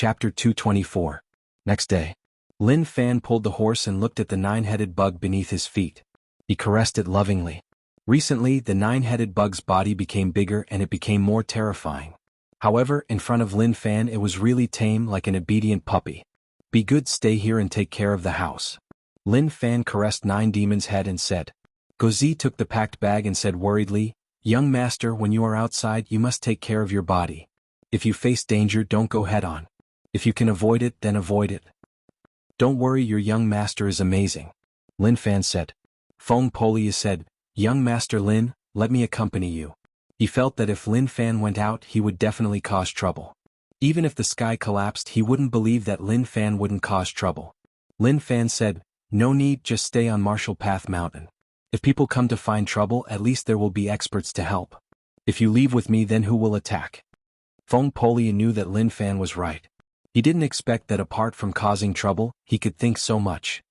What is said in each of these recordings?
Chapter 224. Next day. Lin Fan pulled the horse and looked at the nine-headed bug beneath his feet. He caressed it lovingly. Recently, the nine-headed bug's body became bigger and it became more terrifying. However, in front of Lin Fan it was really tame, like an obedient puppy. Be good, stay here and take care of the house. Lin Fan caressed Nine Demon's head and said. Gozi took the packed bag and said worriedly, Young master, when you are outside you must take care of your body. If you face danger, don't go head-on. If you can avoid it, then avoid it. Don't worry, your young master is amazing. Lin Fan said. Feng Polia said, Young master Lin, let me accompany you. He felt that if Lin Fan went out he would definitely cause trouble. Even if the sky collapsed he wouldn't believe that Lin Fan wouldn't cause trouble. Lin Fan said, No need, just stay on Martial Path Mountain. If people come to find trouble, at least there will be experts to help. If you leave with me, then who will attack? Feng Polia knew that Lin Fan was right. He didn't expect that apart from causing trouble, he could think so much.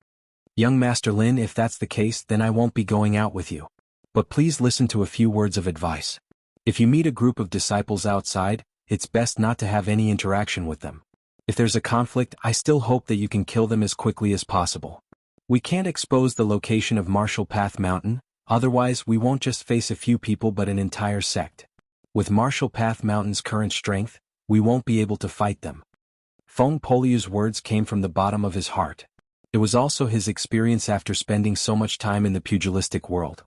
Young Master Lin, if that's the case, then I won't be going out with you. But please listen to a few words of advice. If you meet a group of disciples outside, it's best not to have any interaction with them. If there's a conflict, I still hope that you can kill them as quickly as possible. We can't expose the location of Martial Path Mountain, otherwise we won't just face a few people but an entire sect. With Martial Path Mountain's current strength, we won't be able to fight them. Feng Poliu's words came from the bottom of his heart. It was also his experience after spending so much time in the pugilistic world.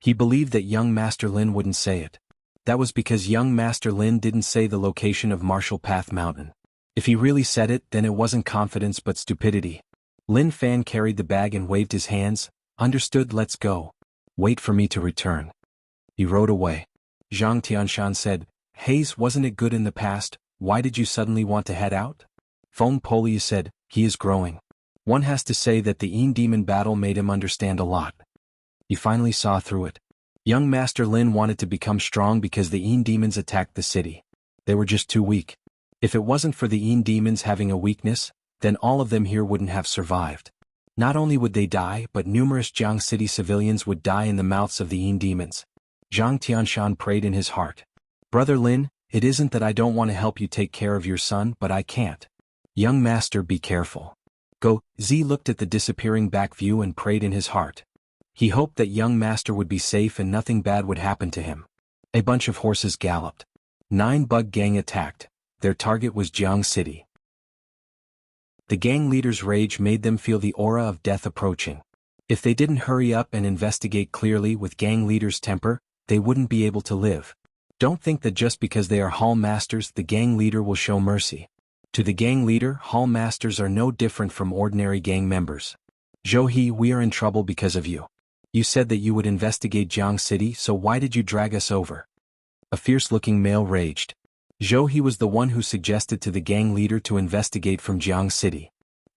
He believed that young Master Lin wouldn't say it. That was because young Master Lin didn't say the location of Martial Path Mountain. If he really said it, then it wasn't confidence but stupidity. Lin Fan carried the bag and waved his hands. Understood, let's go. Wait for me to return. He rode away. Zhang Tianshan said, Haze, wasn't it good in the past? Why did you suddenly want to head out? Feng Poliu said, he is growing. One has to say that the Yin Demon battle made him understand a lot. He finally saw through it. Young Master Lin wanted to become strong because the Yin Demons attacked the city. They were just too weak. If it wasn't for the Yin Demons having a weakness, then all of them here wouldn't have survived. Not only would they die, but numerous Jianghu city civilians would die in the mouths of the Yin Demons. Zhang Tianshan prayed in his heart. Brother Lin, it isn't that I don't want to help you take care of your son, but I can't. Young master, be careful. Go. Z looked at the disappearing back view and prayed in his heart. He hoped that young master would be safe and nothing bad would happen to him. A bunch of horses galloped. 9 bug gang attacked. Their target was Jianghu City. The gang leader's rage made them feel the aura of death approaching. If they didn't hurry up and investigate clearly with gang leader's temper, they wouldn't be able to live. Don't think that just because they are hall masters the gang leader will show mercy. To the gang leader, hall masters are no different from ordinary gang members. Zhou, we are in trouble because of you. You said that you would investigate Jianghu City, so why did you drag us over? A fierce-looking male raged. Zhou was the one who suggested to the gang leader to investigate from Jianghu City.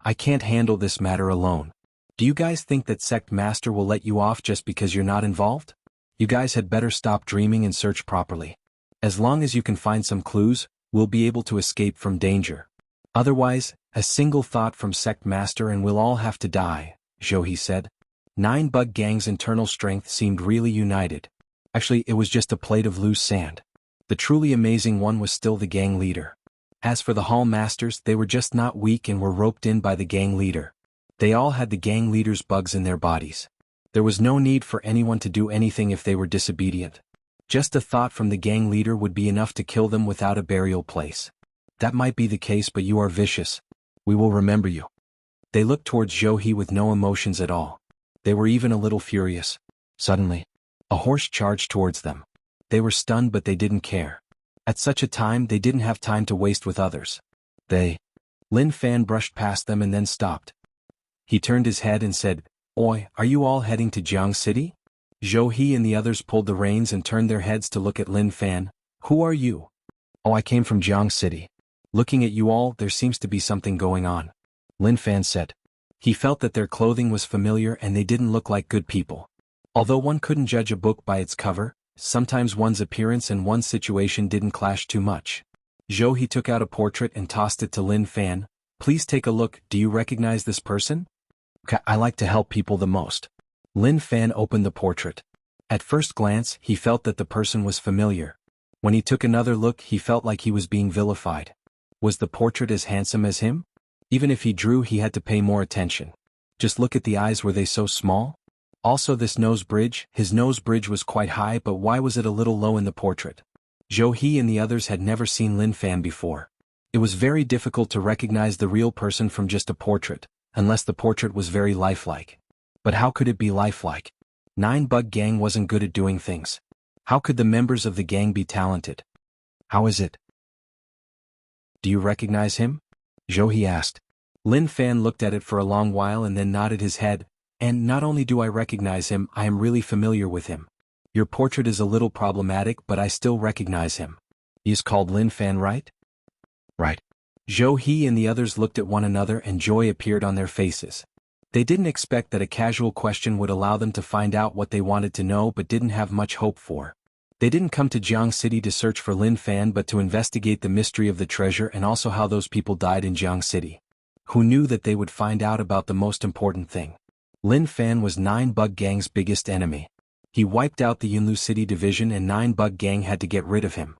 I can't handle this matter alone. Do you guys think that sect master will let you off just because you're not involved? You guys had better stop dreaming and search properly. As long as you can find some clues, we'll be able to escape from danger. Otherwise, a single thought from sect master and we'll all have to die, Zhou said. 9 bug gang's internal strength seemed really united. Actually, it was just a plate of loose sand. The truly amazing one was still the gang leader. As for the hall masters, they were just not weak and were roped in by the gang leader. They all had the gang leader's bugs in their bodies. There was no need for anyone to do anything if they were disobedient. Just a thought from the gang leader would be enough to kill them without a burial place. That might be the case, but you are vicious. We will remember you. They looked towards Zhou with no emotions at all. They were even a little furious. Suddenly, a horse charged towards them. They were stunned but they didn't care. At such a time they didn't have time to waste with others. Lin Fan brushed past them and then stopped. He turned his head and said, Oi, are you all heading to Jianghu City? Zhou and the others pulled the reins and turned their heads to look at Lin Fan. Who are you? Oh, I came from Jianghu City. Looking at you all, there seems to be something going on. Lin Fan said. He felt that their clothing was familiar and they didn't look like good people. Although one couldn't judge a book by its cover, sometimes one's appearance and one's situation didn't clash too much. Zhou took out a portrait and tossed it to Lin Fan. Please take a look, do you recognize this person? I like to help people the most. Lin Fan opened the portrait. At first glance, he felt that the person was familiar. When he took another look, he felt like he was being vilified. Was the portrait as handsome as him? Even if he drew, he had to pay more attention. Just look at the eyes, were they so small? Also this nose bridge, his nose bridge was quite high, but why was it a little low in the portrait? Zhou He and the others had never seen Lin Fan before. It was very difficult to recognize the real person from just a portrait, unless the portrait was very lifelike. But how could it be lifelike? 9-Bug Gang wasn't good at doing things. How could the members of the gang be talented? How is it? Do you recognize him? Zhou He asked. Lin Fan looked at it for a long while and then nodded his head. And not only do I recognize him, I am really familiar with him. Your portrait is a little problematic, but I still recognize him. He is called Lin Fan, right? Right. Zhou He and the others looked at one another and joy appeared on their faces. They didn't expect that a casual question would allow them to find out what they wanted to know but didn't have much hope for. They didn't come to Jianghu City to search for Lin Fan but to investigate the mystery of the treasure and also how those people died in Jianghu City. Who knew that they would find out about the most important thing? Lin Fan was 9-Bug Gang's biggest enemy. He wiped out the Yunlu City division and 9-Bug Gang had to get rid of him.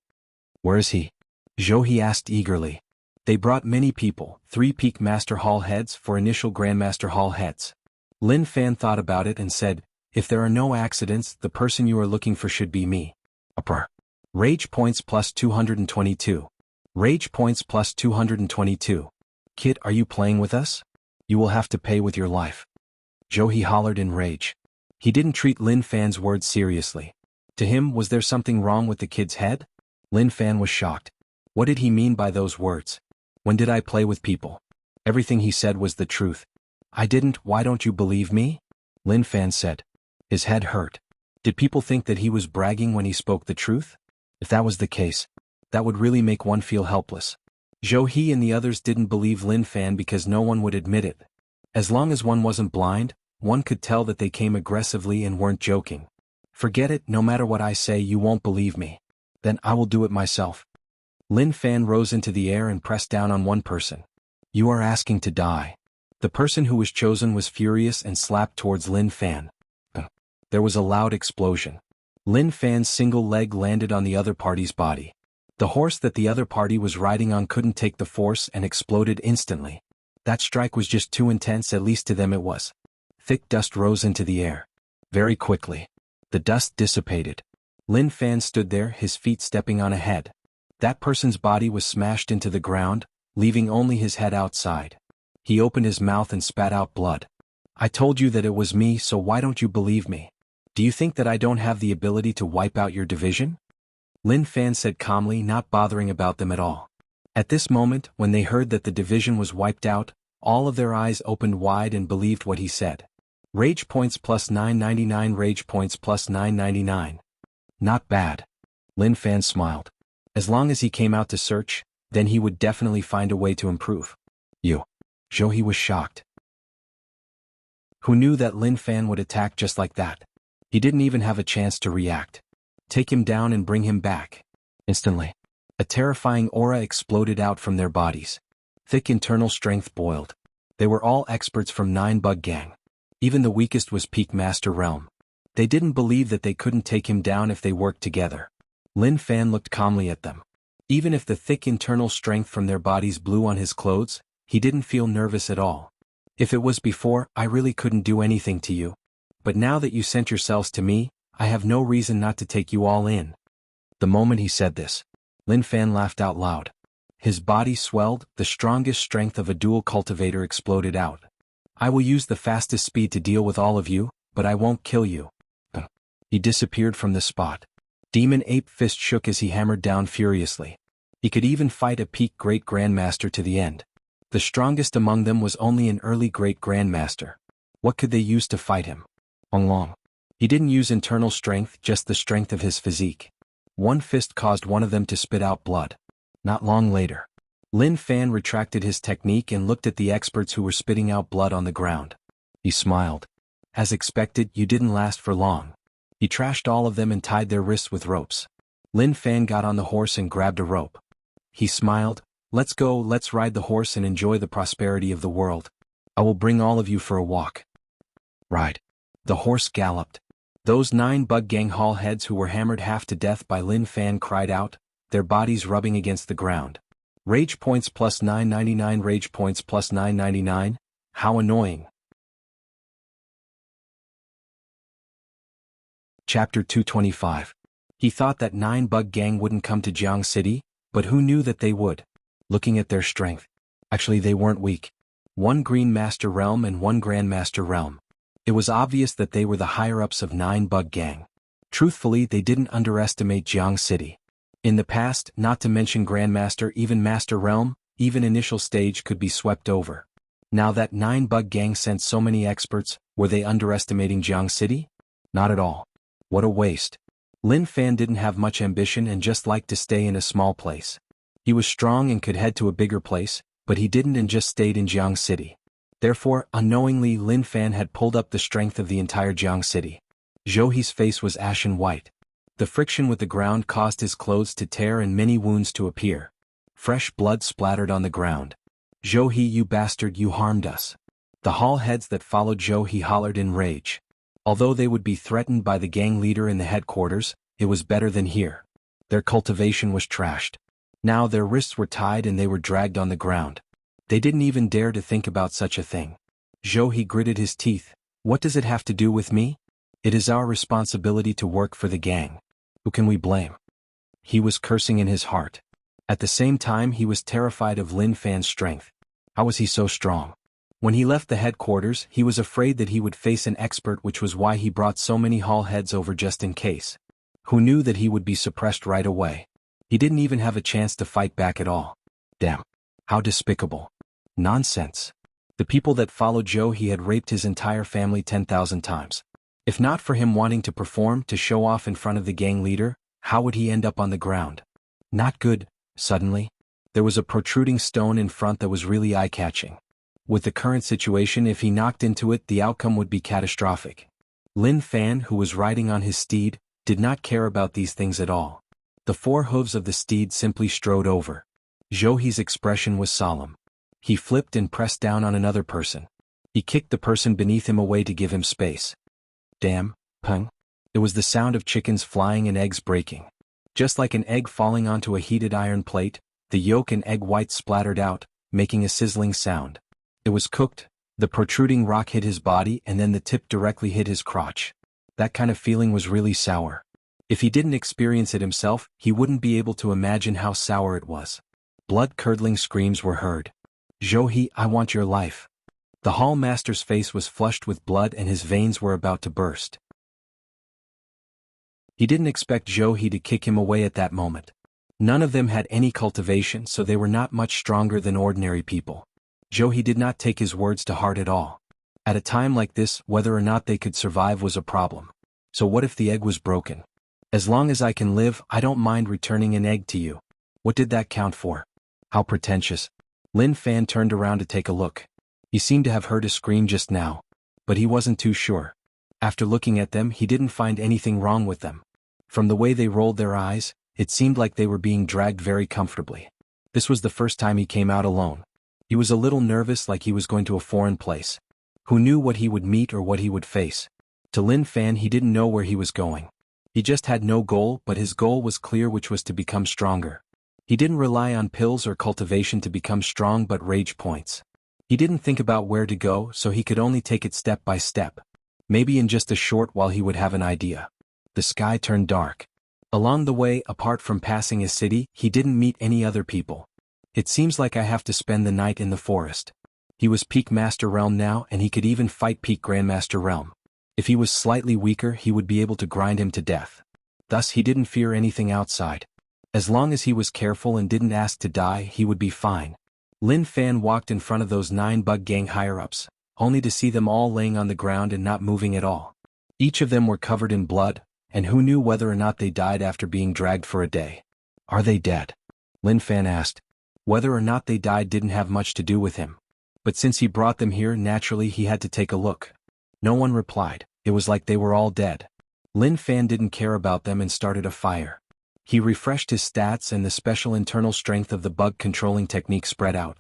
Where is he? Zhou He asked eagerly. They brought many people, 3 Peak Master Hall heads for initial Grandmaster Hall heads. Lin Fan thought about it and said, if there are no accidents, the person you are looking for should be me. Upper. Rage points plus 222. Rage points plus 222. Kid, are you playing with us? You will have to pay with your life. Zhou He hollered in rage. He didn't treat Lin Fan's words seriously. To him, was there something wrong with the kid's head? Lin Fan was shocked. What did he mean by those words? When did I play with people? Everything he said was the truth. I didn't. Why don't you believe me? Lin Fan said. His head hurt. Did people think that he was bragging when he spoke the truth? If that was the case, that would really make one feel helpless. Zhou He and the others didn't believe Lin Fan because no one would admit it. As long as one wasn't blind, one could tell that they came aggressively and weren't joking. Forget it, no matter what I say you won't believe me. Then I will do it myself. Lin Fan rose into the air and pressed down on one person. You are asking to die. The person who was chosen was furious and slapped towards Lin Fan. There was a loud explosion. Lin Fan's single leg landed on the other party's body. The horse that the other party was riding on couldn't take the force and exploded instantly. That strike was just too intense, at least to them it was. Thick dust rose into the air. Very quickly. The dust dissipated. Lin Fan stood there, his feet stepping on ahead. That person's body was smashed into the ground, leaving only his head outside. He opened his mouth and spat out blood. I told you that it was me, so why don't you believe me? Do you think that I don't have the ability to wipe out your division? Lin Fan said calmly, not bothering about them at all. At this moment, when they heard that the division was wiped out, all of their eyes opened wide and believed what he said. Rage points plus 999. Rage points plus 999. Not bad. Lin Fan smiled. As long as he came out to search, then he would definitely find a way to improve. You. Zhou He was shocked. Who knew that Lin Fan would attack just like that? He didn't even have a chance to react. Take him down and bring him back. Instantly. A terrifying aura exploded out from their bodies. Thick internal strength boiled. They were all experts from 9-Bug Gang. Even the weakest was Peak Master Realm. They didn't believe that they couldn't take him down if they worked together. Lin Fan looked calmly at them. Even if the thick internal strength from their bodies blew on his clothes, he didn't feel nervous at all. If it was before, I really couldn't do anything to you. But now that you sent yourselves to me, I have no reason not to take you all in. The moment he said this, Lin Fan laughed out loud. His body swelled, the strongest strength of a dual cultivator exploded out. I will use the fastest speed to deal with all of you, but I won't kill you. He disappeared from the spot. Demon Ape Fist shook as he hammered down furiously. He could even fight a peak Great Grandmaster to the end. The strongest among them was only an early Great Grandmaster. What could they use to fight him? Long. He didn't use internal strength, just the strength of his physique. One fist caused one of them to spit out blood. Not long later, Lin Fan retracted his technique and looked at the experts who were spitting out blood on the ground. He smiled. As expected, you didn't last for long. He trashed all of them and tied their wrists with ropes. Lin Fan got on the horse and grabbed a rope. He smiled. Let's go, let's ride the horse and enjoy the prosperity of the world. I will bring all of you for a walk. Ride. The horse galloped. Those 9-Bug Gang hall heads who were hammered half to death by Lin Fan cried out, their bodies rubbing against the ground. Rage points plus 999. Rage points plus 999? How annoying. Chapter 225. He thought that 9-bug gang wouldn't come to Jianghu City, but who knew that they would? Looking at their strength. Actually, they weren't weak. 1 Green Master Realm and 1 Grandmaster Realm. It was obvious that they were the higher-ups of 9-bug gang. Truthfully, they didn't underestimate Jianghu City. In the past, not to mention Grandmaster, even Master Realm, even initial stage could be swept over. Now that 9-bug gang sent so many experts, were they underestimating Jianghu City? Not at all. What a waste. Lin Fan didn't have much ambition and just liked to stay in a small place. He was strong and could head to a bigger place, but he didn't and just stayed in Jianghu City. Therefore, unknowingly Lin Fan had pulled up the strength of the entire Jianghu City. Zhou face was ashen white. The friction with the ground caused his clothes to tear and many wounds to appear. Fresh blood splattered on the ground. Zhou, you bastard, you harmed us. The hall heads that followed Zhou hollered in rage. Although they would be threatened by the gang leader in the headquarters, it was better than here. Their cultivation was trashed. Now their wrists were tied and they were dragged on the ground. They didn't even dare to think about such a thing. Zhou gritted his teeth. What does it have to do with me? It is our responsibility to work for the gang. Who can we blame? He was cursing in his heart. At the same time he was terrified of Lin Fan's strength. How was he so strong? When he left the headquarters, he was afraid that he would face an expert, which was why he brought so many hall heads over just in case. Who knew that he would be suppressed right away? He didn't even have a chance to fight back at all. Damn. How despicable. Nonsense. The people that followed Zhou had raped his entire family 10,000 times. If not for him wanting to perform, to show off in front of the gang leader, how would he end up on the ground? Not good. Suddenly, there was a protruding stone in front that was really eye-catching. With the current situation, if he knocked into it, the outcome would be catastrophic. Lin Fan, who was riding on his steed, did not care about these things at all. The 4 hooves of the steed simply strode over. Zhou's expression was solemn. He flipped and pressed down on another person. He kicked the person beneath him away to give him space. Damn, pung. It was the sound of chickens flying and eggs breaking. Just like an egg falling onto a heated iron plate, the yolk and egg whites splattered out, making a sizzling sound. It was cooked. The protruding rock hit his body and then the tip directly hit his crotch. That kind of feeling was really sour. If he didn't experience it himself, he wouldn't be able to imagine how sour it was. Blood-curdling screams were heard. Zhou, I want your life. The hall master's face was flushed with blood and his veins were about to burst. He didn't expect Zhou to kick him away at that moment. None of them had any cultivation, so they were not much stronger than ordinary people. Zhou did not take his words to heart at all. At a time like this, whether or not they could survive was a problem. So what if the egg was broken? As long as I can live, I don't mind returning an egg to you. What did that count for? How pretentious. Lin Fan turned around to take a look. He seemed to have heard a scream just now, but he wasn't too sure. After looking at them, he didn't find anything wrong with them. From the way they rolled their eyes, it seemed like they were being dragged very comfortably. This was the first time he came out alone. He was a little nervous, like he was going to a foreign place. Who knew what he would meet or what he would face? To Lin Fan, he didn't know where he was going. He just had no goal, but his goal was clear, which was to become stronger. He didn't rely on pills or cultivation to become strong, but rage points. He didn't think about where to go, so he could only take it step by step. Maybe in just a short while he would have an idea. The sky turned dark. Along the way, apart from passing a city, he didn't meet any other people. It seems like I have to spend the night in the forest. He was peak Master Realm now, and he could even fight peak Grandmaster Realm. If he was slightly weaker, he would be able to grind him to death. Thus he didn't fear anything outside. As long as he was careful and didn't ask to die, he would be fine. Lin Fan walked in front of those 9-bug gang higher-ups, only to see them all laying on the ground and not moving at all. Each of them were covered in blood, and who knew whether or not they died after being dragged for a day. Are they dead? Lin Fan asked. Whether or not they died didn't have much to do with him. But since he brought them here, naturally he had to take a look. No one replied. It was like they were all dead. Lin Fan didn't care about them and started a fire. He refreshed his stats and the special internal strength of the bug controlling technique spread out.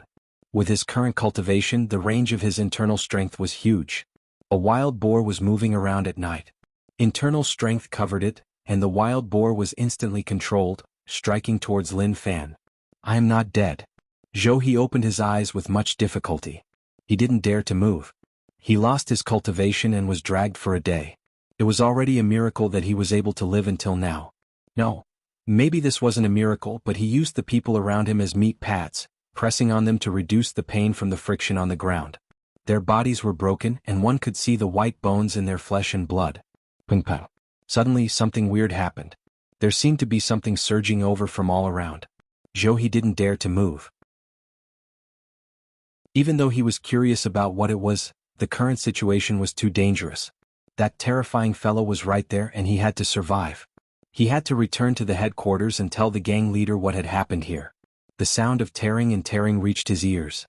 With his current cultivation, the range of his internal strength was huge. A wild boar was moving around at night. Internal strength covered it, and the wild boar was instantly controlled, striking towards Lin Fan. I am not dead. Zhou opened his eyes with much difficulty. He didn't dare to move. He lost his cultivation and was dragged for a day. It was already a miracle that he was able to live until now. No. Maybe this wasn't a miracle, but he used the people around him as meat pats, pressing on them to reduce the pain from the friction on the ground. Their bodies were broken and one could see the white bones in their flesh and blood. Ping pong. Suddenly something weird happened. There seemed to be something surging over from all around. Zhou didn't dare to move. Even though he was curious about what it was, the current situation was too dangerous. That terrifying fellow was right there and he had to survive. He had to return to the headquarters and tell the gang leader what had happened here. The sound of tearing and tearing reached his ears.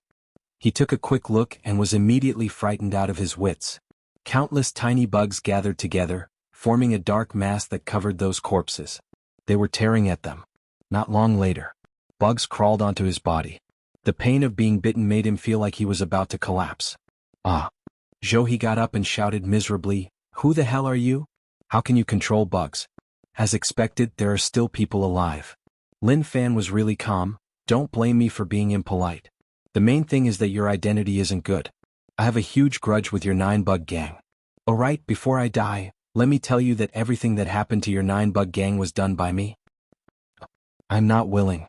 He took a quick look and was immediately frightened out of his wits. Countless tiny bugs gathered together, forming a dark mass that covered those corpses. They were tearing at them. Not long later, bugs crawled onto his body. The pain of being bitten made him feel like he was about to collapse. Ah! Zhou got up and shouted miserably, "Who the hell are you? How can you control bugs?" As expected, there are still people alive. Lin Fan was really calm. "Don't blame me for being impolite. The main thing is that your identity isn't good. I have a huge grudge with your 9-bug gang. Alright, before I die, let me tell you that everything that happened to your 9-bug gang was done by me." "I'm not willing."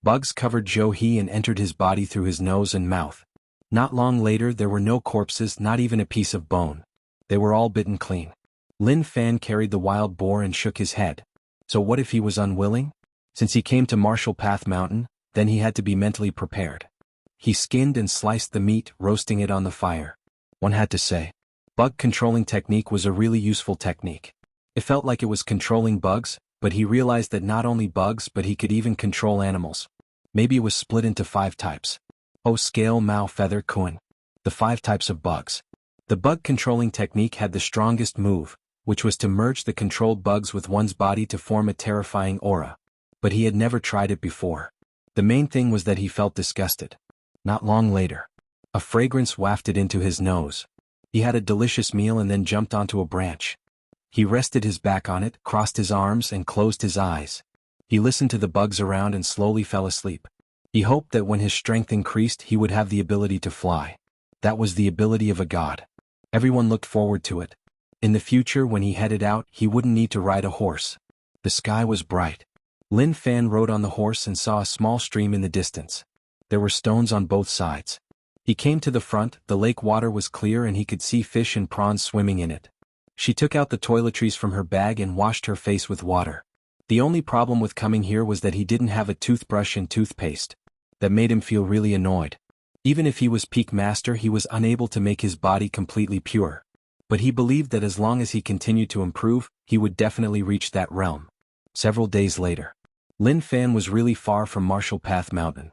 Bugs covered Zhou and entered his body through his nose and mouth. Not long later there were no corpses, not even a piece of bone. They were all bitten clean. Lin Fan carried the wild boar and shook his head. So what if he was unwilling? Since he came to Martial Path Mountain, then he had to be mentally prepared. He skinned and sliced the meat, roasting it on the fire. One had to say, bug controlling technique was a really useful technique. It felt like it was controlling bugs, but he realized that not only bugs but he could even control animals. Maybe it was split into 5 types. Oh, scale, Mao, feather, Kuan. The 5 types of bugs. The bug controlling technique had the strongest move, which was to merge the controlled bugs with one's body to form a terrifying aura. But he had never tried it before. The main thing was that he felt disgusted. Not long later, a fragrance wafted into his nose. He had a delicious meal and then jumped onto a branch. He rested his back on it, crossed his arms and closed his eyes. He listened to the bugs around and slowly fell asleep. He hoped that when his strength increased he would have the ability to fly. That was the ability of a god. Everyone looked forward to it. In the future when he headed out he wouldn't need to ride a horse. The sky was bright. Lin Fan rode on the horse and saw a small stream in the distance. There were stones on both sides. He came to the front, the lake water was clear and he could see fish and prawns swimming in it. She took out the toiletries from her bag and washed her face with water. The only problem with coming here was that he didn't have a toothbrush and toothpaste. That made him feel really annoyed. Even if he was peak master he was unable to make his body completely pure. But he believed that as long as he continued to improve, he would definitely reach that realm. Several days later, Lin Fan was really far from Martial Path Mountain.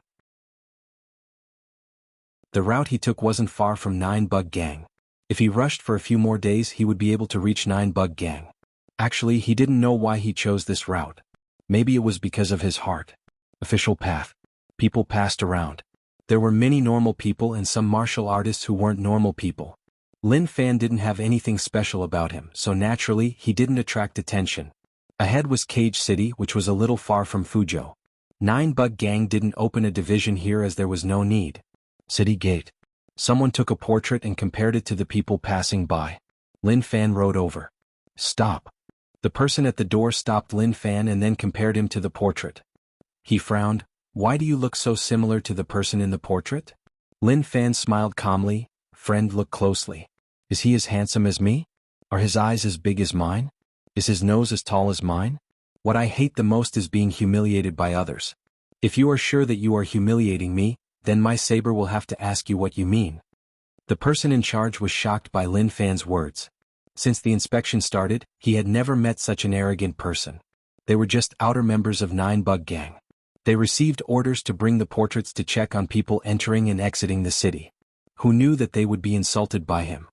The route he took wasn't far from 9-bug gang. If he rushed for a few more days he would be able to reach 9-bug gang. Actually, he didn't know why he chose this route. Maybe it was because of his heart. Official path. People passed around. There were many normal people and some martial artists who weren't normal people. Lin Fan didn't have anything special about him, so naturally he didn't attract attention. Ahead was Cage City, which was a little far from Fuzhou. 9-bug gang didn't open a division here as there was no need. City gate. Someone took a portrait and compared it to the people passing by. Lin Fan rode over. Stop. The person at the door stopped Lin Fan and then compared him to the portrait. He frowned. Why do you look so similar to the person in the portrait? Lin Fan smiled calmly. Friend, look closely. Is he as handsome as me? Are his eyes as big as mine? Is his nose as tall as mine? What I hate the most is being humiliated by others. If you are sure that you are humiliating me, then my saber will have to ask you what you mean. The person in charge was shocked by Lin Fan's words. Since the inspection started, he had never met such an arrogant person. They were just outer members of 9-bug gang. They received orders to bring the portraits to check on people entering and exiting the city. Who knew that they would be insulted by him?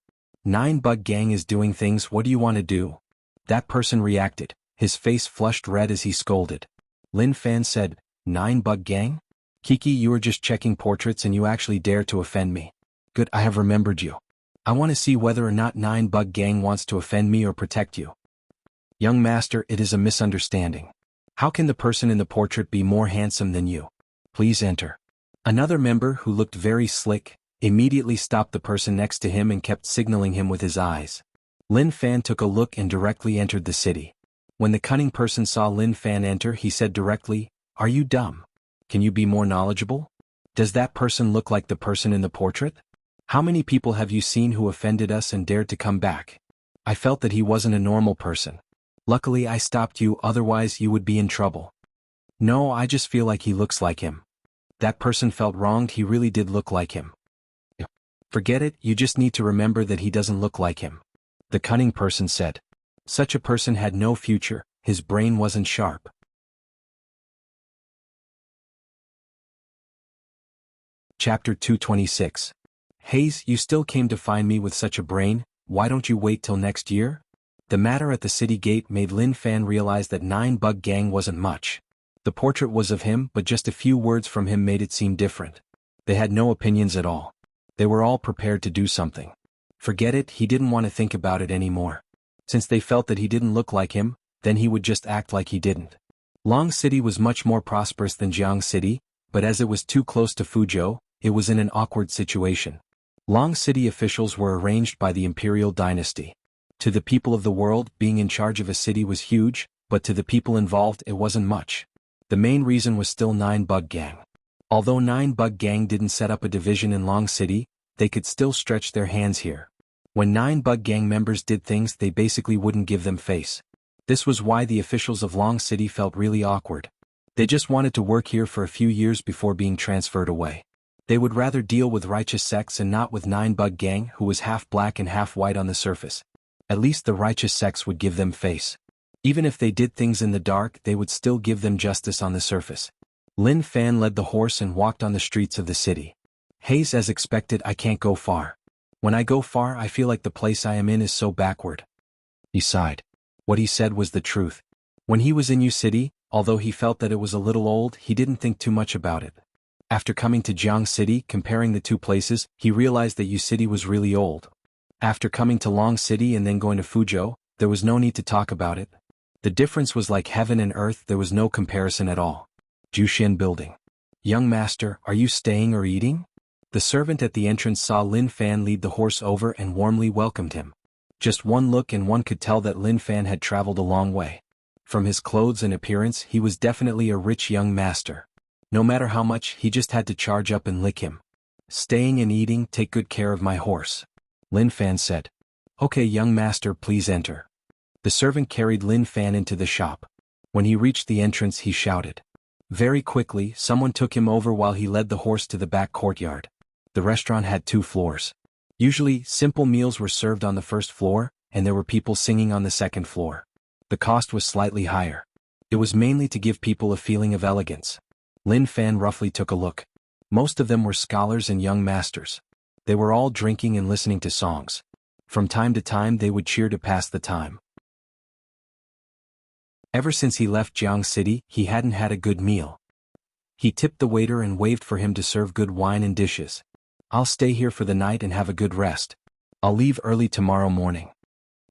9-bug gang is doing things, what do you want to do? That person reacted, his face flushed red as he scolded. Lin Fan said, 9-bug gang? Kiki, you are just checking portraits and you actually dare to offend me. Good, I have remembered you. I want to see whether or not 9-bug gang wants to offend me or protect you. Young master, it is a misunderstanding. How can the person in the portrait be more handsome than you? Please enter. Another member who looked very slick immediately stopped the person next to him and kept signaling him with his eyes. Lin Fan took a look and directly entered the city. When the cunning person saw Lin Fan enter, he said directly, "Are you dumb? Can you be more knowledgeable? Does that person look like the person in the portrait? How many people have you seen who offended us and dared to come back?" I felt that he wasn't a normal person. Luckily I stopped you, otherwise you would be in trouble. No, I just feel like he looks like him. That person felt wronged, he really did look like him. Forget it, you just need to remember that he doesn't look like him. The cunning person said. Such a person had no future, his brain wasn't sharp. Chapter 226. Hayes, you still came to find me with such a brain, why don't you wait till next year? The matter at the city gate made Lin Fan realize that 9-Bug Gang wasn't much. The portrait was of him, but just a few words from him made it seem different. They had no opinions at all. They were all prepared to do something. Forget it, he didn't want to think about it anymore. Since they felt that he didn't look like him, then he would just act like he didn't. Long City was much more prosperous than Jianghu City, but as it was too close to Fuzhou, it was in an awkward situation. Long City officials were arranged by the imperial dynasty. To the people of the world, being in charge of a city was huge, but to the people involved it wasn't much. The main reason was still 9-Bug Gang. Although 9-Bug Gang didn't set up a division in Long City, they could still stretch their hands here. When 9-Bug Gang members did things, they basically wouldn't give them face. This was why the officials of Long City felt really awkward. They just wanted to work here for a few years before being transferred away. They would rather deal with righteous sects and not with 9-Bug Gang, who was half black and half white on the surface. At least the righteous sects would give them face. Even if they did things in the dark, they would still give them justice on the surface. Lin Fan led the horse and walked on the streets of the city. Hayes, as expected, I can't go far. When I go far, I feel like the place I am in is so backward. He sighed. What he said was the truth. When he was in U City, although he felt that it was a little old, he didn't think too much about it. After coming to Jianghu City, comparing the two places, he realized that U City was really old. After coming to Long City and then going to Fuzhou, there was no need to talk about it. The difference was like heaven and earth, there was no comparison at all. Jushin Building. Young master, are you staying or eating? The servant at the entrance saw Lin Fan lead the horse over and warmly welcomed him. Just one look and one could tell that Lin Fan had traveled a long way. From his clothes and appearance, he was definitely a rich young master. No matter how much, he just had to charge up and lick him. Staying and eating, take good care of my horse. Lin Fan said. Okay young master, please enter. The servant carried Lin Fan into the shop. When he reached the entrance, he shouted. Very quickly, someone took him over while he led the horse to the back courtyard. The restaurant had 2 floors. Usually, simple meals were served on the first floor, and there were people singing on the second floor. The cost was slightly higher. It was mainly to give people a feeling of elegance. Lin Fan roughly took a look. Most of them were scholars and young masters. They were all drinking and listening to songs. From time to time they would cheer to pass the time. Ever since he left Jianghu City, he hadn't had a good meal. He tipped the waiter and waved for him to serve good wine and dishes. I'll stay here for the night and have a good rest. I'll leave early tomorrow morning.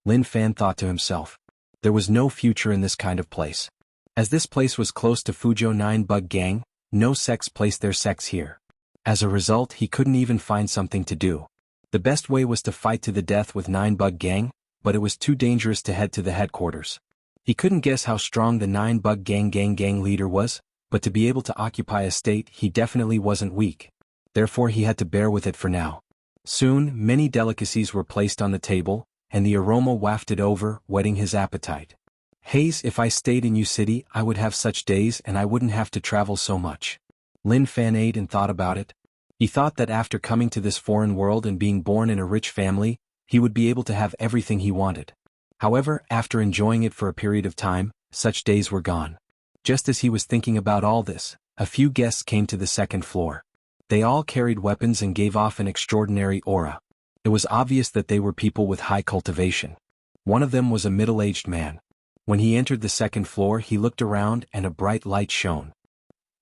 Lin Fan thought to himself. There was no future in this kind of place. As this place was close to Fuzhou 9-Bug Gang, no sects placed their sects here. As a result, he couldn't even find something to do. The best way was to fight to the death with 9-Bug Gang, but it was too dangerous to head to the headquarters. He couldn't guess how strong the 9-Bug Gang leader was, but to be able to occupy a state, he definitely wasn't weak. Therefore he had to bear with it for now. Soon, many delicacies were placed on the table, and the aroma wafted over, whetting his appetite. Hayes, if I stayed in U City, I would have such days and I wouldn't have to travel so much. Lin Fan ate and thought about it. He thought that after coming to this foreign world and being born in a rich family, he would be able to have everything he wanted. However, after enjoying it for a period of time, such days were gone. Just as he was thinking about all this, a few guests came to the second floor. They all carried weapons and gave off an extraordinary aura. It was obvious that they were people with high cultivation. One of them was a middle-aged man. When he entered the second floor, he looked around and a bright light shone.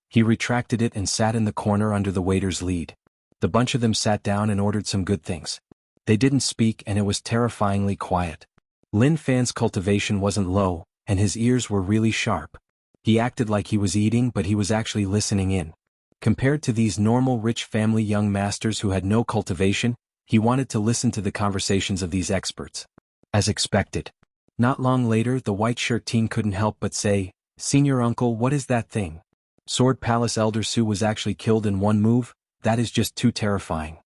He retracted it and sat in the corner under the waiter's lead. The bunch of them sat down and ordered some good things. They didn't speak and it was terrifyingly quiet. Lin Fan's cultivation wasn't low, and his ears were really sharp. He acted like he was eating, but he was actually listening in. Compared to these normal rich family young masters who had no cultivation, he wanted to listen to the conversations of these experts. As expected. Not long later, the white-shirt teen couldn't help but say, "Senior uncle, what is that thing? Sword Palace Elder Su was actually killed in one move? That is just too terrifying."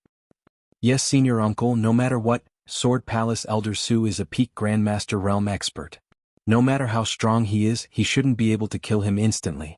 "Yes, senior uncle, no matter what, Sword Palace Elder Su is a peak Grandmaster realm expert. No matter how strong he is, he shouldn't be able to kill him instantly."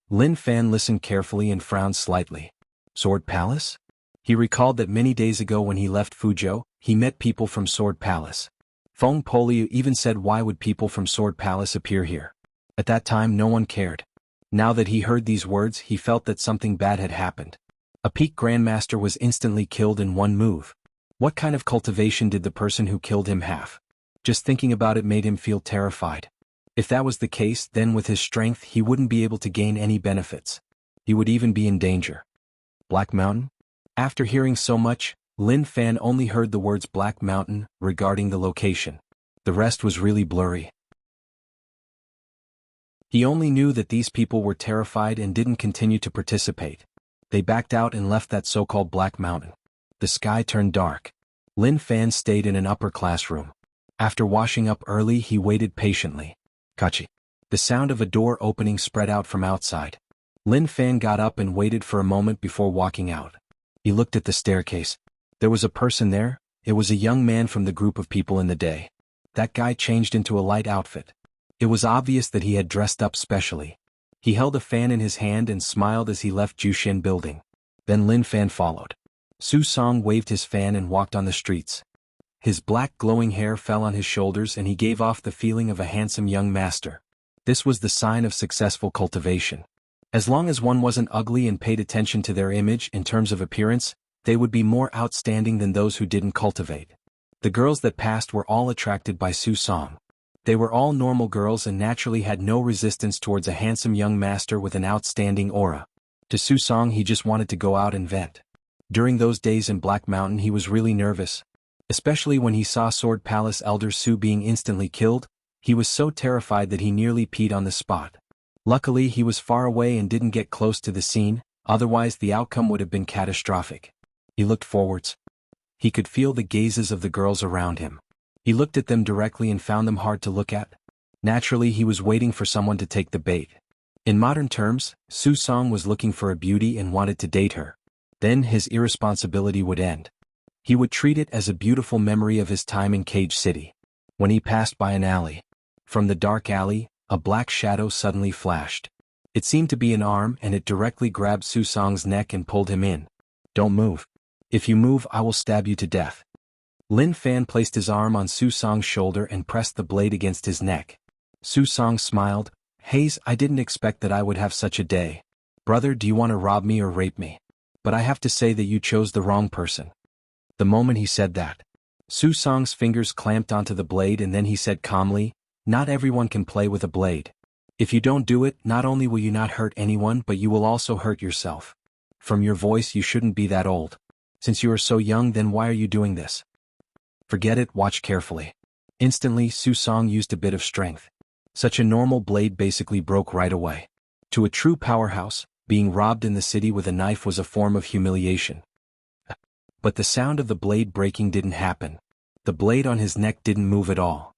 Lin Fan listened carefully and frowned slightly. Sword Palace? He recalled that many days ago when he left Fuzhou, he met people from Sword Palace. Feng Poliu even said, why would people from Sword Palace appear here? At that time no one cared. Now that he heard these words, he felt that something bad had happened. A peak Grandmaster was instantly killed in one move. What kind of cultivation did the person who killed him have? Just thinking about it made him feel terrified. If that was the case, then with his strength he wouldn't be able to gain any benefits. He would even be in danger. Black Mountain? After hearing so much, Lin Fan only heard the words Black Mountain regarding the location. The rest was really blurry. He only knew that these people were terrified and didn't continue to participate. They backed out and left that so-called Black Mountain. The sky turned dark. Lin Fan stayed in an upper classroom. After washing up early, he waited patiently. Kachi. The sound of a door opening spread out from outside. Lin Fan got up and waited for a moment before walking out. He looked at the staircase. There was a person there. It was a young man from the group of people in the day. That guy changed into a light outfit. It was obvious that he had dressed up specially. He held a fan in his hand and smiled as he left Jushin building. Then Lin Fan followed. Su Song waved his fan and walked on the streets. His black glowing hair fell on his shoulders and he gave off the feeling of a handsome young master. This was the sign of successful cultivation. As long as one wasn't ugly and paid attention to their image in terms of appearance, they would be more outstanding than those who didn't cultivate. The girls that passed were all attracted by Su Song. They were all normal girls and naturally had no resistance towards a handsome young master with an outstanding aura. To Su Song, he just wanted to go out and vent. During those days in Black Mountain he was really nervous. Especially when he saw Sword Palace Elder Su being instantly killed, he was so terrified that he nearly peed on the spot. Luckily he was far away and didn't get close to the scene, otherwise the outcome would have been catastrophic. He looked forwards. He could feel the gazes of the girls around him. He looked at them directly and found them hard to look at. Naturally he was waiting for someone to take the bait. In modern terms, Su Song was looking for a beauty and wanted to date her. Then his irresponsibility would end. He would treat it as a beautiful memory of his time in Cage City. When he passed by an alley. From the dark alley, a black shadow suddenly flashed. It seemed to be an arm and it directly grabbed Su Song's neck and pulled him in. "Don't move. If you move I will stab you to death." Lin Fan placed his arm on Su Song's shoulder and pressed the blade against his neck. Su Song smiled. "Haze, I didn't expect that I would have such a day. Brother, do you want to rob me or rape me? But I have to say that you chose the wrong person." The moment he said that, Su Song's fingers clamped onto the blade and then he said calmly, "Not everyone can play with a blade. If you don't do it, not only will you not hurt anyone but you will also hurt yourself. From your voice you shouldn't be that old. Since you are so young, then why are you doing this? Forget it, watch carefully." Instantly Su Song used a bit of strength. Such a normal blade basically broke right away. To a true powerhouse, being robbed in the city with a knife was a form of humiliation. But the sound of the blade breaking didn't happen. The blade on his neck didn't move at all.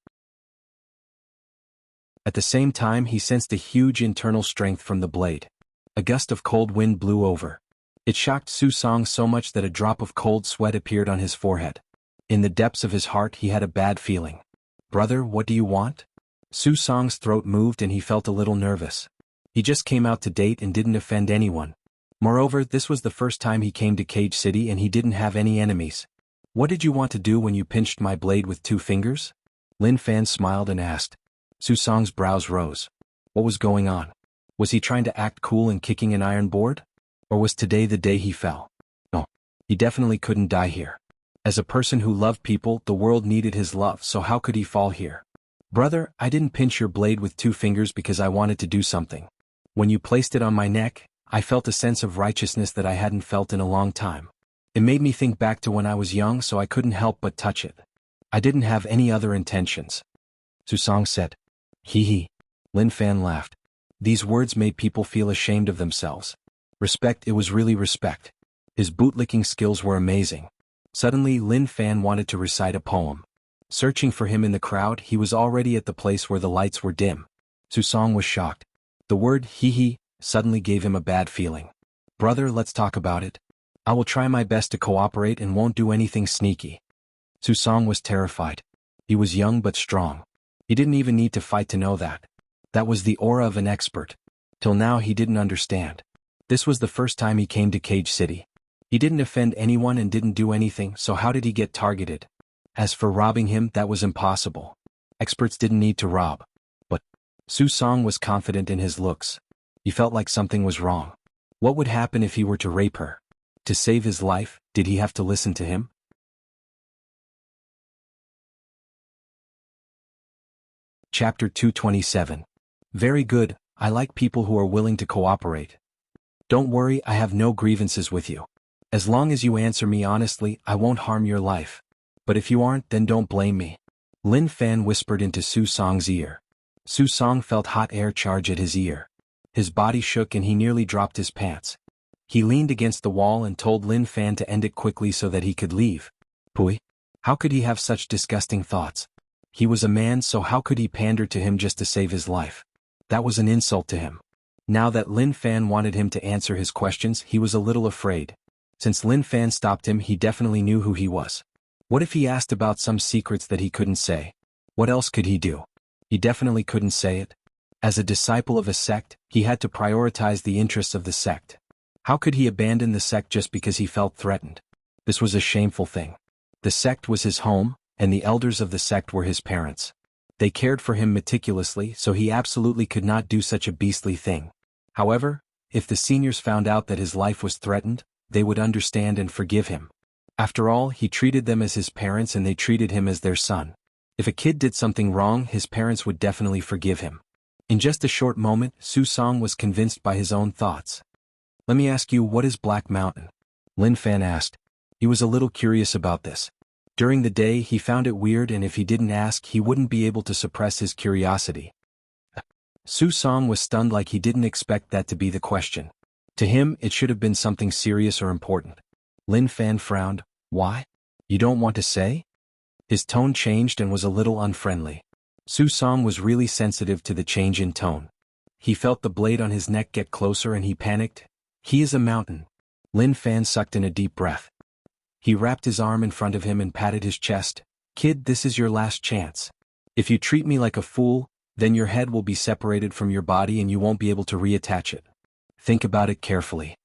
At the same time he sensed a huge internal strength from the blade. A gust of cold wind blew over. It shocked Su Song so much that a drop of cold sweat appeared on his forehead. In the depths of his heart he had a bad feeling. "Brother, what do you want?" Su Song's throat moved and he felt a little nervous. He just came out to date and didn't offend anyone. Moreover, this was the first time he came to Cage City and he didn't have any enemies. "What did you want to do when you pinched my blade with 2 fingers? Lin Fan smiled and asked. Su Song's brows rose. What was going on? Was he trying to act cool and kicking an iron board? Or was today the day he fell? No. He definitely couldn't die here. As a person who loved people, the world needed his love, so how could he fall here? "Brother, I didn't pinch your blade with 2 fingers because I wanted to do something. When you placed it on my neck, I felt a sense of righteousness that I hadn't felt in a long time. It made me think back to when I was young, so I couldn't help but touch it. I didn't have any other intentions." Su Song said. "Hee hee." Lin Fan laughed. These words made people feel ashamed of themselves. Respect, it was really respect. His bootlicking skills were amazing. Suddenly Lin Fan wanted to recite a poem. Searching for him in the crowd, he was already at the place where the lights were dim. Su Song was shocked. The word he suddenly gave him a bad feeling. Brother, let's talk about it. I will try my best to cooperate and won't do anything sneaky. Su Song was terrified. He was young but strong. He didn't even need to fight to know that. That was the aura of an expert. Till now he didn't understand. This was the first time he came to Cage City. He didn't offend anyone and didn't do anything, so how did he get targeted? As for robbing him, that was impossible. Experts didn't need to rob. But Su Song was confident in his looks. He felt like something was wrong. What would happen if he were to rape her? To save his life, did he have to listen to him? Chapter 227. Very good, I like people who are willing to cooperate. Don't worry, I have no grievances with you. As long as you answer me honestly, I won't harm your life. But if you aren't, then don't blame me. Lin Fan whispered into Su Song's ear. Su Song felt hot air charge at his ear. His body shook and he nearly dropped his pants. He leaned against the wall and told Lin Fan to end it quickly so that he could leave. Pui? How could he have such disgusting thoughts? He was a man, so how could he pander to him just to save his life? That was an insult to him. Now that Lin Fan wanted him to answer his questions, he was a little afraid. Since Lin Fan stopped him, he definitely knew who he was. What if he asked about some secrets that he couldn't say? What else could he do? He definitely couldn't say it. As a disciple of a sect, he had to prioritize the interests of the sect. How could he abandon the sect just because he felt threatened? This was a shameful thing. The sect was his home, and the elders of the sect were his parents. They cared for him meticulously, so he absolutely could not do such a beastly thing. However, if the seniors found out that his life was threatened, they would understand and forgive him. After all, he treated them as his parents and they treated him as their son. If a kid did something wrong, his parents would definitely forgive him. In just a short moment, Su Song was convinced by his own thoughts. Let me ask you, what is Black Mountain? Lin Fan asked. He was a little curious about this. During the day, he found it weird, and if he didn't ask, he wouldn't be able to suppress his curiosity. Su Song was stunned, like he didn't expect that to be the question. To him, it should have been something serious or important. Lin Fan frowned. Why? You don't want to say? His tone changed and was a little unfriendly. Su Song was really sensitive to the change in tone. He felt the blade on his neck get closer and he panicked. He is a mountain. Lin Fan sucked in a deep breath. He wrapped his arm in front of him and patted his chest. Kid, this is your last chance. If you treat me like a fool, then your head will be separated from your body and you won't be able to reattach it. Think about it carefully.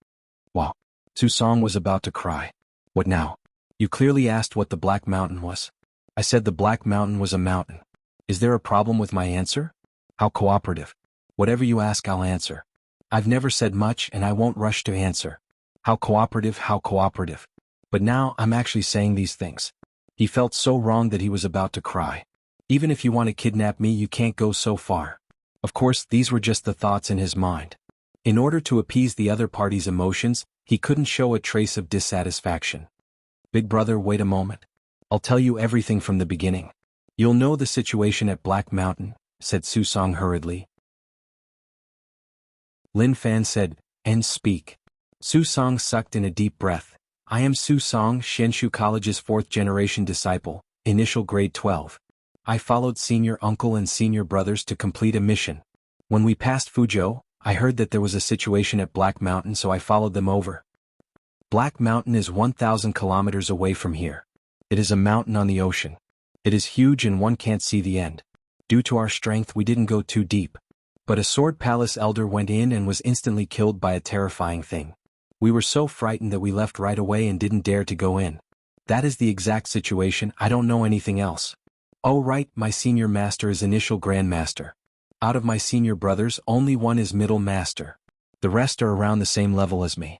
Wow. Su Song was about to cry. What now? You clearly asked what the Black Mountain was. I said the Black Mountain was a mountain. Is there a problem with my answer? How cooperative. Whatever you ask, I'll answer. I've never said much and I won't rush to answer. How cooperative, how cooperative. But now I'm actually saying these things. He felt so wrong that he was about to cry. Even if you want to kidnap me, you can't go so far. Of course, these were just the thoughts in his mind. In order to appease the other party's emotions, he couldn't show a trace of dissatisfaction. Big brother, wait a moment. I'll tell you everything from the beginning. You'll know the situation at Black Mountain, said Su Song hurriedly. Lin Fan said, and speak. Su Song sucked in a deep breath. I am Su Song, Shenshu College's 4th-generation disciple, initial grade 12. I followed senior uncle and senior brothers to complete a mission. When we passed Fuzhou, I heard that there was a situation at Black Mountain, so I followed them over. Black Mountain is 1,000 kilometers away from here. It is a mountain on the ocean. It is huge and one can't see the end. Due to our strength, we didn't go too deep. But a Sword Palace elder went in and was instantly killed by a terrifying thing. We were so frightened that we left right away and didn't dare to go in. That is the exact situation. I don't know anything else. Oh right, my senior master is initial grandmaster. Out of my senior brothers, only one is middle master. The rest are around the same level as me.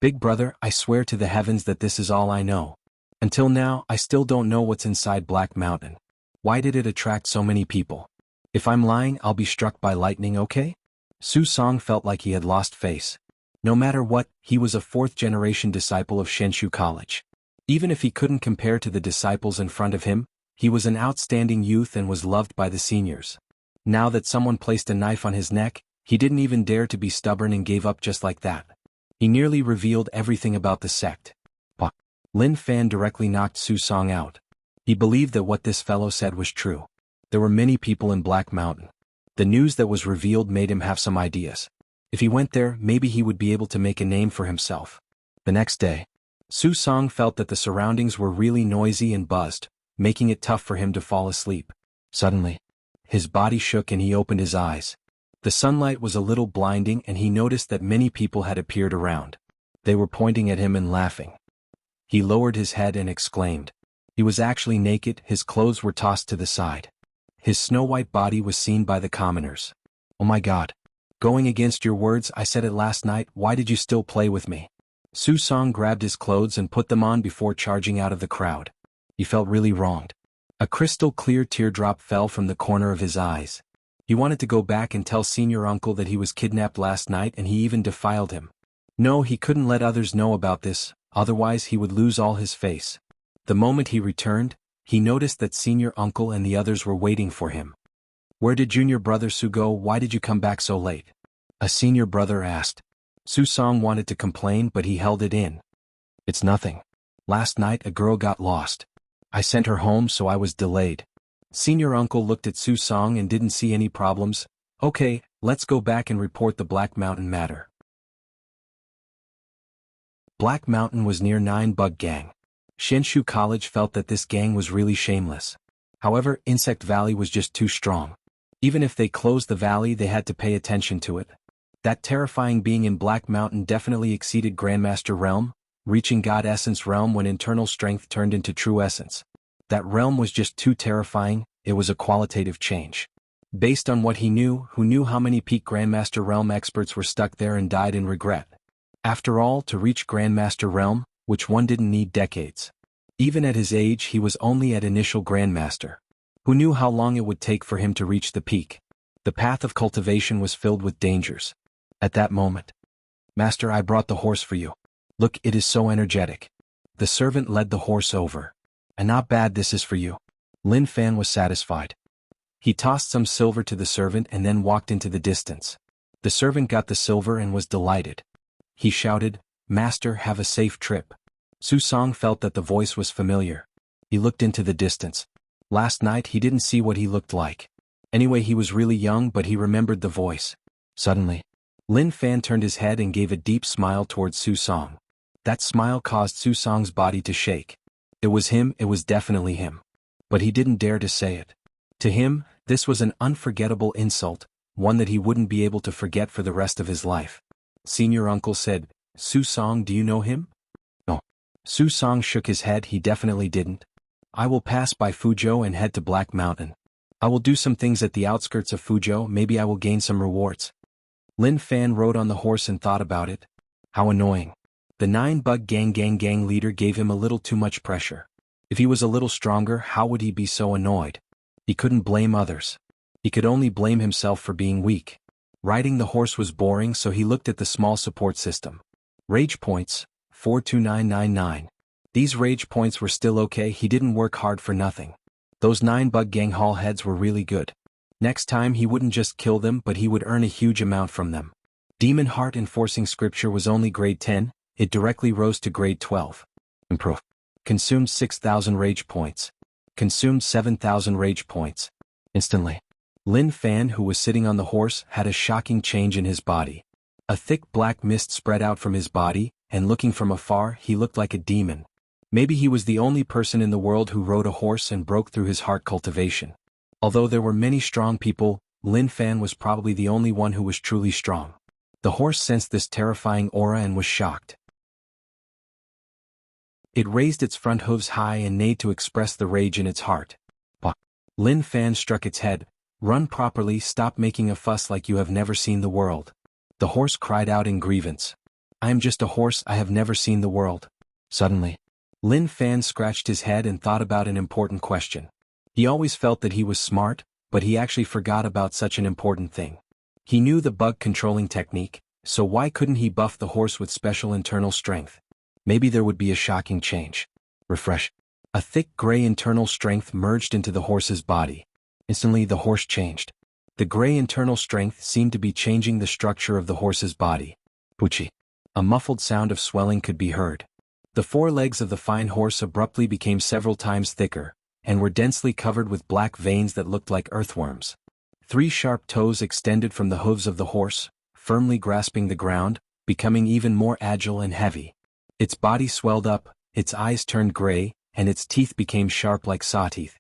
Big brother, I swear to the heavens that this is all I know. Until now, I still don't know what's inside Black Mountain. Why did it attract so many people? If I'm lying, I'll be struck by lightning, okay? Su Song felt like he had lost face. No matter what, he was a 4th-generation disciple of Shenshu College. Even if he couldn't compare to the disciples in front of him, he was an outstanding youth and was loved by the seniors. Now that someone placed a knife on his neck, he didn't even dare to be stubborn and gave up just like that. He nearly revealed everything about the sect. But Lin Fan directly knocked Su Song out. He believed that what this fellow said was true. There were many people in Black Mountain. The news that was revealed made him have some ideas. If he went there, maybe he would be able to make a name for himself. The next day, Su Song felt that the surroundings were really noisy and buzzed, making it tough for him to fall asleep. Suddenly, his body shook and he opened his eyes. The sunlight was a little blinding and he noticed that many people had appeared around. They were pointing at him and laughing. He lowered his head and exclaimed. He was actually naked, his clothes were tossed to the side. His snow-white body was seen by the commoners. "Oh my God. Going against your words, I said it last night, why did you still play with me?" Su Song grabbed his clothes and put them on before charging out of the crowd. He felt really wronged. A crystal-clear teardrop fell from the corner of his eyes. He wanted to go back and tell senior uncle that he was kidnapped last night and he even defiled him. No, he couldn't let others know about this, otherwise he would lose all his face. The moment he returned, he noticed that senior uncle and the others were waiting for him. "Where did junior brother Su go? Why did you come back so late?" a senior brother asked. Su Song wanted to complain but he held it in. "It's nothing. Last night a girl got lost. I sent her home so I was delayed." Senior uncle looked at Su Song and didn't see any problems. "Okay, let's go back and report the Black Mountain matter." Black Mountain was near 9 Bug Gang. Shenshu College felt that this gang was really shameless. However, Insect Valley was just too strong. Even if they closed the valley, they had to pay attention to it. That terrifying being in Black Mountain definitely exceeded Grandmaster Realm, reaching God Essence Realm when internal strength turned into true essence. That realm was just too terrifying, it was a qualitative change. Based on what he knew, who knew how many peak Grandmaster Realm experts were stuck there and died in regret? After all, to reach Grandmaster Realm, which one didn't need decades. Even at his age he was only at initial Grandmaster. Who knew how long it would take for him to reach the peak? The path of cultivation was filled with dangers. At that moment, "Master, I brought the horse for you. Look, it is so energetic." The servant led the horse over. "And not bad, this is for you." Lin Fan was satisfied. He tossed some silver to the servant and then walked into the distance. The servant got the silver and was delighted. He shouted, "Master, have a safe trip." Su Song felt that the voice was familiar. He looked into the distance. Last night he didn't see what he looked like. Anyway, he was really young but he remembered the voice. Suddenly, Lin Fan turned his head and gave a deep smile towards Su Song. That smile caused Su Song's body to shake. It was him, it was definitely him. But he didn't dare to say it. To him, this was an unforgettable insult, one that he wouldn't be able to forget for the rest of his life. Senior uncle said, "Su Song, do you know him?" No. Su Song shook his head, he definitely didn't. "I will pass by Fuzhou and head to Black Mountain. I will do some things at the outskirts of Fuzhou, maybe I will gain some rewards." Lin Fan rode on the horse and thought about it. How annoying. The 9 Bug Gang leader gave him a little too much pressure. If he was a little stronger, how would he be so annoyed? He couldn't blame others. He could only blame himself for being weak. Riding the horse was boring, so he looked at the small support system. Rage points, 42999. These rage points were still okay, he didn't work hard for nothing. Those 9 Bug Gang hall heads were really good. Next time he wouldn't just kill them but he would earn a huge amount from them. Demon Heart Enforcing Scripture was only grade 10, it directly rose to grade 12. Improve. Consumed 6,000 rage points. Consumed 7,000 rage points. Instantly. Lin Fan, who was sitting on the horse, had a shocking change in his body. A thick black mist spread out from his body, and looking from afar he looked like a demon. Maybe he was the only person in the world who rode a horse and broke through his heart cultivation. Although there were many strong people, Lin Fan was probably the only one who was truly strong. The horse sensed this terrifying aura and was shocked. It raised its front hooves high and neighed to express the rage in its heart. Bah! Lin Fan struck its head. "Run properly, stop making a fuss like you have never seen the world." The horse cried out in grievance. "I am just a horse, I have never seen the world." Suddenly, Lin Fan scratched his head and thought about an important question. He always felt that he was smart, but he actually forgot about such an important thing. He knew the bug controlling technique, so why couldn't he buff the horse with special internal strength? Maybe there would be a shocking change. Refresh. A thick gray internal strength merged into the horse's body. Instantly the horse changed. The gray internal strength seemed to be changing the structure of the horse's body. Puchi. A muffled sound of swelling could be heard. The four legs of the fine horse abruptly became several times thicker, and were densely covered with black veins that looked like earthworms. 3 sharp toes extended from the hooves of the horse, firmly grasping the ground, becoming even more agile and heavy. Its body swelled up, its eyes turned gray, and its teeth became sharp like saw teeth.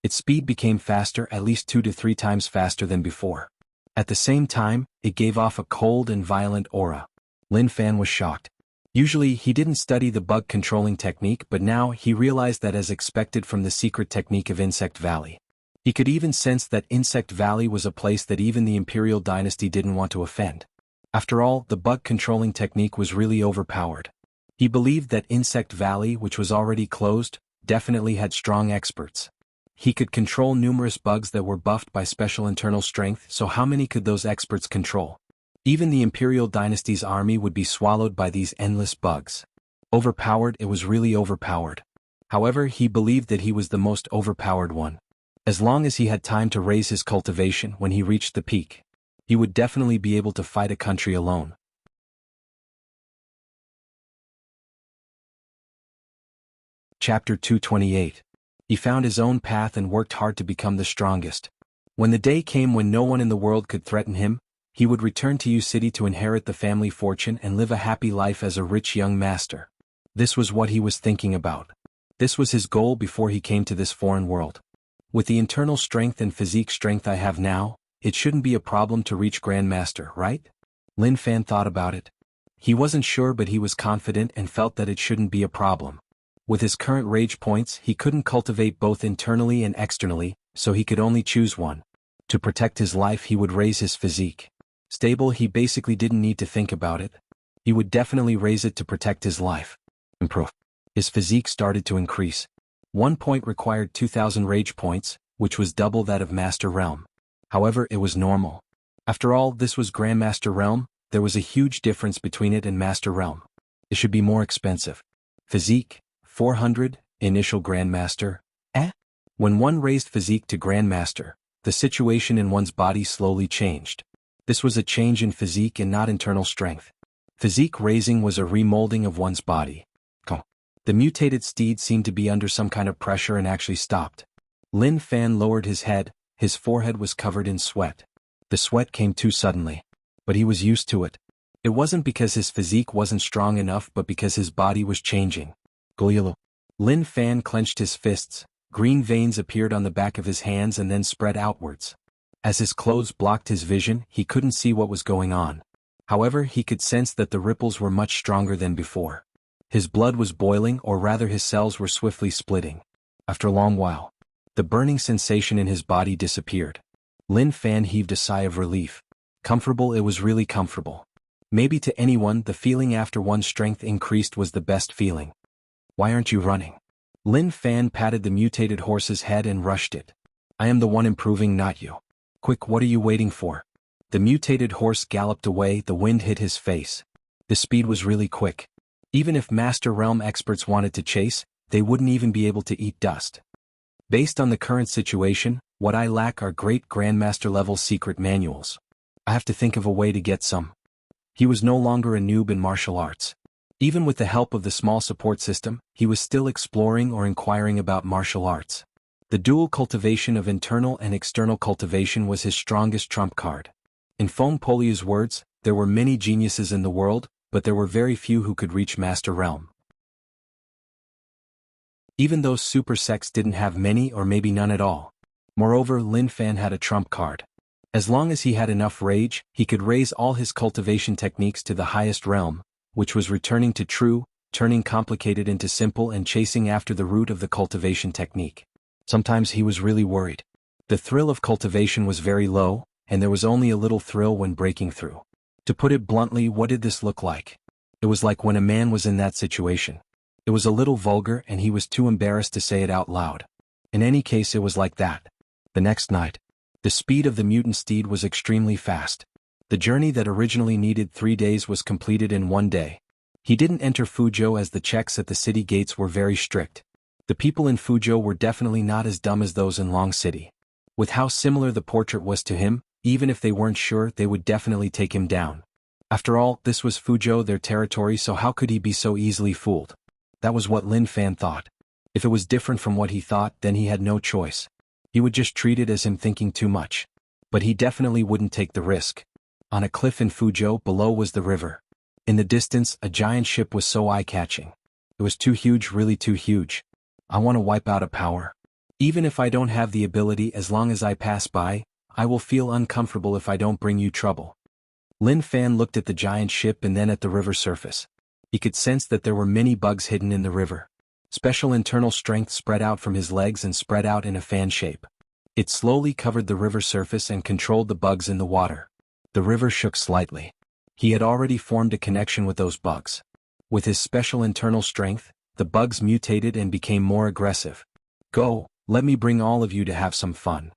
Its speed became faster, at least 2 to 3 times faster than before. At the same time, it gave off a cold and violent aura. Lin Fan was shocked. Usually he didn't study the bug controlling technique, but now he realized that as expected from the secret technique of Insect Valley. He could even sense that Insect Valley was a place that even the Imperial Dynasty didn't want to offend. After all, the bug controlling technique was really overpowered. He believed that Insect Valley, which was already closed, definitely had strong experts. He could control numerous bugs that were buffed by special internal strength, so how many could those experts control? Even the Imperial Dynasty's army would be swallowed by these endless bugs. Overpowered, it was really overpowered. However, he believed that he was the most overpowered one. As long as he had time to raise his cultivation when he reached the peak, he would definitely be able to fight a country alone. Chapter 228. He found his own path and worked hard to become the strongest. When the day came when no one in the world could threaten him, he would return to Yu City to inherit the family fortune and live a happy life as a rich young master. This was what he was thinking about. This was his goal before he came to this foreign world. With the internal strength and physique strength I have now, it shouldn't be a problem to reach Grandmaster, right? Lin Fan thought about it. He wasn't sure, but he was confident and felt that it shouldn't be a problem. With his current rage points, he couldn't cultivate both internally and externally, so he could only choose one. To protect his life, he would raise his physique. Stable, he basically didn't need to think about it. He would definitely raise it to protect his life. Improve. His physique started to increase. 1 point required 2,000 rage points, which was double that of Master Realm. However, it was normal. After all, this was Grandmaster Realm, there was a huge difference between it and Master Realm. It should be more expensive. Physique, 400, initial Grandmaster, When one raised physique to Grandmaster, the situation in one's body slowly changed. This was a change in physique and not internal strength. Physique raising was a remolding of one's body. The mutated steed seemed to be under some kind of pressure and actually stopped. Lin Fan lowered his head, his forehead was covered in sweat. The sweat came too suddenly. But he was used to it. It wasn't because his physique wasn't strong enough, but because his body was changing. Lin Fan clenched his fists, green veins appeared on the back of his hands and then spread outwards. As his clothes blocked his vision, he couldn't see what was going on. However, he could sense that the ripples were much stronger than before. His blood was boiling, or rather his cells were swiftly splitting. After a long while, the burning sensation in his body disappeared. Lin Fan heaved a sigh of relief. Comfortable, it was really comfortable. Maybe to anyone, the feeling after one's strength increased was the best feeling. Why aren't you running? Lin Fan patted the mutated horse's head and rushed it. I am the one improving, not you. Quick, what are you waiting for? The mutated horse galloped away, the wind hit his face. The speed was really quick. Even if Master Realm experts wanted to chase, they wouldn't even be able to eat dust. Based on the current situation, what I lack are great Grandmaster level secret manuals. I have to think of a way to get some. He was no longer a noob in martial arts. Even with the help of the small support system, he was still exploring or inquiring about martial arts. The dual cultivation of internal and external cultivation was his strongest trump card. In Feng Poliu's words, there were many geniuses in the world, but there were very few who could reach Master Realm. Even those super sects didn't have many or maybe none at all. Moreover, Lin Fan had a trump card. As long as he had enough rage, he could raise all his cultivation techniques to the highest realm, which was returning to true, turning complicated into simple and chasing after the root of the cultivation technique. Sometimes he was really worried. The thrill of cultivation was very low, and there was only a little thrill when breaking through. To put it bluntly, what did this look like? It was like when a man was in that situation. It was a little vulgar and he was too embarrassed to say it out loud. In any case, it was like that. The next night, the speed of the mutant steed was extremely fast. The journey that originally needed 3 days was completed in 1 day. He didn't enter Fuzhou as the checks at the city gates were very strict. The people in Fuzhou were definitely not as dumb as those in Long City. With how similar the portrait was to him, even if they weren't sure, they would definitely take him down. After all, this was Fuzhou, their territory, so how could he be so easily fooled? That was what Lin Fan thought. If it was different from what he thought, then he had no choice. He would just treat it as him thinking too much. But he definitely wouldn't take the risk. On a cliff in Fuzhou, below was the river. In the distance, a giant ship was so eye-catching. It was too huge, really too huge. I want to wipe out a power. Even if I don't have the ability, as long as I pass by, I will feel uncomfortable if I don't bring you trouble. Lin Fan looked at the giant ship and then at the river surface. He could sense that there were many bugs hidden in the river. Special internal strength spread out from his legs and spread out in a fan shape. It slowly covered the river surface and controlled the bugs in the water. The river shook slightly. He had already formed a connection with those bugs. With his special internal strength, the bugs mutated and became more aggressive. Go, let me bring all of you to have some fun.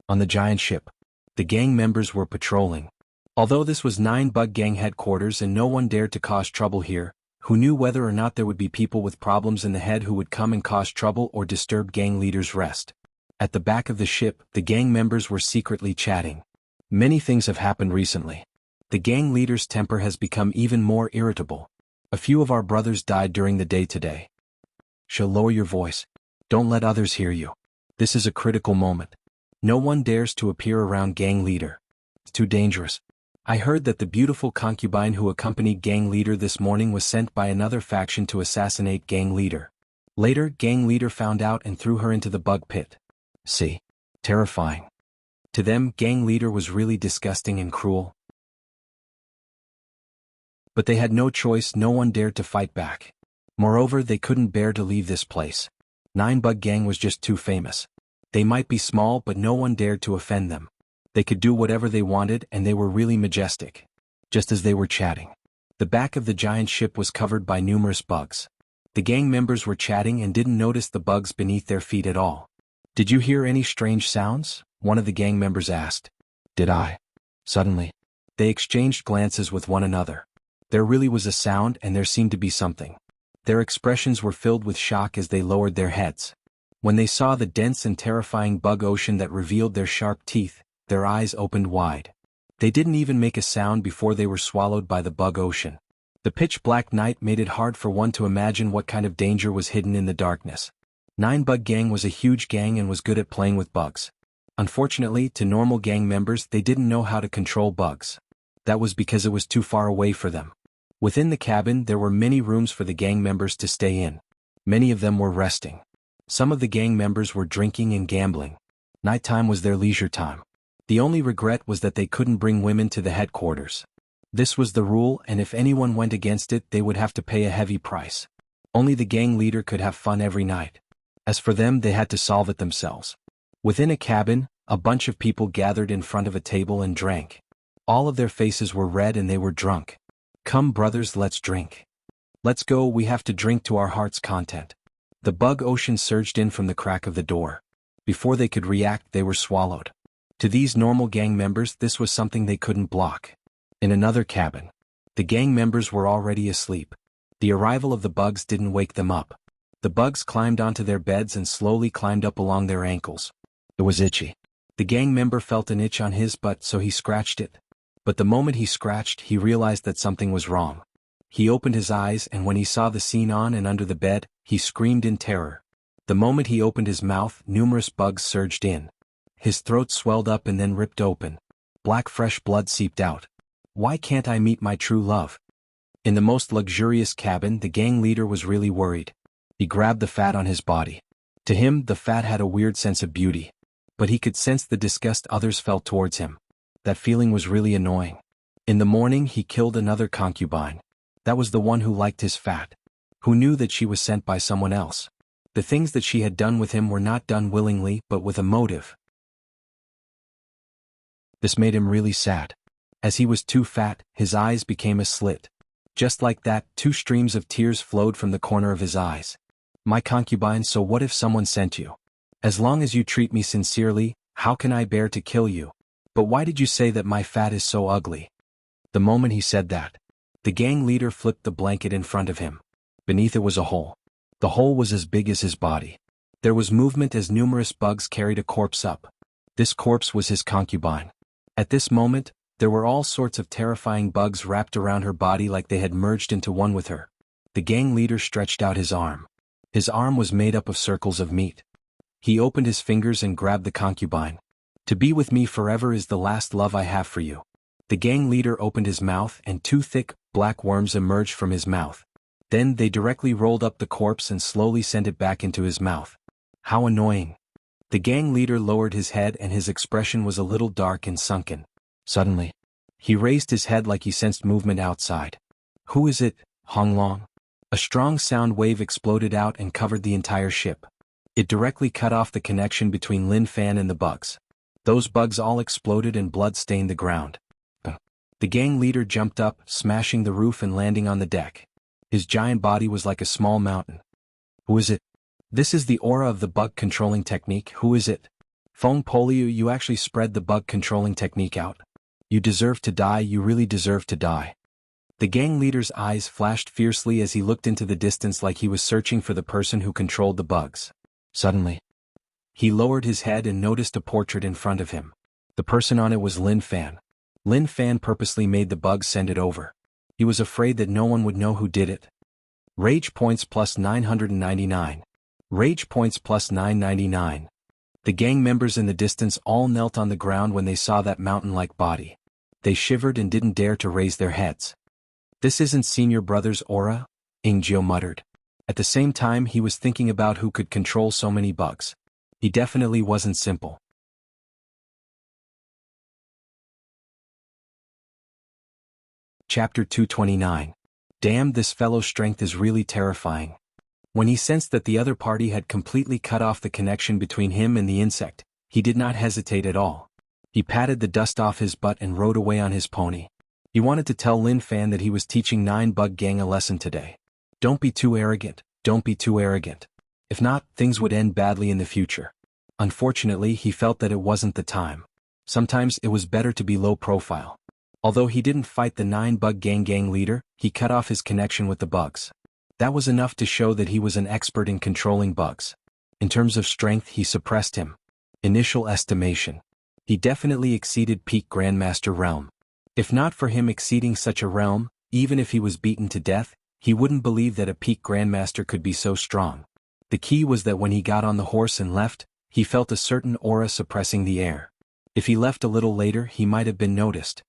On the giant ship, the gang members were patrolling. Although this was 9-bug gang headquarters and no one dared to cause trouble here, who knew whether or not there would be people with problems in the head who would come and cause trouble or disturb gang leaders' rest. At the back of the ship, the gang members were secretly chatting. Many things have happened recently. The gang leader's temper has become even more irritable. A few of our brothers died during the day today. Shall lower your voice. Don't let others hear you. This is a critical moment. No one dares to appear around gang leader. It's too dangerous. I heard that the beautiful concubine who accompanied gang leader this morning was sent by another faction to assassinate gang leader. Later, gang leader found out and threw her into the bug pit. See? Terrifying. To them, gang leader was really disgusting and cruel. But they had no choice, no one dared to fight back. Moreover, they couldn't bear to leave this place. 9-bug gang was just too famous. They might be small, but no one dared to offend them. They could do whatever they wanted and they were really majestic. Just as they were chatting, the back of the giant ship was covered by numerous bugs. The gang members were chatting and didn't notice the bugs beneath their feet at all. Did you hear any strange sounds? One of the gang members asked. Did I? Suddenly, they exchanged glances with one another. There really was a sound and there seemed to be something. Their expressions were filled with shock as they lowered their heads. When they saw the dense and terrifying bug ocean that revealed their sharp teeth, their eyes opened wide. They didn't even make a sound before they were swallowed by the bug ocean. The pitch-black night made it hard for one to imagine what kind of danger was hidden in the darkness. 9-bug gang was a huge gang and was good at playing with bugs. Unfortunately, to normal gang members, they didn't know how to control bugs. That was because it was too far away for them. Within the cabin, there were many rooms for the gang members to stay in. Many of them were resting. Some of the gang members were drinking and gambling. Nighttime was their leisure time. The only regret was that they couldn't bring women to the headquarters. This was the rule, and if anyone went against it, they would have to pay a heavy price. Only the gang leader could have fun every night. As for them, they had to solve it themselves. Within a cabin, a bunch of people gathered in front of a table and drank. All of their faces were red and they were drunk. Come brothers, let's drink. Let's go, we have to drink to our heart's content. The bug ocean surged in from the crack of the door. Before they could react, they were swallowed. To these normal gang members, this was something they couldn't block. In another cabin, the gang members were already asleep. The arrival of the bugs didn't wake them up. The bugs climbed onto their beds and slowly climbed up along their ankles. It was itchy. The gang member felt an itch on his butt, so he scratched it. But the moment he scratched, he realized that something was wrong. He opened his eyes, and when he saw the scene on and under the bed, he screamed in terror. The moment he opened his mouth, numerous bugs surged in. His throat swelled up and then ripped open. Black fresh blood seeped out. Why can't I meet my true love? In the most luxurious cabin, the gang leader was really worried. He grabbed the fat on his body. To him, the fat had a weird sense of beauty. But he could sense the disgust others felt towards him. That feeling was really annoying. In the morning, he killed another concubine. That was the one who liked his fat. Who knew that she was sent by someone else. The things that she had done with him were not done willingly, but with a motive. This made him really sad. As he was too fat, his eyes became a slit. Just like that, 2 streams of tears flowed from the corner of his eyes. My concubine, so what if someone sent you? As long as you treat me sincerely, how can I bear to kill you? But why did you say that my fat is so ugly? The moment he said that, the gang leader flipped the blanket in front of him. Beneath it was a hole. The hole was as big as his body. There was movement as numerous bugs carried a corpse up. This corpse was his concubine. At this moment, There were all sorts of terrifying bugs wrapped around her body like they had merged into one with her. The gang leader stretched out his arm. His arm was made up of circles of meat. He opened his fingers and grabbed the concubine. To be with me forever is the last love I have for you. The gang leader opened his mouth and two thick, black worms emerged from his mouth. Then they directly rolled up the corpse and slowly sent it back into his mouth. How annoying. The gang leader lowered his head and his expression was a little dark and sunken. Suddenly, he raised his head like he sensed movement outside. Who is it, Hong Long? A strong sound wave exploded out and covered the entire ship. It directly cut off the connection between Lin Fan and the bugs. Those bugs all exploded and blood stained the ground. The gang leader jumped up, smashing the roof and landing on the deck. His giant body was like a small mountain. Who is it? This is the aura of the bug controlling technique. Who is it? Feng Poliu, you actually spread the bug controlling technique out. You deserve to die, you really deserve to die. The gang leader's eyes flashed fiercely as he looked into the distance like he was searching for the person who controlled the bugs. Suddenly, he lowered his head and noticed a portrait in front of him. The person on it was Lin Fan. Lin Fan purposely made the bugs send it over. He was afraid that no one would know who did it. Rage points plus 999. Rage points plus 999. The gang members in the distance all knelt on the ground when they saw that mountain-like body. They shivered and didn't dare to raise their heads. This isn't Senior Brother's aura, Ingjiu muttered. At the same time he was thinking about who could control so many bugs. He definitely wasn't simple. Chapter 229. Damn, this fellow's strength is really terrifying. When he sensed that the other party had completely cut off the connection between him and the insect, he did not hesitate at all. He patted the dust off his butt and rode away on his pony. He wanted to tell Lin Fan that he was teaching 9 bug gang a lesson today. Don't be too arrogant, don't be too arrogant. If not, things would end badly in the future. Unfortunately, he felt that it wasn't the time. Sometimes it was better to be low profile. Although he didn't fight the 9 bug gang leader, he cut off his connection with the bugs. That was enough to show that he was an expert in controlling bugs. In terms of strength, he suppressed him. Initial estimation. He definitely exceeded peak Grandmaster realm. If not for him exceeding such a realm, even if he was beaten to death, he wouldn't believe that a peak Grandmaster could be so strong. The key was that when he got on the horse and left, he felt a certain aura suppressing the air. If he left a little later, he might have been noticed.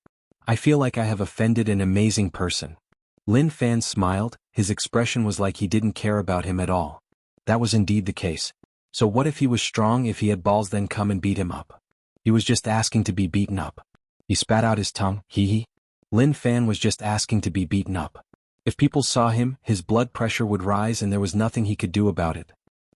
I feel like I have offended an amazing person. Lin Fan smiled, his expression was like he didn't care about him at all. That was indeed the case. So what if he was strong? If he had balls, then come and beat him up. He was just asking to be beaten up. He spat out his tongue, hee. Lin Fan was just asking to be beaten up. If people saw him, his blood pressure would rise and there was nothing he could do about it.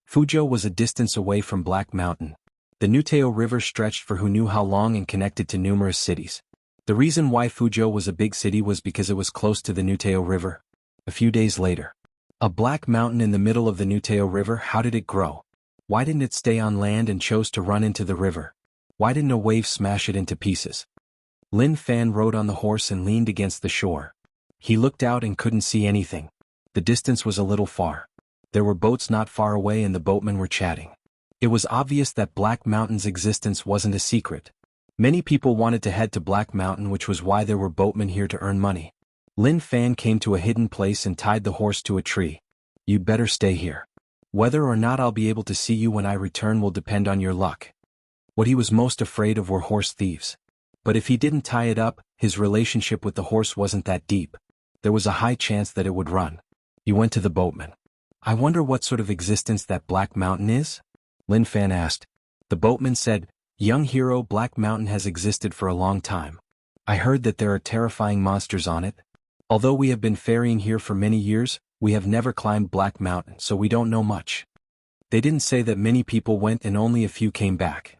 Fuzhou was a distance away from Black Mountain. The Nuteo River stretched for who knew how long and connected to numerous cities. The reason why Fuzhou was a big city was because it was close to the Nuteo River. A few days later. A black mountain in the middle of the Nuteo River. How did it grow? Why didn't it stay on land and chose to run into the river? Why didn't a wave smash it into pieces? Lin Fan rode on the horse and leaned against the shore. He looked out and couldn't see anything. The distance was a little far. There were boats not far away and the boatmen were chatting. It was obvious that Black Mountain's existence wasn't a secret. Many people wanted to head to Black Mountain, which was why there were boatmen here to earn money. Lin Fan came to a hidden place and tied the horse to a tree. You'd better stay here. Whether or not I'll be able to see you when I return will depend on your luck. What he was most afraid of were horse thieves. But if he didn't tie it up, his relationship with the horse wasn't that deep. There was a high chance that it would run. He went to the boatman. I wonder what sort of existence that Black Mountain is? Lin Fan asked. The boatman said, Young hero, Black Mountain has existed for a long time. I heard that there are terrifying monsters on it. Although we have been ferrying here for many years, we have never climbed Black Mountain, so we don't know much. They didn't say that many people went and only a few came back.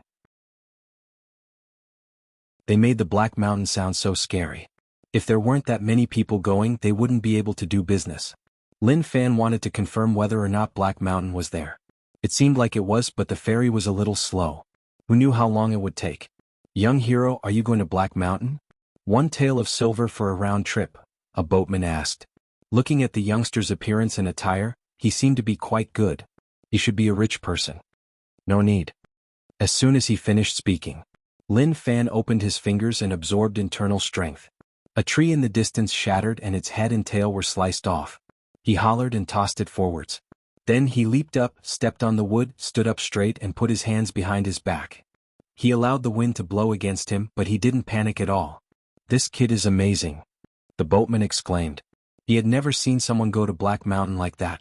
They made the Black Mountain sound so scary. If there weren't that many people going, they wouldn't be able to do business. Lin Fan wanted to confirm whether or not Black Mountain was there. It seemed like it was, but the ferry was a little slow. Who knew how long it would take? Young hero, are you going to Black Mountain? 1 tael of silver for a round trip, a boatman asked. Looking at the youngster's appearance and attire, he seemed to be quite good. He should be a rich person. No need. As soon as he finished speaking, Lin Fan opened his fingers and absorbed internal strength. A tree in the distance shattered and its head and tail were sliced off. He hollered and tossed it forwards. Then he leaped up, stepped on the wood, stood up straight and put his hands behind his back. He allowed the wind to blow against him, but he didn't panic at all. "This kid is amazing," the boatman exclaimed. He had never seen someone go to Black Mountain like that.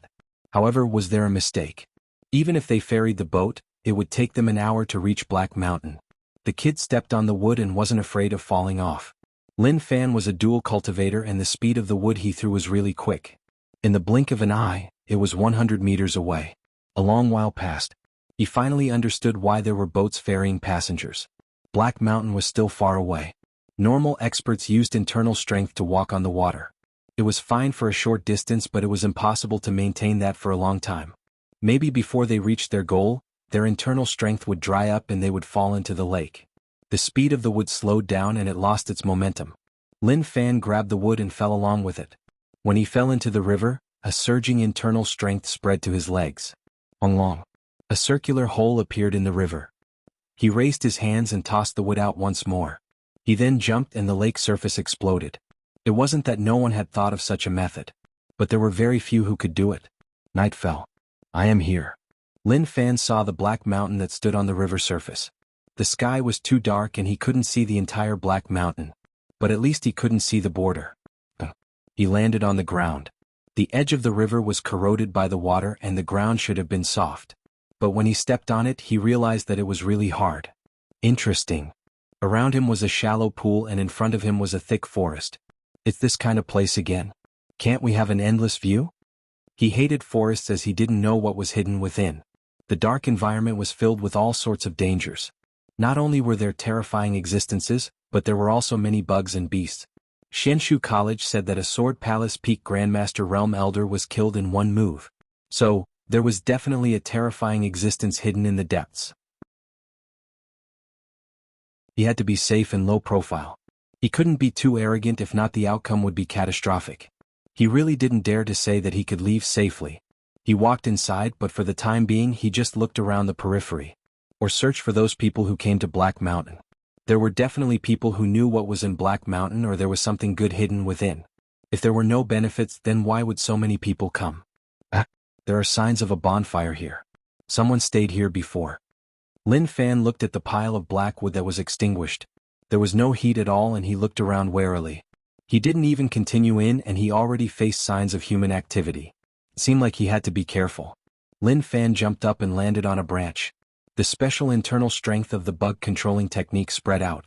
However, was there a mistake? Even if they ferried the boat, it would take them an hour to reach Black Mountain. The kid stepped on the wood and wasn't afraid of falling off. Lin Fan was a dual cultivator and the speed of the wood he threw was really quick. In the blink of an eye, it was 100 meters away. A long while passed. He finally understood why there were boats ferrying passengers. Black Mountain was still far away. Normal experts used internal strength to walk on the water. It was fine for a short distance, but it was impossible to maintain that for a long time. Maybe before they reached their goal, their internal strength would dry up and they would fall into the lake. The speed of the wood slowed down and it lost its momentum. Lin Fan grabbed the wood and fell along with it. When he fell into the river, a surging internal strength spread to his legs. Long. A circular hole appeared in the river. He raised his hands and tossed the wood out once more. He then jumped and the lake surface exploded. It wasn't that no one had thought of such a method, but there were very few who could do it. Night fell. "I am here." Lin Fan saw the Black Mountain that stood on the river surface. The sky was too dark and he couldn't see the entire Black Mountain, but at least he couldn't see the border. He landed on the ground. The edge of the river was corroded by the water and the ground should have been soft. But when he stepped on it, he realized that it was really hard. Interesting. Around him was a shallow pool and in front of him was a thick forest. It's this kind of place again. Can't we have an endless view? He hated forests as he didn't know what was hidden within. The dark environment was filled with all sorts of dangers. Not only were there terrifying existences, but there were also many bugs and beasts. Shenshu College said that a Sword Palace Peak Grandmaster Realm Elder was killed in one move. So, there was definitely a terrifying existence hidden in the depths. He had to be safe and low profile. He couldn't be too arrogant, if not the outcome would be catastrophic. He really didn't dare to say that he could leave safely. He walked inside, but for the time being he just looked around the periphery. Or searched for those people who came to Black Mountain. There were definitely people who knew what was in Black Mountain, or there was something good hidden within. If there were no benefits, then why would so many people come? There are signs of a bonfire here. Someone stayed here before. Lin Fan looked at the pile of black wood that was extinguished. There was no heat at all and he looked around warily. He didn't even continue in and he already faced signs of human activity. It seemed like he had to be careful. Lin Fan jumped up and landed on a branch. The special internal strength of the bug controlling technique spread out.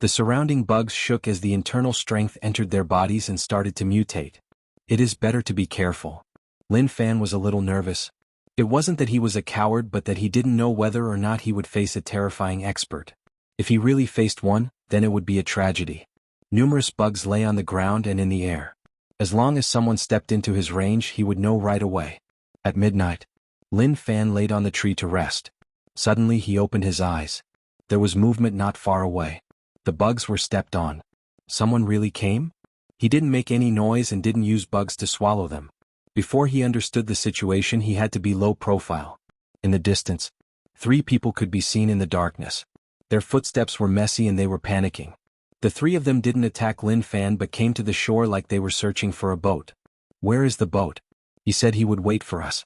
The surrounding bugs shook as the internal strength entered their bodies and started to mutate. It is better to be careful. Lin Fan was a little nervous. It wasn't that he was a coward, but that he didn't know whether or not he would face a terrifying expert. If he really faced one, then it would be a tragedy. Numerous bugs lay on the ground and in the air. As long as someone stepped into his range, he would know right away. At midnight, Lin Fan laid on the tree to rest. Suddenly he opened his eyes. There was movement not far away. The bugs were stepped on. Someone really came? He didn't make any noise and didn't use bugs to swallow them. Before he understood the situation, he had to be low profile. In the distance, 3 people could be seen in the darkness. Their footsteps were messy and they were panicking. The 3 of them didn't attack Lin Fan but came to the shore like they were searching for a boat. "Where is the boat? He said he would wait for us,"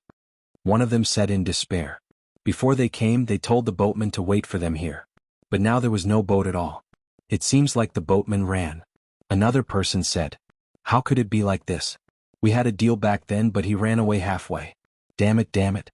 one of them said in despair. Before they came, they told the boatman to wait for them here. But now there was no boat at all. "It seems like the boatman ran," another person said. "How could it be like this? We had a deal back then, but he ran away halfway. Damn it.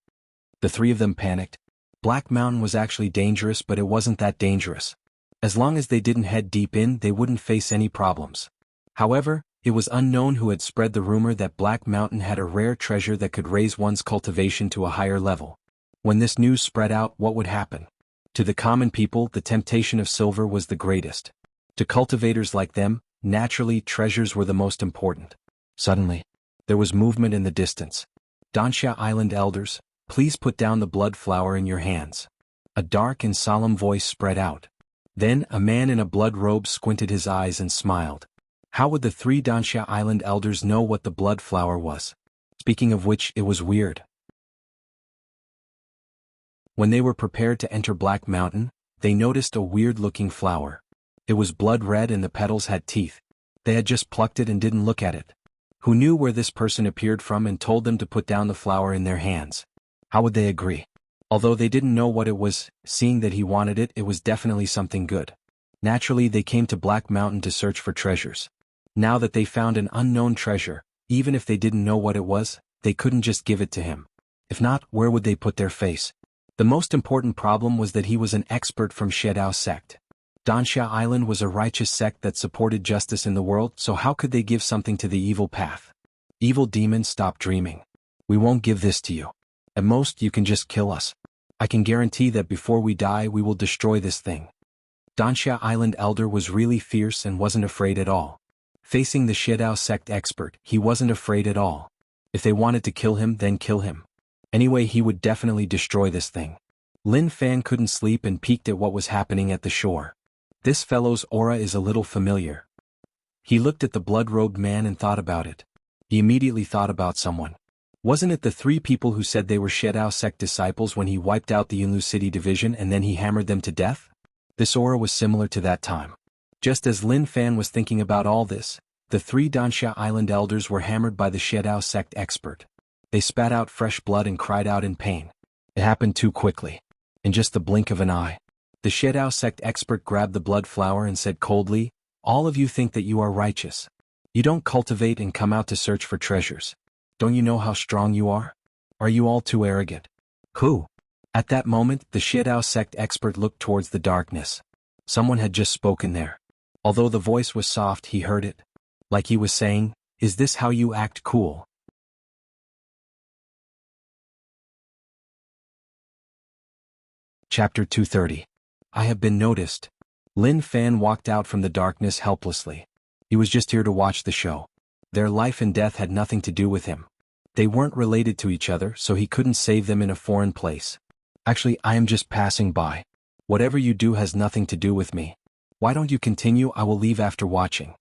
The 3 of them panicked. Black Mountain was actually dangerous, but it wasn't that dangerous. As long as they didn't head deep in, they wouldn't face any problems. However, it was unknown who had spread the rumor that Black Mountain had a rare treasure that could raise one's cultivation to a higher level. When this news spread out, what would happen? To the common people, the temptation of silver was the greatest. To cultivators like them, naturally, treasures were the most important. Suddenly, there was movement in the distance. "Dansha Island elders, please put down the blood flower in your hands." A dark and solemn voice spread out. Then a man in a blood robe squinted his eyes and smiled. How would the 3 Dansha Island elders know what the blood flower was? Speaking of which, it was weird. When they were prepared to enter Black Mountain, they noticed a weird-looking flower. It was blood red and the petals had teeth. They had just plucked it and didn't look at it. Who knew where this person appeared from and told them to put down the flower in their hands? How would they agree? Although they didn't know what it was, seeing that he wanted it, it was definitely something good. Naturally, they came to Black Mountain to search for treasures. Now that they found an unknown treasure, even if they didn't know what it was, they couldn't just give it to him. If not, where would they put their face? The most important problem was that he was an expert from Shedao sect. Dansha Island was a righteous sect that supported justice in the world, so how could they give something to the evil path? Evil demon, stop dreaming. We won't give this to you. At most, you can just kill us. I can guarantee that before we die we will destroy this thing. Dansha Island elder was really fierce and wasn't afraid at all. Facing the Shedao sect expert, he wasn't afraid at all. If they wanted to kill him, then kill him. Anyway, he would definitely destroy this thing. Lin Fan couldn't sleep and peeked at what was happening at the shore. This fellow's aura is a little familiar. He looked at the blood-robed man and thought about it. He immediately thought about someone. Wasn't it the 3 people who said they were Shedao sect disciples when he wiped out the Yunlu City division and then he hammered them to death? This aura was similar to that time. Just as Lin Fan was thinking about all this, the 3 Dansha Island elders were hammered by the Shedao sect expert. They spat out fresh blood and cried out in pain. It happened too quickly. In just the blink of an eye. The Shedao sect expert grabbed the blood flower and said coldly, "All of you think that you are righteous. You don't cultivate and come out to search for treasures. Don't you know how strong you are? Are you all too arrogant?" Who? At that moment, the Shedao sect expert looked towards the darkness. Someone had just spoken there. Although the voice was soft, he heard it. Like he was saying, "Is this how you act cool?" Chapter 230. I have been noticed. Lin Fan walked out from the darkness helplessly. He was just here to watch the show. Their life and death had nothing to do with him. They weren't related to each other, so he couldn't save them in a foreign place. Actually, I am just passing by. Whatever you do has nothing to do with me. Why don't you continue? I will leave after watching.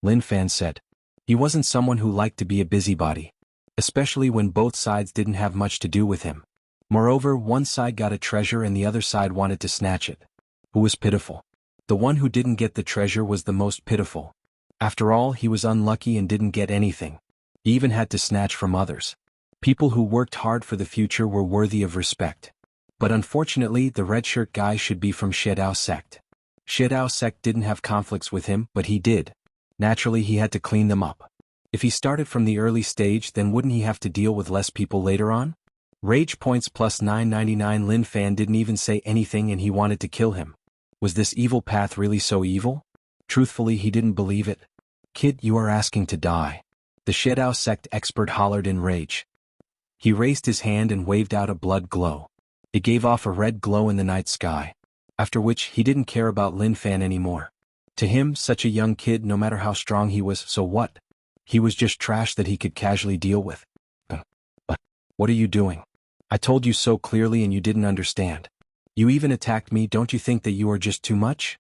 Lin Fan said. He wasn't someone who liked to be a busybody. Especially when both sides didn't have much to do with him. Moreover, one side got a treasure and the other side wanted to snatch it. Who was pitiful? The one who didn't get the treasure was the most pitiful. After all, he was unlucky and didn't get anything. He even had to snatch from others. People who worked hard for the future were worthy of respect. But unfortunately, the red shirt guy should be from Shedao sect. Shedao sect didn't have conflicts with him, but he did. Naturally, he had to clean them up. If he started from the early stage, then wouldn't he have to deal with less people later on? Rage points plus 999. Lin Fan didn't even say anything and he wanted to kill him. Was this evil path really so evil? Truthfully, he didn't believe it. Kid, you are asking to die. The Shedao sect expert hollered in rage. He raised his hand and waved out a blood glow. It gave off a red glow in the night sky. After which, he didn't care about Lin Fan anymore. To him, such a young kid, no matter how strong he was, so what? He was just trash that he could casually deal with. But what are you doing? I told you so clearly and you didn't understand. You even attacked me. Don't you think that you are just too much?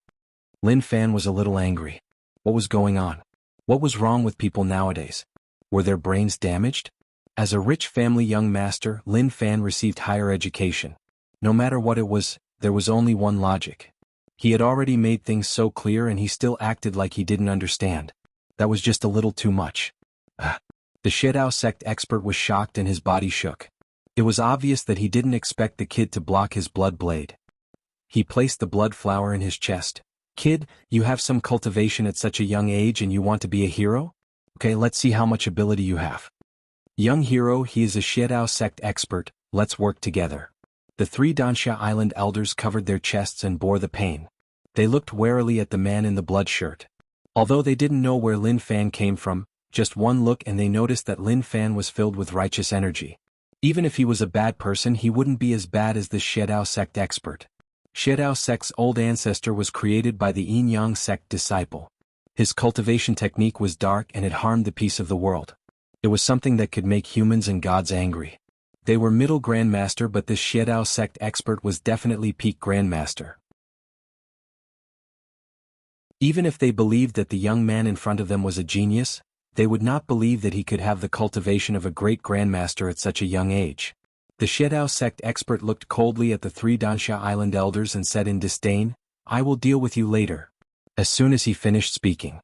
Lin Fan was a little angry. What was going on? What was wrong with people nowadays? Were their brains damaged? As a rich family young master, Lin Fan received higher education. No matter what it was, there was only one logic. He had already made things so clear and he still acted like he didn't understand. That was just a little too much. The Shedao sect expert was shocked and his body shook. It was obvious that he didn't expect the kid to block his blood blade. He placed the blood flower in his chest. Kid, you have some cultivation at such a young age and you want to be a hero? Okay, let's see how much ability you have. Young hero, he is a Shedao sect expert, let's work together. The 3 Dansha Island elders covered their chests and bore the pain. They looked warily at the man in the blood shirt. Although they didn't know where Lin Fan came from, just one look and they noticed that Lin Fan was filled with righteous energy. Even if he was a bad person, he wouldn't be as bad as this Shedao sect expert. Shedao sect's old ancestor was created by the Yin Yang sect disciple. His cultivation technique was dark and it harmed the peace of the world. It was something that could make humans and gods angry. They were middle grandmaster, but this Shedao sect expert was definitely peak grandmaster. Even if they believed that the young man in front of them was a genius, they would not believe that he could have the cultivation of a great grandmaster at such a young age. The Shedao sect expert looked coldly at the three Dansha Island elders and said in disdain, "I will deal with you later." As soon as he finished speaking,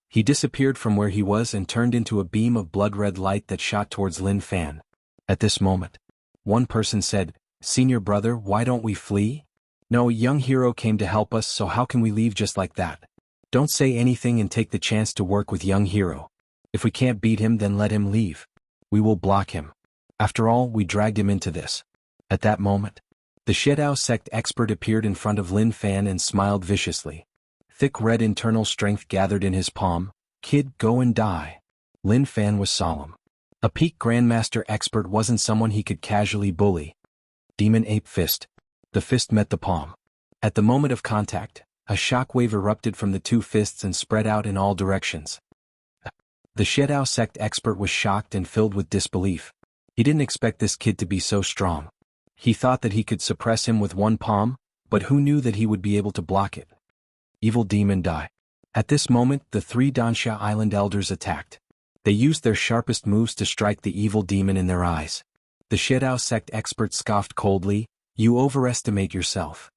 he disappeared from where he was and turned into a beam of blood-red light that shot towards Lin Fan. At this moment, one person said, "Senior brother, why don't we flee?" "No, young hero came to help us, so how can we leave just like that? Don't say anything and take the chance to work with young hero. If we can't beat him, then let him leave. We will block him. After all, we dragged him into this." At that moment, the Shedao sect expert appeared in front of Lin Fan and smiled viciously. Thick red internal strength gathered in his palm. "Kid, go and die." Lin Fan was solemn. A peak Grandmaster expert wasn't someone he could casually bully. Demon Ape Fist. The fist met the palm. At the moment of contact, a shockwave erupted from the two fists and spread out in all directions. The Shedao sect expert was shocked and filled with disbelief. He didn't expect this kid to be so strong. He thought that he could suppress him with one palm, but who knew that he would be able to block it? Evil demon die. At this moment, the three Dansha Island elders attacked. They used their sharpest moves to strike the evil demon in their eyes. The Shedao sect expert scoffed coldly, "You overestimate yourself."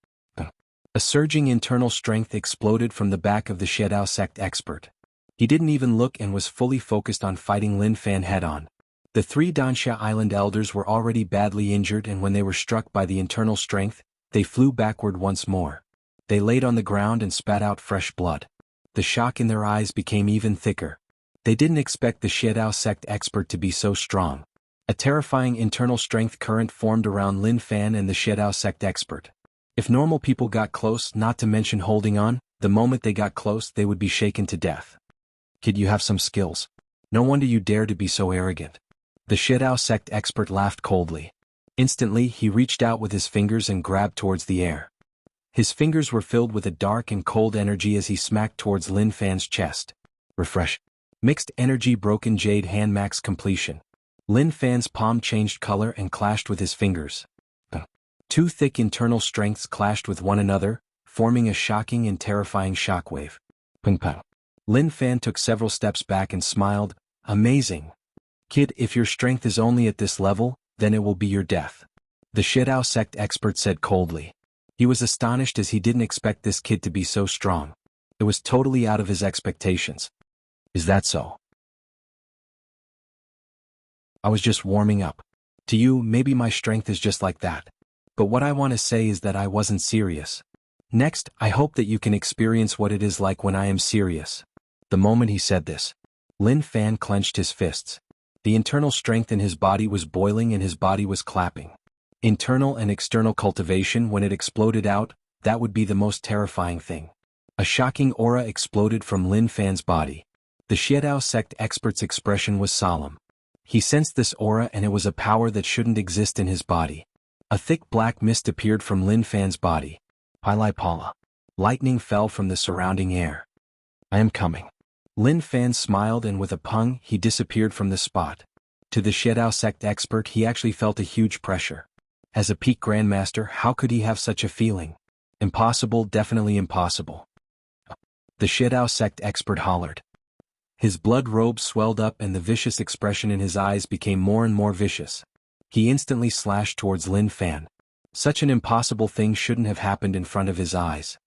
A surging internal strength exploded from the back of the Shedao sect expert. He didn't even look and was fully focused on fighting Lin Fan head-on. The three Dansha Island elders were already badly injured, and when they were struck by the internal strength, they flew backward once more. They laid on the ground and spat out fresh blood. The shock in their eyes became even thicker. They didn't expect the Shedao sect expert to be so strong. A terrifying internal strength current formed around Lin Fan and the Shedao sect expert. If normal people got close, not to mention holding on, the moment they got close they would be shaken to death. "Kid, you have some skills. No wonder you dare to be so arrogant." The Shedao sect expert laughed coldly. Instantly, he reached out with his fingers and grabbed towards the air. His fingers were filled with a dark and cold energy as he smacked towards Lin Fan's chest. Refresh. Mixed energy broken jade hand max completion. Lin Fan's palm changed color and clashed with his fingers. Two thick internal strengths clashed with one another, forming a shocking and terrifying shockwave. Ping pong. Lin Fan took several steps back and smiled. "Amazing. Kid, if your strength is only at this level, then it will be your death." The Shedao sect expert said coldly. He was astonished as he didn't expect this kid to be so strong. It was totally out of his expectations. "Is that so?" "I was just warming up. To you, maybe my strength is just like that. But what I want to say is that I wasn't serious. Next, I hope that you can experience what it is like when I am serious." The moment he said this, Lin Fan clenched his fists. The internal strength in his body was boiling and his body was clapping. Internal and external cultivation, when it exploded out, that would be the most terrifying thing. A shocking aura exploded from Lin Fan's body. The Shedao sect expert's expression was solemn. He sensed this aura, and it was a power that shouldn't exist in his body. A thick black mist appeared from Lin Fan's body. Pili Pala. Lightning fell from the surrounding air. "I am coming." Lin Fan smiled, and with a pung, he disappeared from the spot. To the Shedao sect expert, he actually felt a huge pressure. As a peak grandmaster, how could he have such a feeling? Impossible, definitely impossible. The Shedao sect expert hollered. His blood robe swelled up and the vicious expression in his eyes became more and more vicious. He instantly slashed towards Lin Fan. Such an impossible thing shouldn't have happened in front of his eyes.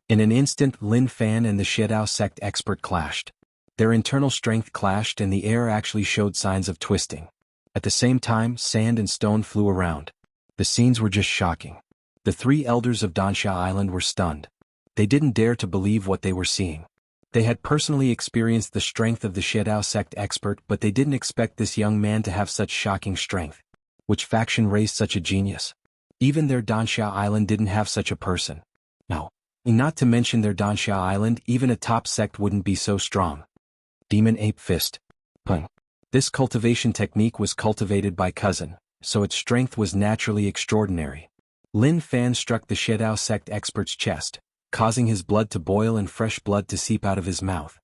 In an instant, Lin Fan and the Shedao sect expert clashed. Their internal strength clashed and the air actually showed signs of twisting. At the same time, sand and stone flew around. The scenes were just shocking. The three elders of Dansha Island were stunned. They didn't dare to believe what they were seeing. They had personally experienced the strength of the Shedao sect expert, but they didn't expect this young man to have such shocking strength. Which faction raised such a genius? Even their Dansha Island didn't have such a person. No. Not to mention their Dansha Island, even a top sect wouldn't be so strong. Demon Ape Fist. Pung. This cultivation technique was cultivated by Cousin, so its strength was naturally extraordinary. Lin Fan struck the Shedao sect expert's chest, causing his blood to boil and fresh blood to seep out of his mouth.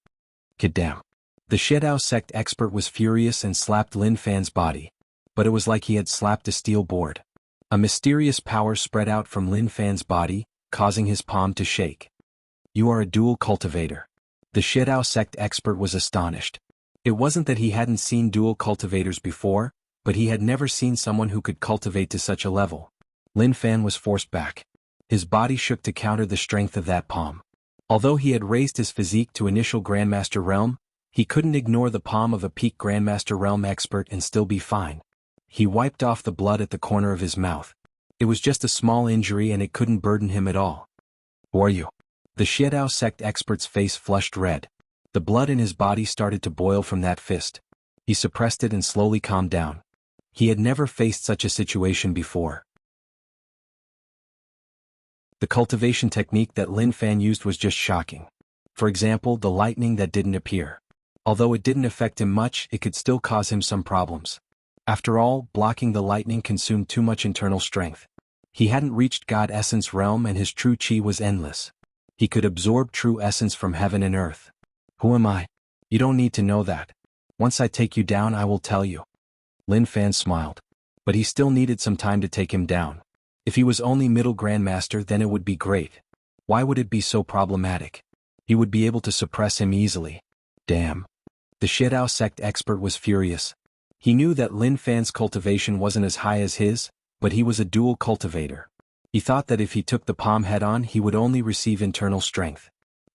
Goddamn. The Shedao sect expert was furious and slapped Lin Fan's body. But it was like he had slapped a steel board. A mysterious power spread out from Lin Fan's body, causing his palm to shake. "You are a dual cultivator." The Shedao sect expert was astonished. It wasn't that he hadn't seen dual cultivators before, but he had never seen someone who could cultivate to such a level. Lin Fan was forced back. His body shook to counter the strength of that palm. Although he had raised his physique to initial Grandmaster realm, he couldn't ignore the palm of a peak Grandmaster realm expert and still be fine. He wiped off the blood at the corner of his mouth. It was just a small injury and it couldn't burden him at all. Who are you? The Xiedao sect expert's face flushed red. The blood in his body started to boil from that fist. He suppressed it and slowly calmed down. He had never faced such a situation before. The cultivation technique that Lin Fan used was just shocking. For example, the lightning that didn't appear. Although it didn't affect him much, it could still cause him some problems. After all, blocking the lightning consumed too much internal strength. He hadn't reached God Essence realm and his true chi was endless. He could absorb true essence from heaven and earth. Who am I? You don't need to know that. Once I take you down I will tell you. Lin Fan smiled. But he still needed some time to take him down. If he was only middle grandmaster then it would be great. Why would it be so problematic? He would be able to suppress him easily. Damn. The Xiedao sect expert was furious. He knew that Lin Fan's cultivation wasn't as high as his, but he was a dual cultivator. He thought that if he took the palm head-on he would only receive internal strength.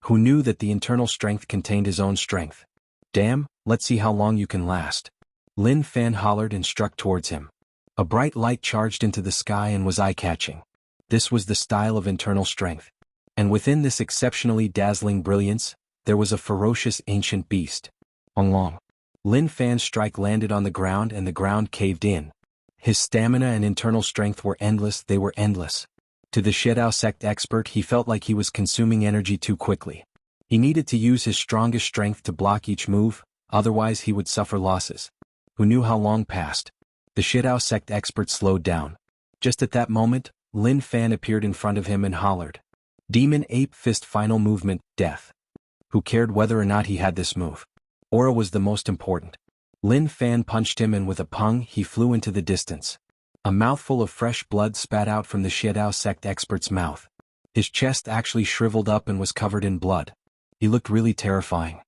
Who knew that the internal strength contained his own strength? Damn, let's see how long you can last. Lin Fan hollered and struck towards him. A bright light charged into the sky and was eye-catching. This was the style of internal strength. And within this exceptionally dazzling brilliance, there was a ferocious ancient beast. Long. Lin Fan's strike landed on the ground and the ground caved in. His stamina and internal strength were endless, they were endless. To the Xiedao sect expert he felt like he was consuming energy too quickly. He needed to use his strongest strength to block each move, otherwise he would suffer losses. Who knew how long passed? The Xiedao sect expert slowed down. Just at that moment, Lin Fan appeared in front of him and hollered. Demon Ape Fist Final Movement, Death. Who cared whether or not he had this move? Aura was the most important. Lin Fan punched him and with a pung he flew into the distance. A mouthful of fresh blood spat out from the Xiedao sect expert's mouth. His chest actually shriveled up and was covered in blood. He looked really terrifying.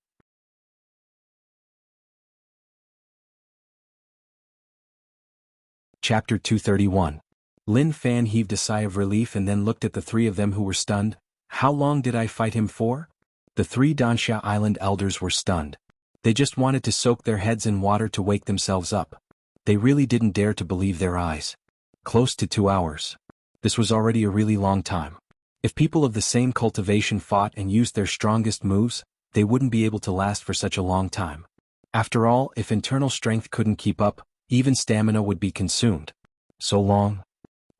Chapter 231. Lin Fan heaved a sigh of relief and then looked at the three of them who were stunned. How long did I fight him for? The three Dansha Island elders were stunned. They just wanted to soak their heads in water to wake themselves up. They really didn't dare to believe their eyes. Close to 2 hours. This was already a really long time. If people of the same cultivation fought and used their strongest moves, they wouldn't be able to last for such a long time. After all, if internal strength couldn't keep up, even stamina would be consumed. So long?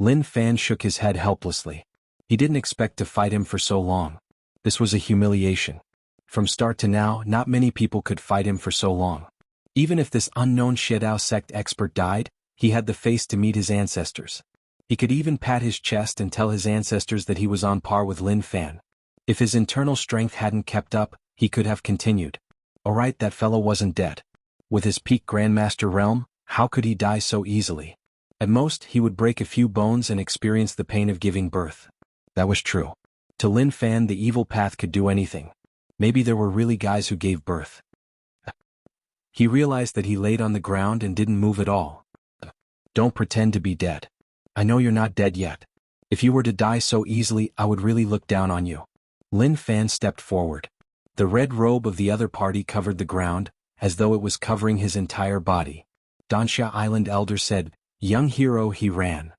Lin Fan shook his head helplessly. He didn't expect to fight him for so long. This was a humiliation. From start to now, not many people could fight him for so long. Even if this unknown Xiedao sect expert died, he had the face to meet his ancestors. He could even pat his chest and tell his ancestors that he was on par with Lin Fan. If his internal strength hadn't kept up, he could have continued. Alright, that fellow wasn't dead. With his peak Grandmaster realm, how could he die so easily? At most, he would break a few bones and experience the pain of giving birth. That was true. To Lin Fan the evil path could do anything. Maybe there were really guys who gave birth. He realized that he laid on the ground and didn't move at all. Don't pretend to be dead. I know you're not dead yet. If you were to die so easily, I would really look down on you. Lin Fan stepped forward. The red robe of the other party covered the ground, as though it was covering his entire body. Dansha Island Elder said, "Young hero, he ran."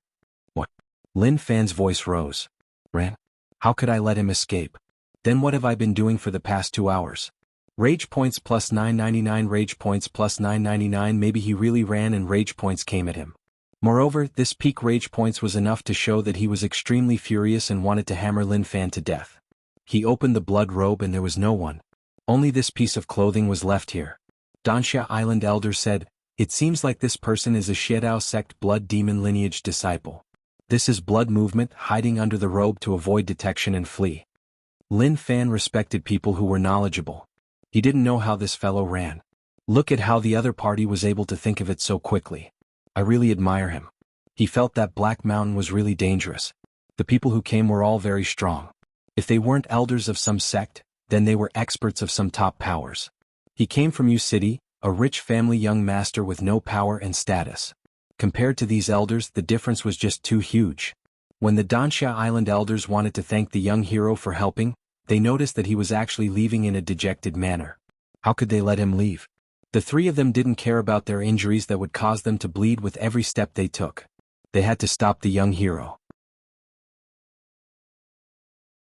What? Lin Fan's voice rose. Ran? How could I let him escape? Then what have I been doing for the past 2 hours? Rage points plus 999, rage points plus 999. Maybe he really ran and rage points came at him. Moreover, this peak rage points was enough to show that he was extremely furious and wanted to hammer Lin Fan to death. He opened the blood robe and there was no one. Only this piece of clothing was left here. Dansha Island Elder said, "It seems like this person is a Xiedao sect blood demon lineage disciple. This is blood movement, hiding under the robe to avoid detection and flee." Lin Fan respected people who were knowledgeable. He didn't know how this fellow ran. Look at how the other party was able to think of it so quickly. I really admire him. He felt that Black Mountain was really dangerous. The people who came were all very strong. If they weren't elders of some sect, then they were experts of some top powers. He came from U City, a rich family young master with no power and status. Compared to these elders, the difference was just too huge. When the Danxia Island elders wanted to thank the young hero for helping, they noticed that he was actually leaving in a dejected manner. How could they let him leave? The three of them didn't care about their injuries that would cause them to bleed with every step they took. They had to stop the young hero.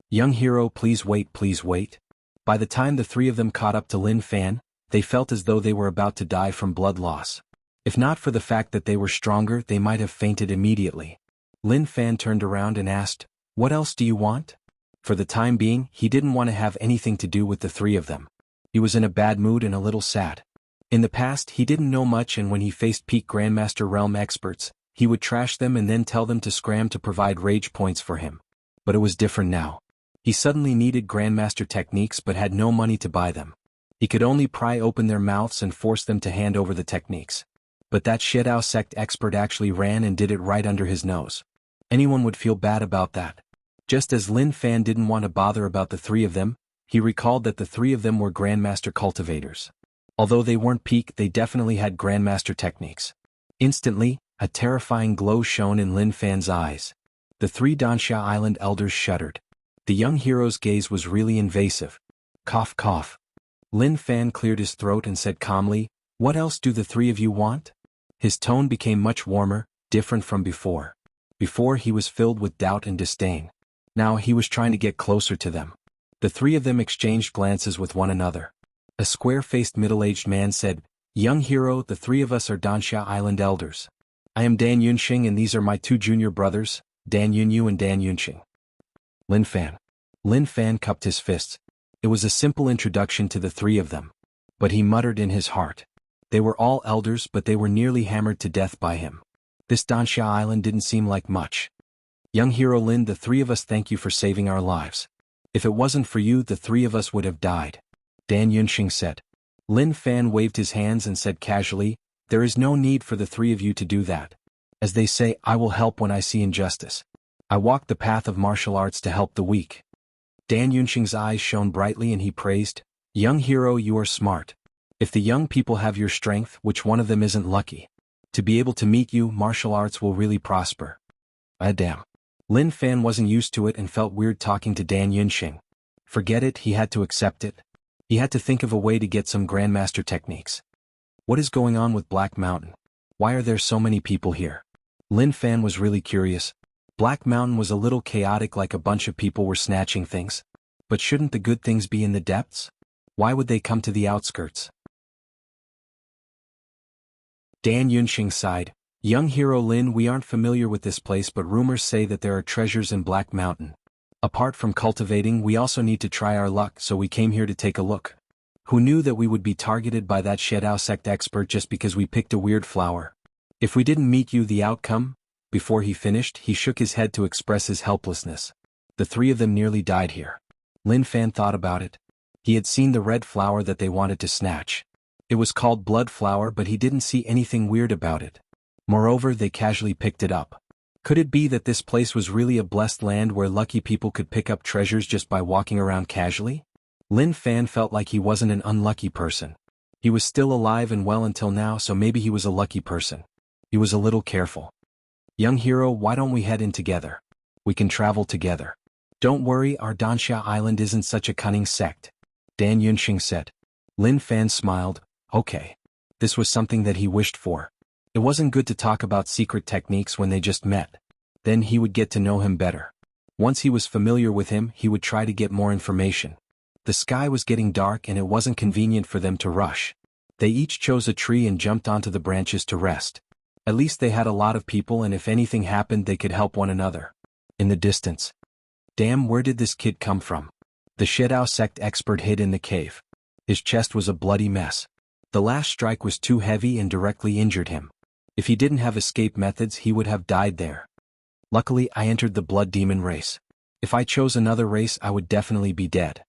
Young hero, please wait, please wait. By the time the three of them caught up to Lin Fan, they felt as though they were about to die from blood loss. If not for the fact that they were stronger, they might have fainted immediately. Lin Fan turned around and asked, "What else do you want?" For the time being, he didn't want to have anything to do with the three of them. He was in a bad mood and a little sad. In the past, he didn't know much, and when he faced peak Grandmaster Realm experts, he would trash them and then tell them to scram to provide rage points for him. But it was different now. He suddenly needed Grandmaster techniques but had no money to buy them. He could only pry open their mouths and force them to hand over the techniques. But that Shedao sect expert actually ran and did it right under his nose. Anyone would feel bad about that. Just as Lin Fan didn't want to bother about the three of them, he recalled that the three of them were Grandmaster cultivators. Although they weren't peak, they definitely had Grandmaster techniques. Instantly, a terrifying glow shone in Lin Fan's eyes. The three Danxia Island elders shuddered. The young hero's gaze was really invasive. Cough, cough. Lin Fan cleared his throat and said calmly, "What else do the three of you want?" His tone became much warmer, different from before. Before he was filled with doubt and disdain. Now he was trying to get closer to them. The three of them exchanged glances with one another. A square-faced middle-aged man said, "Young hero, the three of us are Danxia Island elders. I am Dan Yunxing and these are my two junior brothers, Dan Yunyu and Dan Yunxing." Lin Fan. Lin Fan cupped his fists. It was a simple introduction to the three of them. But he muttered in his heart. They were all elders, but they were nearly hammered to death by him. This Danxia Island didn't seem like much. "Young hero Lin, the three of us thank you for saving our lives. If it wasn't for you, the three of us would have died," Dan Yunxing said. Lin Fan waved his hands and said casually, "There is no need for the three of you to do that. As they say, I will help when I see injustice. I walk the path of martial arts to help the weak." Dan Yunxing's eyes shone brightly and he praised, "Young hero, you are smart. If the young people have your strength, which one of them isn't lucky to be able to meet you, martial arts will really prosper." Damn. Lin Fan wasn't used to it and felt weird talking to Dan Yunxing. Forget it, he had to accept it. He had to think of a way to get some Grandmaster techniques. What is going on with Black Mountain? Why are there so many people here? Lin Fan was really curious. Black Mountain was a little chaotic, like a bunch of people were snatching things. But shouldn't the good things be in the depths? Why would they come to the outskirts? Dan Yunxing sighed. "Young hero Lin, we aren't familiar with this place, but rumors say that there are treasures in Black Mountain. Apart from cultivating, we also need to try our luck, so we came here to take a look. Who knew that we would be targeted by that Shedao sect expert just because we picked a weird flower? If we didn't meet you, the outcome?" Before he finished, he shook his head to express his helplessness. The three of them nearly died here. Lin Fan thought about it. He had seen the red flower that they wanted to snatch. It was called blood flower, but he didn't see anything weird about it. Moreover, they casually picked it up. Could it be that this place was really a blessed land where lucky people could pick up treasures just by walking around casually? Lin Fan felt like he wasn't an unlucky person. He was still alive and well until now, so maybe he was a lucky person. He was a little careful. "Young hero, why don't we head in together? We can travel together. Don't worry, our Danxia Island isn't such a cunning sect," Dan Yunxing said. Lin Fan smiled. Okay. This was something that he wished for. It wasn't good to talk about secret techniques when they just met. Then he would get to know him better. Once he was familiar with him, he would try to get more information. The sky was getting dark and it wasn't convenient for them to rush. They each chose a tree and jumped onto the branches to rest. At least they had a lot of people, and if anything happened they could help one another. In the distance. Damn, where did this kid come from? The Shedao sect expert hid in the cave. His chest was a bloody mess. The last strike was too heavy and directly injured him. If he didn't have escape methods, he would have died there. Luckily, I entered the Blood Demon race. If I chose another race, I would definitely be dead.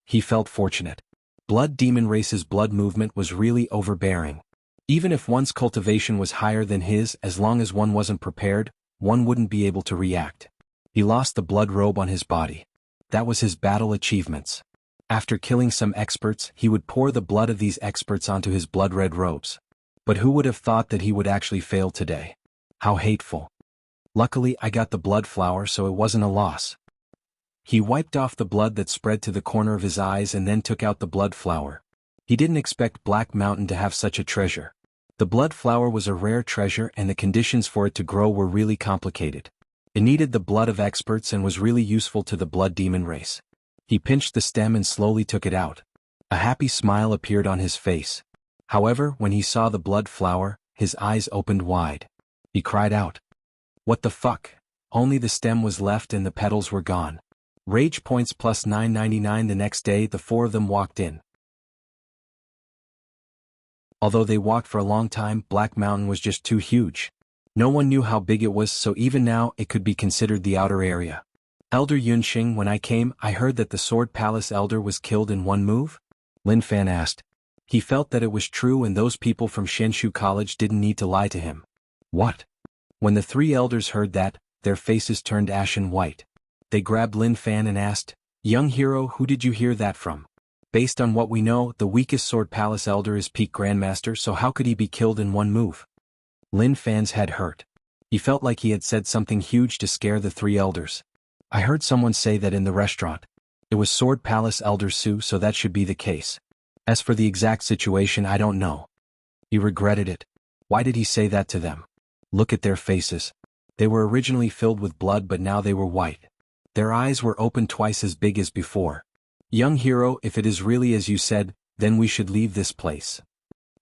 He felt fortunate. Blood Demon race's blood movement was really overbearing. Even if one's cultivation was higher than his, as long as one wasn't prepared, one wouldn't be able to react. He lost the blood robe on his body. That was his battle achievements. After killing some experts, he would pour the blood of these experts onto his blood-red robes. But who would have thought that he would actually fail today? How hateful. Luckily, I got the blood flower, so it wasn't a loss. He wiped off the blood that spread to the corner of his eyes and then took out the blood flower. He didn't expect Black Mountain to have such a treasure. The blood flower was a rare treasure and the conditions for it to grow were really complicated. It needed the blood of experts and was really useful to the blood demon race. He pinched the stem and slowly took it out. A happy smile appeared on his face. However, when he saw the blood flower, his eyes opened wide. He cried out. What the fuck? Only the stem was left and the petals were gone. Rage points plus 999. The next day, the four of them walked in. Although they walked for a long time, Black Mountain was just too huge. No one knew how big it was, so even now it could be considered the outer area. Elder Yunxing, when I came, I heard that the Sword Palace Elder was killed in one move? Lin Fan asked. He felt that it was true and those people from Shenshu College didn't need to lie to him. What? When the three elders heard that, their faces turned ashen white. They grabbed Lin Fan and asked, Young hero, who did you hear that from? Based on what we know, the weakest Sword Palace Elder is Peak Grandmaster, so how could he be killed in one move? Lin Fan's head hurt. He felt like he had said something huge to scare the three elders. I heard someone say that in the restaurant. It was Sword Palace Elder Su, so that should be the case. As for the exact situation, I don't know. He regretted it. Why did he say that to them? Look at their faces. They were originally filled with blood but now they were white. Their eyes were open twice as big as before. Young hero, if it is really as you said, then we should leave this place.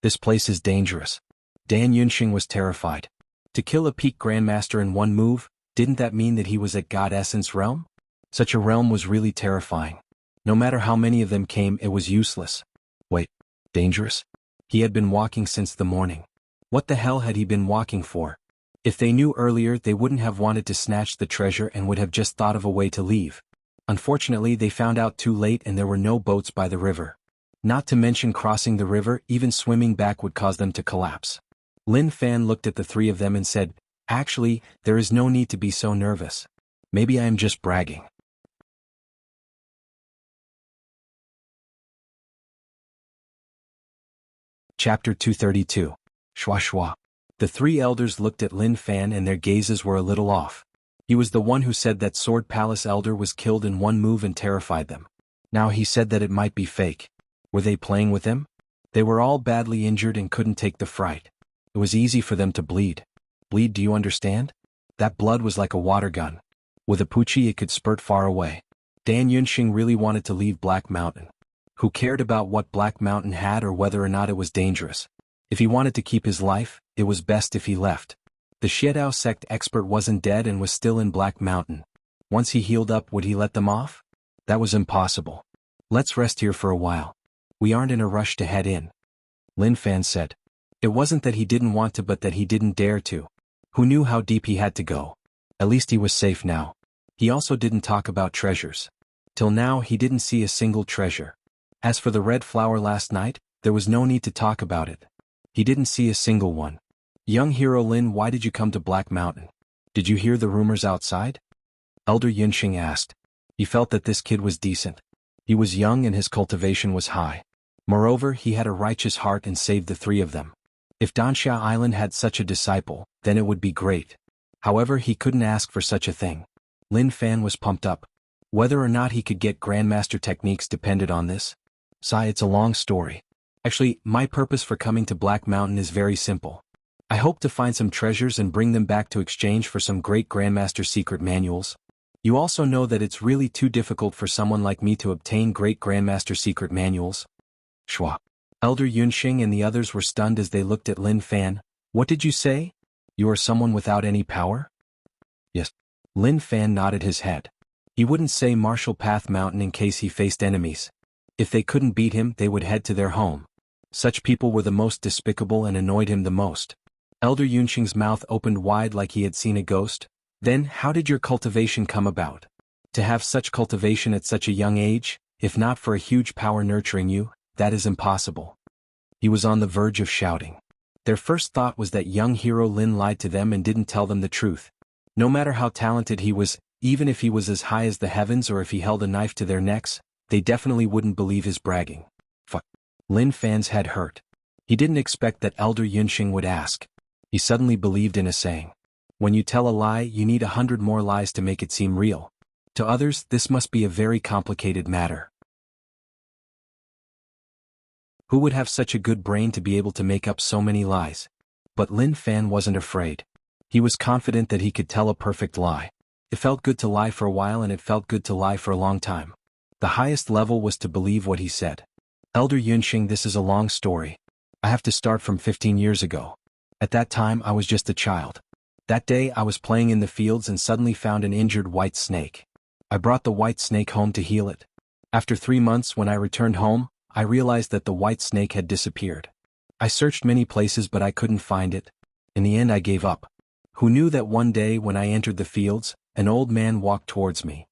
This place is dangerous. Dan Yunxing was terrified. To kill a Peak Grandmaster in one move, didn't that mean that he was at God Essence Realm? Such a realm was really terrifying. No matter how many of them came, it was useless. Wait, dangerous? He had been walking since the morning. What the hell had he been walking for? If they knew earlier, they wouldn't have wanted to snatch the treasure and would have just thought of a way to leave. Unfortunately, they found out too late and there were no boats by the river. Not to mention crossing the river, even swimming back would cause them to collapse. Lin Fan looked at the three of them and said, Actually, there is no need to be so nervous. Maybe I am just bragging. Chapter 232. Shua Shua. The three elders looked at Lin Fan and their gazes were a little off. He was the one who said that Sword Palace Elder was killed in one move and terrified them. Now he said that it might be fake. Were they playing with him? They were all badly injured and couldn't take the fright. It was easy for them to bleed. Bleed, do you understand? That blood was like a water gun. With a Pucci it could spurt far away. Dan Yunxing really wanted to leave Black Mountain. Who cared about what Black Mountain had or whether or not it was dangerous? If he wanted to keep his life, it was best if he left. The Xiedao sect expert wasn't dead and was still in Black Mountain. Once he healed up, would he let them off? That was impossible. Let's rest here for a while. We aren't in a rush to head in. Lin Fan said. It wasn't that he didn't want to but that he didn't dare to. Who knew how deep he had to go? At least he was safe now. He also didn't talk about treasures. Till now he didn't see a single treasure. As for the red flower last night, there was no need to talk about it. He didn't see a single one. Young hero Lin, why did you come to Black Mountain? Did you hear the rumors outside? Elder Yunxing asked. He felt that this kid was decent. He was young and his cultivation was high. Moreover, he had a righteous heart and saved the three of them. If Danxia Island had such a disciple, then it would be great. However, he couldn't ask for such a thing. Lin Fan was pumped up. Whether or not he could get Grandmaster techniques depended on this. Sigh, it's a long story. Actually, my purpose for coming to Black Mountain is very simple. I hope to find some treasures and bring them back to exchange for some great Grandmaster secret manuals. You also know that it's really too difficult for someone like me to obtain great Grandmaster secret manuals. Shua. Elder Yunxing and the others were stunned as they looked at Lin Fan. What did you say? You are someone without any power? Yes. Lin Fan nodded his head. He wouldn't say Martial Path Mountain in case he faced enemies. If they couldn't beat him, they would head to their home. Such people were the most despicable and annoyed him the most. Elder Yunxing's mouth opened wide like he had seen a ghost. Then, how did your cultivation come about? To have such cultivation at such a young age, if not for a huge power nurturing you, that is impossible. He was on the verge of shouting. Their first thought was that young hero Lin lied to them and didn't tell them the truth. No matter how talented he was, even if he was as high as the heavens or if he held a knife to their necks, they definitely wouldn't believe his bragging. Fuck. Lin Fan's head hurt. He didn't expect that Elder Yunxing would ask. He suddenly believed in a saying. When you tell a lie, you need 100 more lies to make it seem real. To others, this must be a very complicated matter. Who would have such a good brain to be able to make up so many lies? But Lin Fan wasn't afraid. He was confident that he could tell a perfect lie. It felt good to lie for a while, and it felt good to lie for a long time. The highest level was to believe what he said. Elder Yunxing, this is a long story. I have to start from 15 years ago. At that time I was just a child. That day I was playing in the fields and suddenly found an injured white snake. I brought the white snake home to heal it. After 3 months, when I returned home, I realized that the white snake had disappeared. I searched many places but I couldn't find it. In the end I gave up. Who knew that one day when I entered the fields, an old man walked towards me.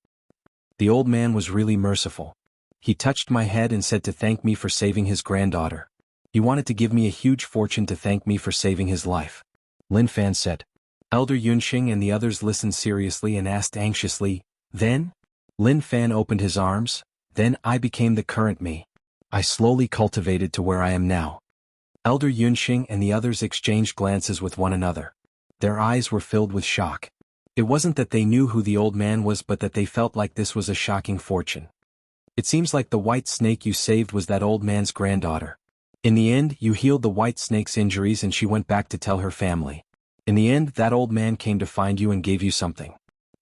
The old man was really merciful. He touched my head and said to thank me for saving his granddaughter. He wanted to give me a huge fortune to thank me for saving his life. Lin Fan said. Elder Yunxing and the others listened seriously and asked anxiously, then? Lin Fan opened his arms. Then I became the current me. I slowly cultivated to where I am now. Elder Yunxing and the others exchanged glances with one another. Their eyes were filled with shock. It wasn't that they knew who the old man was, but that they felt like this was a shocking fortune. It seems like the white snake you saved was that old man's granddaughter. In the end, you healed the white snake's injuries and she went back to tell her family. In the end, that old man came to find you and gave you something.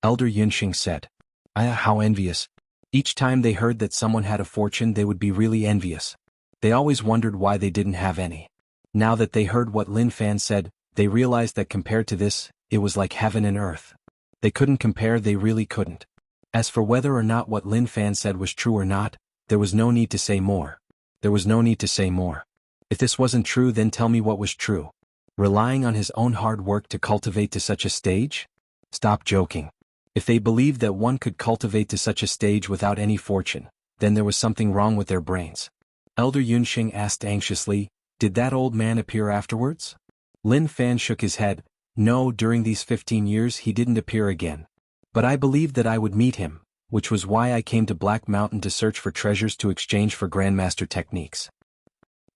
Elder Yunxing said. How envious. Each time they heard that someone had a fortune, they would be really envious. They always wondered why they didn't have any. Now that they heard what Lin Fan said, they realized that compared to this, it was like heaven and earth. They couldn't compare, they really couldn't. As for whether or not what Lin Fan said was true or not, there was no need to say more. There was no need to say more. If this wasn't true, then tell me what was true. Relying on his own hard work to cultivate to such a stage? Stop joking. If they believed that one could cultivate to such a stage without any fortune, then there was something wrong with their brains. Elder Yunxing asked anxiously, did that old man appear afterwards? Lin Fan shook his head. No, during these 15 years he didn't appear again. But I believed that I would meet him, which was why I came to Black Mountain to search for treasures to exchange for Grandmaster techniques.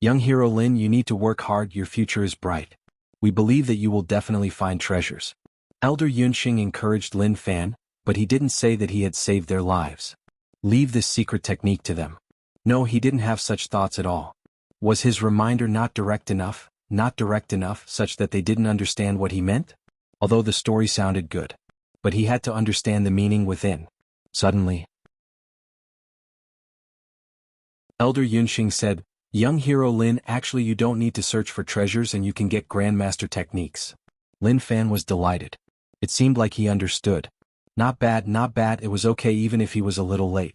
Young hero Lin, you need to work hard, your future is bright. We believe that you will definitely find treasures. Elder Yunxing encouraged Lin Fan, but he didn't say that he had saved their lives. Leave this secret technique to them. No, he didn't have such thoughts at all. Was his reminder not direct enough such that they didn't understand what he meant? Although the story sounded good. But he had to understand the meaning within. Suddenly, Elder Yunxing said, young hero Lin, actually you don't need to search for treasures and you can get Grandmaster techniques. Lin Fan was delighted. It seemed like he understood. Not bad, it was okay even if he was a little late.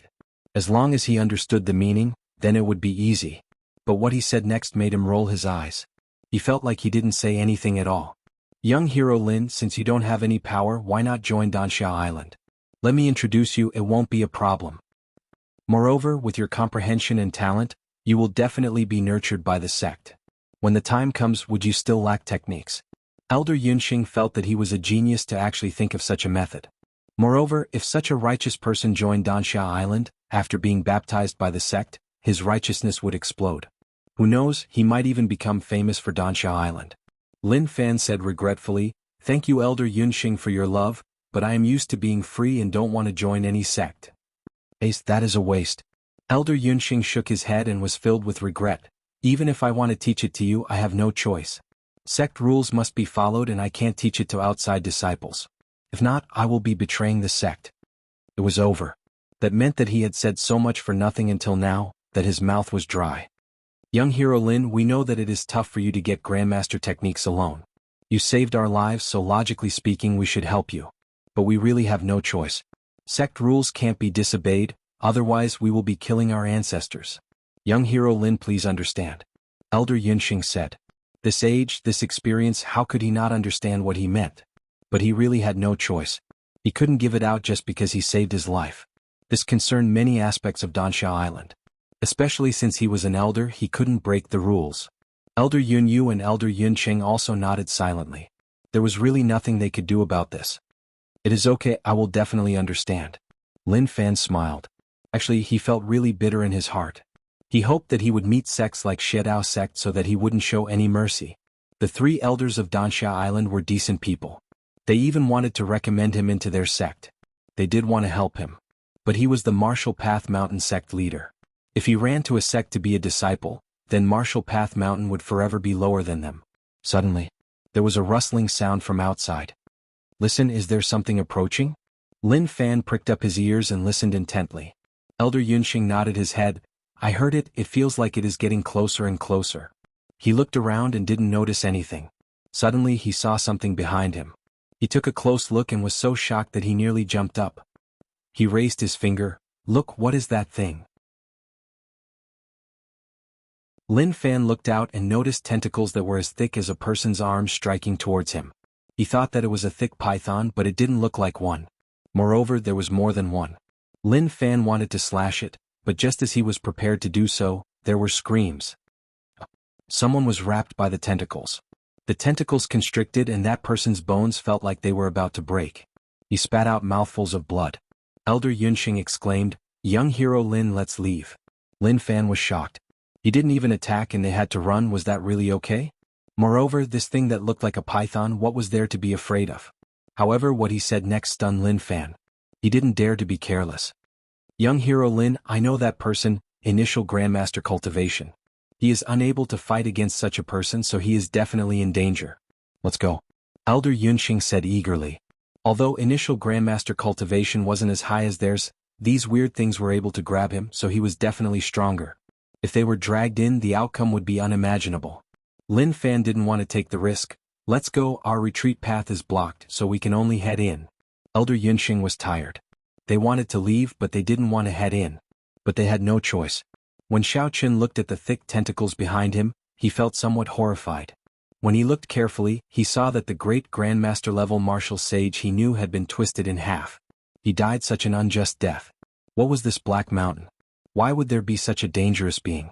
As long as he understood the meaning, then it would be easy. But what he said next made him roll his eyes. He felt like he didn't say anything at all. Young hero Lin, since you don't have any power, why not join Danxia Island? Let me introduce you, it won't be a problem. Moreover, with your comprehension and talent, you will definitely be nurtured by the sect. When the time comes, would you still lack techniques? Elder Yunxing felt that he was a genius to actually think of such a method. Moreover, if such a righteous person joined Danxia Island, after being baptized by the sect, his righteousness would explode. Who knows, he might even become famous for Danxia Island. Lin Fan said regretfully, thank you Elder Yunxing for your love, but I am used to being free and don't want to join any sect. Ace, that is a waste. Elder Yunxing shook his head and was filled with regret. Even if I want to teach it to you, I have no choice. Sect rules must be followed and I can't teach it to outside disciples. If not, I will be betraying the sect. It was over. That meant that he had said so much for nothing until now, that his mouth was dry. Young hero Lin, we know that it is tough for you to get Grandmaster techniques alone. You saved our lives, so logically speaking we should help you. But we really have no choice. Sect rules can't be disobeyed, otherwise we will be killing our ancestors. Young hero Lin, please understand. Elder Yunxing said. This age, this experience, how could he not understand what he meant? But he really had no choice. He couldn't give it out just because he saved his life. This concerned many aspects of Danxia Island. Especially since he was an elder, he couldn't break the rules. Elder Yunyu and Elder Yunqing also nodded silently. There was really nothing they could do about this. It is okay, I will definitely understand. Lin Fan smiled. Actually, he felt really bitter in his heart. He hoped that he would meet sects like Shedao sect so that he wouldn't show any mercy. The three elders of Dansha Island were decent people. They even wanted to recommend him into their sect. They did want to help him. But he was the Martial Path Mountain sect leader. If he ran to a sect to be a disciple, then Martial Path Mountain would forever be lower than them. Suddenly, there was a rustling sound from outside. Listen, is there something approaching? Lin Fan pricked up his ears and listened intently. Elder Yunxing nodded his head. I heard it, it feels like it is getting closer and closer. He looked around and didn't notice anything. Suddenly he saw something behind him. He took a close look and was so shocked that he nearly jumped up. He raised his finger. Look, what is that thing? Lin Fan looked out and noticed tentacles that were as thick as a person's arm striking towards him. He thought that it was a thick python, but it didn't look like one. Moreover, there was more than one. Lin Fan wanted to slash it, but just as he was prepared to do so, there were screams. Someone was wrapped by the tentacles. The tentacles constricted and that person's bones felt like they were about to break. He spat out mouthfuls of blood. Elder Yunxing exclaimed, Young hero Lin, let's leave. Lin Fan was shocked. He didn't even attack and they had to run. Was that really okay? Moreover, this thing that looked like a python, what was there to be afraid of? However, what he said next stunned Lin Fan. He didn't dare to be careless. Young hero Lin, I know that person, initial Grandmaster Cultivation. He is unable to fight against such a person, so he is definitely in danger. Let's go. Elder Yunxing said eagerly. Although initial Grandmaster Cultivation wasn't as high as theirs, these weird things were able to grab him, so he was definitely stronger. If they were dragged in, the outcome would be unimaginable. Lin Fan didn't want to take the risk. Let's go, our retreat path is blocked, so we can only head in. Elder Yunxing was tired. They wanted to leave, but they didn't want to head in. But they had no choice. When Xiao Qin looked at the thick tentacles behind him, he felt somewhat horrified. When he looked carefully, he saw that the great Grandmaster-level martial sage he knew had been twisted in half. He died such an unjust death. What was this Black Mountain? Why would there be such a dangerous being?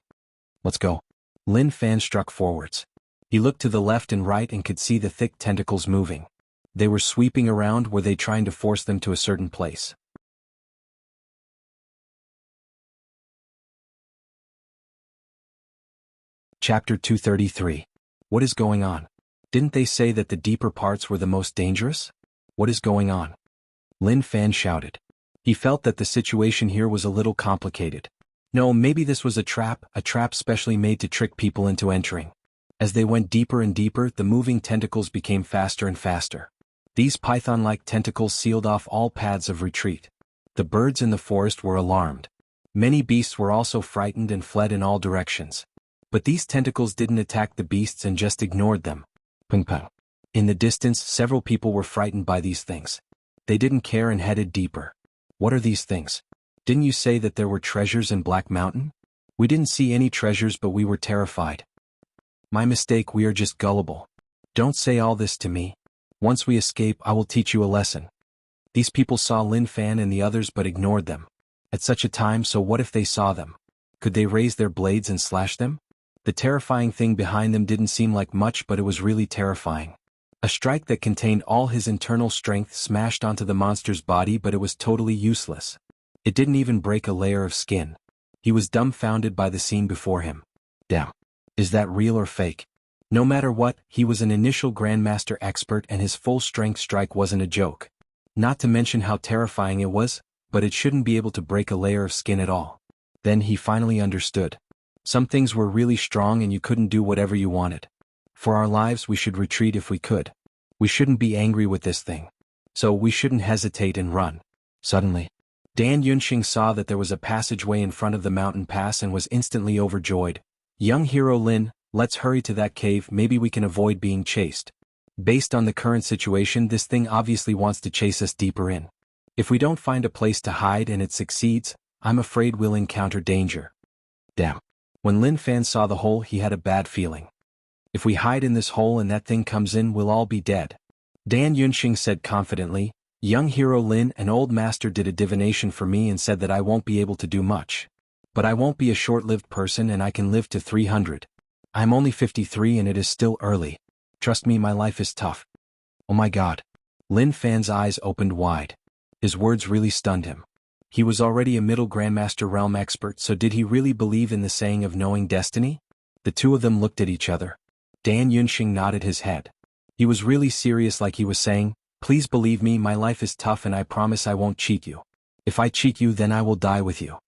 Let's go. Lin Fan struck forwards. He looked to the left and right and could see the thick tentacles moving. They were sweeping around. Were they trying to force them to a certain place? Chapter 233. What is going on? Didn't they say that the deeper parts were the most dangerous? What is going on? Lin Fan shouted. He felt that the situation here was a little complicated. No, maybe this was a trap specially made to trick people into entering. As they went deeper and deeper, the moving tentacles became faster and faster. These python-like tentacles sealed off all paths of retreat. The birds in the forest were alarmed. Many beasts were also frightened and fled in all directions. But these tentacles didn't attack the beasts and just ignored them. Ping pong. In the distance, several people were frightened by these things. They didn't care and headed deeper. What are these things? Didn't you say that there were treasures in Black Mountain? We didn't see any treasures, but we were terrified. My mistake, we are just gullible. Don't say all this to me. Once we escape, I will teach you a lesson. These people saw Lin Fan and the others but ignored them. At such a time, so what if they saw them? Could they raise their blades and slash them? The terrifying thing behind them didn't seem like much, but it was really terrifying. A strike that contained all his internal strength smashed onto the monster's body, but it was totally useless. It didn't even break a layer of skin. He was dumbfounded by the scene before him. Damn. Is that real or fake? No matter what, he was an initial Grandmaster expert and his full-strength strike wasn't a joke. Not to mention how terrifying it was, but it shouldn't be able to break a layer of skin at all. Then he finally understood. Some things were really strong and you couldn't do whatever you wanted. For our lives, we should retreat if we could. We shouldn't be angry with this thing. So we shouldn't hesitate and run. Suddenly, Dan Yunxing saw that there was a passageway in front of the mountain pass and was instantly overjoyed. Young hero Lin, let's hurry to that cave, maybe we can avoid being chased. Based on the current situation, this thing obviously wants to chase us deeper in. If we don't find a place to hide and it succeeds, I'm afraid we'll encounter danger. Damn. When Lin Fan saw the hole, he had a bad feeling. If we hide in this hole and that thing comes in, we'll all be dead. Dan Yunxing said confidently, Young hero Lin, an old master did a divination for me and said that I won't be able to do much. But I won't be a short-lived person and I can live to 300. I'm only 53 and it is still early. Trust me, my life is tough. Oh my god. Lin Fan's eyes opened wide. His words really stunned him. He was already a middle Grandmaster realm expert, so did he really believe in the saying of knowing destiny? The two of them looked at each other. Dan Yunxing nodded his head. He was really serious, like he was saying, "Please believe me, my life is tough and I promise I won't cheat you. If I cheat you, then I will die with you."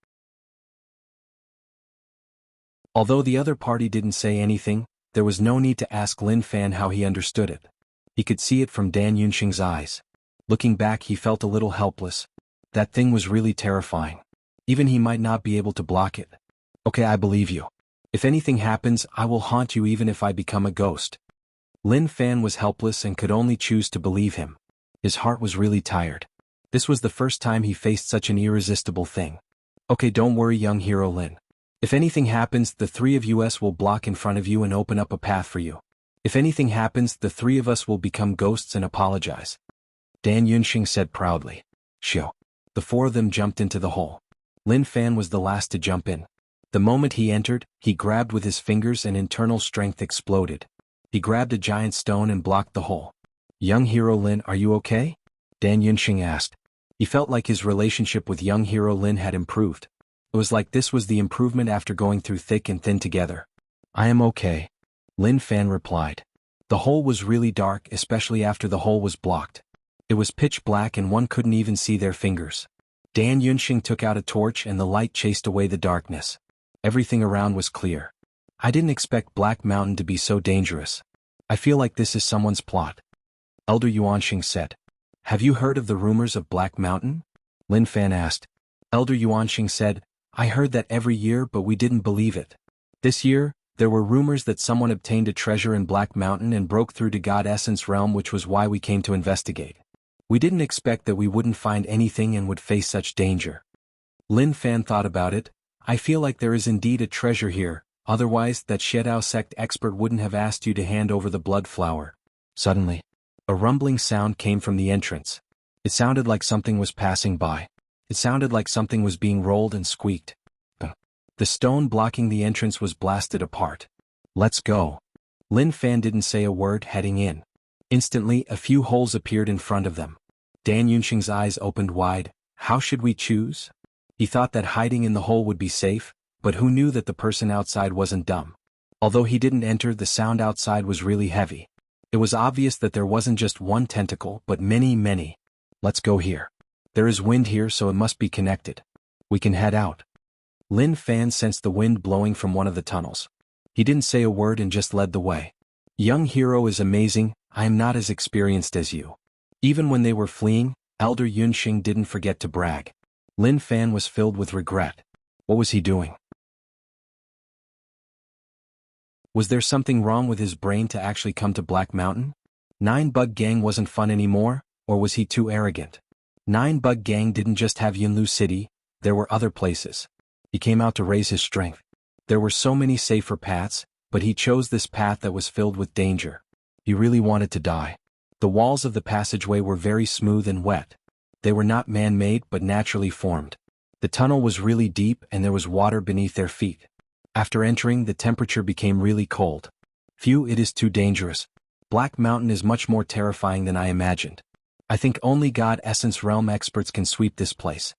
Although the other party didn't say anything, there was no need to ask Lin Fan how he understood it. He could see it from Dan Yunxing's eyes. Looking back, he felt a little helpless. That thing was really terrifying. Even he might not be able to block it. "Okay, I believe you. If anything happens, I will haunt you even if I become a ghost." Lin Fan was helpless and could only choose to believe him. His heart was really tired. This was the first time he faced such an irresistible thing. "Okay, don't worry, young hero Lin. If anything happens, the three of us will block in front of you and open up a path for you. If anything happens, the three of us will become ghosts and apologize," Dan Yunxing said proudly. "Shoo." The four of them jumped into the hole. Lin Fan was the last to jump in. The moment he entered, he grabbed with his fingers and internal strength exploded. He grabbed a giant stone and blocked the hole. "Young hero Lin, are you okay?" Dan Yunxing asked. He felt like his relationship with young hero Lin had improved. It was like this was the improvement after going through thick and thin together. "I am okay," Lin Fan replied. The hole was really dark, especially after the hole was blocked. It was pitch black and one couldn't even see their fingers. Dan Yunxing took out a torch and the light chased away the darkness. Everything around was clear. "I didn't expect Black Mountain to be so dangerous. I feel like this is someone's plot," Elder Yuanxing said. "Have you heard of the rumors of Black Mountain?" Lin Fan asked. Elder Yuanxing said, "I heard that every year, but we didn't believe it. This year, there were rumors that someone obtained a treasure in Black Mountain and broke through to God Essence Realm, which was why we came to investigate. We didn't expect that we wouldn't find anything and would face such danger." Lin Fan thought about it. "I feel like there is indeed a treasure here, otherwise that Xiedao sect expert wouldn't have asked you to hand over the blood flower." Suddenly, a rumbling sound came from the entrance. It sounded like something was passing by. It sounded like something was being rolled and squeaked. The stone blocking the entrance was blasted apart. "Let's go." Lin Fan didn't say a word, heading in. Instantly, a few holes appeared in front of them. Dan Yunxing's eyes opened wide. How should we choose? He thought that hiding in the hole would be safe, but who knew that the person outside wasn't dumb? Although he didn't enter, the sound outside was really heavy. It was obvious that there wasn't just one tentacle, but many. "Let's go here. There is wind here, so it must be connected. We can head out." Lin Fan sensed the wind blowing from one of the tunnels. He didn't say a word and just led the way. "Young hero is amazing, I am not as experienced as you." Even when they were fleeing, Elder Yunxing didn't forget to brag. Lin Fan was filled with regret. What was he doing? Was there something wrong with his brain to actually come to Black Mountain? Nine Bug Gang wasn't fun anymore, or was he too arrogant? Nine Bug Gang didn't just have Yunlu City, there were other places. He came out to raise his strength. There were so many safer paths, but he chose this path that was filled with danger. He really wanted to die. The walls of the passageway were very smooth and wet. They were not man-made but naturally formed. The tunnel was really deep and there was water beneath their feet. After entering, the temperature became really cold. "Phew, it is too dangerous. Black Mountain is much more terrifying than I imagined. I think only God Essence Realm experts can sweep this place,"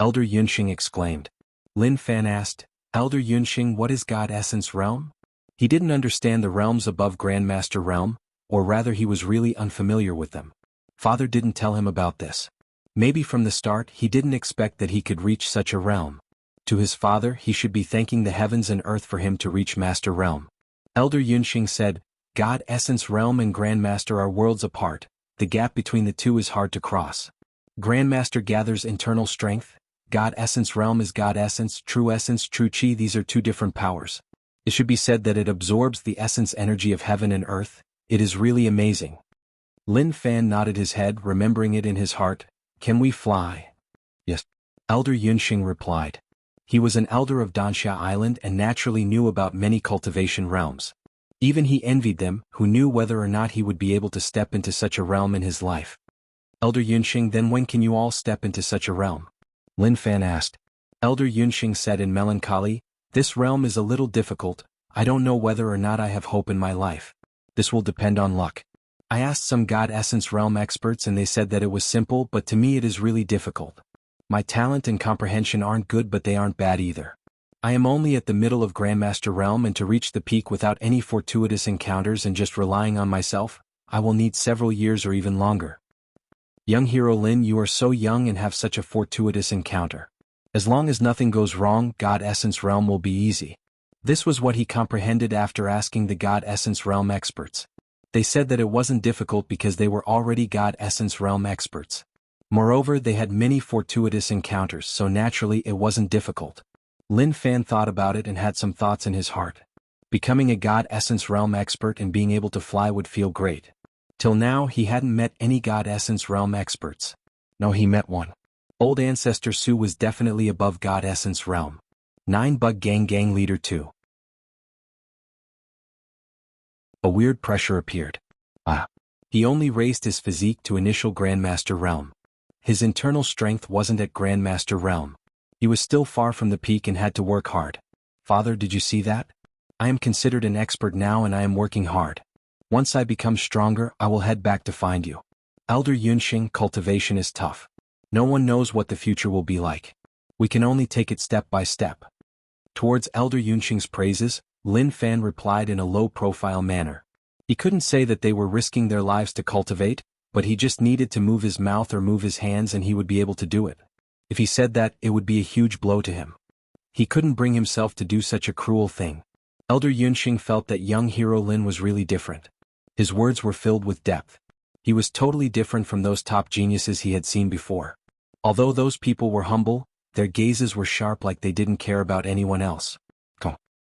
Elder Yunxing exclaimed. Lin Fan asked, "Elder Yunxing, what is God Essence Realm?" He didn't understand the realms above Grandmaster Realm, or rather he was really unfamiliar with them. Father didn't tell him about this. Maybe from the start he didn't expect that he could reach such a realm. To his father he should be thanking the heavens and earth for him to reach Master Realm. Elder Yunxing said, "God Essence Realm and Grandmaster are worlds apart. The gap between the two is hard to cross. Grandmaster gathers internal strength. God Essence Realm is God Essence, True Essence, True Chi. These are two different powers. It should be said that it absorbs the essence energy of heaven and earth. It is really amazing." Lin Fan nodded his head, remembering it in his heart. "Can we fly?" "Yes," Elder Yunxing replied. He was an elder of Danxia Island and naturally knew about many cultivation realms. Even he envied them, who knew whether or not he would be able to step into such a realm in his life. "Elder Yunxing, then when can you all step into such a realm?" Lin Fan asked. Elder Yunxing said in melancholy, "This realm is a little difficult. I don't know whether or not I have hope in my life. This will depend on luck. I asked some God Essence Realm experts and they said that it was simple, but to me it is really difficult. My talent and comprehension aren't good, but they aren't bad either. I am only at the middle of Grandmaster Realm, and to reach the peak without any fortuitous encounters and just relying on myself, I will need several years or even longer. Young hero Lin, you are so young and have such a fortuitous encounter. As long as nothing goes wrong, God Essence Realm will be easy. This was what he comprehended after asking the God Essence Realm experts. They said that it wasn't difficult because they were already God Essence Realm experts. Moreover, they had many fortuitous encounters, so naturally it wasn't difficult. Lin Fan thought about it and had some thoughts in his heart. Becoming a God Essence Realm expert and being able to fly would feel great. Till now he hadn't met any God Essence Realm experts. No, he met one. Old Ancestor Su was definitely above God Essence Realm. 9 Bug Gang Leader 2. A weird pressure appeared. He only raised his physique to initial Grandmaster Realm. His internal strength wasn't at Grandmaster Realm. He was still far from the peak and had to work hard. Father, did you see that? I am considered an expert now and I am working hard. Once I become stronger, I will head back to find you. Elder Yunxing, cultivation is tough. No one knows what the future will be like. We can only take it step by step. Towards Elder Yunxing's praises, Lin Fan replied in a low-profile manner. He couldn't say that they were risking their lives to cultivate, but he just needed to move his mouth or move his hands and he would be able to do it. If he said that, it would be a huge blow to him. He couldn't bring himself to do such a cruel thing. Elder Yunxing felt that young hero Lin was really different. His words were filled with depth. He was totally different from those top geniuses he had seen before. Although those people were humble, their gazes were sharp, like they didn't care about anyone else.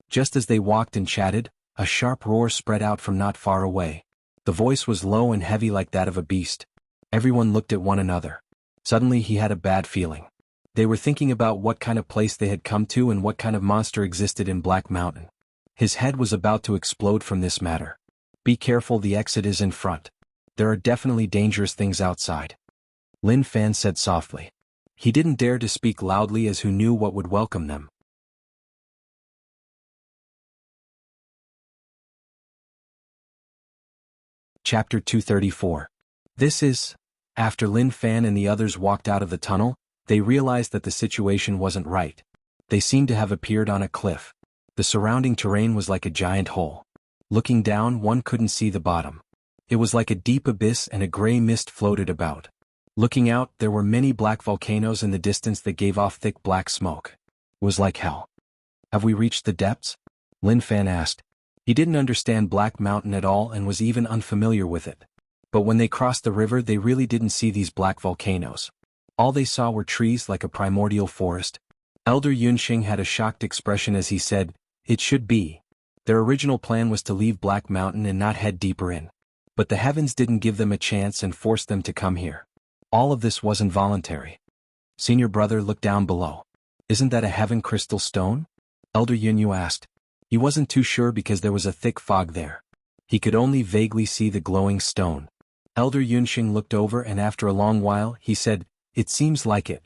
Just as they walked and chatted, a sharp roar spread out from not far away. The voice was low and heavy like that of a beast. Everyone looked at one another. Suddenly he had a bad feeling. They were thinking about what kind of place they had come to and what kind of monster existed in Black Mountain. His head was about to explode from this matter. Be careful, the exit is in front. There are definitely dangerous things outside. Lin Fan said softly. He didn't dare to speak loudly as who knew what would welcome them. Chapter 234. After Lin Fan and the others walked out of the tunnel, they realized that the situation wasn't right. They seemed to have appeared on a cliff. The surrounding terrain was like a giant hole. Looking down, one couldn't see the bottom. It was like a deep abyss and a gray mist floated about. Looking out, there were many black volcanoes in the distance that gave off thick black smoke. It was like hell. Have we reached the depths? Lin Fan asked. He didn't understand Black Mountain at all and was even unfamiliar with it. But when they crossed the river, they really didn't see these black volcanoes. All they saw were trees like a primordial forest. Elder Yunxing had a shocked expression as he said, "It should be." Their original plan was to leave Black Mountain and not head deeper in. But the heavens didn't give them a chance and forced them to come here. All of this wasn't voluntary. Senior brother looked down below. Isn't that a heaven crystal stone? Elder Yunyu asked. He wasn't too sure because there was a thick fog there. He could only vaguely see the glowing stone. Elder Yunxing looked over and after a long while he said, "It seems like it."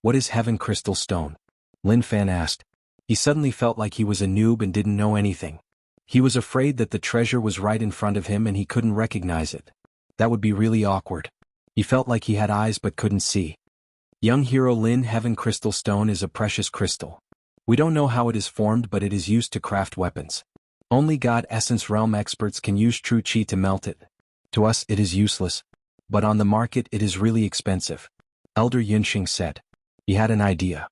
What is heaven crystal stone? Lin Fan asked. He suddenly felt like he was a noob and didn't know anything. He was afraid that the treasure was right in front of him and he couldn't recognize it. That would be really awkward. He felt like he had eyes but couldn't see. Young hero Lin, heaven crystal stone is a precious crystal. We don't know how it is formed, but it is used to craft weapons. Only God Essence Realm experts can use true chi to melt it. To us it is useless. But on the market it is really expensive. Elder Yunxing said. He had an idea.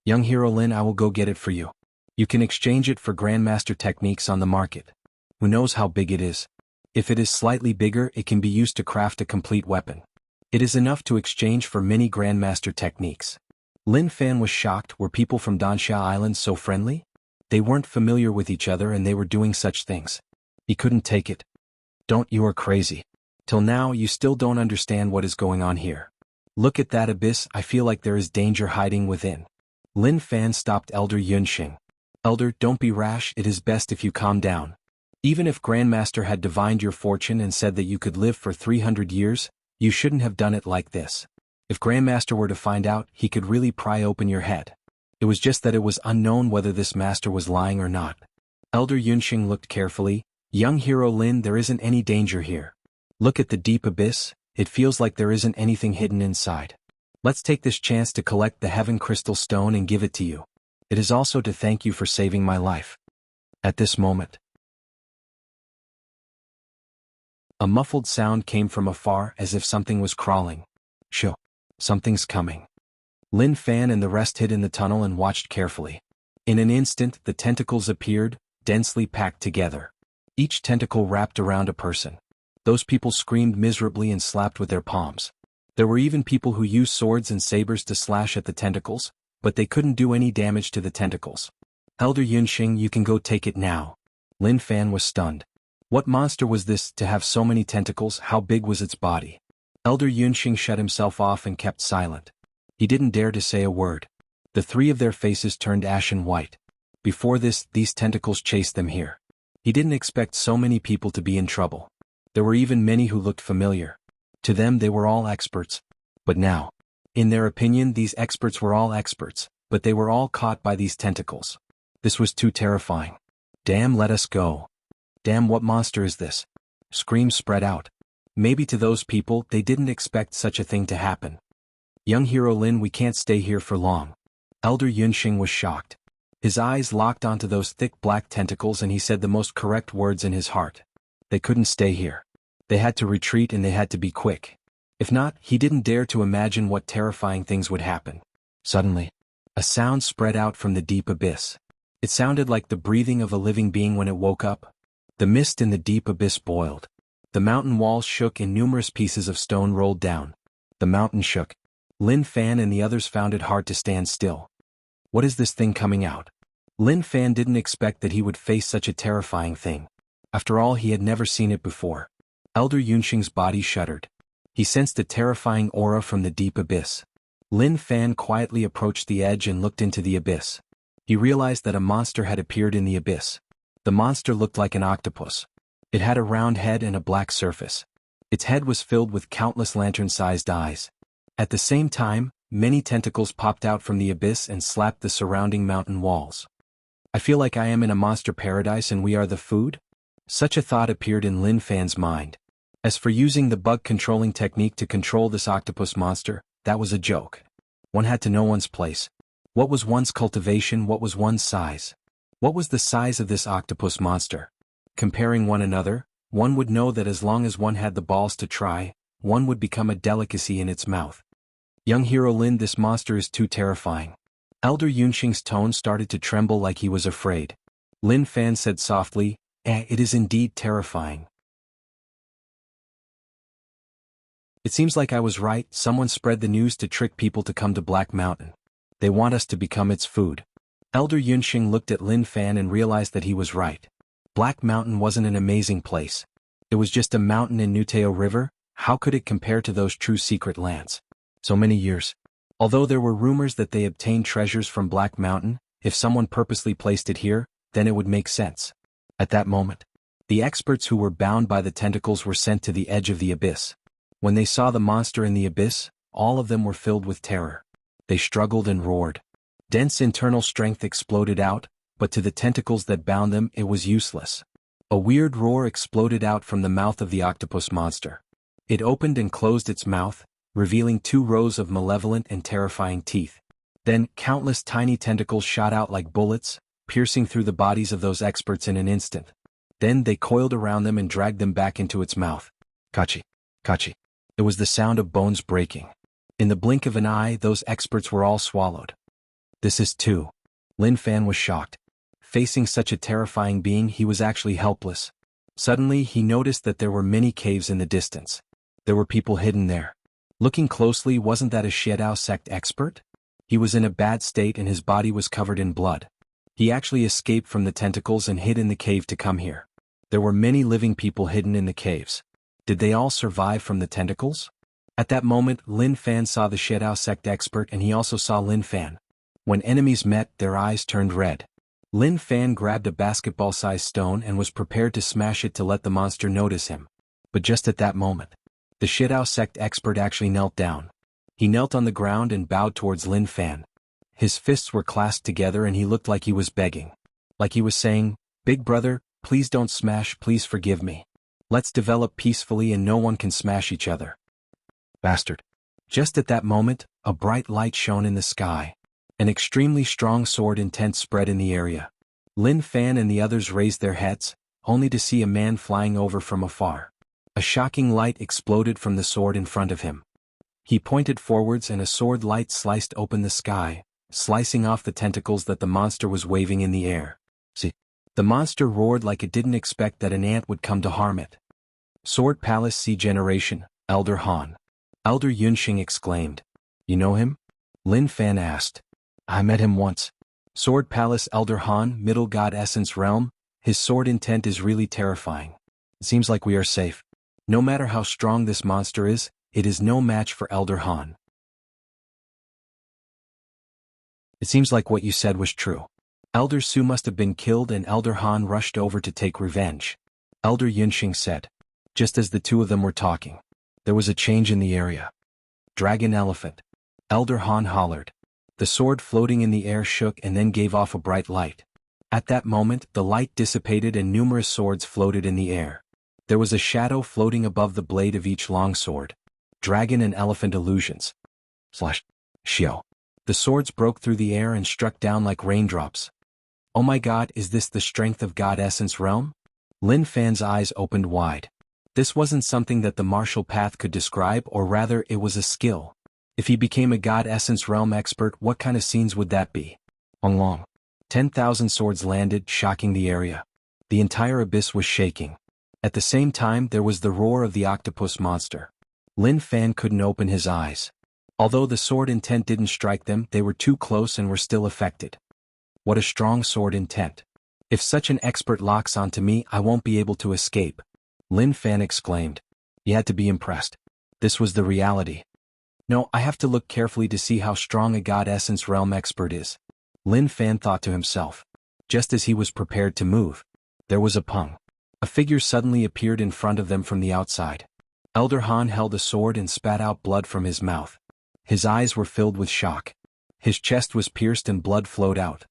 Young hero Lin, I will go get it for you. You can exchange it for Grandmaster techniques on the market. Who knows how big it is? If it is slightly bigger, it can be used to craft a complete weapon. It is enough to exchange for many Grandmaster techniques. Lin Fan was shocked. Were people from Dansha Island so friendly? They weren't familiar with each other and they were doing such things. He couldn't take it. You are crazy. Till now you still don't understand what is going on here. Look at that abyss, I feel like there is danger hiding within. Lin Fan stopped Elder Yunxing. Elder, don't be rash, it is best if you calm down. Even if Grandmaster had divined your fortune and said that you could live for 300 years, you shouldn't have done it like this. If Grandmaster were to find out, he could really pry open your head. It was just that it was unknown whether this master was lying or not. Elder Yunxing looked carefully. Young hero Lin, there isn't any danger here. Look at the deep abyss, it feels like there isn't anything hidden inside. Let's take this chance to collect the Heaven Crystal Stone and give it to you. It is also to thank you for saving my life. At this moment, a muffled sound came from afar as if something was crawling. Shoo! Something's coming. Lin Fan and the rest hid in the tunnel and watched carefully. In an instant, the tentacles appeared, densely packed together. Each tentacle wrapped around a person. Those people screamed miserably and slapped with their palms. There were even people who used swords and sabers to slash at the tentacles, but they couldn't do any damage to the tentacles. Elder Yunxing, you can go take it now. Lin Fan was stunned. What monster was this to have so many tentacles? How big was its body? Elder Yunxing shut himself off and kept silent. He didn't dare to say a word. The three of their faces turned ashen white. Before this, these tentacles chased them here. He didn't expect so many people to be in trouble. There were even many who looked familiar. To them they were all experts. But now, in their opinion, these experts were all experts, but they were all caught by these tentacles. This was too terrifying. Damn, let us go. Damn, what monster is this? Screams spread out. Maybe to those people, they didn't expect such a thing to happen. Young hero Lin, we can't stay here for long. Elder Yunxing was shocked. His eyes locked onto those thick black tentacles and he said the most correct words in his heart. They couldn't stay here. They had to retreat and they had to be quick. If not, he didn't dare to imagine what terrifying things would happen. Suddenly, a sound spread out from the deep abyss. It sounded like the breathing of a living being when it woke up. The mist in the deep abyss boiled. The mountain walls shook and numerous pieces of stone rolled down. The mountain shook. Lin Fan and the others found it hard to stand still. What is this thing coming out? Lin Fan didn't expect that he would face such a terrifying thing. After all, he had never seen it before. Elder Yunxing's body shuddered. He sensed a terrifying aura from the deep abyss. Lin Fan quietly approached the edge and looked into the abyss. He realized that a monster had appeared in the abyss. The monster looked like an octopus. It had a round head and a black surface. Its head was filled with countless lantern-sized eyes. At the same time, many tentacles popped out from the abyss and slapped the surrounding mountain walls. I feel like I am in a monster paradise and we are the food? Such a thought appeared in Lin Fan's mind. As for using the bug controlling technique to control this octopus monster, that was a joke. One had to know one's place. What was one's cultivation? What was one's size? What was the size of this octopus monster? Comparing one another, one would know that as long as one had the balls to try, one would become a delicacy in its mouth. Young hero Lin, this monster is too terrifying. Elder Yunxing's tone started to tremble like he was afraid. Lin Fan said softly, it is indeed terrifying. It seems like I was right. Someone spread the news to trick people to come to Black Mountain. They want us to become its food. Elder Yunxing looked at Lin Fan and realized that he was right. Black Mountain wasn't an amazing place. It was just a mountain in Nuteo River. How could it compare to those true secret lands? So many years. Although there were rumors that they obtained treasures from Black Mountain, if someone purposely placed it here, then it would make sense. At that moment, the experts who were bound by the tentacles were sent to the edge of the abyss. When they saw the monster in the abyss, all of them were filled with terror. They struggled and roared. Dense internal strength exploded out, but to the tentacles that bound them it was useless. A weird roar exploded out from the mouth of the octopus monster. It opened and closed its mouth, revealing 2 rows of malevolent and terrifying teeth. Then, countless tiny tentacles shot out like bullets, piercing through the bodies of those experts in an instant. Then they coiled around them and dragged them back into its mouth. Kachi, kachi. It was the sound of bones breaking. In the blink of an eye, those experts were all swallowed. This is too. Lin Fan was shocked. Facing such a terrifying being, he was actually helpless. Suddenly, he noticed that there were many caves in the distance. There were people hidden there. Looking closely, wasn't that a Xiedao sect expert? He was in a bad state and his body was covered in blood. He actually escaped from the tentacles and hid in the cave to come here. There were many living people hidden in the caves. Did they all survive from the tentacles? At that moment, Lin Fan saw the Xiedao sect expert and he also saw Lin Fan. When enemies met, their eyes turned red. Lin Fan grabbed a basketball-sized stone and was prepared to smash it to let the monster notice him. But just at that moment, the Xiedao sect expert actually knelt down. He knelt on the ground and bowed towards Lin Fan. His fists were clasped together and he looked like he was begging. Like he was saying, "Big brother, please don't smash, please forgive me. Let's develop peacefully and no one can smash each other." Bastard. Just at that moment, a bright light shone in the sky. An extremely strong sword intent spread in the area. Lin Fan and the others raised their heads, only to see a man flying over from afar. A shocking light exploded from the sword in front of him. He pointed forwards and a sword light sliced open the sky, slicing off the tentacles that the monster was waving in the air. See? The monster roared like it didn't expect that an ant would come to harm it. Sword Palace C Generation, Elder Han. Elder Yunxing exclaimed. You know him? Lin Fan asked. I met him once. Sword Palace Elder Han, Middle God Essence Realm, his sword intent is really terrifying. It seems like we are safe. No matter how strong this monster is, it is no match for Elder Han. It seems like what you said was true. Elder Su must have been killed and Elder Han rushed over to take revenge. Elder Yunxing said. Just as the two of them were talking, there was a change in the area. Dragon Elephant. Elder Han hollered. The sword floating in the air shook and then gave off a bright light. At that moment, the light dissipated and numerous swords floated in the air. There was a shadow floating above the blade of each long sword. Dragon and Elephant Illusions. Xiao. The swords broke through the air and struck down like raindrops. Oh my god, is this the strength of God Essence Realm? Lin Fan's eyes opened wide. This wasn't something that the martial path could describe, or rather it was a skill. If he became a God Essence Realm expert, what kind of scenes would that be? Long. 10,000 swords landed, shocking the area. The entire abyss was shaking. At the same time there was the roar of the octopus monster. Lin Fan couldn't open his eyes. Although the sword intent didn't strike them, they were too close and were still affected. What a strong sword intent. If such an expert locks onto me, I won't be able to escape. Lin Fan exclaimed. He had to be impressed. This was the reality. No, I have to look carefully to see how strong a God Essence Realm expert is. Lin Fan thought to himself. Just as he was prepared to move, there was a pung. A figure suddenly appeared in front of them from the outside. Elder Han held a sword and spat out blood from his mouth. His eyes were filled with shock. His chest was pierced and blood flowed out.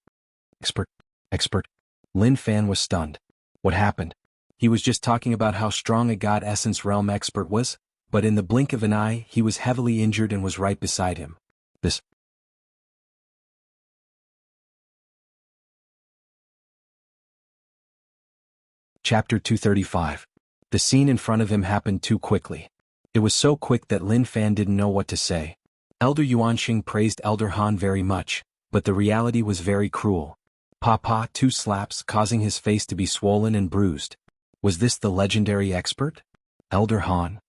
Expert. Lin Fan was stunned. What happened? He was just talking about how strong a God Essence Realm expert was, but in the blink of an eye, he was heavily injured and was right beside him. This. Chapter 235. The scene in front of him happened too quickly. It was so quick that Lin Fan didn't know what to say. Elder Yuanxing praised Elder Han very much, but the reality was very cruel. Pa, 2 slaps causing his face to be swollen and bruised. Was this the legendary expert? Elder Han.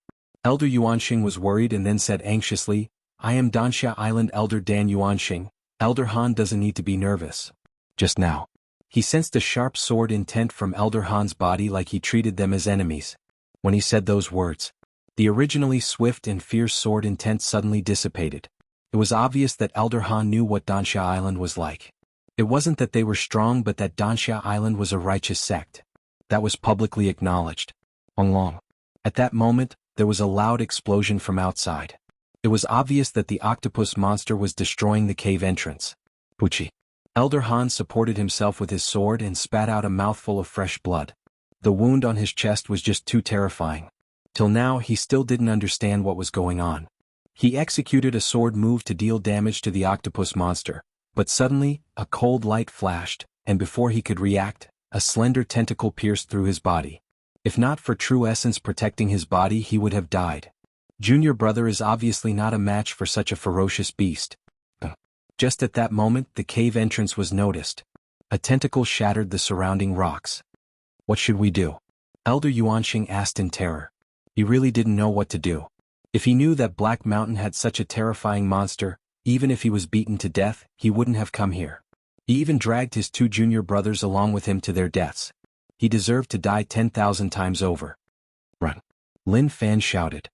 Elder Yuanxing was worried and then said anxiously, I am Danxia Island Elder Dan Yuanxing. Elder Han doesn't need to be nervous. Just now. He sensed a sharp sword intent from Elder Han's body like he treated them as enemies. When he said those words, the originally swift and fierce sword intent suddenly dissipated. It was obvious that Elder Han knew what Danxia Island was like. It wasn't that they were strong but that Danxia Island was a righteous sect. That was publicly acknowledged. Long. At that moment, there was a loud explosion from outside. It was obvious that the octopus monster was destroying the cave entrance. Puchi. Elder Han supported himself with his sword and spat out a mouthful of fresh blood. The wound on his chest was just too terrifying. Till now he still didn't understand what was going on. He executed a sword move to deal damage to the octopus monster, but suddenly, a cold light flashed, and before he could react, a slender tentacle pierced through his body. If not for true essence protecting his body, he would have died. Junior brother is obviously not a match for such a ferocious beast. Just at that moment, the cave entrance was noticed. A tentacle shattered the surrounding rocks. What should we do? Elder Yuanxing asked in terror. He really didn't know what to do. If he knew that Black Mountain had such a terrifying monster, even if he was beaten to death, he wouldn't have come here. He even dragged his 2 junior brothers along with him to their deaths. He deserved to die 10,000 times over. Run. Lin Fan shouted.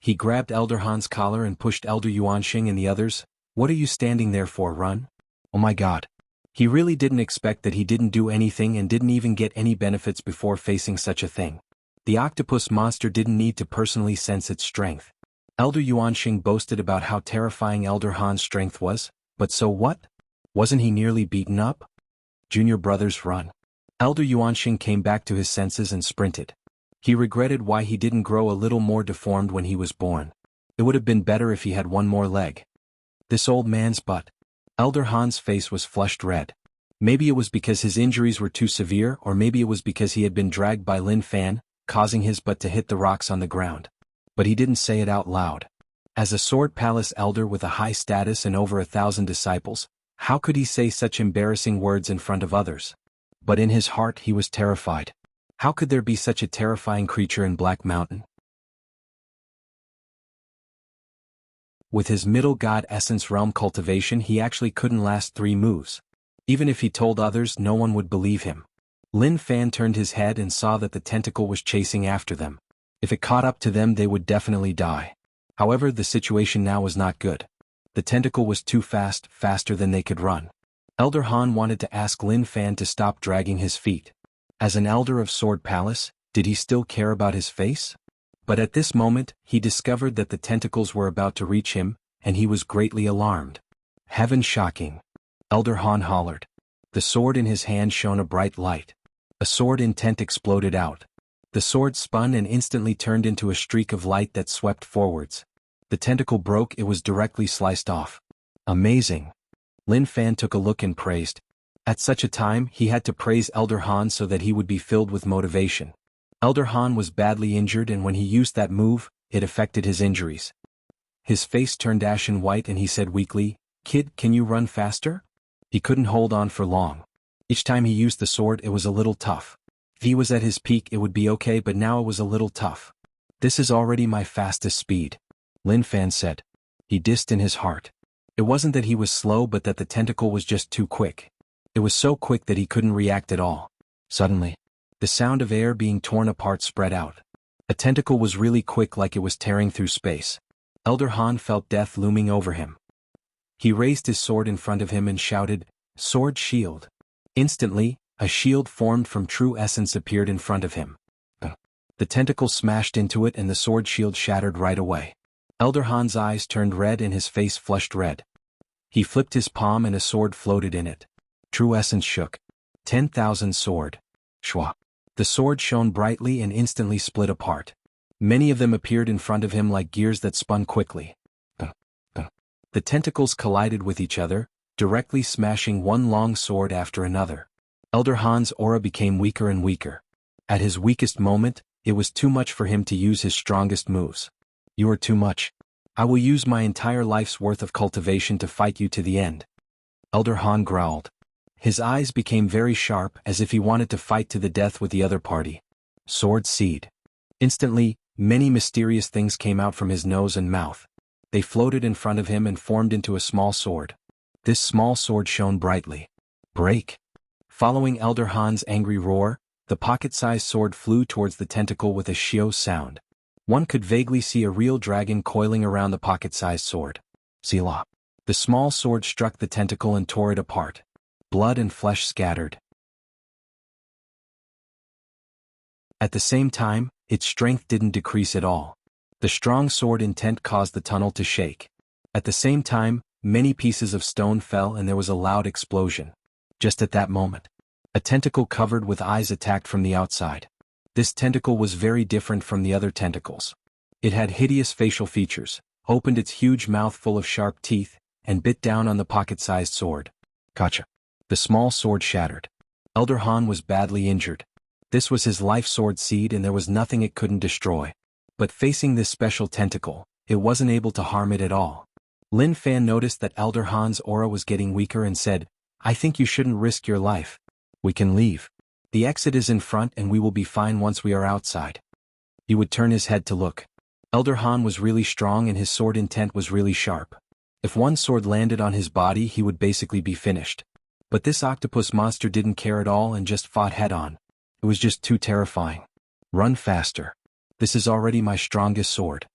He grabbed Elder Han's collar and pushed Elder Yuanxing and the others. What are you standing there for, run? Oh my god. He really didn't expect that he didn't do anything and didn't even get any benefits before facing such a thing. The octopus monster didn't need to personally sense its strength. Elder Yuanxing boasted about how terrifying Elder Han's strength was, but so what? Wasn't he nearly beaten up? Junior brothers, run. Elder Yuanxing came back to his senses and sprinted. He regretted why he didn't grow a little more deformed when he was born. It would have been better if he had one more leg. This old man's butt. Elder Han's face was flushed red. Maybe it was because his injuries were too severe, or maybe it was because he had been dragged by Lin Fan, causing his butt to hit the rocks on the ground. But he didn't say it out loud. As a Sword Palace elder with a high status and over 1,000 disciples, how could he say such embarrassing words in front of others? But in his heart he was terrified. How could there be such a terrifying creature in Black Mountain? With his middle god essence realm cultivation, he actually couldn't last 3 moves. Even if he told others, no one would believe him. Lin Fan turned his head and saw that the tentacle was chasing after them. If it caught up to them, they would definitely die. However, the situation now was not good. The tentacle was too fast, faster than they could run. Elder Han wanted to ask Lin Fan to stop dragging his feet. As an elder of Sword Palace, did he still care about his face? But at this moment, he discovered that the tentacles were about to reach him, and he was greatly alarmed. Heaven shocking! Elder Han hollered. The sword in his hand shone a bright light. A sword intent exploded out. The sword spun and instantly turned into a streak of light that swept forwards. The tentacle broke, it was directly sliced off. Amazing! Lin Fan took a look and praised. At such a time, he had to praise Elder Han so that he would be filled with motivation. Elder Han was badly injured, and when he used that move, it affected his injuries. His face turned ashen white and he said weakly, "Kid, can you run faster?" He couldn't hold on for long. Each time he used the sword, it was a little tough. If he was at his peak, it would be okay, but now it was a little tough. This is already my fastest speed, Lin Fan said. He dissed in his heart. It wasn't that he was slow, but that the tentacle was just too quick. It was so quick that he couldn't react at all. Suddenly, the sound of air being torn apart spread out. A tentacle was really quick, like it was tearing through space. Elder Han felt death looming over him. He raised his sword in front of him and shouted, "Sword shield." Instantly, a shield formed from true essence appeared in front of him. The tentacle smashed into it and the sword shield shattered right away. Elder Han's eyes turned red and his face flushed red. He flipped his palm and a sword floated in it. True essence shook. 10,000 sword. Shwa. The sword shone brightly and instantly split apart. Many of them appeared in front of him like gears that spun quickly. The tentacles collided with each other, directly smashing one long sword after another. Elder Han's aura became weaker and weaker. At his weakest moment, it was too much for him to use his strongest moves. "You are too much. I will use my entire life's worth of cultivation to fight you to the end." Elder Han growled. His eyes became very sharp, as if he wanted to fight to the death with the other party. Sword seed. Instantly, many mysterious things came out from his nose and mouth. They floated in front of him and formed into a small sword. This small sword shone brightly. Break! Following Elder Han's angry roar, the pocket-sized sword flew towards the tentacle with a shio sound. One could vaguely see a real dragon coiling around the pocket-sized sword. Selah. The small sword struck the tentacle and tore it apart. Blood and flesh scattered. At the same time, its strength didn't decrease at all. The strong sword intent caused the tunnel to shake. At the same time, many pieces of stone fell and there was a loud explosion. Just at that moment, a tentacle covered with eyes attacked from the outside. This tentacle was very different from the other tentacles. It had hideous facial features, opened its huge mouth full of sharp teeth, and bit down on the pocket-sized sword. Gotcha. The small sword shattered. Elder Han was badly injured. This was his life sword seed and there was nothing it couldn't destroy. But facing this special tentacle, it wasn't able to harm it at all. Lin Fan noticed that Elder Han's aura was getting weaker and said, "I think you shouldn't risk your life. We can leave. The exit is in front and we will be fine once we are outside." He would turn his head to look. Elder Han was really strong and his sword intent was really sharp. If one sword landed on his body, he would basically be finished. But this octopus monster didn't care at all and just fought head-on. It was just too terrifying. "Run faster. This is already my strongest sword,"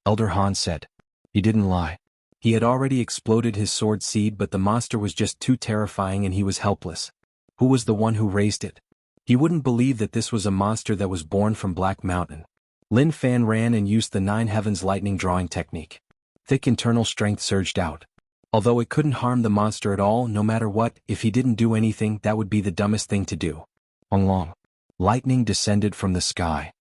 Elder Han said. He didn't lie. He had already exploded his sword seed, but the monster was just too terrifying and he was helpless. Who was the one who raised it? He wouldn't believe that this was a monster that was born from Black Mountain. Lin Fan ran and used the 9 Heavens lightning drawing technique. Thick internal strength surged out. Although it couldn't harm the monster at all, no matter what, if he didn't do anything, that would be the dumbest thing to do. Long. Lightning descended from the sky.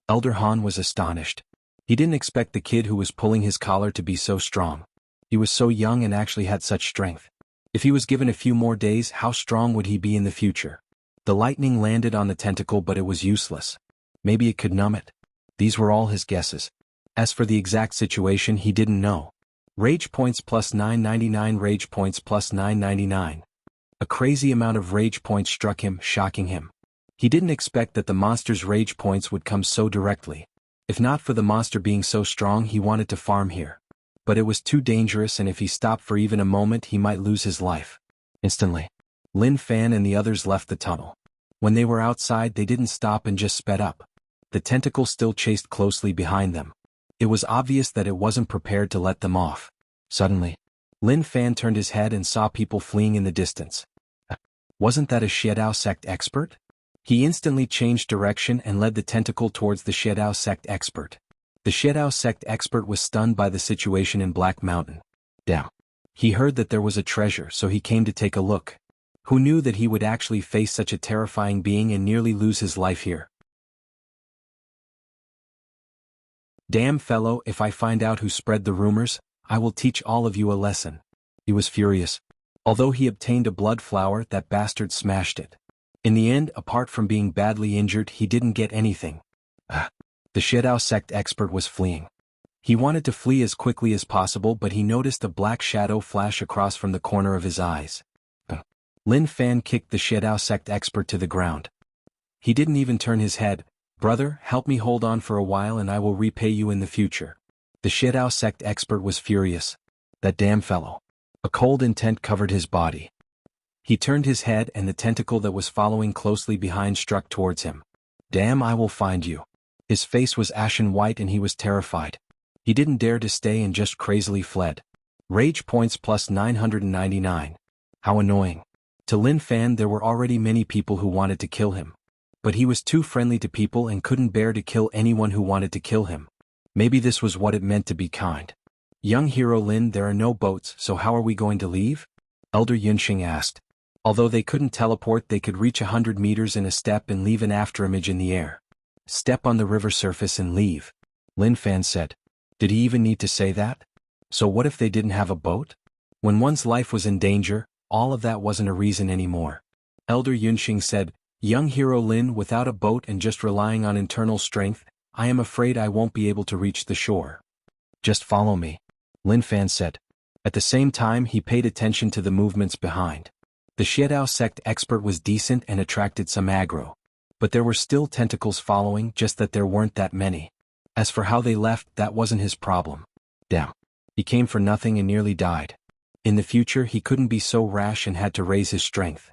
Elder Han was astonished. He didn't expect the kid who was pulling his collar to be so strong. He was so young and actually had such strength. If he was given a few more days, how strong would he be in the future? The lightning landed on the tentacle, but it was useless. Maybe it could numb it. These were all his guesses. As for the exact situation, he didn't know. Rage points plus 999, rage points plus 999. A crazy amount of rage points struck him, shocking him. He didn't expect that the monster's rage points would come so directly. If not for the monster being so strong, he wanted to farm here. But it was too dangerous, and if he stopped for even a moment, he might lose his life. Instantly, Lin Fan and the others left the tunnel. When they were outside, they didn't stop and just sped up. The tentacle still chased closely behind them. It was obvious that it wasn't prepared to let them off. Suddenly, Lin Fan turned his head and saw people fleeing in the distance. Wasn't that a Xiedao sect expert? He instantly changed direction and led the tentacle towards the Xiedao sect expert. The Xiedao sect expert was stunned by the situation in Black Mountain. Damn. He heard that there was a treasure, so he came to take a look. Who knew that he would actually face such a terrifying being and nearly lose his life here? Damn fellow, if I find out who spread the rumors, I will teach all of you a lesson. He was furious. Although he obtained a blood flower, that bastard smashed it. In the end, apart from being badly injured, he didn't get anything. The Xiedao sect expert was fleeing. He wanted to flee as quickly as possible, but he noticed a black shadow flash across from the corner of his eyes. Lin Fan kicked the Xiedao sect expert to the ground. He didn't even turn his head. Brother, help me hold on for a while and I will repay you in the future. The Xiedao sect expert was furious. That damn fellow. A cold intent covered his body. He turned his head and the tentacle that was following closely behind struck towards him. Damn, I will find you. His face was ashen white and he was terrified. He didn't dare to stay and just crazily fled. Rage points plus 999. How annoying. To Lin Fan there were already many people who wanted to kill him. But he was too friendly to people and couldn't bear to kill anyone who wanted to kill him. Maybe this was what it meant to be kind. Young hero Lin, there are no boats, so how are we going to leave? Elder Yunxing asked. Although they couldn't teleport, they could reach 100 meters in a step and leave an afterimage in the air. Step on the river surface and leave. Lin Fan said. Did he even need to say that? So what if they didn't have a boat? When one's life was in danger, all of that wasn't a reason anymore. Elder Yunxing said, Young hero Lin, without a boat and just relying on internal strength, I am afraid I won't be able to reach the shore. Just follow me, Lin Fan said. At the same time, he paid attention to the movements behind. The Xiedao sect expert was decent and attracted some aggro. But there were still tentacles following, just that there weren't that many. As for how they left, that wasn't his problem. Damn. He came for nothing and nearly died. In the future, he couldn't be so rash and had to raise his strength.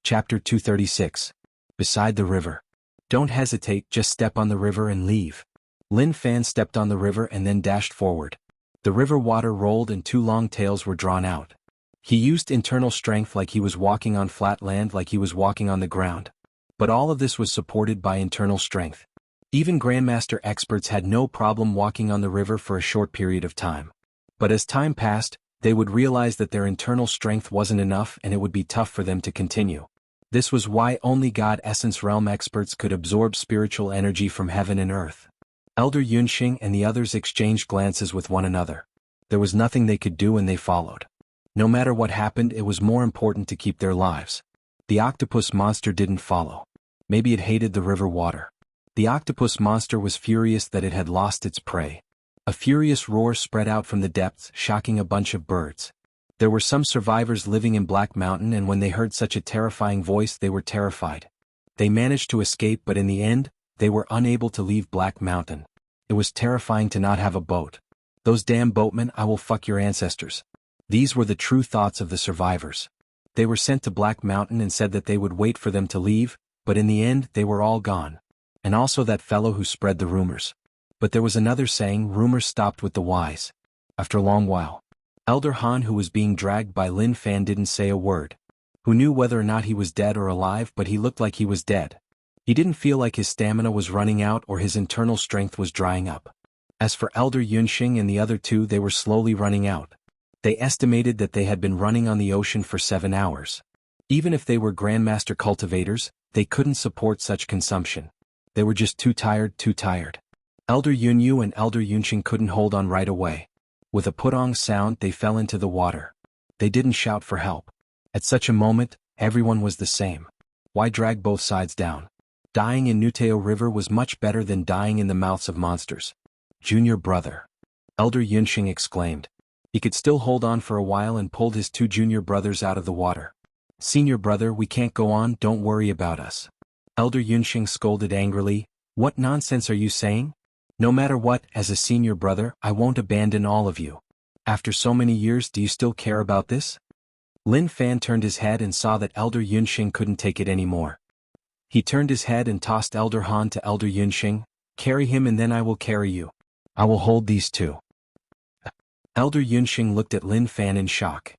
Chapter 236. Beside the river. Don't hesitate, just step on the river and leave. Lin Fan stepped on the river and then dashed forward. The river water rolled and two long tails were drawn out. He used internal strength like he was walking on flat land, like he was walking on the ground. But all of this was supported by internal strength. Even Grandmaster experts had no problem walking on the river for a short period of time. But as time passed, they would realize that their internal strength wasn't enough and it would be tough for them to continue. This was why only God Essence Realm experts could absorb spiritual energy from heaven and earth. Elder Yunxing and the others exchanged glances with one another. There was nothing they could do and they followed. No matter what happened, it was more important to keep their lives. The octopus monster didn't follow. Maybe it hated the river water. The octopus monster was furious that it had lost its prey. A furious roar spread out from the depths, shocking a bunch of birds. There were some survivors living in Black Mountain, and when they heard such a terrifying voice, they were terrified. They managed to escape, but in the end, they were unable to leave Black Mountain. It was terrifying to not have a boat. Those damn boatmen, I will fuck your ancestors. These were the true thoughts of the survivors. They were sent to Black Mountain and said that they would wait for them to leave, but in the end, they were all gone. And also that fellow who spread the rumors. But there was another saying, rumors stopped with the wise. After a long while, Elder Han, who was being dragged by Lin Fan, didn't say a word. Who knew whether or not he was dead or alive, but he looked like he was dead. He didn't feel like his stamina was running out or his internal strength was drying up. As for Elder Yunxing and the other two, they were slowly running out. They estimated that they had been running on the ocean for 7 hours. Even if they were Grandmaster cultivators, they couldn't support such consumption. They were just too tired, too tired. Elder Yunyu and Elder Yunqing couldn't hold on right away. With a putong sound, they fell into the water. They didn't shout for help. At such a moment, everyone was the same. Why drag both sides down? Dying in Nuteo River was much better than dying in the mouths of monsters. Junior brother. Elder Yunqing exclaimed. He could still hold on for a while and pulled his two junior brothers out of the water. Senior brother, we can't go on, don't worry about us. Elder Yunqing scolded angrily. What nonsense are you saying? No matter what, as a senior brother, I won't abandon all of you. After so many years, do you still care about this? Lin Fan turned his head and saw that Elder Yunqing couldn't take it anymore. He turned his head and tossed Elder Han to Elder Yunqing. Carry him and then I will carry you. I will hold these two. Elder Yunqing looked at Lin Fan in shock.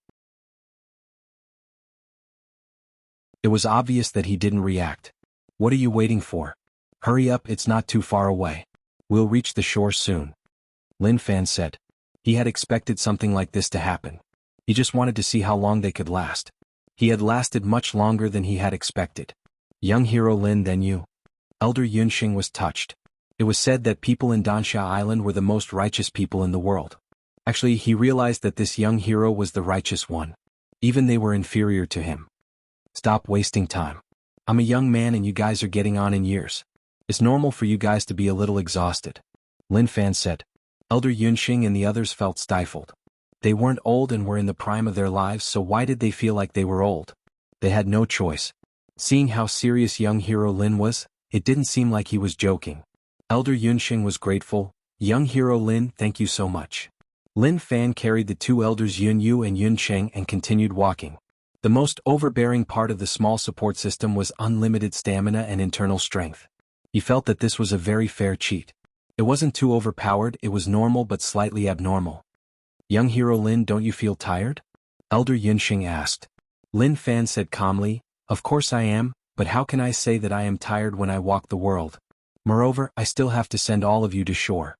It was obvious that he didn't react. What are you waiting for? Hurry up, it's not too far away. We'll reach the shore soon. Lin Fan said. He had expected something like this to happen. He just wanted to see how long they could last. He had lasted much longer than he had expected. Young hero Lin, then you. Elder Yunqing was touched. It was said that people in Dansha Island were the most righteous people in the world. Actually, he realized that this young hero was the righteous one. Even they were inferior to him. Stop wasting time. I'm a young man and you guys are getting on in years. It's normal for you guys to be a little exhausted. Lin Fan said. Elder Yunqing and the others felt stifled. They weren't old and were in the prime of their lives, so why did they feel like they were old? They had no choice. Seeing how serious young hero Lin was, it didn't seem like he was joking. Elder Yunqing was grateful. Young hero Lin, thank you so much. Lin Fan carried the two elders Yunyu and Yunqing and continued walking. The most overbearing part of the small support system was unlimited stamina and internal strength. He felt that this was a very fair cheat. It wasn't too overpowered, it was normal but slightly abnormal. Young hero Lin, don't you feel tired? Elder Yunqing asked. Lin Fan said calmly, of course I am, but how can I say that I am tired when I walk the world? Moreover, I still have to send all of you to shore.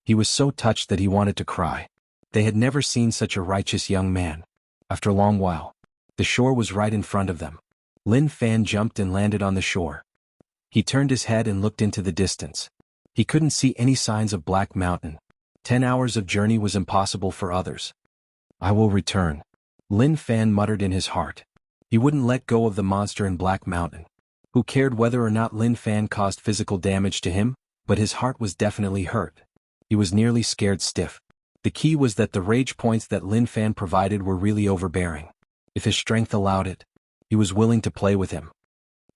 He was so touched that he wanted to cry. They had never seen such a righteous young man. After a long while, the shore was right in front of them. Lin Fan jumped and landed on the shore. He turned his head and looked into the distance. He couldn't see any signs of Black Mountain. 10 hours of journey was impossible for others. I will return. Lin Fan muttered in his heart. He wouldn't let go of the monster in Black Mountain. Who cared whether or not Lin Fan caused physical damage to him, but his heart was definitely hurt. He was nearly scared stiff. The key was that the rage points that Lin Fan provided were really overbearing. If his strength allowed it, he was willing to play with him.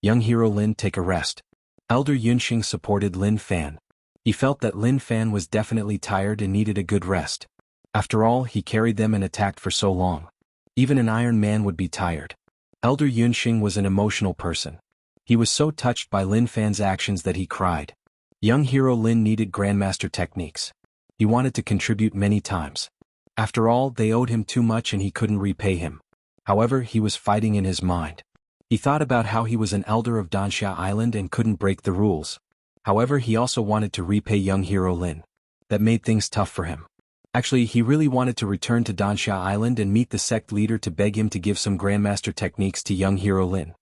Young hero Lin, take a rest. Elder Yunqing supported Lin Fan. He felt that Lin Fan was definitely tired and needed a good rest. After all, he carried them and attacked for so long. Even an Iron Man would be tired. Elder Yunqing was an emotional person. He was so touched by Lin Fan's actions that he cried. Young hero Lin needed Grandmaster techniques. He wanted to contribute many times. After all, they owed him too much and he couldn't repay him. However, he was fighting in his mind. He thought about how he was an elder of Dansha Island and couldn't break the rules. However, he also wanted to repay young hero Lin. That made things tough for him. Actually, he really wanted to return to Dansha Island and meet the sect leader to beg him to give some Grandmaster techniques to young hero Lin.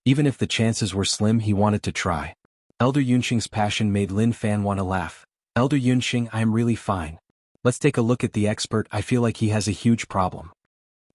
Even if the chances were slim, he wanted to try. Elder Yunqing's passion made Lin Fan want to laugh. Elder Yunqing, I am really fine. Let's take a look at the expert, I feel like he has a huge problem.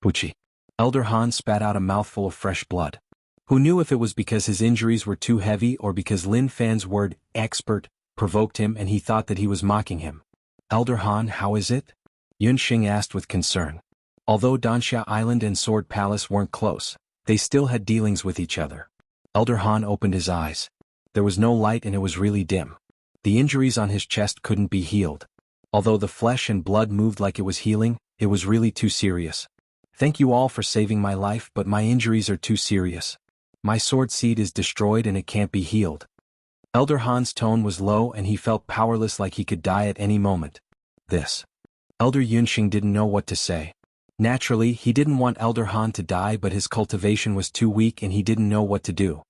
Puchi. Elder Han spat out a mouthful of fresh blood. Who knew if it was because his injuries were too heavy or because Lin Fan's word, expert, provoked him and he thought that he was mocking him. Elder Han, how is it? Yunqing asked with concern. Although Dansha Island and Sword Palace weren't close, they still had dealings with each other. Elder Han opened his eyes. There was no light and it was really dim. The injuries on his chest couldn't be healed. Although the flesh and blood moved like it was healing, it was really too serious. Thank you all for saving my life, but my injuries are too serious. My sword seed is destroyed and it can't be healed. Elder Han's tone was low and he felt powerless, like he could die at any moment. This. Elder Yunqing didn't know what to say. Naturally, he didn't want Elder Han to die, but his cultivation was too weak and he didn't know what to do.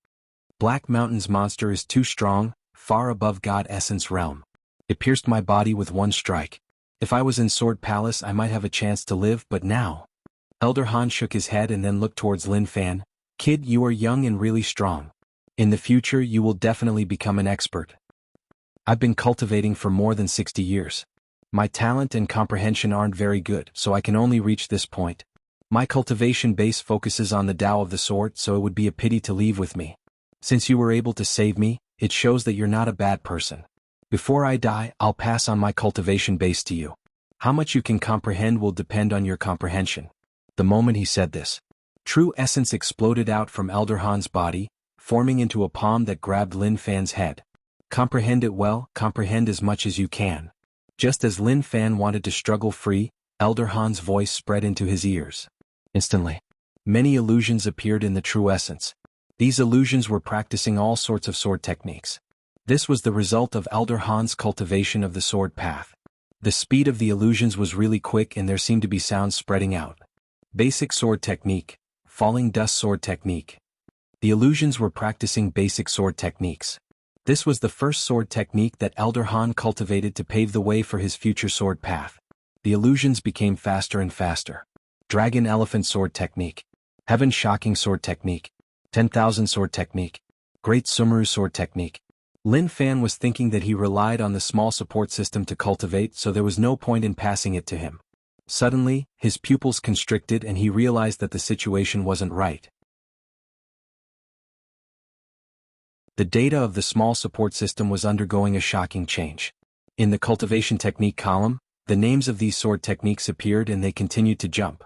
Black Mountain's monster is too strong, far above God Essence realm. It pierced my body with one strike. If I was in Sword Palace I might have a chance to live, but now, Elder Han shook his head and then looked towards Lin Fan. Kid, you are young and really strong. In the future you will definitely become an expert. I've been cultivating for more than 60 years. My talent and comprehension aren't very good, so I can only reach this point. My cultivation base focuses on the Tao of the sword, so it would be a pity to leave with me. Since you were able to save me, it shows that you're not a bad person. Before I die, I'll pass on my cultivation base to you. How much you can comprehend will depend on your comprehension. The moment he said this, true essence exploded out from Elder Han's body, forming into a palm that grabbed Lin Fan's head. Comprehend it well, comprehend as much as you can. Just as Lin Fan wanted to struggle free, Elder Han's voice spread into his ears. Instantly, many illusions appeared in the true essence. These illusions were practicing all sorts of sword techniques. This was the result of Elder Han's cultivation of the sword path. The speed of the illusions was really quick and there seemed to be sounds spreading out. Basic sword technique, falling dust sword technique. The illusions were practicing basic sword techniques. This was the first sword technique that Elder Han cultivated to pave the way for his future sword path. The illusions became faster and faster. Dragon Elephant Sword Technique. Heaven Shocking Sword Technique. 10,000 Sword Technique. Great Sumeru Sword Technique. Lin Fan was thinking that he relied on the small support system to cultivate, so there was no point in passing it to him. Suddenly, his pupils constricted and he realized that the situation wasn't right. The data of the small support system was undergoing a shocking change. In the cultivation technique column, the names of these sword techniques appeared and they continued to jump.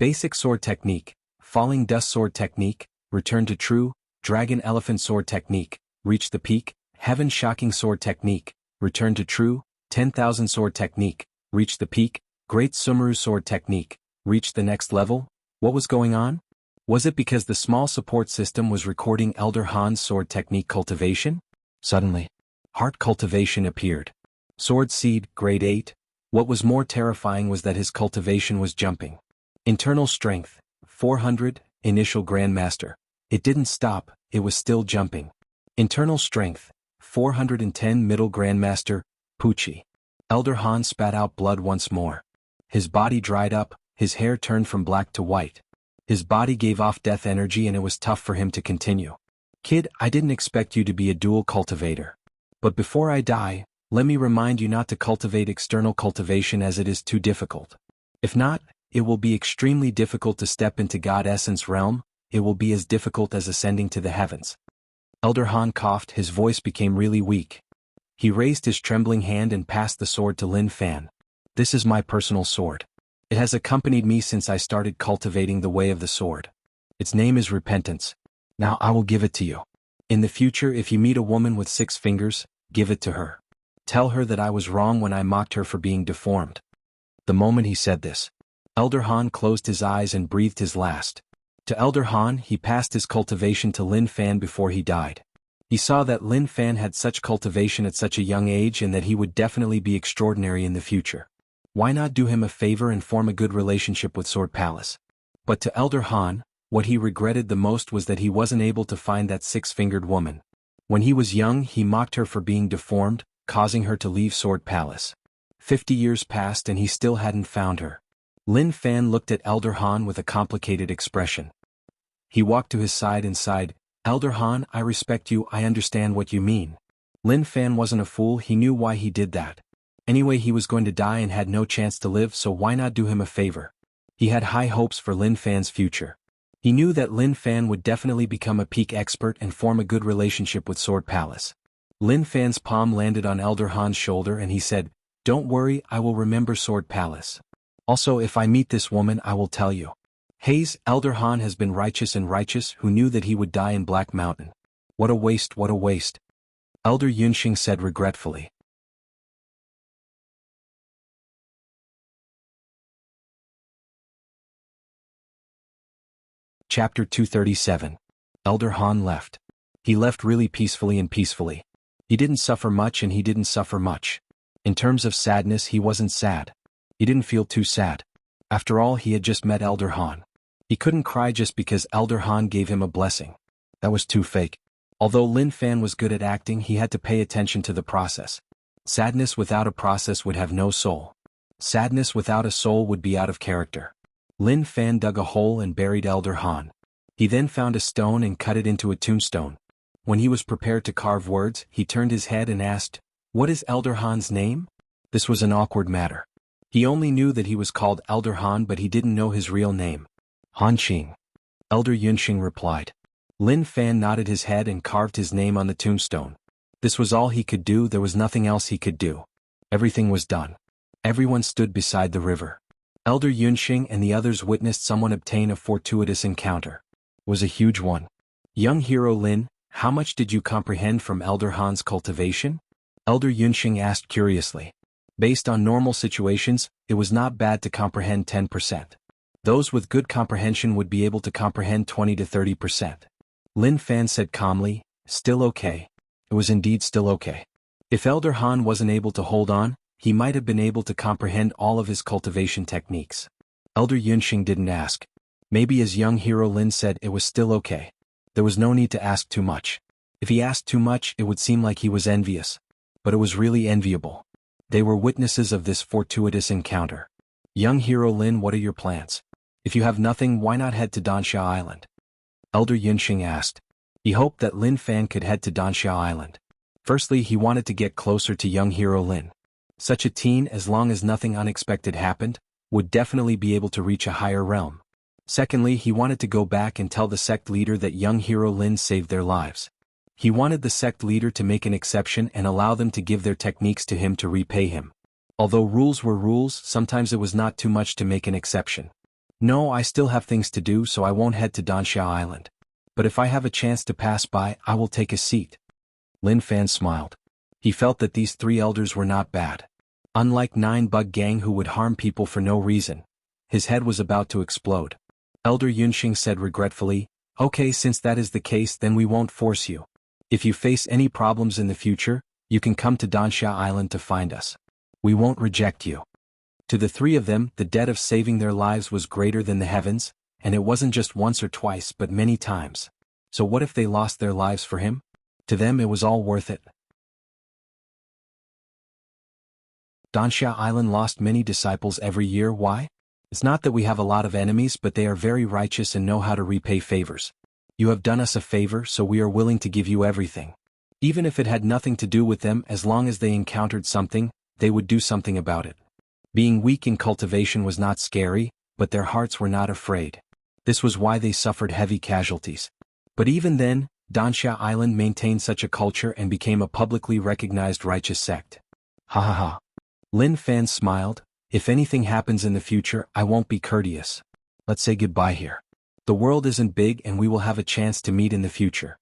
Basic sword technique, falling dust sword technique, return to true, dragon elephant sword technique, reach the peak, heaven shocking sword technique, return to true, 10,000 sword technique, reach the peak, great Sumeru sword technique, reach the next level. What was going on? Was it because the small support system was recording Elder Han's sword technique cultivation? Suddenly, heart cultivation appeared. Sword seed, grade 8. What was more terrifying was that his cultivation was jumping. Internal strength, 400, initial grandmaster. It didn't stop, it was still jumping. Internal strength, 410, middle grandmaster, Pucci. Elder Han spat out blood once more. His body dried up, his hair turned from black to white. His body gave off death energy and it was tough for him to continue. Kid, I didn't expect you to be a dual cultivator. But before I die, let me remind you not to cultivate external cultivation as it is too difficult. If not, it will be extremely difficult to step into God Essence realm, it will be as difficult as ascending to the heavens. Elder Han coughed, his voice became really weak. He raised his trembling hand and passed the sword to Lin Fan. This is my personal sword. It has accompanied me since I started cultivating the way of the sword. Its name is repentance. Now I will give it to you. In the future, if you meet a woman with 6 fingers, give it to her. Tell her that I was wrong when I mocked her for being deformed. The moment he said this, Elder Han closed his eyes and breathed his last. To Elder Han, he passed his cultivation to Lin Fan before he died. He saw that Lin Fan had such cultivation at such a young age and that he would definitely be extraordinary in the future. Why not do him a favor and form a good relationship with Sword Palace? But to Elder Han, what he regretted the most was that he wasn't able to find that 6-fingered woman. When he was young, he mocked her for being deformed, causing her to leave Sword Palace. 50 years passed and he still hadn't found her. Lin Fan looked at Elder Han with a complicated expression. He walked to his side and sighed, Elder Han, I respect you, I understand what you mean. Lin Fan wasn't a fool, he knew why he did that. Anyway, he was going to die and had no chance to live, so why not do him a favor? He had high hopes for Lin Fan's future. He knew that Lin Fan would definitely become a peak expert and form a good relationship with Sword Palace. Lin Fan's palm landed on Elder Han's shoulder and he said, Don't worry, I will remember Sword Palace. Also, if I meet this woman, I will tell you. Hayes, Elder Han has been righteous and righteous, who knew that he would die in Black Mountain. What a waste, what a waste. Elder Yunxing said regretfully. Chapter 237. Elder Han left. He left really peacefully and peacefully. He didn't suffer much and he didn't suffer much. In terms of sadness, he wasn't sad. He didn't feel too sad. After all, he had just met Elder Han. He couldn't cry just because Elder Han gave him a blessing. That was too fake. Although Lin Fan was good at acting, he had to pay attention to the process. Sadness without a process would have no soul. Sadness without a soul would be out of character. Lin Fan dug a hole and buried Elder Han. He then found a stone and cut it into a tombstone. When he was prepared to carve words, he turned his head and asked, "What is Elder Han's name?" This was an awkward matter. He only knew that he was called Elder Han, but he didn't know his real name. Han Qing. Elder Yunxing replied. Lin Fan nodded his head and carved his name on the tombstone. This was all he could do. There was nothing else he could do. Everything was done. Everyone stood beside the river. Elder Yunxing and the others witnessed someone obtain a fortuitous encounter. It was a huge one. Young hero Lin, how much did you comprehend from Elder Han's cultivation? Elder Yunxing asked curiously. Based on normal situations, it was not bad to comprehend 10%. Those with good comprehension would be able to comprehend 20 to 30%. Lin Fan said calmly, "Still okay." It was indeed still okay. If Elder Han wasn't able to hold on, he might have been able to comprehend all of his cultivation techniques. Elder Yunxing didn't ask. Maybe as young hero Lin said, it was still okay. There was no need to ask too much. If he asked too much, it would seem like he was envious. But it was really enviable. They were witnesses of this fortuitous encounter. Young hero Lin, what are your plans? If you have nothing, why not head to Dansha Island? Elder Yunxing asked. He hoped that Lin Fan could head to Dansha Island. Firstly, he wanted to get closer to young hero Lin. Such a teen, as long as nothing unexpected happened, would definitely be able to reach a higher realm. Secondly, he wanted to go back and tell the sect leader that young hero Lin saved their lives. He wanted the sect leader to make an exception and allow them to give their techniques to him to repay him. Although rules were rules, sometimes it was not too much to make an exception. No, I still have things to do, so I won't head to Dansha Island. But if I have a chance to pass by, I will take a seat. Lin Fan smiled. He felt that these three elders were not bad. Unlike 9-bug gang who would harm people for no reason. His head was about to explode. Elder Yunxing said regretfully, "Okay, since that is the case, then we won't force you. If you face any problems in the future, you can come to Dansha Island to find us. We won't reject you." To the three of them, the debt of saving their lives was greater than the heavens, and it wasn't just once or twice but many times. So what if they lost their lives for him? To them it was all worth it. Dansha Island lost many disciples every year. Why? It's not that we have a lot of enemies, but they are very righteous and know how to repay favors. You have done us a favor, so we are willing to give you everything. Even if it had nothing to do with them, as long as they encountered something, they would do something about it. Being weak in cultivation was not scary, but their hearts were not afraid. This was why they suffered heavy casualties. But even then, Dansha Island maintained such a culture and became a publicly recognized righteous sect. Ha ha ha. Lin Fan smiled. If anything happens in the future, I won't be courteous. Let's say goodbye here. The world isn't big and we will have a chance to meet in the future.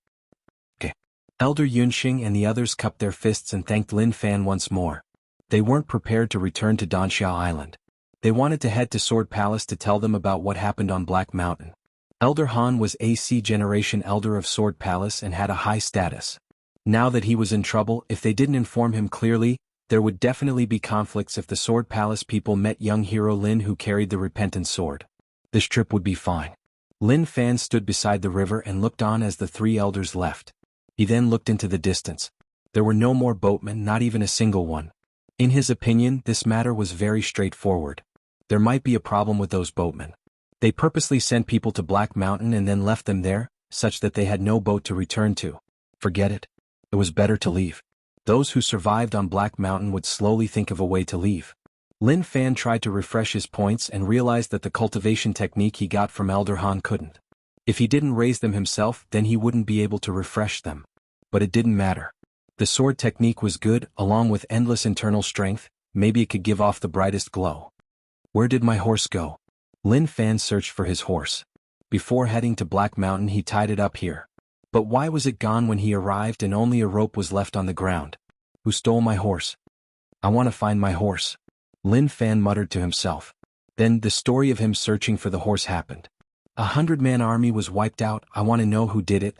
Okay. Elder Yunxing and the others cupped their fists and thanked Lin Fan once more. They weren't prepared to return to Dansha Island. They wanted to head to Sword Palace to tell them about what happened on Black Mountain. Elder Han was AC generation elder of Sword Palace and had a high status. Now that he was in trouble, if they didn't inform him clearly, there would definitely be conflicts if the Sword Palace people met young hero Lin who carried the repentant sword. This trip would be fine. Lin Fan stood beside the river and looked on as the three elders left. He then looked into the distance. There were no more boatmen, not even a single one. In his opinion, this matter was very straightforward. There might be a problem with those boatmen. They purposely sent people to Black Mountain and then left them there, such that they had no boat to return to. Forget it. It was better to leave. Those who survived on Black Mountain would slowly think of a way to leave. Lin Fan tried to refresh his points and realized that the cultivation technique he got from Elder Han couldn't. If he didn't raise them himself, then he wouldn't be able to refresh them. But it didn't matter. The sword technique was good, along with endless internal strength, maybe it could give off the brightest glow. Where did my horse go? Lin Fan searched for his horse. Before heading to Black Mountain he tied it up here. But why was it gone when he arrived and only a rope was left on the ground? Who stole my horse? I want to find my horse. Lin Fan muttered to himself. Then the story of him searching for the horse happened. 100-man army was wiped out. I want to know who did it.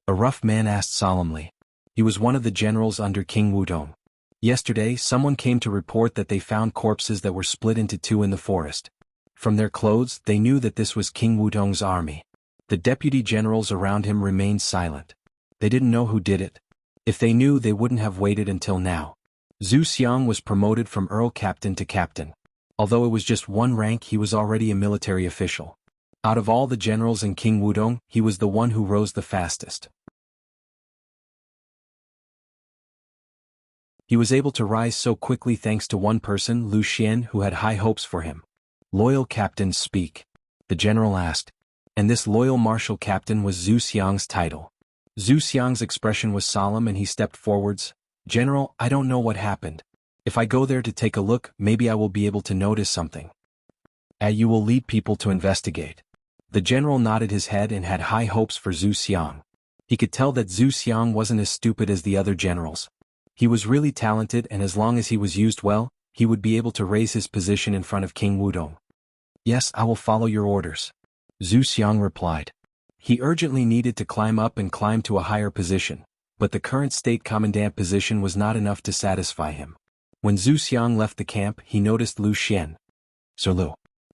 A rough man asked solemnly. He was one of the generals under King Wudong. Yesterday someone came to report that they found corpses that were split into two in the forest. From their clothes they knew that this was King Wudong's army. The deputy generals around him remained silent. They didn't know who did it. If they knew, they wouldn't have waited until now. Zhu Xiang was promoted from Earl Captain to Captain. Although it was just one rank, he was already a military official. Out of all the generals in King Wudong, he was the one who rose the fastest. He was able to rise so quickly thanks to one person, Lu Xian, who had high hopes for him. "Loyal captains speak," the general asked. And this loyal martial captain was Zhu Xiang's title. Zhu Xiang's expression was solemn and he stepped forwards. "General, I don't know what happened. If I go there to take a look, maybe I will be able to notice something." You will lead people to investigate." The general nodded his head and had high hopes for Zhu Xiang. He could tell that Zhu Xiang wasn't as stupid as the other generals. He was really talented, and as long as he was used well, he would be able to raise his position in front of King Wudong. "Yes, I will follow your orders," Zhu Xiang replied. He urgently needed to climb up and climb to a higher position, but the current state commandant position was not enough to satisfy him. When Zhu Xiang left the camp, he noticed Lu Xian. "Sir Lu."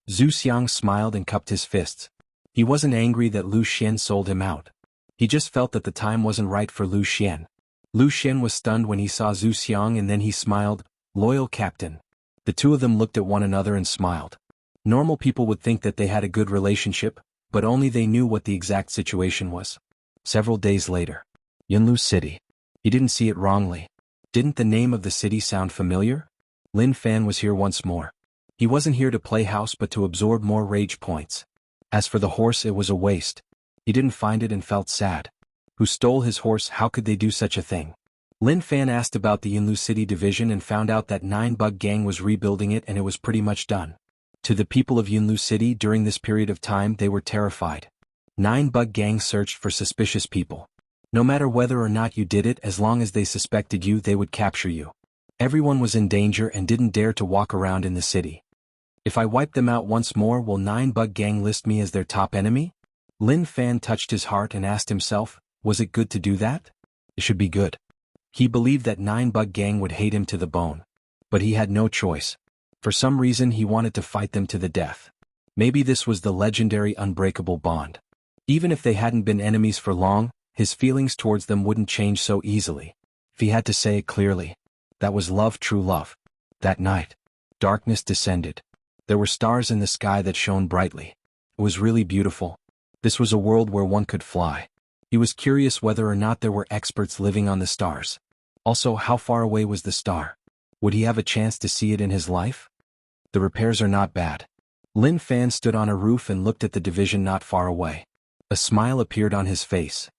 Zhu Xiang smiled and cupped his fists. He wasn't angry that Lu Xian sold him out. He just felt that the time wasn't right for Lu Xian. Lu Xian was stunned when he saw Zhu Xiang, and then he smiled. "Loyal captain." The two of them looked at one another and smiled. Normal people would think that they had a good relationship, but only they knew what the exact situation was. Several days later. Yunlu City. He didn't see it wrongly. Didn't the name of the city sound familiar? Lin Fan was here once more. He wasn't here to play house but to absorb more rage points. As for the horse, it was a waste. He didn't find it and felt sad. Who stole his horse? How could they do such a thing? Lin Fan asked about the Yunlu City division and found out that 9-Bug Gang was rebuilding it and it was pretty much done. To the people of Yunlu City during this period of time, they were terrified. 9-Bug Gang searched for suspicious people. No matter whether or not you did it, as long as they suspected you, they would capture you. Everyone was in danger and didn't dare to walk around in the city. "If I wipe them out once more, will 9-Bug Gang list me as their top enemy?" Lin Fan touched his heart and asked himself, was it good to do that? It should be good. He believed that 9-Bug Gang would hate him to the bone. But he had no choice. For some reason he wanted to fight them to the death. Maybe this was the legendary unbreakable bond. Even if they hadn't been enemies for long, his feelings towards them wouldn't change so easily. If he had to say it clearly, that was love, true love. That night, darkness descended. There were stars in the sky that shone brightly. It was really beautiful. This was a world where one could fly. He was curious whether or not there were experts living on the stars. Also, how far away was the star? Would he have a chance to see it in his life? The repairs are not bad. Lin Fan stood on a roof and looked at the division not far away. A smile appeared on his face.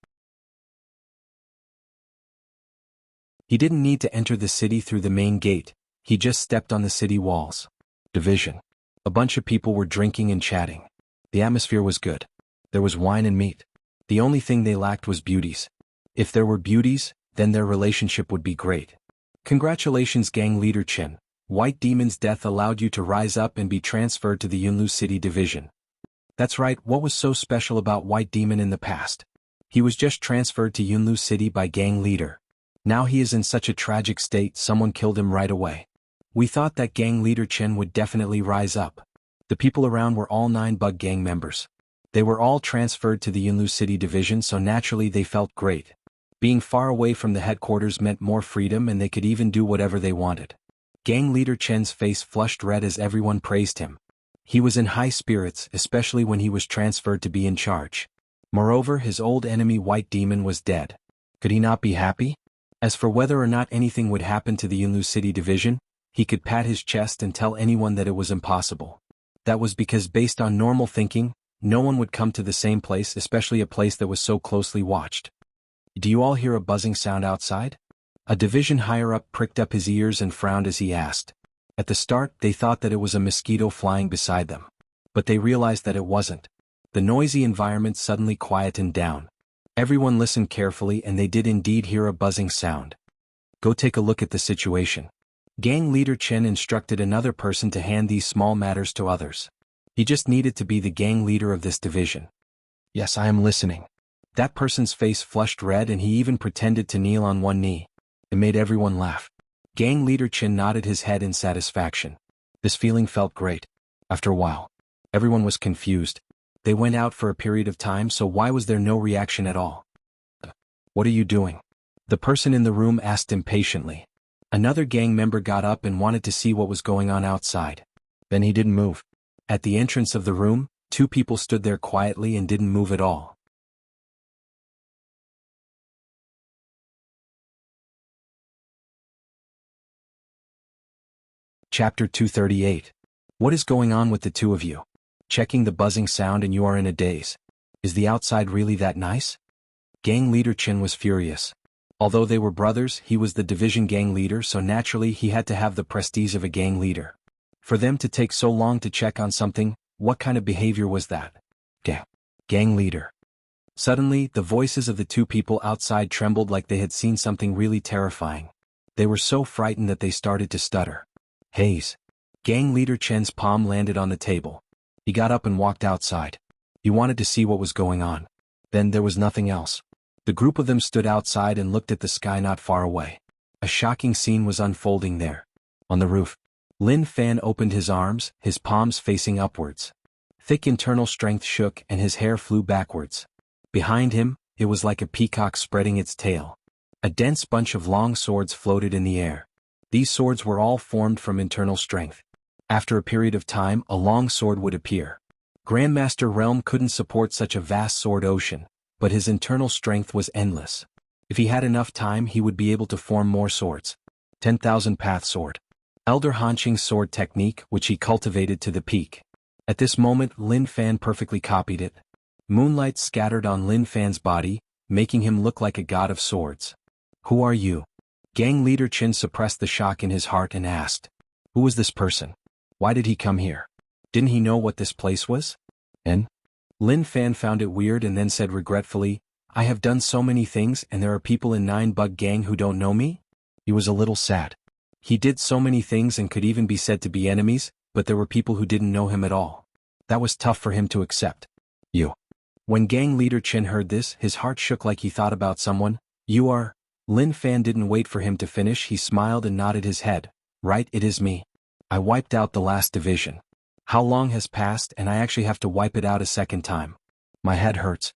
He didn't need to enter the city through the main gate. He just stepped on the city walls. Division. A bunch of people were drinking and chatting. The atmosphere was good. There was wine and meat. The only thing they lacked was beauties. If there were beauties, then their relationship would be great. Congratulations, gang leader Chen. White Demon's death allowed you to rise up and be transferred to the Yunlu City division. That's right, what was so special about White Demon in the past? He was just transferred to Yunlu City by gang leader. Now he is in such a tragic state, someone killed him right away. We thought that gang leader Chen would definitely rise up. The people around were all 9-Bug Gang members. They were all transferred to the Yunlu City division, so naturally they felt great. Being far away from the headquarters meant more freedom and they could even do whatever they wanted. Gang leader Chen's face flushed red as everyone praised him. He was in high spirits, especially when he was transferred to be in charge. Moreover, his old enemy White Demon was dead. Could he not be happy? As for whether or not anything would happen to the Yunlu City division, he could pat his chest and tell anyone that it was impossible. That was because based on normal thinking, no one would come to the same place, especially a place that was so closely watched. Do you all hear a buzzing sound outside? A division higher up pricked up his ears and frowned as he asked. At the start, they thought that it was a mosquito flying beside them. But they realized that it wasn't. The noisy environment suddenly quietened down. Everyone listened carefully and they did indeed hear a buzzing sound. Go take a look at the situation. Gang leader Chen instructed another person to hand these small matters to others. He just needed to be the gang leader of this division. Yes, I am listening. That person's face flushed red and he even pretended to kneel on one knee. It made everyone laugh. Gang leader Chen nodded his head in satisfaction. This feeling felt great. After a while, everyone was confused. They went out for a period of time, so why was there no reaction at all? What are you doing? The person in the room asked impatiently. Another gang member got up and wanted to see what was going on outside. Then he didn't move. At the entrance of the room, two people stood there quietly and didn't move at all. Chapter 238. What is going on with the two of you? Checking the buzzing sound and you are in a daze. Is the outside really that nice? Gang leader Chen was furious. Although they were brothers, he was the division gang leader, so naturally he had to have the prestige of a gang leader. For them to take so long to check on something, what kind of behavior was that? Gang leader. Suddenly, the voices of the two people outside trembled like they had seen something really terrifying. They were so frightened that they started to stutter. Haze. Gang leader Chen's palm landed on the table. He got up and walked outside. He wanted to see what was going on. Then there was nothing else. The group of them stood outside and looked at the sky not far away. A shocking scene was unfolding there. On the roof, Lin Fan opened his arms, his palms facing upwards. Thick internal strength shook and his hair flew backwards. Behind him, it was like a peacock spreading its tail. A dense bunch of long swords floated in the air. These swords were all formed from internal strength. After a period of time, a long sword would appear. Grandmaster Realm couldn't support such a vast sword ocean, but his internal strength was endless. If he had enough time, he would be able to form more swords. 10,000 Path Sword. Elder Hanqing's sword technique, which he cultivated to the peak. At this moment, Lin Fan perfectly copied it. Moonlight scattered on Lin Fan's body, making him look like a god of swords. Who are you? Gang leader Chen suppressed the shock in his heart and asked. Who was this person? Why did he come here? Didn't he know what this place was? And? Lin Fan found it weird and then said regretfully, I have done so many things and there are people in 9-Bug Gang who don't know me? He was a little sad. He did so many things and could even be said to be enemies, but there were people who didn't know him at all. That was tough for him to accept. You. When gang leader Chen heard this, his heart shook like he thought about someone. You are? Lin Fan didn't wait for him to finish, he smiled and nodded his head. Right, it is me. I wiped out the last division. How long has passed and I actually have to wipe it out a second time. My head hurts.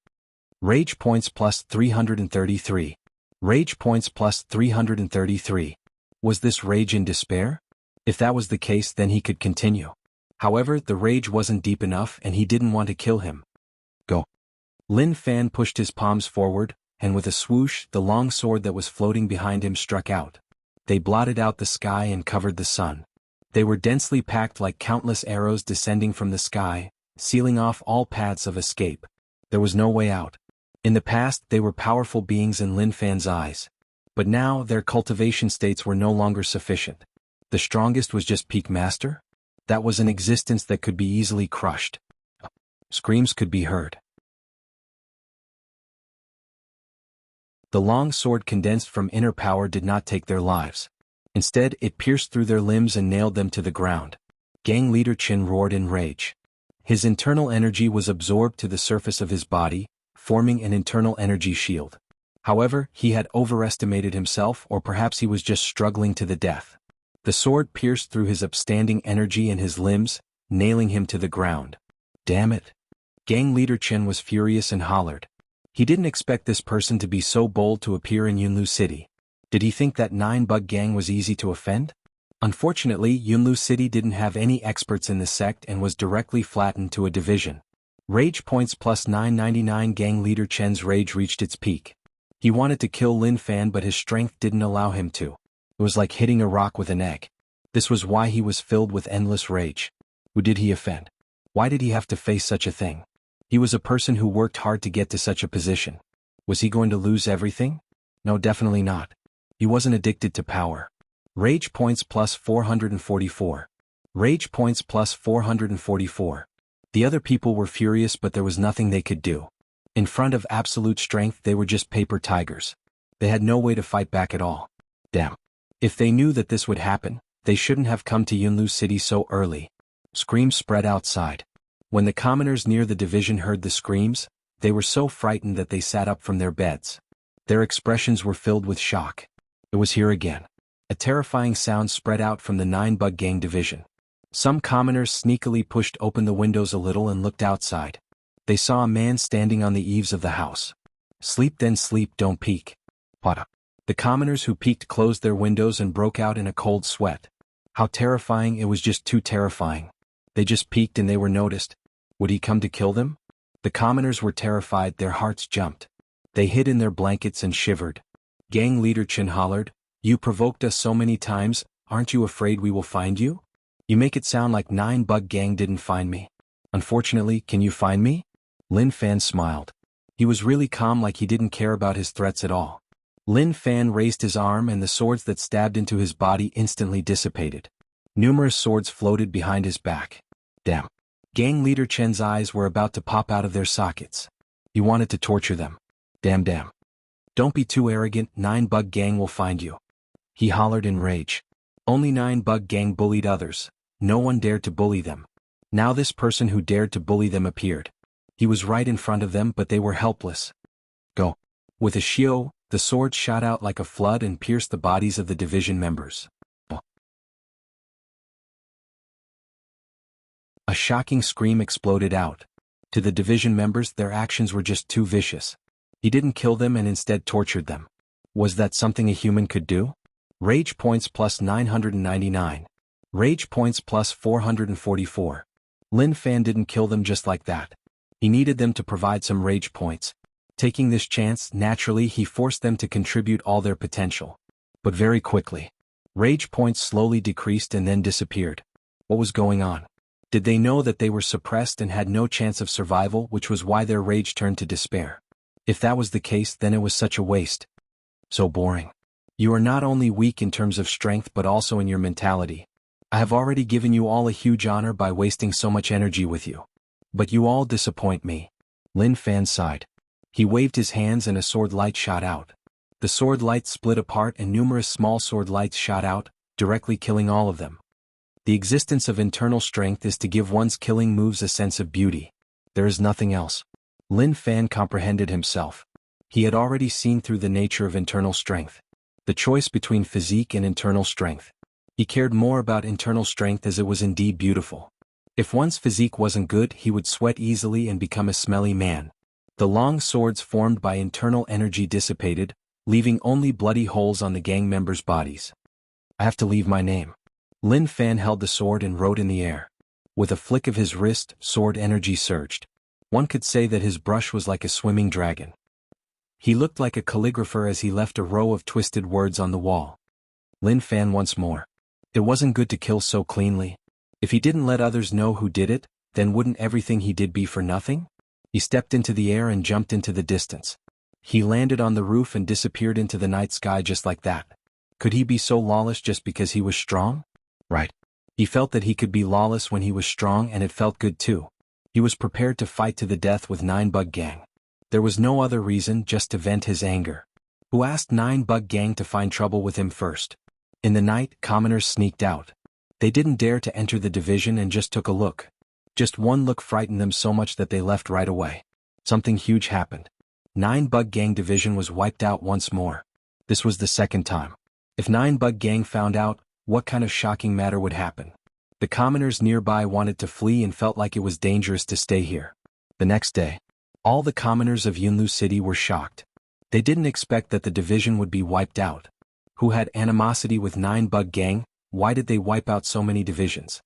Rage points plus 333. Rage points plus 333. Was this rage in despair? If that was the case, then he could continue. However, the rage wasn't deep enough and he didn't want to kill him. Go. Lin Fan pushed his palms forward, and with a swoosh, the long sword that was floating behind him struck out. They blotted out the sky and covered the sun. They were densely packed like countless arrows descending from the sky, sealing off all paths of escape. There was no way out. In the past, they were powerful beings in Lin Fan's eyes. But now, their cultivation states were no longer sufficient. The strongest was just peak master? That was an existence that could be easily crushed. Screams could be heard. The long sword condensed from inner power did not take their lives. Instead, it pierced through their limbs and nailed them to the ground. Gang leader Chen roared in rage. His internal energy was absorbed to the surface of his body, forming an internal energy shield. However, he had overestimated himself, or perhaps he was just struggling to the death. The sword pierced through his upstanding energy in his limbs, nailing him to the ground. Damn it. Gang leader Chen was furious and hollered. He didn't expect this person to be so bold to appear in Yunlu City. Did he think that 9-Bug Gang was easy to offend? Unfortunately, Yunlu City didn't have any experts in the sect and was directly flattened to a division. Rage points plus 999. Gang leader Chen's rage reached its peak. He wanted to kill Lin Fan, but his strength didn't allow him to. It was like hitting a rock with an egg. This was why he was filled with endless rage. Who did he offend? Why did he have to face such a thing? He was a person who worked hard to get to such a position. Was he going to lose everything? No, definitely not. He wasn't addicted to power. Rage points plus 444. Rage points plus 444. The other people were furious, but there was nothing they could do. In front of absolute strength, they were just paper tigers. They had no way to fight back at all. Damn. If they knew that this would happen, they shouldn't have come to Yunlu City so early. Screams spread outside. When the commoners near the division heard the screams, they were so frightened that they sat up from their beds. Their expressions were filled with shock. It was here again. A terrifying sound spread out from the 9-Bug Gang division. Some commoners sneakily pushed open the windows a little and looked outside. They saw a man standing on the eaves of the house. Sleep then sleep, don't peek. What? The commoners who peeked closed their windows and broke out in a cold sweat. How terrifying, it was just too terrifying. They just peeked and they were noticed. Would he come to kill them? The commoners were terrified, their hearts jumped. They hid in their blankets and shivered. Gang leader Chen hollered, "You provoked us so many times, aren't you afraid we will find you? You make it sound like 9-Bug Gang didn't find me. Unfortunately, can you find me?" Lin Fan smiled. He was really calm, like he didn't care about his threats at all. Lin Fan raised his arm and the swords that stabbed into his body instantly dissipated. Numerous swords floated behind his back. Damn. Gang leader Chen's eyes were about to pop out of their sockets. He wanted to torture them. Damn. Don't be too arrogant, 9-Bug Gang will find you. He hollered in rage. Only 9-Bug Gang bullied others. No one dared to bully them. Now this person who dared to bully them appeared. He was right in front of them, but they were helpless. Go. With a xiao, the sword shot out like a flood and pierced the bodies of the division members. A shocking scream exploded out. To the division members, their actions were just too vicious. He didn't kill them and instead tortured them. Was that something a human could do? Rage points plus 999. Rage points plus 444. Lin Fan didn't kill them just like that. He needed them to provide some rage points. Taking this chance, naturally he forced them to contribute all their potential. But very quickly, rage points slowly decreased and then disappeared. What was going on? Did they know that they were suppressed and had no chance of survival, which was why their rage turned to despair? If that was the case, then it was such a waste. So boring. You are not only weak in terms of strength but also in your mentality. I have already given you all a huge honor by wasting so much energy with you. But you all disappoint me. Lin Fan sighed. He waved his hands and a sword light shot out. The sword light split apart and numerous small sword lights shot out, directly killing all of them. The existence of internal strength is to give one's killing moves a sense of beauty. There is nothing else. Lin Fan comprehended himself. He had already seen through the nature of internal strength. The choice between physique and internal strength. He cared more about internal strength as it was indeed beautiful. If one's physique wasn't good, he would sweat easily and become a smelly man. The long swords formed by internal energy dissipated, leaving only bloody holes on the gang members' bodies. I have to leave my name. Lin Fan held the sword and rode in the air. With a flick of his wrist, sword energy surged. One could say that his brush was like a swimming dragon. He looked like a calligrapher as he left a row of twisted words on the wall. Lin Fan once more. It wasn't good to kill so cleanly. If he didn't let others know who did it, then wouldn't everything he did be for nothing? He stepped into the air and jumped into the distance. He landed on the roof and disappeared into the night sky just like that. Could he be so lawless just because he was strong? Right. He felt that he could be lawless when he was strong, and it felt good too. He was prepared to fight to the death with 9-Bug Gang. There was no other reason, just to vent his anger. Who asked 9-Bug Gang to find trouble with him first? In the night, commoners sneaked out. They didn't dare to enter the division and just took a look. Just one look frightened them so much that they left right away. Something huge happened. 9-Bug Gang division was wiped out once more. This was the second time. If 9-Bug Gang found out, what kind of shocking matter would happen? The commoners nearby wanted to flee and felt like it was dangerous to stay here. The next day, all the commoners of Yunlu City were shocked. They didn't expect that the division would be wiped out. Who had animosity with 9-Bug Gang? Why did they wipe out so many divisions?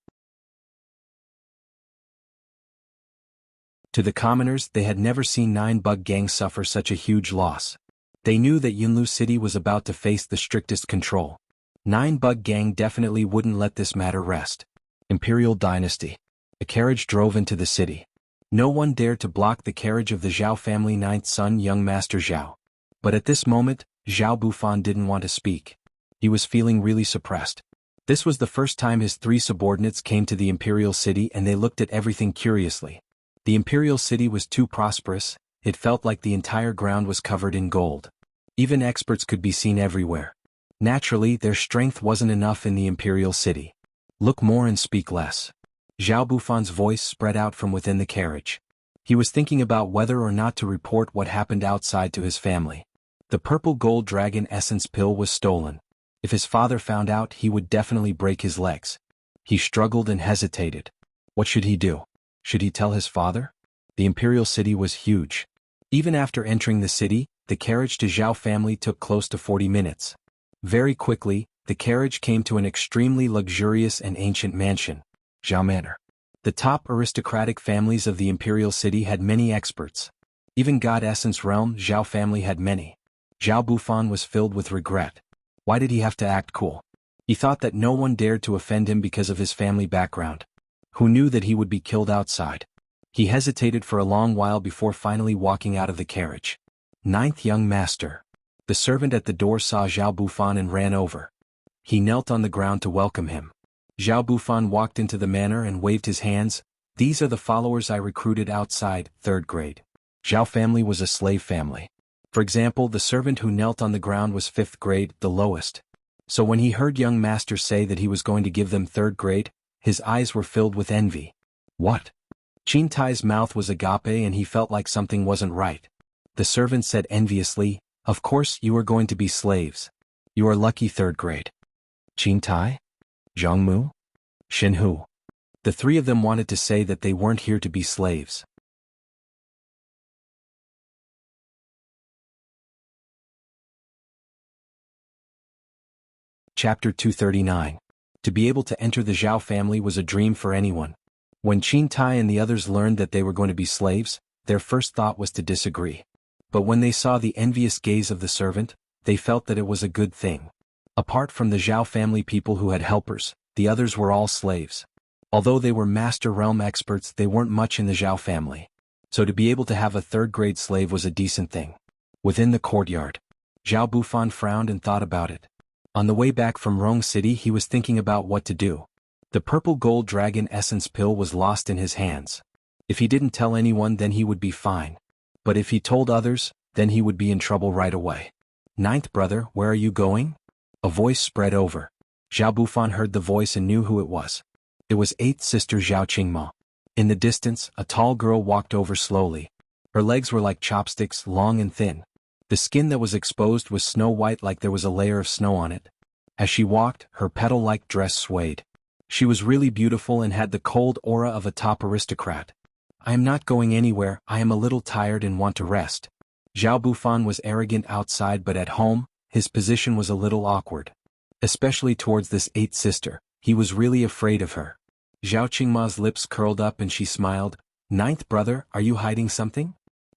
To the commoners, they had never seen 9-Bug Gang suffer such a huge loss. They knew that Yunlu City was about to face the strictest control. 9-Bug Gang definitely wouldn't let this matter rest. Imperial Dynasty. A carriage drove into the city. No one dared to block the carriage of the Zhao family 9th son, young Master Zhao. But at this moment, Zhao Bufan didn't want to speak. He was feeling really suppressed. This was the first time his 3 subordinates came to the Imperial City, and they looked at everything curiously. The Imperial City was too prosperous. It felt like the entire ground was covered in gold. Even experts could be seen everywhere. Naturally, their strength wasn't enough in the Imperial City. Look more and speak less. Zhao Bufan's voice spread out from within the carriage. He was thinking about whether or not to report what happened outside to his family. The purple gold dragon essence pill was stolen. If his father found out, he would definitely break his legs. He struggled and hesitated. What should he do? Should he tell his father? The Imperial City was huge. Even after entering the city, the carriage to Zhao family took close to 40 minutes. Very quickly, the carriage came to an extremely luxurious and ancient mansion, Zhao Manor. The top aristocratic families of the imperial city had many experts. Even God Essence Realm Zhao family had many. Zhao Bufan was filled with regret. Why did he have to act cool? He thought that no one dared to offend him because of his family background. Who knew that he would be killed outside? He hesitated for a long while before finally walking out of the carriage. Ninth young master. The servant at the door saw Zhao Bufan and ran over. He knelt on the ground to welcome him. Zhao Bufan walked into the manor and waved his hands. These are the followers I recruited outside, 3rd grade. Zhao family was a slave family. For example, the servant who knelt on the ground was 5th grade, the lowest. So when he heard young master say that he was going to give them 3rd grade, his eyes were filled with envy. What? Qin Tai's mouth was agape and he felt like something wasn't right. The servant said enviously, of course you are going to be slaves. You are lucky 3rd grade. Qin Tai? Jianghu? Shenhu? The 3 of them wanted to say that they weren't here to be slaves. Chapter 239. To be able to enter the Zhao family was a dream for anyone. When Qin Tai and the others learned that they were going to be slaves, their first thought was to disagree. But when they saw the envious gaze of the servant, they felt that it was a good thing. Apart from the Zhao family people who had helpers, the others were all slaves. Although they were master realm experts, they weren't much in the Zhao family. So to be able to have a 3rd grade slave was a decent thing. Within the courtyard, Zhao Bufan frowned and thought about it. On the way back from Rong City he was thinking about what to do. The purple gold dragon essence pill was lost in his hands. If he didn't tell anyone then he would be fine. But if he told others, then he would be in trouble right away. 9th brother, where are you going? A voice spread over. Zhao Bufan heard the voice and knew who it was. It was 8th sister Zhao Qingma. In the distance, a tall girl walked over slowly. Her legs were like chopsticks, long and thin. The skin that was exposed was snow white like there was a layer of snow on it. As she walked, her petal-like dress swayed. She was really beautiful and had the cold aura of a top aristocrat. I am not going anywhere, I am a little tired and want to rest. Zhao Bufan was arrogant outside but at home, his position was a little awkward. Especially towards this 8th sister, he was really afraid of her. Zhao Qingma's lips curled up and she smiled. 9th brother, are you hiding something?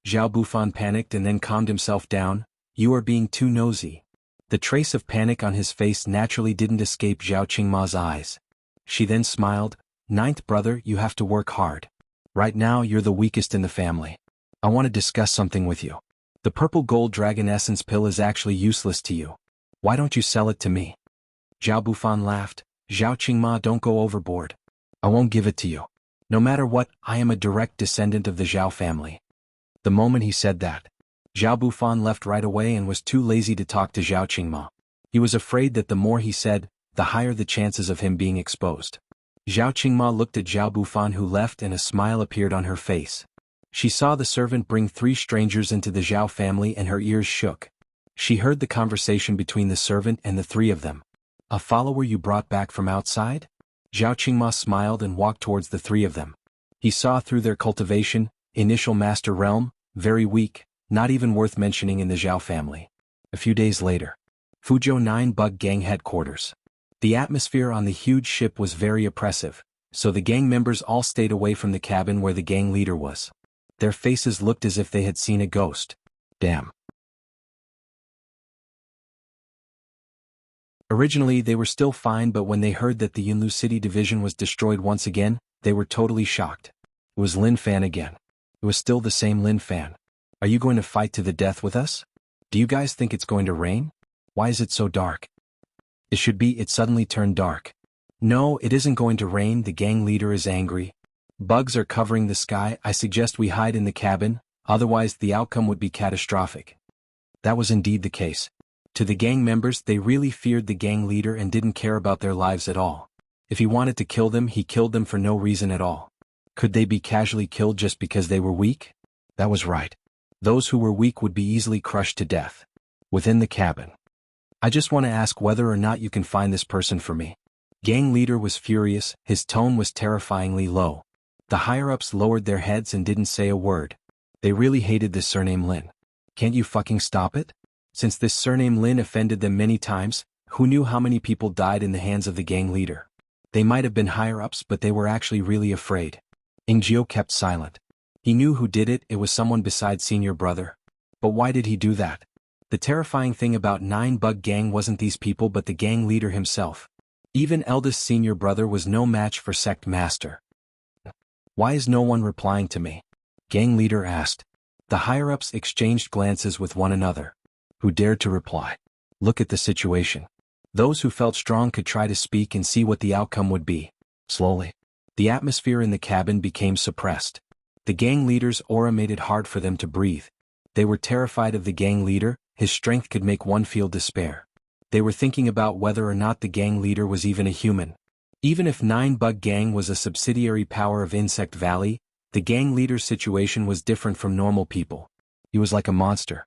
Zhao Bufan panicked and then calmed himself down. You are being too nosy. The trace of panic on his face naturally didn't escape Zhao Qingma's eyes. She then smiled. 9th brother, you have to work hard. Right now you're the weakest in the family. I want to discuss something with you. The purple gold dragon essence pill is actually useless to you. Why don't you sell it to me? Zhao Bufan laughed. Zhao Qingma, don't go overboard. I won't give it to you. No matter what, I am a direct descendant of the Zhao family. The moment he said that, Zhao Bufan left right away and was too lazy to talk to Zhao Qingma. He was afraid that the more he said, the higher the chances of him being exposed. Zhao Qingma looked at Zhao Bufan who left and a smile appeared on her face. She saw the servant bring 3 strangers into the Zhao family and her ears shook. She heard the conversation between the servant and the 3 of them. A follower you brought back from outside? Zhao Qingma smiled and walked towards the 3 of them. He saw through their cultivation, initial master realm, very weak, not even worth mentioning in the Zhao family. A few days later, Fuzhou 9 Bug Gang headquarters. The atmosphere on the huge ship was very oppressive, so the gang members all stayed away from the cabin where the gang leader was. Their faces looked as if they had seen a ghost. Damn. Originally they were still fine, but when they heard that the Yunlu City division was destroyed once again, they were totally shocked. It was Lin Fan again. It was still the same Lin Fan. Are you going to fight to the death with us? Do you guys think it's going to rain? Why is it so dark? It should be. It suddenly turned dark. No, it isn't going to rain. The gang leader is angry. Bugs are covering the sky. I suggest we hide in the cabin, otherwise the outcome would be catastrophic. That was indeed the case. To the gang members, they really feared the gang leader and didn't care about their lives at all. If he wanted to kill them, he killed them for no reason at all. Could they be casually killed just because they were weak? That was right. Those who were weak would be easily crushed to death. Within the cabin. I just want to ask whether or not you can find this person for me. Gang leader was furious, his tone was terrifyingly low. The higher-ups lowered their heads and didn't say a word. They really hated this surname Lin. Can't you fucking stop it? Since this surname Lin offended them many times, who knew how many people died in the hands of the gang leader? They might have been higher-ups, but they were actually really afraid. Jianghu kept silent. He knew who did it, it was someone besides senior brother. But why did he do that? The terrifying thing about 9-Bug Gang wasn't these people but the gang leader himself. Even eldest senior brother was no match for sect master. Why is no one replying to me? Gang leader asked. The higher-ups exchanged glances with one another. Who dared to reply? Look at the situation. Those who felt strong could try to speak and see what the outcome would be. Slowly, the atmosphere in the cabin became suppressed. The gang leader's aura made it hard for them to breathe. They were terrified of the gang leader, his strength could make one feel despair. They were thinking about whether or not the gang leader was even a human. Even if 9-Bug Gang was a subsidiary power of Insect Valley, the gang leader's situation was different from normal people. He was like a monster.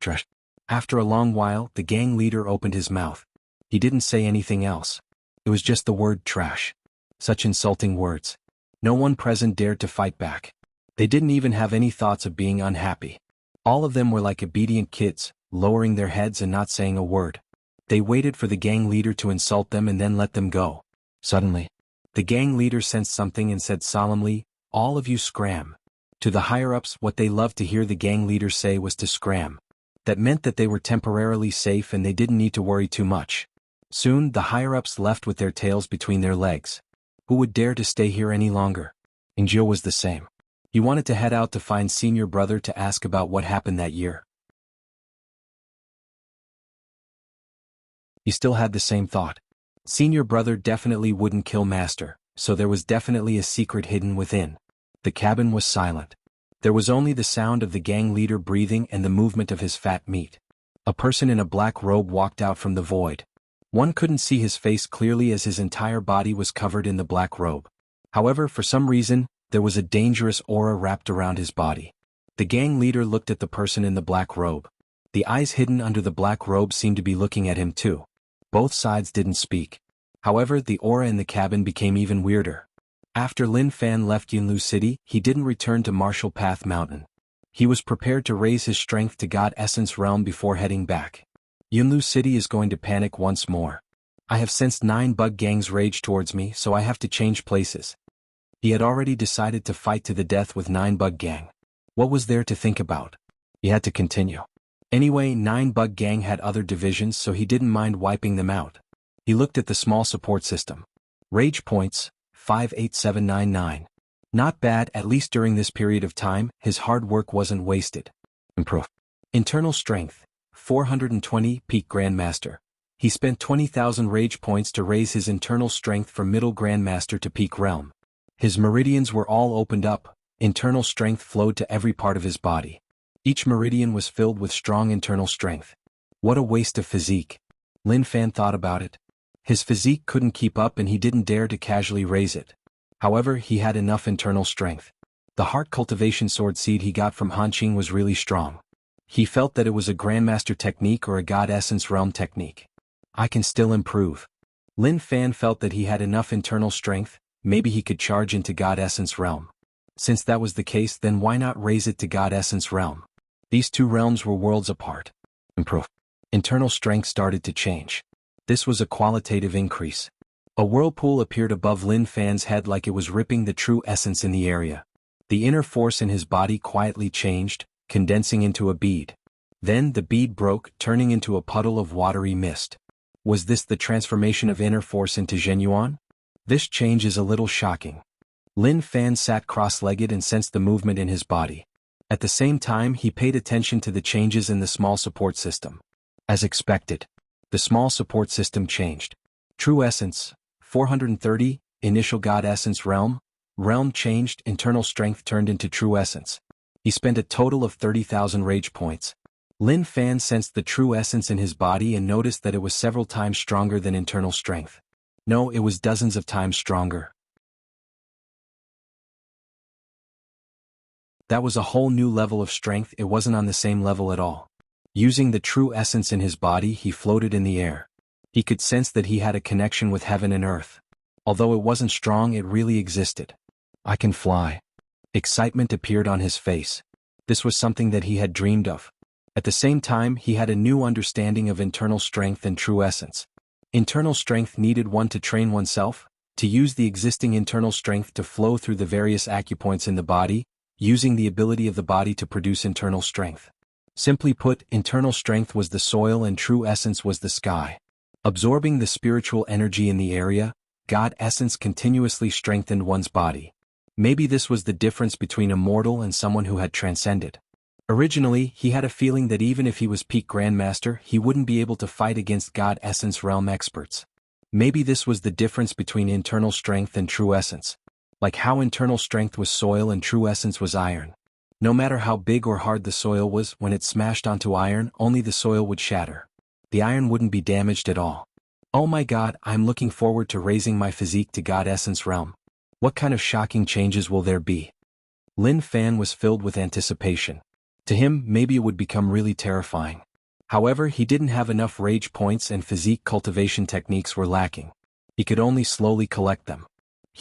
Trash. After a long while, the gang leader opened his mouth. He didn't say anything else. It was just the word trash. Such insulting words. No one present dared to fight back. They didn't even have any thoughts of being unhappy. All of them were like obedient kids, lowering their heads and not saying a word. They waited for the gang leader to insult them and then let them go. Suddenly, the gang leader sensed something and said solemnly, "All of you scram." To the higher-ups, what they loved to hear the gang leader say was to scram. That meant that they were temporarily safe and they didn't need to worry too much. Soon, the higher-ups left with their tails between their legs. Who would dare to stay here any longer? Jianghu was the same. He wanted to head out to find senior brother to ask about what happened that year. He still had the same thought. Senior brother definitely wouldn't kill master, so there was definitely a secret hidden within. The cabin was silent. There was only the sound of the gang leader breathing and the movement of his fat meat. A person in a black robe walked out from the void. One couldn't see his face clearly as his entire body was covered in the black robe. However, for some reason, there was a dangerous aura wrapped around his body. The gang leader looked at the person in the black robe. The eyes hidden under the black robe seemed to be looking at him too. Both sides didn't speak. However, the aura in the cabin became even weirder. After Lin Fan left Jianghu City, he didn't return to Martial Path Mountain. He was prepared to raise his strength to God Essence Realm before heading back. Jianghu City is going to panic once more. I have sensed 9-Bug Gang's rage towards me, so I have to change places. He had already decided to fight to the death with 9-Bug Gang. What was there to think about? He had to continue. Anyway, 9-Bug Gang had other divisions, so he didn't mind wiping them out. He looked at the small support system. Rage points, 58799. Not bad, at least during this period of time, his hard work wasn't wasted. Improve. Internal strength, 420, peak Grandmaster. He spent 20,000 rage points to raise his internal strength from middle Grandmaster to peak realm. His meridians were all opened up, internal strength flowed to every part of his body. Each meridian was filled with strong internal strength. What a waste of physique. Lin Fan thought about it. His physique couldn't keep up and he didn't dare to casually raise it. However, he had enough internal strength. The heart cultivation sword seed he got from Hanqing was really strong. He felt that it was a Grandmaster technique or a God Essence Realm technique. I can still improve. Lin Fan felt that he had enough internal strength, maybe he could charge into God Essence Realm. Since that was the case, then why not raise it to God Essence Realm? These two realms were worlds apart. Improve. Internal strength started to change. This was a qualitative increase. A whirlpool appeared above Lin Fan's head like it was ripping the true essence in the area. The inner force in his body quietly changed, condensing into a bead. Then the bead broke, turning into a puddle of watery mist. Was this the transformation of inner force into Zhenyuan? This change is a little shocking. Lin Fan sat cross-legged and sensed the movement in his body. At the same time, he paid attention to the changes in the small support system. As expected, the small support system changed. True Essence, 430, Initial God Essence Realm. Realm changed, internal strength turned into True Essence. He spent a total of 30,000 rage points. Lin Fan sensed the true essence in his body and noticed that it was several times stronger than internal strength. No, it was dozens of times stronger. That was a whole new level of strength, it wasn't on the same level at all. Using the true essence in his body, he floated in the air. He could sense that he had a connection with heaven and earth. Although it wasn't strong, it really existed. I can fly. Excitement appeared on his face. This was something that he had dreamed of. At the same time, he had a new understanding of internal strength and true essence. Internal strength needed one to train oneself, To use the existing internal strength to flow through the various acupoints in the body, using the ability of the body to produce internal strength. Simply put, internal strength was the soil and true essence was the sky. Absorbing the spiritual energy in the area, God essence continuously strengthened one's body. Maybe this was the difference between a mortal and someone who had transcended. Originally, he had a feeling that even if he was peak grandmaster, he wouldn't be able to fight against God essence realm experts. Maybe this was the difference between internal strength and true essence. Like how internal strength was soil and true essence was iron. No matter how big or hard the soil was, when it smashed onto iron, only the soil would shatter. The iron wouldn't be damaged at all. Oh my God, I'm looking forward to raising my physique to God essence realm. What kind of shocking changes will there be? Lin Fan was filled with anticipation. To him, maybe it would become really terrifying. However, he didn't have enough rage points and physique cultivation techniques were lacking. He could only slowly collect them.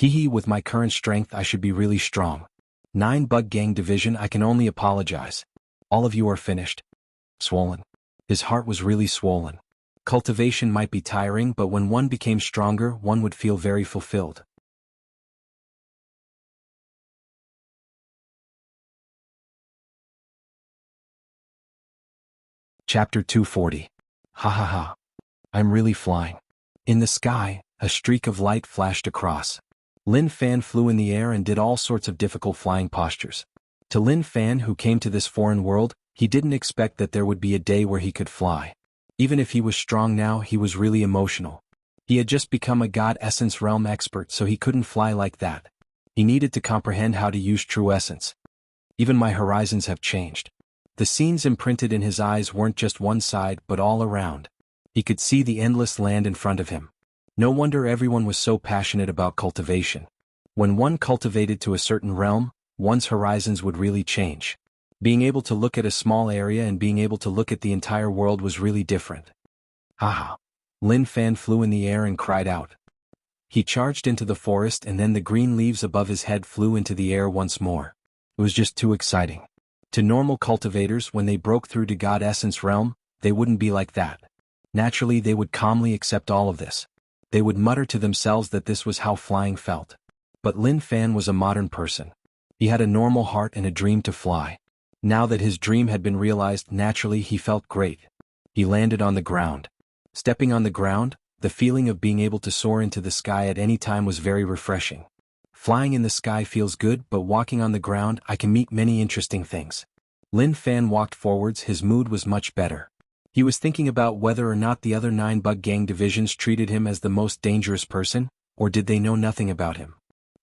With my current strength I should be really strong. 9 Bug Gang Division, I can only apologize. All of you are finished. Swollen. His heart was really swollen. Cultivation might be tiring, but when one became stronger, one would feel very fulfilled. Chapter 240. Ha ha ha. I'm really flying. In the sky, a streak of light flashed across. Lin Fan flew in the air and did all sorts of difficult flying postures. To Lin Fan, who came to this foreign world, he didn't expect that there would be a day where he could fly. Even if he was strong now, he was really emotional. He had just become a God Essence realm expert, so he couldn't fly like that. He needed to comprehend how to use true essence. Even my horizons have changed. The scenes imprinted in his eyes weren't just one side, but all around. He could see the endless land in front of him. No wonder everyone was so passionate about cultivation. When one cultivated to a certain realm, one's horizons would really change. Being able to look at a small area and being able to look at the entire world was really different. Haha. Lin Fan flew in the air and cried out. He charged into the forest and then the green leaves above his head flew into the air once more. It was just too exciting. To normal cultivators, when they broke through to God Essence realm, they wouldn't be like that. Naturally, they would calmly accept all of this. They would mutter to themselves that this was how flying felt. But Lin Fan was a modern person. He had a normal heart and a dream to fly. Now that his dream had been realized, naturally he felt great. He landed on the ground. Stepping on the ground, the feeling of being able to soar into the sky at any time was very refreshing. Flying in the sky feels good, but walking on the ground, I can meet many interesting things. Lin Fan walked forwards, his mood was much better. He was thinking about whether or not the other 9 Bug Gang divisions treated him as the most dangerous person, or did they know nothing about him?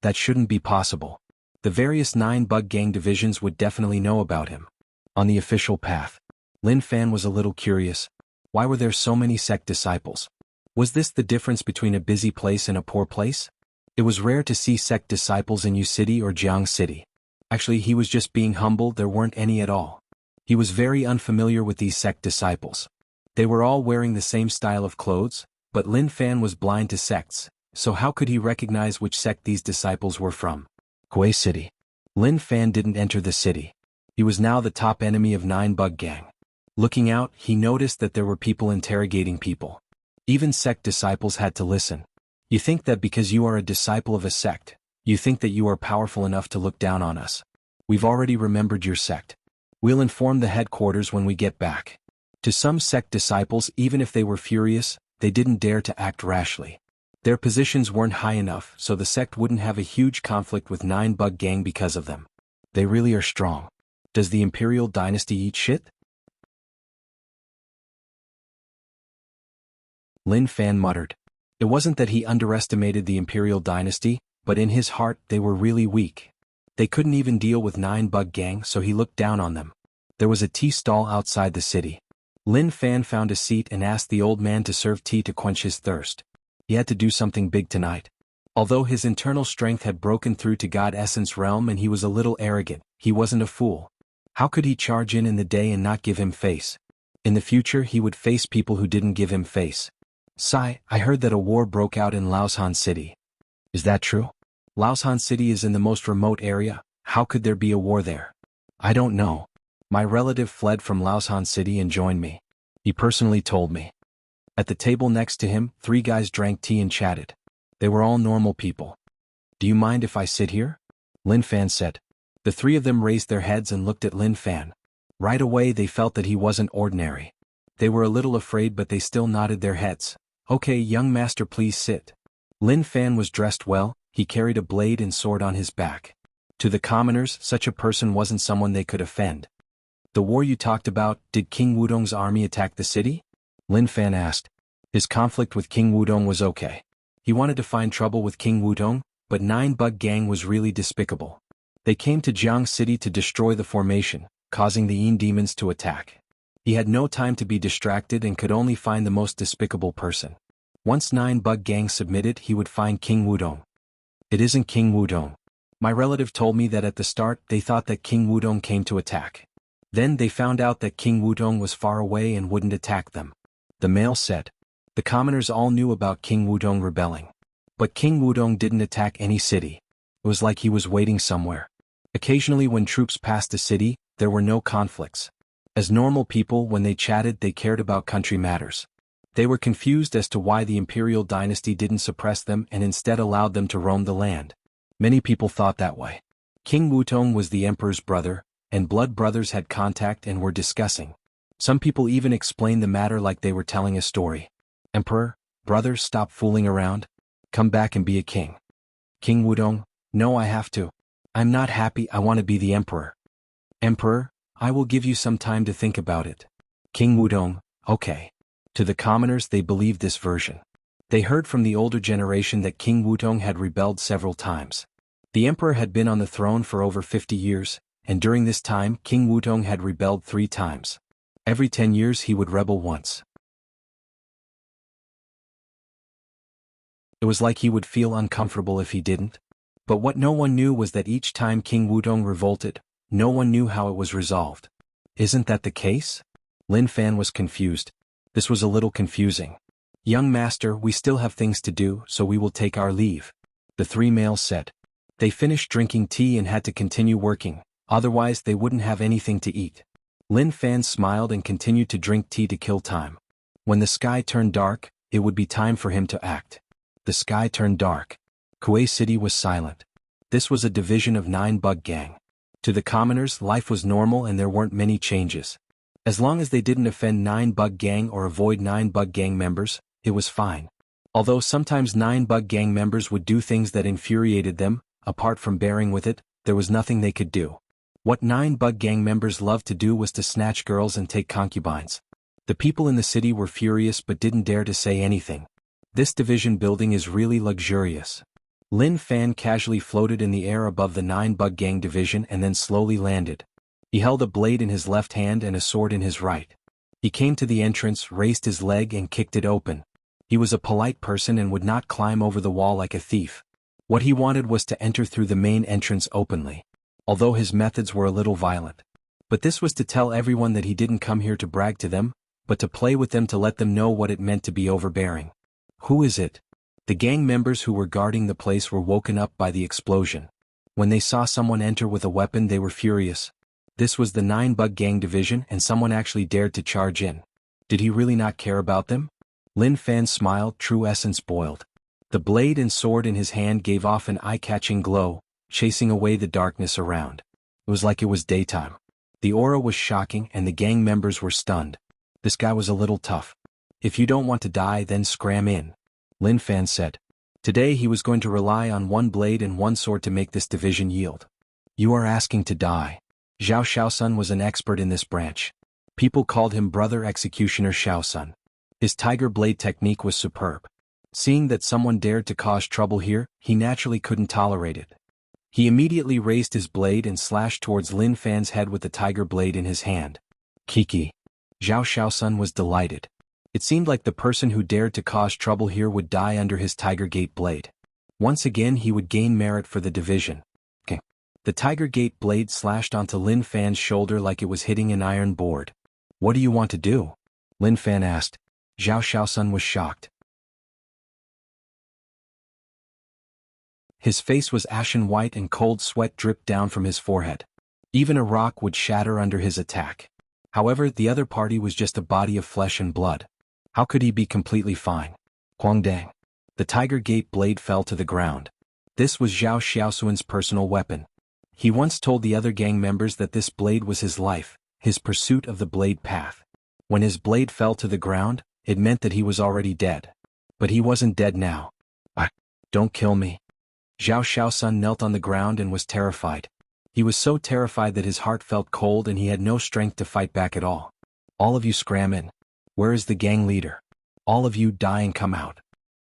That shouldn't be possible. The various 9 Bug Gang divisions would definitely know about him. On the official path, Lin Fan was a little curious. Why were there so many sect disciples? Was this the difference between a busy place and a poor place? It was rare to see sect disciples in Yu City or Jianghu City. Actually, he was just being humble, there weren't any at all. He was very unfamiliar with these sect disciples. They were all wearing the same style of clothes, but Lin Fan was blind to sects, so how could he recognize which sect these disciples were from? Hui City. Lin Fan didn't enter the city. He was now the top enemy of 9 Bug Gang. Looking out, he noticed that there were people interrogating people. Even sect disciples had to listen. You think that because you are a disciple of a sect, you think that you are powerful enough to look down on us. We've already remembered your sect. We'll inform the headquarters when we get back. To some sect disciples, even if they were furious, they didn't dare to act rashly. Their positions weren't high enough, so the sect wouldn't have a huge conflict with 9 Bug Gang because of them. They really are strong. Does the Imperial Dynasty eat shit? Lin Fan muttered. It wasn't that he underestimated the Imperial Dynasty, but in his heart they were really weak. They couldn't even deal with 9 Bug Gang, so he looked down on them. There was a tea stall outside the city. Lin Fan found a seat and asked the old man to serve tea to quench his thirst. He had to do something big tonight. Although his internal strength had broken through to God Essence realm and he was a little arrogant, he wasn't a fool. How could he charge in the day and not give him face? In the future he would face people who didn't give him face. Sai, I heard that a war broke out in Laoshan City. Is that true? Laoshan City is in the most remote area. How could there be a war there? I don't know. My relative fled from Laoshan City and joined me. He personally told me. At the table next to him, 3 guys drank tea and chatted. They were all normal people. Do you mind if I sit here? Lin Fan said. The three of them raised their heads and looked at Lin Fan. Right away they felt that he wasn't ordinary. They were a little afraid but they still nodded their heads. Okay, young master, please sit. Lin Fan was dressed well, he carried a blade and sword on his back. To the commoners, such a person wasn't someone they could offend. The war you talked about, did King Wudong's army attack the city? Lin Fan asked. His conflict with King Wudong was okay. He wanted to find trouble with King Wudong, but Nine Bug Gang was really despicable. They came to Jianghu City to destroy the formation, causing the Yin demons to attack. He had no time to be distracted and could only find the most despicable person. Once Nine Bug Gang submitted, he would find King Wudong. It isn't King Wudong. My relative told me that at the start they thought that King Wudong came to attack. Then they found out that King Wudong was far away and wouldn't attack them. The male said. The commoners all knew about King Wudong rebelling. But King Wudong didn't attack any city. It was like he was waiting somewhere. Occasionally when troops passed the city, there were no conflicts. As normal people, when they chatted, they cared about country matters. They were confused as to why the imperial dynasty didn't suppress them and instead allowed them to roam the land. Many people thought that way. King Wudong was the emperor's brother, and blood brothers had contact and were discussing. Some people even explained the matter like they were telling a story. Emperor, brother, stop fooling around. Come back and be a king. King Wudong, no, I have to. I'm not happy, I want to be the emperor. Emperor, I will give you some time to think about it. King Wudong, okay. To the commoners, they believed this version. They heard from the older generation that King Wudong had rebelled several times. The emperor had been on the throne for over 50 years, and during this time King Wudong had rebelled 3 times. Every 10 years he would rebel once. It was like he would feel uncomfortable if he didn't. But what no one knew was that each time King Wudong revolted, no one knew how it was resolved. Isn't that the case? Lin Fan was confused. This was a little confusing. Young master, we still have things to do, so we will take our leave. The 3 males said. They finished drinking tea and had to continue working, otherwise they wouldn't have anything to eat. Lin Fan smiled and continued to drink tea to kill time. When the sky turned dark, it would be time for him to act. The sky turned dark. Kuei City was silent. This was a division of 9 Bug Gang. To the commoners, life was normal and there weren't many changes. As long as they didn't offend 9 Bug Gang or avoid 9 Bug Gang members, it was fine. Although sometimes 9 Bug Gang members would do things that infuriated them, apart from bearing with it, there was nothing they could do. What 9 Bug Gang members loved to do was to snatch girls and take concubines. The people in the city were furious but didn't dare to say anything. This division building is really luxurious. Lin Fan casually floated in the air above the 9 Bug Gang division and then slowly landed. He held a blade in his left hand and a sword in his right. He came to the entrance, raised his leg and kicked it open. He was a polite person and would not climb over the wall like a thief. What he wanted was to enter through the main entrance openly. Although his methods were a little violent. But this was to tell everyone that he didn't come here to brag to them, but to play with them to let them know what it meant to be overbearing. Who is it? The gang members who were guarding the place were woken up by the explosion. When they saw someone enter with a weapon they were furious. This was the 9 Bug Gang division and someone actually dared to charge in. Did he really not care about them? Lin Fan smiled, true essence boiled. The blade and sword in his hand gave off an eye-catching glow, chasing away the darkness around. It was like it was daytime. The aura was shocking and the gang members were stunned. This guy was a little tough. If you don't want to die, then scram in. Lin Fan said. Today he was going to rely on 1 blade and 1 sword to make this division yield. You are asking to die. Zhao Shaosun was an expert in this branch. People called him Brother Executioner Shaosun. His tiger blade technique was superb. Seeing that someone dared to cause trouble here, he naturally couldn't tolerate it. He immediately raised his blade and slashed towards Lin Fan's head with the tiger blade in his hand. Kiki. Zhao Shaosun was delighted. It seemed like the person who dared to cause trouble here would die under his Tiger Gate blade. Once again he would gain merit for the division. The Tiger Gate blade slashed onto Lin Fan's shoulder like it was hitting an iron board. What do you want to do? Lin Fan asked. Zhao Shaosun was shocked. His face was ashen white and cold sweat dripped down from his forehead. Even a rock would shatter under his attack. However, the other party was just a body of flesh and blood. How could he be completely fine? Huangdang. The tiger gate blade fell to the ground. This was Zhao Xiaosuan's personal weapon. He once told the other gang members that this blade was his life, his pursuit of the blade path. When his blade fell to the ground, it meant that he was already dead. But he wasn't dead now. Don't kill me. Zhao Xiaosun knelt on the ground and was terrified. He was so terrified that his heart felt cold and he had no strength to fight back at all. All of you scram in. Where is the gang leader? All of you die and come out.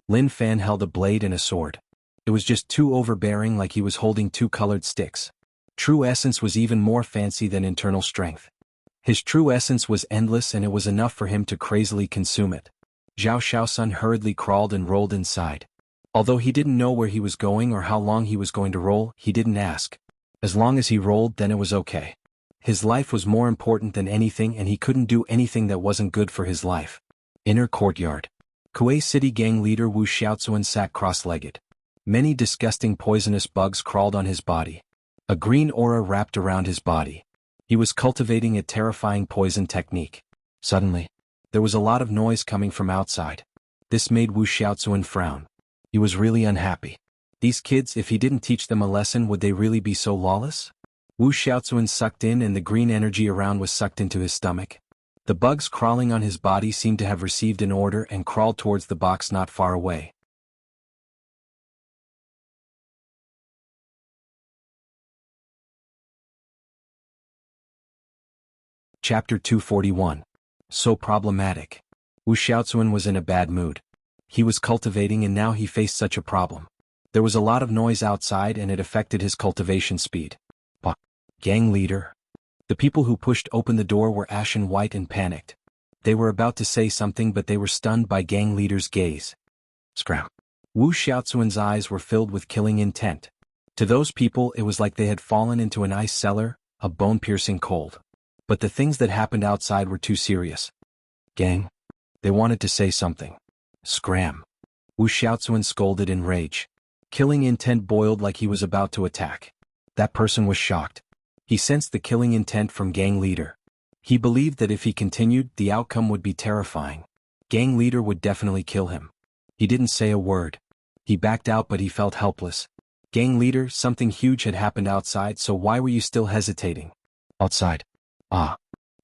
Lin Fan held a blade and a sword. It was just too overbearing, like he was holding two colored sticks. True essence was even more fancy than internal strength. His true essence was endless and it was enough for him to crazily consume it. Zhao Xiaosun hurriedly crawled and rolled inside. Although he didn't know where he was going or how long he was going to roll, he didn't ask. As long as he rolled, then it was okay. His life was more important than anything and he couldn't do anything that wasn't good for his life. Inner courtyard. Kuei City gang leader Wu Xiaozuan sat cross-legged. Many disgusting poisonous bugs crawled on his body. A green aura wrapped around his body. He was cultivating a terrifying poison technique. Suddenly, there was a lot of noise coming from outside. This made Wu Xiaozuan frown. He was really unhappy. These kids, if he didn't teach them a lesson, would they really be so lawless? Wu Xiaozuan sucked in and the green energy around was sucked into his stomach. The bugs crawling on his body seemed to have received an order and crawled towards the box not far away. Chapter 241. So problematic. Wu Xiaozuan was in a bad mood. He was cultivating and now he faced such a problem. There was a lot of noise outside and it affected his cultivation speed. Gang leader. The people who pushed open the door were ashen white and panicked. They were about to say something but they were stunned by gang leader's gaze. Scram. Wu Xiaozuan's eyes were filled with killing intent. To those people it was like they had fallen into an ice cellar, a bone-piercing cold. But the things that happened outside were too serious. Gang. They wanted to say something. Scram. Wu Xiaozuan scolded in rage. Killing intent boiled like he was about to attack. That person was shocked. He sensed the killing intent from gang leader. He believed that if he continued, the outcome would be terrifying. Gang leader would definitely kill him. He didn't say a word. He backed out but he felt helpless. Gang leader, something huge had happened outside, so why were you still hesitating? Outside. A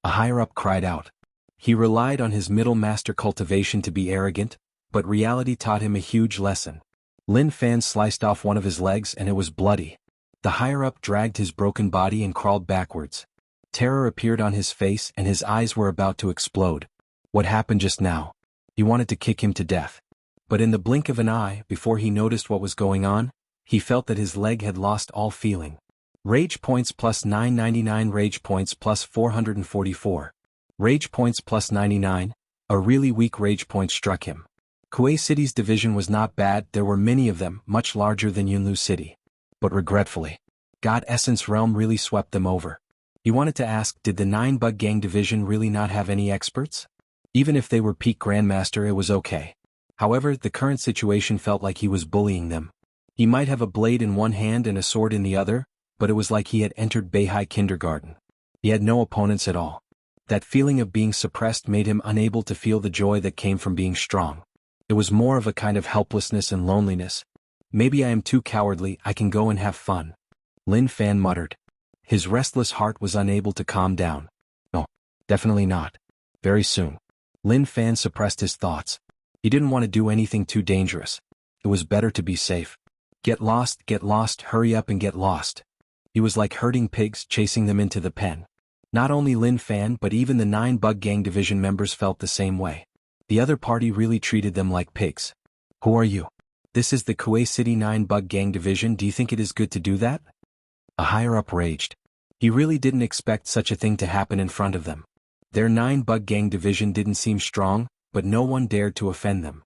higher-up cried out. He relied on his middle master cultivation to be arrogant, but reality taught him a huge lesson. Lin Fan sliced off one of his legs and it was bloody. The higher-up dragged his broken body and crawled backwards. Terror appeared on his face and his eyes were about to explode. What happened just now? He wanted to kick him to death. But in the blink of an eye, before he noticed what was going on, he felt that his leg had lost all feeling. Rage points plus 999, rage points plus 444. Rage points plus 99, a really weak rage point struck him. Kuei City's division was not bad, there were many of them, much larger than Yunlu City. But regretfully, God Essence Realm really swept them over. He wanted to ask, did the 9-Bug Gang division really not have any experts? Even if they were peak Grandmaster, it was okay. However, the current situation felt like he was bullying them. He might have a blade in one hand and a sword in the other, but it was like he had entered Beihai Kindergarten. He had no opponents at all. That feeling of being suppressed made him unable to feel the joy that came from being strong. It was more of a kind of helplessness and loneliness. Maybe I am too cowardly, I can go and have fun. Lin Fan muttered. His restless heart was unable to calm down. No, definitely not. Very soon. Lin Fan suppressed his thoughts. He didn't want to do anything too dangerous. It was better to be safe. Get lost, hurry up and get lost. He was like herding pigs, chasing them into the pen. Not only Lin Fan but even the 9-Bug Gang division members felt the same way. The other party really treated them like pigs. Who are you? This is the Kuei City 9-Bug Gang division, do you think it is good to do that? A higher-up raged. He really didn't expect such a thing to happen in front of them. Their 9-Bug Gang division didn't seem strong, but no one dared to offend them.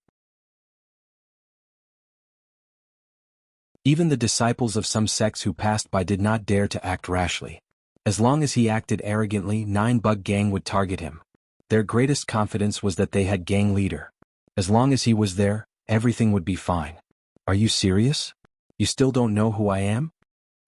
Even the disciples of some sects who passed by did not dare to act rashly. As long as he acted arrogantly, 9-Bug Gang would target him. Their greatest confidence was that they had gang leader. As long as he was there, everything would be fine. Are you serious? You still don't know who I am?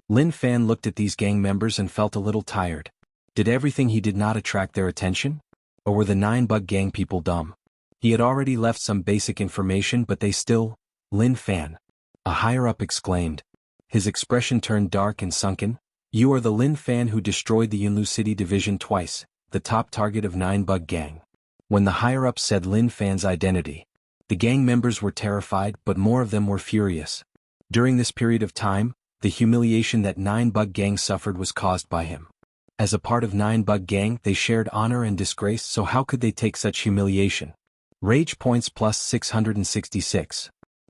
Lin Fan looked at these gang members and felt a little tired. Did everything he did not attract their attention? Or were the 9-Bug Gang people dumb? He had already left some basic information but they still Lin Fan. A higher-up exclaimed. His expression turned dark and sunken. You are the Lin Fan who destroyed the Yunlu City Division twice, the top target of 9 Bug Gang. When the higher-up said Lin Fan's identity, the gang members were terrified, but more of them were furious. During this period of time, the humiliation that 9 Bug Gang suffered was caused by him. As a part of 9 Bug Gang, they shared honor and disgrace, so how could they take such humiliation? Rage points plus 666.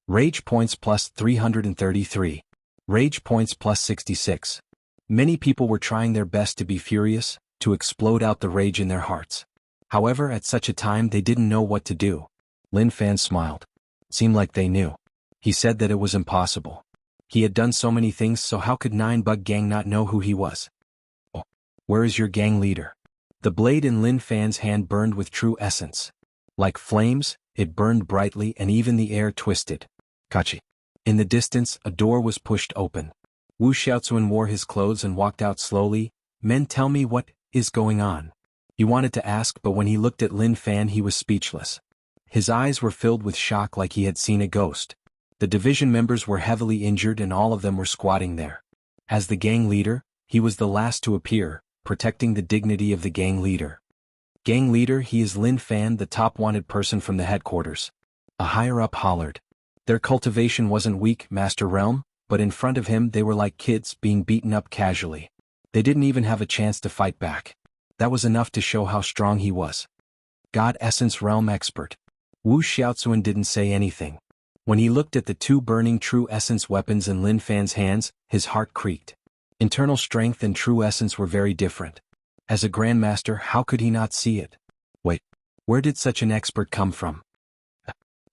Rage points plus 333. Rage points plus 66. Many people were trying their best to be furious, to explode out the rage in their hearts. However, at such a time they didn't know what to do. Lin Fan smiled. It seemed like they knew. He said that it was impossible. He had done so many things, so how could 9 Bug Gang not know who he was? Oh, where is your gang leader? The blade in Lin Fan's hand burned with true essence. Like flames, it burned brightly and even the air twisted. Kachi. In the distance, a door was pushed open. Wu Xiaozuan wore his clothes and walked out slowly. Men, tell me what is going on. He wanted to ask, but when he looked at Lin Fan he was speechless. His eyes were filled with shock like he had seen a ghost. The division members were heavily injured and all of them were squatting there. As the gang leader, he was the last to appear, protecting the dignity of the gang leader. Gang leader, he is Lin Fan, the top wanted person from the headquarters. A higher-up hollered. Their cultivation wasn't weak, Master Realm, but in front of him they were like kids being beaten up casually. They didn't even have a chance to fight back. That was enough to show how strong he was. God Essence Realm Expert. Wu Xiaozuan didn't say anything. When he looked at the 2 burning True Essence weapons in Lin Fan's hands, his heart creaked. Internal strength and True Essence were very different. As a Grandmaster, how could he not see it? Wait, where did such an expert come from?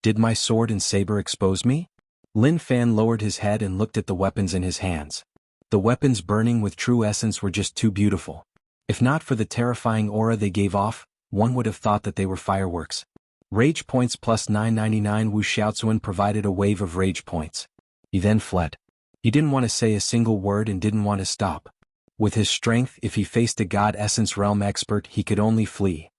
Did my sword and saber expose me? Lin Fan lowered his head and looked at the weapons in his hands. The weapons burning with True Essence were just too beautiful. If not for the terrifying aura they gave off, one would have thought that they were fireworks. Rage points plus 999. Wu Xiaozuan provided a wave of rage points. He then fled. He didn't want to say a single word and didn't want to stop. With his strength, if he faced a God Essence Realm expert, he could only flee.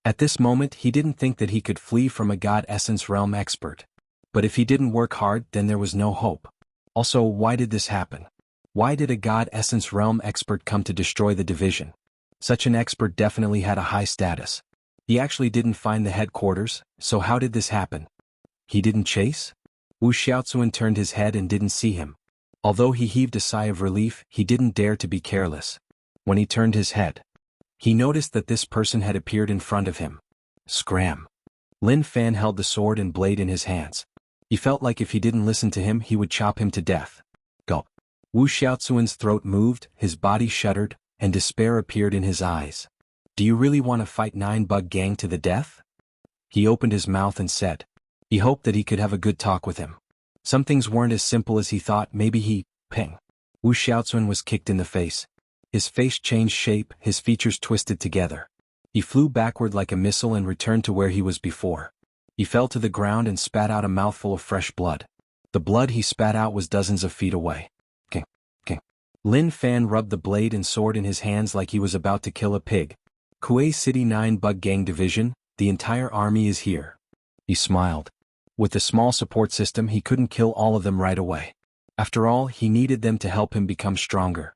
At this moment, he didn't think that he could flee from a God Essence Realm expert. But if he didn't work hard, then there was no hope. Also, why did this happen? Why did a God Essence Realm expert come to destroy the division? Such an expert definitely had a high status. He actually didn't find the headquarters, so how did this happen? He didn't chase? Wu Xiaozuan turned his head and didn't see him. Although he heaved a sigh of relief, he didn't dare to be careless. When he turned his head, he noticed that this person had appeared in front of him. Scram. Lin Fan held the sword and blade in his hands. He felt like if he didn't listen to him, he would chop him to death. Gulp. Wu Xiaozuan's throat moved, his body shuddered, and despair appeared in his eyes. Do you really want to fight 9 Bug Gang to the death? He opened his mouth and said. He hoped that he could have a good talk with him. Some things weren't as simple as he thought. Maybe he, ping. Wu Xiaozuan was kicked in the face. His face changed shape, his features twisted together. He flew backward like a missile and returned to where he was before. He fell to the ground and spat out a mouthful of fresh blood. The blood he spat out was dozens of feet away. King. King. Lin Fan rubbed the blade and sword in his hands like he was about to kill a pig. Kuei City 9 Bug Gang Division, the entire army is here. He smiled. With the small support system, he couldn't kill all of them right away. After all, he needed them to help him become stronger.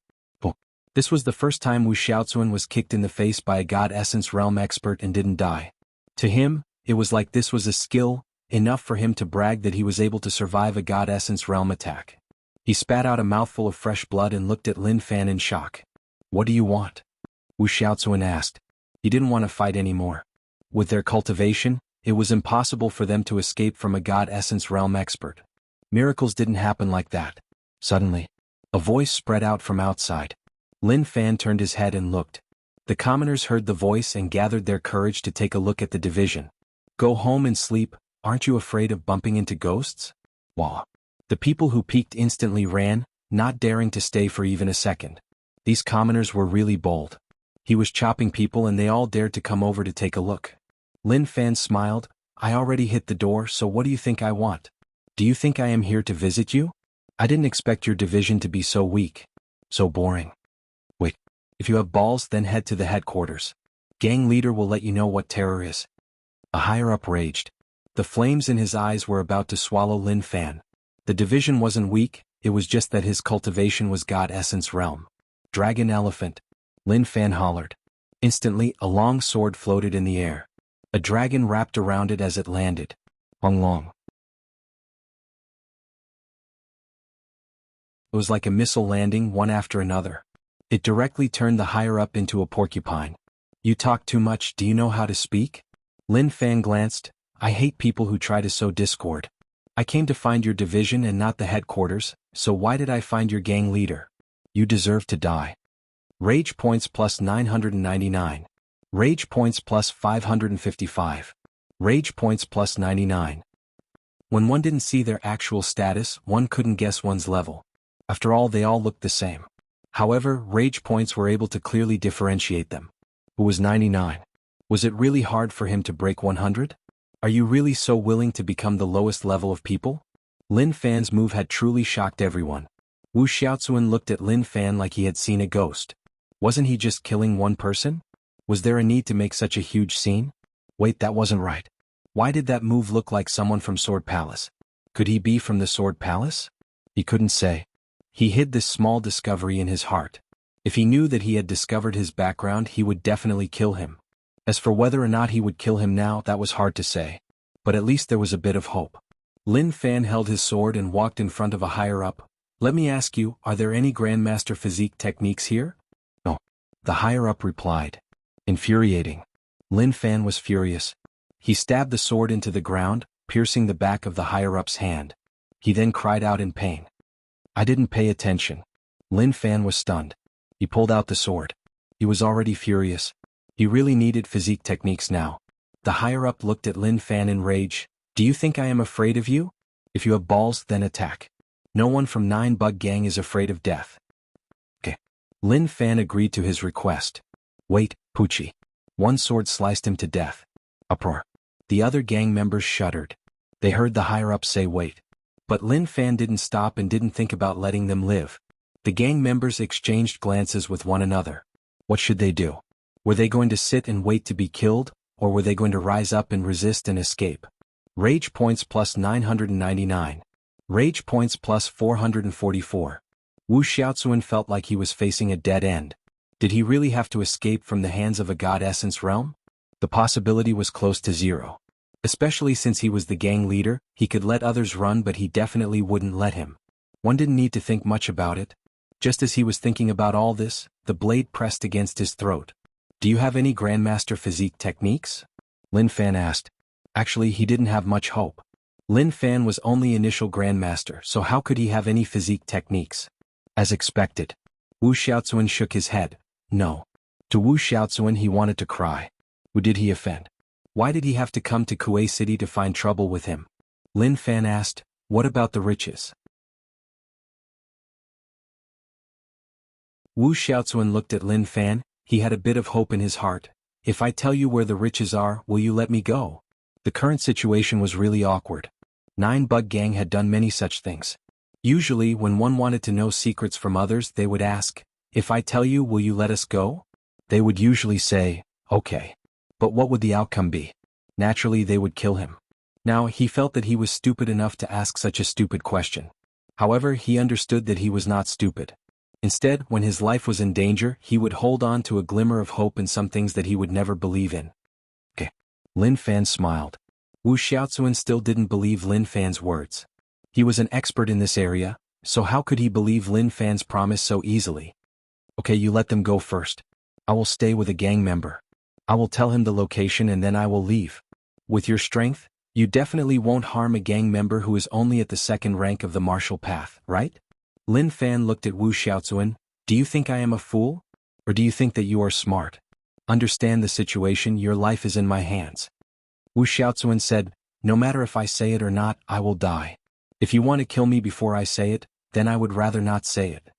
This was the first time Wu Xiaozuan was kicked in the face by a God Essence Realm expert and didn't die. To him, it was like this was a skill, enough for him to brag that he was able to survive a God Essence Realm attack. He spat out a mouthful of fresh blood and looked at Lin Fan in shock. What do you want? Wu Xiaozuan asked. He didn't want to fight anymore. With their cultivation, it was impossible for them to escape from a God Essence Realm expert. Miracles didn't happen like that. Suddenly, a voice spread out from outside. Lin Fan turned his head and looked. The commoners heard the voice and gathered their courage to take a look at the division. Go home and sleep, aren't you afraid of bumping into ghosts? Wah. The people who peeked instantly ran, not daring to stay for even a second. These commoners were really bold. He was chopping people and they all dared to come over to take a look. Lin Fan smiled. I already hit the door, so what do you think I want? Do you think I am here to visit you? I didn't expect your division to be so weak. So boring. Wait, if you have balls, then head to the headquarters. Gang leader will let you know what terror is. A higher-up raged. The flames in his eyes were about to swallow Lin Fan. The division wasn't weak, it was just that his cultivation was God Essence realm. Dragon Elephant. Lin Fan hollered. Instantly, a long sword floated in the air. A dragon wrapped around it as it landed. Long long. It was like a missile landing one after another. It directly turned the higher-up into a porcupine. You talk too much, do you know how to speak? Lin Fan glanced. I hate people who try to sow discord. I came to find your division and not the headquarters, so why did I find your gang leader? You deserve to die. Rage points plus 999. Rage points plus 555. Rage points plus 99. When one didn't see their actual status, one couldn't guess one's level. After all, they all looked the same. However, rage points were able to clearly differentiate them. Who was 99? Was it really hard for him to break 100? Are you really so willing to become the lowest level of people? Lin Fan's move had truly shocked everyone. Wu Xiaozuan looked at Lin Fan like he had seen a ghost. Wasn't he just killing one person? Was there a need to make such a huge scene? Wait, that wasn't right. Why did that move look like someone from Sword Palace? Could he be from the Sword Palace? He couldn't say. He hid this small discovery in his heart. If he knew that he had discovered his background, he would definitely kill him. As for whether or not he would kill him now, that was hard to say. But at least there was a bit of hope. Lin Fan held his sword and walked in front of a higher-up. Let me ask you, are there any Grandmaster physique techniques here? No. The higher-up replied. Infuriating. Lin Fan was furious. He stabbed the sword into the ground, piercing the back of the higher-up's hand. He then cried out in pain. I didn't pay attention. Lin Fan was stunned. He pulled out the sword. He was already furious. He really needed physique techniques now. The higher-up looked at Lin Fan in rage. Do you think I am afraid of you? If you have balls, then attack. No one from 9 Bug Gang is afraid of death. Okay. Lin Fan agreed to his request. Wait, Poochie. One sword sliced him to death. Uproar. The other gang members shuddered. They heard the higher-up say wait. But Lin Fan didn't stop and didn't think about letting them live. The gang members exchanged glances with one another. What should they do? Were they going to sit and wait to be killed, or were they going to rise up and resist and escape? Rage points plus 999. Rage points plus 444. Wu Xiaozuan felt like he was facing a dead end. Did he really have to escape from the hands of a God Essence realm? The possibility was close to zero. Especially since he was the gang leader, he could let others run but he definitely wouldn't let him. One didn't need to think much about it. Just as he was thinking about all this, the blade pressed against his throat. Do you have any Grandmaster physique techniques? Lin Fan asked. Actually, he didn't have much hope. Lin Fan was only initial Grandmaster, so how could he have any physique techniques? As expected. Wu Xiaozuan shook his head. No. To Wu Xiaozuan he wanted to cry. Who did he offend? Why did he have to come to Kuei City to find trouble with him? Lin Fan asked, what about the riches? Wu Xiaozuan looked at Lin Fan. He had a bit of hope in his heart. If I tell you where the riches are, will you let me go? The current situation was really awkward. 9 Bug Gang had done many such things. Usually, when one wanted to know secrets from others, they would ask, if I tell you, will you let us go? They would usually say, okay. But what would the outcome be? Naturally, they would kill him. Now, he felt that he was stupid enough to ask such a stupid question. However, he understood that he was not stupid. Instead, when his life was in danger, he would hold on to a glimmer of hope in some things that he would never believe in. Okay. Lin Fan smiled. Wu Xiaozuan still didn't believe Lin Fan's words. He was an expert in this area, so how could he believe Lin Fan's promise so easily? Okay, you let them go first. I will stay with a gang member. I will tell him the location and then I will leave. With your strength, you definitely won't harm a gang member who is only at the 2nd rank of the martial path, right? Lin Fan looked at Wu Xiaozuan. Do you think I am a fool? Or do you think that you are smart? Understand the situation, your life is in my hands. Wu Xiaozuan said, no matter if I say it or not, I will die. If you want to kill me before I say it, then I would rather not say it.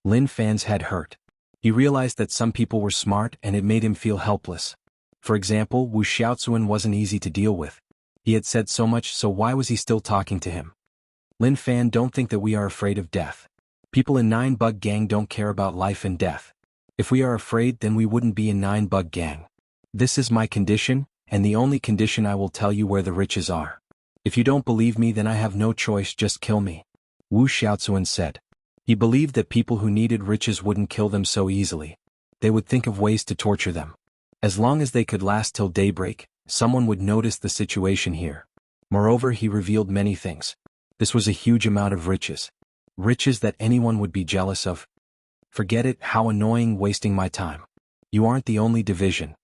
Lin Fan's head hurt. He realized that some people were smart and it made him feel helpless. For example, Wu Xiaozuan wasn't easy to deal with. He had said so much, so why was he still talking to him? Lin Fan, don't think that we are afraid of death. People in 9 Bug Gang don't care about life and death. If we are afraid, then we wouldn't be in 9 Bug Gang. This is my condition, and the only condition I will tell you where the riches are. If you don't believe me then I have no choice, just kill me. Wu Xiaozuan said. He believed that people who needed riches wouldn't kill them so easily. They would think of ways to torture them. As long as they could last till daybreak, someone would notice the situation here. Moreover, he revealed many things. This was a huge amount of riches. Riches that anyone would be jealous of. Forget it, how annoying, wasting my time. You aren't the only division.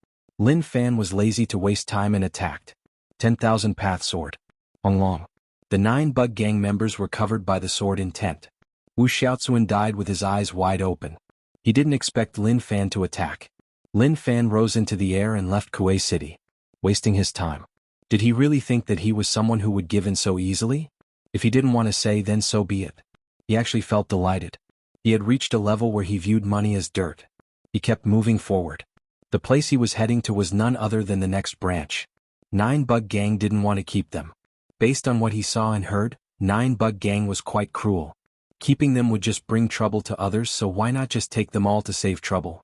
Lin Fan was lazy to waste time and attacked. 10,000 Path Sword. Long. The 9 Bug Gang members were covered by the sword intent. Wu Xiaozuan died with his eyes wide open. He didn't expect Lin Fan to attack. Lin Fan rose into the air and left Kuei City. Wasting his time. Did he really think that he was someone who would give in so easily? If he didn't want to say, then so be it. He actually felt delighted. He had reached a level where he viewed money as dirt. He kept moving forward. The place he was heading to was none other than the next branch. 9 Bug Gang didn't want to keep them. Based on what he saw and heard, 9 Bug Gang was quite cruel. Keeping them would just bring trouble to others, so why not just take them all to save trouble?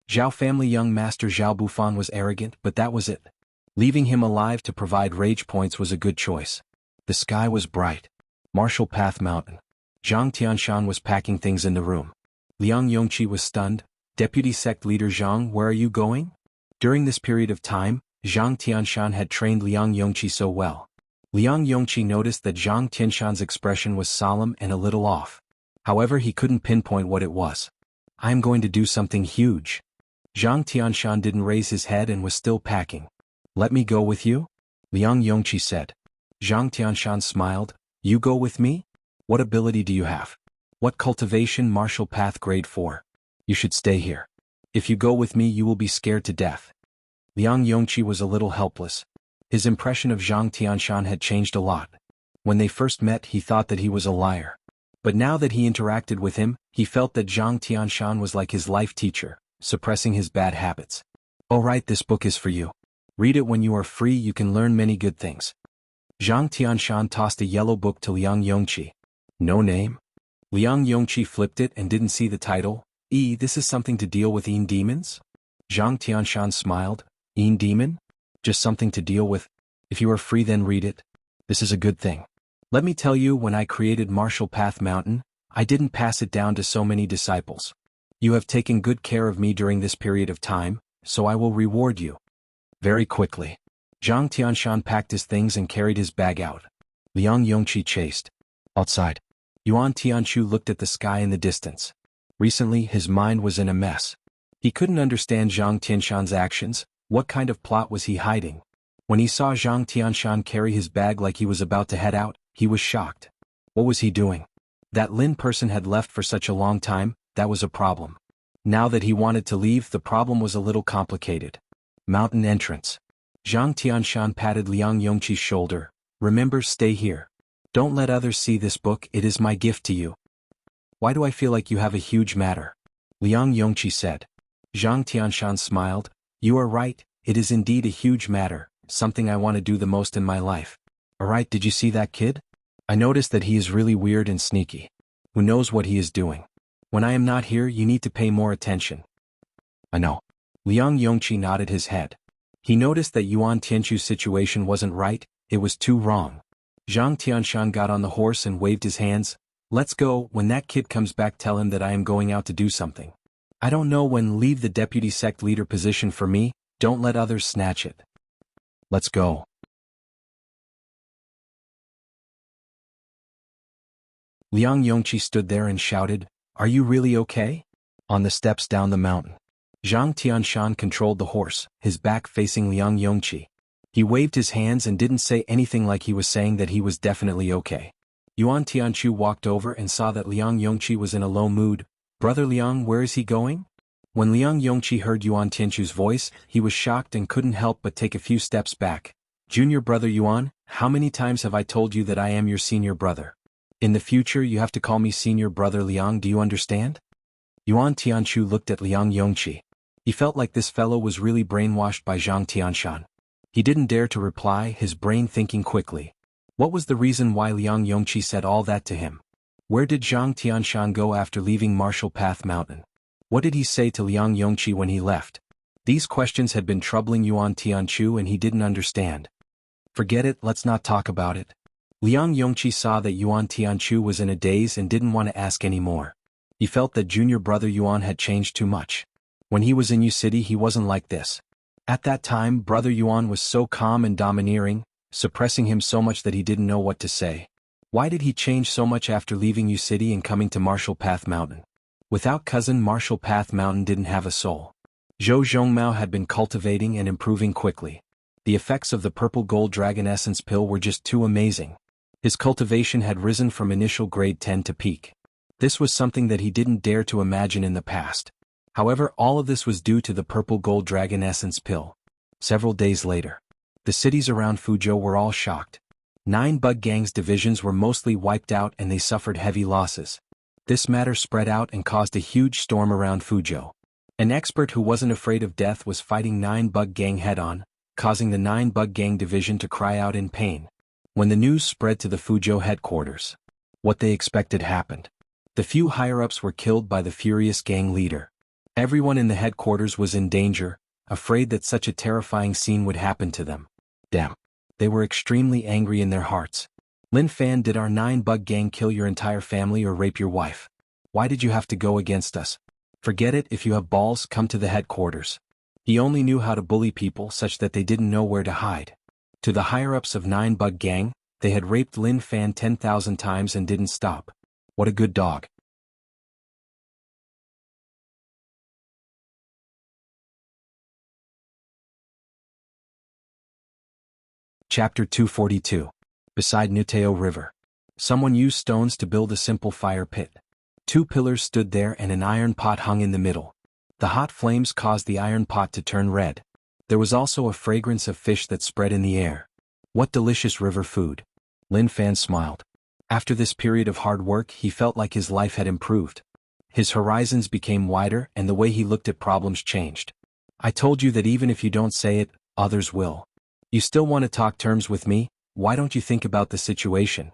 Zhao family young master Zhao Bufan was arrogant, but that was it. Leaving him alive to provide rage points was a good choice. The sky was bright. Martial Path Mountain. Zhang Tianshan was packing things in the room. Liang Yongqi was stunned. Deputy sect leader Zhang, where are you going? During this period of time, Zhang Tianshan had trained Liang Yongqi so well. Liang Yongqi noticed that Zhang Tianshan's expression was solemn and a little off. However, he couldn't pinpoint what it was. I'm going to do something huge. Zhang Tianshan didn't raise his head and was still packing. Let me go with you? Liang Yongqi said. Zhang Tianshan smiled. You go with me? What ability do you have? What cultivation? Martial Path Grade 4. You should stay here. If you go with me you will be scared to death. Liang Yongqi was a little helpless. His impression of Zhang Tianshan had changed a lot. When they first met he thought that he was a liar. But now that he interacted with him, he felt that Zhang Tianshan was like his life teacher, suppressing his bad habits. Alright, this book is for you. Read it when you are free, you can learn many good things. Zhang Tianshan tossed a yellow book to Liang Yongqi. No name? Liang Yongqi flipped it and didn't see the title. This is something to deal with Een demons? Zhang Tianshan smiled. Een demon? Just something to deal with. If you are free then read it. This is a good thing. Let me tell you, when I created Martial Path Mountain, I didn't pass it down to so many disciples. You have taken good care of me during this period of time, so I will reward you. Very quickly. Zhang Tianshan packed his things and carried his bag out. Liang Yongqi chased. Outside. Yuan Tianshu looked at the sky in the distance. Recently his mind was in a mess. He couldn't understand Zhang Tianshan's actions. What kind of plot was he hiding? When he saw Zhang Tianshan carry his bag like he was about to head out, he was shocked. What was he doing? That Lin person had left for such a long time, that was a problem. Now that he wanted to leave, the problem was a little complicated. Mountain entrance. Zhang Tianshan patted Liang Yongqi's shoulder. Remember, stay here. Don't let others see this book, it is my gift to you. Why do I feel like you have a huge matter? Liang Yongqi said. Zhang Tianshan smiled. You are right, it is indeed a huge matter, something I want to do the most in my life. Alright, did you see that kid? I noticed that he is really weird and sneaky. Who knows what he is doing? When I am not here, you need to pay more attention. I know. Liang Yongqi nodded his head. He noticed that Yuan Tianshu's situation wasn't right, it was too wrong. Zhang Tianshan got on the horse and waved his hands. Let's go, when that kid comes back tell him that I am going out to do something. I don't know when, leave the deputy sect leader position for me, don't let others snatch it. Let's go. Liang Yongqi stood there and shouted, Are you really okay? On the steps down the mountain. Zhang Tianshan controlled the horse, his back facing Liang Yongqi. He waved his hands and didn't say anything like he was saying that he was definitely okay. Yuan Tianshu walked over and saw that Liang Yongqi was in a low mood. Brother Liang, where is he going? When Liang Yongqi heard Yuan Tianshu's voice, he was shocked and couldn't help but take a few steps back. Junior brother Yuan, how many times have I told you that I am your senior brother? In the future you have to call me senior brother Liang, do you understand? Yuan Tianshu looked at Liang Yongqi. He felt like this fellow was really brainwashed by Zhang Tianshan. He didn't dare to reply, his brain thinking quickly. What was the reason why Liang Yongqi said all that to him? Where did Zhang Tianshan go after leaving Martial Path Mountain? What did he say to Liang Yongqi when he left? These questions had been troubling Yuan Tianchu and he didn't understand. Forget it, let's not talk about it. Liang Yongqi saw that Yuan Tianchu was in a daze and didn't want to ask any more. He felt that junior brother Yuan had changed too much. When he was in Yu City he wasn't like this. At that time brother Yuan was so calm and domineering, suppressing him so much that he didn't know what to say. Why did he change so much after leaving Yu City and coming to Martial Path Mountain? Without cousin Martial Path Mountain didn't have a soul. Zhou Zhongmao had been cultivating and improving quickly. The effects of the purple gold dragon essence pill were just too amazing. His cultivation had risen from initial grade 10 to peak. This was something that he didn't dare to imagine in the past. However, all of this was due to the purple gold dragon essence pill. Several days later, the cities around Fuzhou were all shocked. 9 bug gangs divisions were mostly wiped out and they suffered heavy losses. This matter spread out and caused a huge storm around Fuzhou. An expert who wasn't afraid of death was fighting 9 bug gang head-on, causing the 9 bug gang division to cry out in pain. When the news spread to the Fuzhou headquarters, what they expected happened. The few higher-ups were killed by the furious gang leader. Everyone in the headquarters was in danger, afraid that such a terrifying scene would happen to them. Damn. They were extremely angry in their hearts. Lin Fan, did our 9 bug gang kill your entire family or rape your wife? Why did you have to go against us? Forget it, if you have balls, come to the headquarters. He only knew how to bully people such that they didn't know where to hide. To the higher-ups of 9 bug gang, they had raped Lin Fan 10,000 times and didn't stop. What a good dog. Chapter 242. Beside Nuteo River. Someone used stones to build a simple fire pit. 2 pillars stood there and an iron pot hung in the middle. The hot flames caused the iron pot to turn red. There was also a fragrance of fish that spread in the air. What delicious river food. Lin Fan smiled. After this period of hard work he felt like his life had improved. His horizons became wider and the way he looked at problems changed. I told you that even if you don't say it, others will. You still want to talk terms with me? Why don't you think about the situation?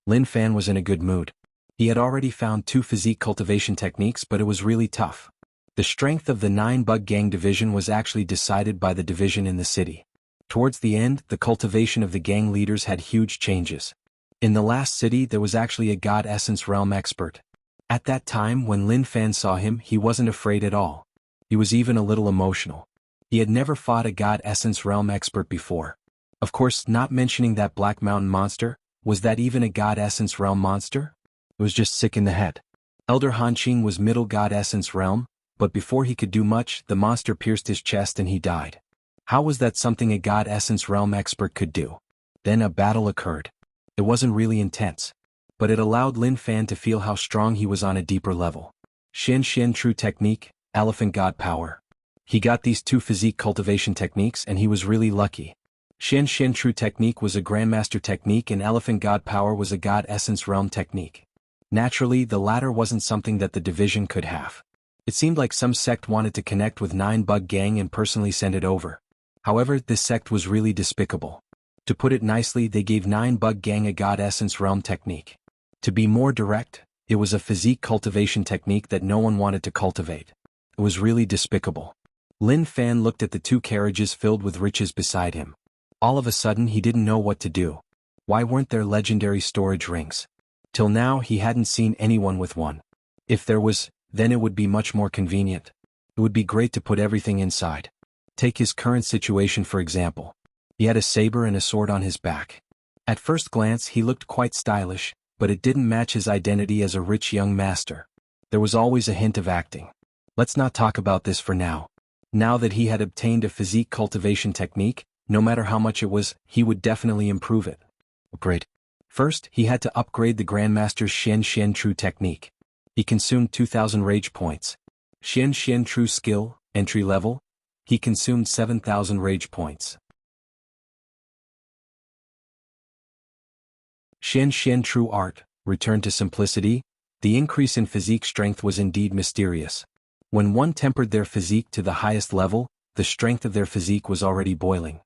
Lin Fan was in a good mood. He had already found 2 physique cultivation techniques, but it was really tough. The strength of the 9 bug gang division was actually decided by the division in the city. Towards the end, the cultivation of the gang leaders had huge changes. In the last city there was actually a God Essence Realm expert. At that time when Lin Fan saw him he wasn't afraid at all. He was even a little emotional. He had never fought a God Essence Realm expert before. Of course, not mentioning that Black Mountain monster, was that even a God Essence Realm monster? It was just sick in the head. Elder Hanqing was middle God Essence Realm, but before he could do much, the monster pierced his chest and he died. How was that something a God Essence Realm expert could do? Then a battle occurred. It wasn't really intense, but it allowed Lin Fan to feel how strong he was on a deeper level. Xian True Technique, Elephant God Power. He got these 2 physique cultivation techniques and he was really lucky. Xian True Technique was a Grandmaster technique and Elephant God Power was a God Essence Realm technique. Naturally, the latter wasn't something that the division could have. It seemed like some sect wanted to connect with 9 bug gang and personally send it over. However, this sect was really despicable. To put it nicely, they gave 9 bug gang a God Essence Realm technique. To be more direct, it was a physique cultivation technique that no one wanted to cultivate. It was really despicable. Lin Fan looked at the 2 carriages filled with riches beside him. All of a sudden he didn't know what to do. Why weren't there legendary storage rings? Till now he hadn't seen anyone with one. If there was, then it would be much more convenient. It would be great to put everything inside. Take his current situation for example. He had a saber and a sword on his back. At first glance he looked quite stylish, but it didn't match his identity as a rich young master. There was always a hint of acting. Let's not talk about this for now. Now that he had obtained a physique cultivation technique, no matter how much it was, he would definitely improve it. Upgrade. First, he had to upgrade the Grandmaster's Xian True Technique. He consumed 2,000 rage points. Xian True Skill, entry level. He consumed 7,000 rage points. Xian True Art, return to simplicity. The increase in physique strength was indeed mysterious. When one tempered their physique to the highest level, the strength of their physique was already boiling.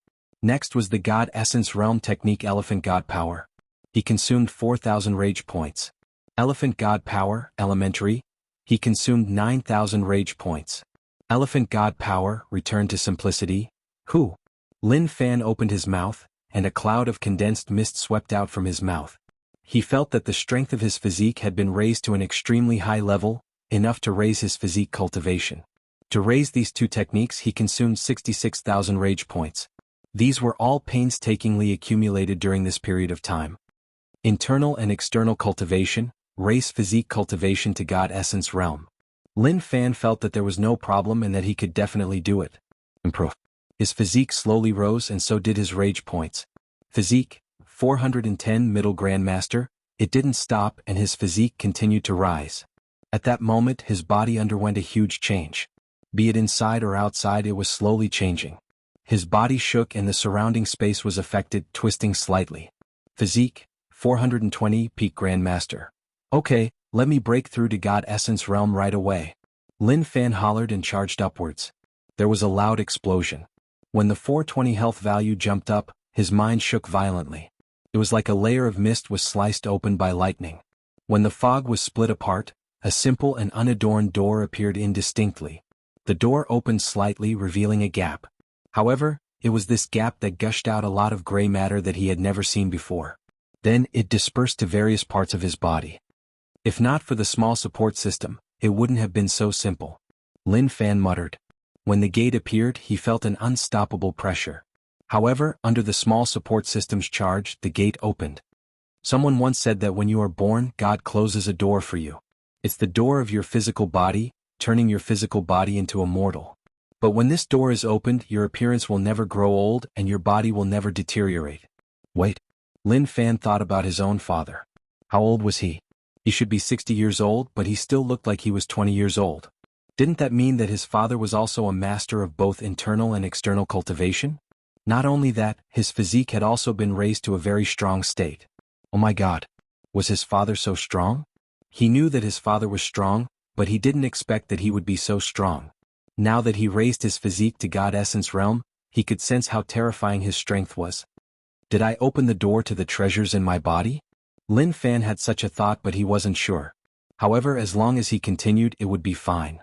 Next was the God Essence Realm Technique Elephant God Power. He consumed 4,000 rage points. Elephant God Power, elementary. He consumed 9,000 rage points. Elephant God power, return to simplicity. Who? Lin Fan opened his mouth, and a cloud of condensed mist swept out from his mouth. He felt that the strength of his physique had been raised to an extremely high level, enough to raise his physique cultivation. To raise these two techniques he consumed 66,000 rage points. These were all painstakingly accumulated during this period of time. Internal and external cultivation, race physique cultivation to God essence realm. Lin Fan felt that there was no problem and that he could definitely do it. Improve. His physique slowly rose and so did his rage points. Physique, 410 middle grandmaster, it didn't stop and his physique continued to rise. At that moment his body underwent a huge change. Be it inside or outside, it was slowly changing. His body shook and the surrounding space was affected, twisting slightly. Physique, 420 peak grandmaster. Okay, let me break through to God essence realm right away. Lin Fan hollered and charged upwards. There was a loud explosion. When the 420 health value jumped up, his mind shook violently. It was like a layer of mist was sliced open by lightning. When the fog was split apart, a simple and unadorned door appeared indistinctly. The door opened slightly, revealing a gap. However, it was this gap that gushed out a lot of gray matter that he had never seen before. Then it dispersed to various parts of his body. If not for the small support system, it wouldn't have been so simple. Lin Fan muttered. When the gate appeared, he felt an unstoppable pressure. However, under the small support system's charge, the gate opened. Someone once said that when you are born, God closes a door for you. It's the door of your physical body, turning your physical body into a mortal. But when this door is opened, your appearance will never grow old and your body will never deteriorate. Wait. Lin Fan thought about his own father. How old was he? He should be 60 years old, but he still looked like he was 20 years old. Didn't that mean that his father was also a master of both internal and external cultivation? Not only that, his physique had also been raised to a very strong state. Oh my God. Was his father so strong? He knew that his father was strong, but he didn't expect that he would be so strong. Now that he raised his physique to God essence realm, he could sense how terrifying his strength was. Did I open the door to the treasures in my body? Lin Fan had such a thought, but he wasn't sure. However, as long as he continued, it would be fine.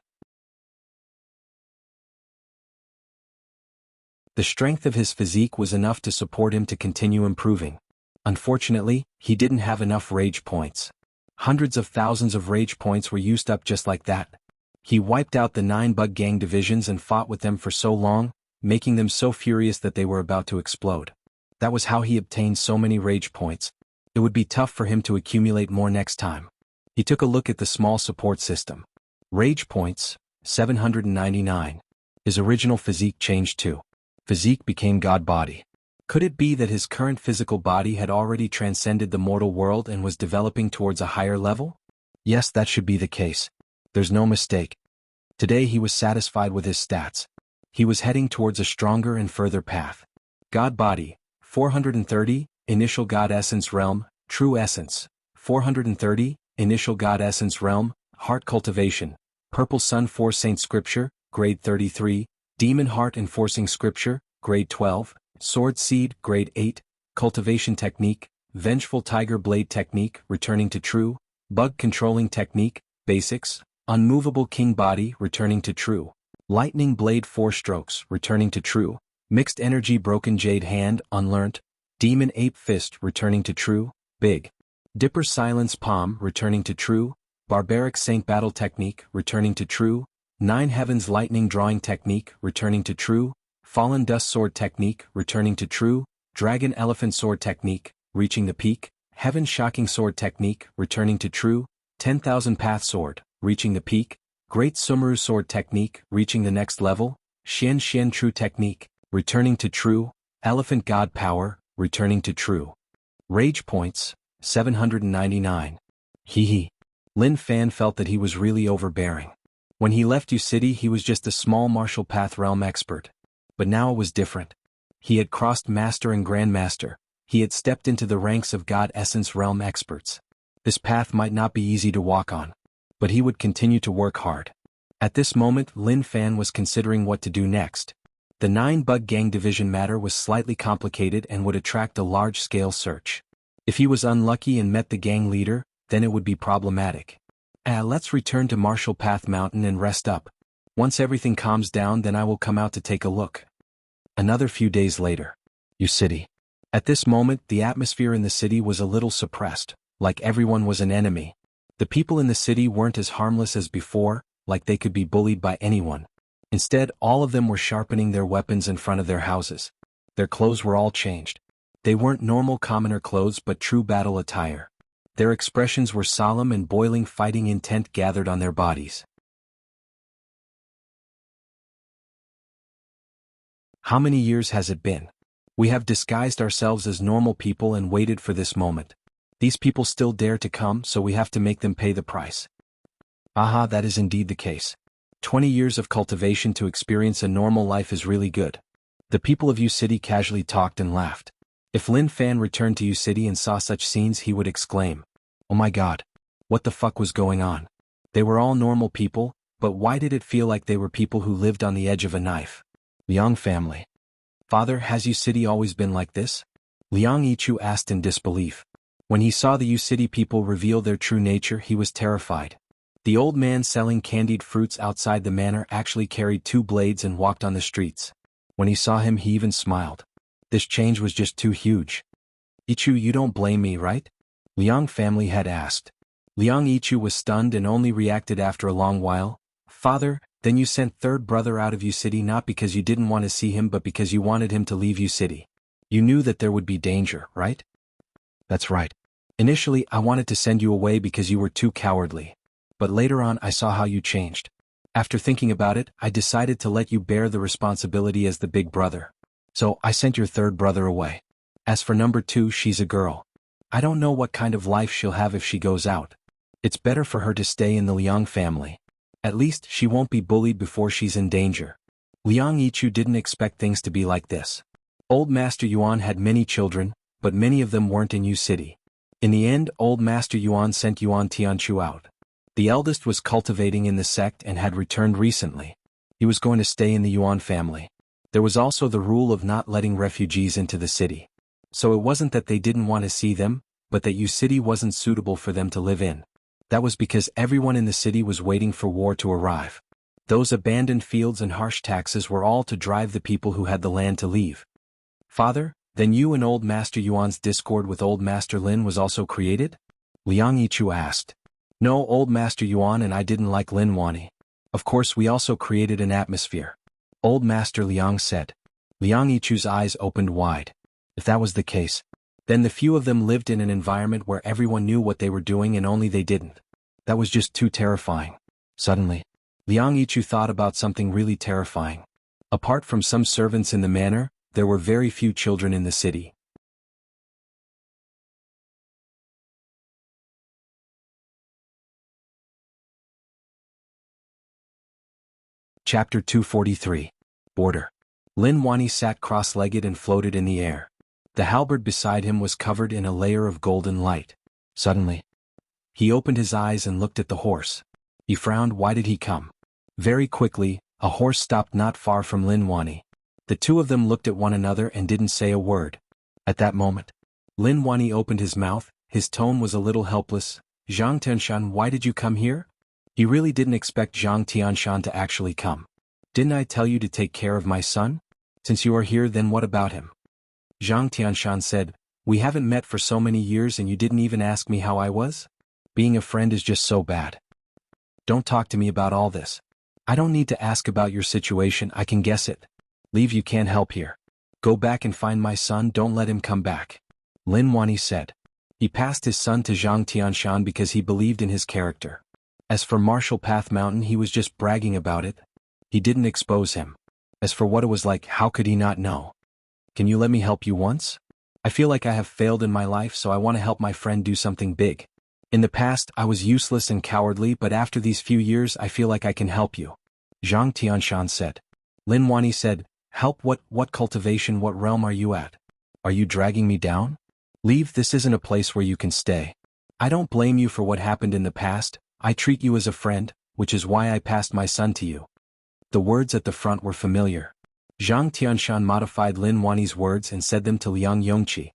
The strength of his physique was enough to support him to continue improving. Unfortunately, he didn't have enough rage points. Hundreds of thousands of rage points were used up just like that. He wiped out the 9 bug gang divisions and fought with them for so long, making them so furious that they were about to explode. That was how he obtained so many rage points. It would be tough for him to accumulate more next time. He took a look at the small support system. Rage points, 799. His original physique changed too. Physique became God body. Could it be that his current physical body had already transcended the mortal world and was developing towards a higher level? Yes, that should be the case. There's no mistake. Today he was satisfied with his stats. He was heading towards a stronger and further path. God body, 430, initial God essence realm, true essence, 430, initial God essence realm, heart cultivation, purple sun force saint scripture, grade 33, demon heart enforcing scripture, grade 12, sword seed, grade 8, cultivation technique, vengeful tiger blade technique, returning to true, bug controlling technique, basics, unmovable king body, returning to true, lightning blade 4 strokes, returning to true, mixed energy broken jade hand, unlearnt, demon ape fist, returning to true, big, dipper silence palm, returning to true, barbaric saint battle technique, returning to true, 9 heavens lightning drawing technique, returning to true, fallen dust sword technique, returning to true, dragon elephant sword technique, reaching the peak, heaven shocking sword technique, returning to true, 10,000 path sword, reaching the peak, great sumeru sword technique, reaching the next level, Xian true technique, returning to true, elephant god power, returning to true. Rage points, 799. Hee. Lin Fan felt that he was really overbearing. When he left U City he was just a small martial path realm expert. But now it was different. He had crossed master and grandmaster. He had stepped into the ranks of God essence realm experts. This path might not be easy to walk on. But he would continue to work hard. At this moment Lin Fan was considering what to do next. The 9 bug gang division matter was slightly complicated and would attract a large-scale search. If he was unlucky and met the gang leader, then it would be problematic. Let's return to Marshall Path Mountain and rest up. Once everything calms down, then I will come out to take a look. Another few days later. City. At this moment, the atmosphere in the city was a little suppressed, like everyone was an enemy. The people in the city weren't as harmless as before, like they could be bullied by anyone. Instead, all of them were sharpening their weapons in front of their houses. Their clothes were all changed. They weren't normal commoner clothes but true battle attire. Their expressions were solemn and boiling fighting intent gathered on their bodies. How many years has it been? We have disguised ourselves as normal people and waited for this moment. These people still dare to come, so we have to make them pay the price. Aha, that is indeed the case. 20 years of cultivation to experience a normal life is really good. The people of City casually talked and laughed. If Lin Fan returned to City and saw such scenes, he would exclaim, "Oh my god. What the fuck was going on?" They were all normal people, but why did it feel like they were people who lived on the edge of a knife? Liang family. Father, has City always been like this? Liang Yichu asked in disbelief. When he saw the City people reveal their true nature, he was terrified. The old man selling candied fruits outside the manor actually carried 2 blades and walked on the streets. When he saw him, he even smiled. This change was just too huge. Yichu, you don't blame me, right? Liang family had asked. Liang Yichu was stunned and only reacted after a long while. Father, then you sent third brother out of City not because you didn't want to see him but because you wanted him to leave City. You knew that there would be danger, right? That's right. Initially, I wanted to send you away because you were too cowardly. But later on I saw how you changed. After thinking about it, I decided to let you bear the responsibility as the big brother. So, I sent your third brother away. As for number 2, she's a girl. I don't know what kind of life she'll have if she goes out. It's better for her to stay in the Liang family. At least, she won't be bullied before she's in danger. Liang Yichu didn't expect things to be like this. Old Master Yuan had many children, but many of them weren't in City. In the end, Old Master Yuan sent Yuan Tianchu out. The eldest was cultivating in the sect and had returned recently. He was going to stay in the Yuan family. There was also the rule of not letting refugees into the city. So it wasn't that they didn't want to see them, but that City wasn't suitable for them to live in. That was because everyone in the city was waiting for war to arrive. Those abandoned fields and harsh taxes were all to drive the people who had the land to leave. Father, then you and Old Master Yuan's discord with Old Master Lin was also created? Liang Yichu asked. No, Old Master Yuan and I didn't like Lin Wani. Of course we also created an atmosphere. Old Master Liang said. Liang Yichu's eyes opened wide. If that was the case, then the few of them lived in an environment where everyone knew what they were doing and only they didn't. That was just too terrifying. Suddenly, Liang Yichu thought about something really terrifying. Apart from some servants in the manor, there were very few children in the city. Chapter 243. Border. Lin Wani sat cross-legged and floated in the air. The halberd beside him was covered in a layer of golden light. Suddenly, he opened his eyes and looked at the horse. He frowned. Why did he come? Very quickly, a horse stopped not far from Lin Wani. The two of them looked at one another and didn't say a word. At that moment, Lin Wani opened his mouth. His tone was a little helpless. Zhang Tianshan, why did you come here? He really didn't expect Zhang Tianshan to actually come. Didn't I tell you to take care of my son? Since you are here, then what about him? Zhang Tianshan said, we haven't met for so many years and you didn't even ask me how I was? Being a friend is just so bad. Don't talk to me about all this. I don't need to ask about your situation, I can guess it. Leave, you can't help here. Go back and find my son, don't let him come back. Lin Wani said. He passed his son to Zhang Tianshan because he believed in his character. As for Marshall Path Mountain, he was just bragging about it. He didn't expose him. As for what it was like, how could he not know? Can you let me help you once? I feel like I have failed in my life, so I want to help my friend do something big. In the past, I was useless and cowardly, but after these few years I feel like I can help you. Zhang Tianshan said. Lin Wani said, help what cultivation, what realm are you at? Are you dragging me down? Leave, this isn't a place where you can stay. I don't blame you for what happened in the past, I treat you as a friend, which is why I passed my son to you. The words at the front were familiar. Zhang Tianshan modified Lin Wani's words and said them to Liang Yongqi.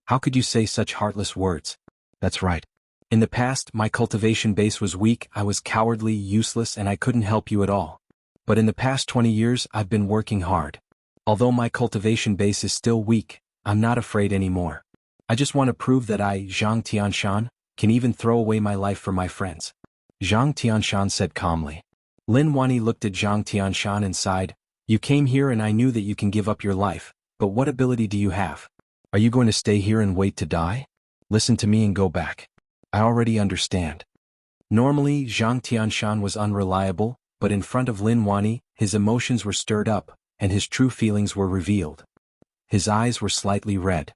How could you say such heartless words? That's right. In the past, my cultivation base was weak, I was cowardly, useless, and I couldn't help you at all. But in the past 20 years, I've been working hard. Although my cultivation base is still weak, I'm not afraid anymore. I just want to prove that I, Zhang Tianshan, can even throw away my life for my friends. Zhang Tianshan said calmly. Lin Wani looked at Zhang Tianshan and sighed. You came here and I knew that you can give up your life, but what ability do you have? Are you going to stay here and wait to die? Listen to me and go back. I already understand. Normally, Zhang Tianshan was unreliable, but in front of Lin Wani, his emotions were stirred up, and his true feelings were revealed. His eyes were slightly red.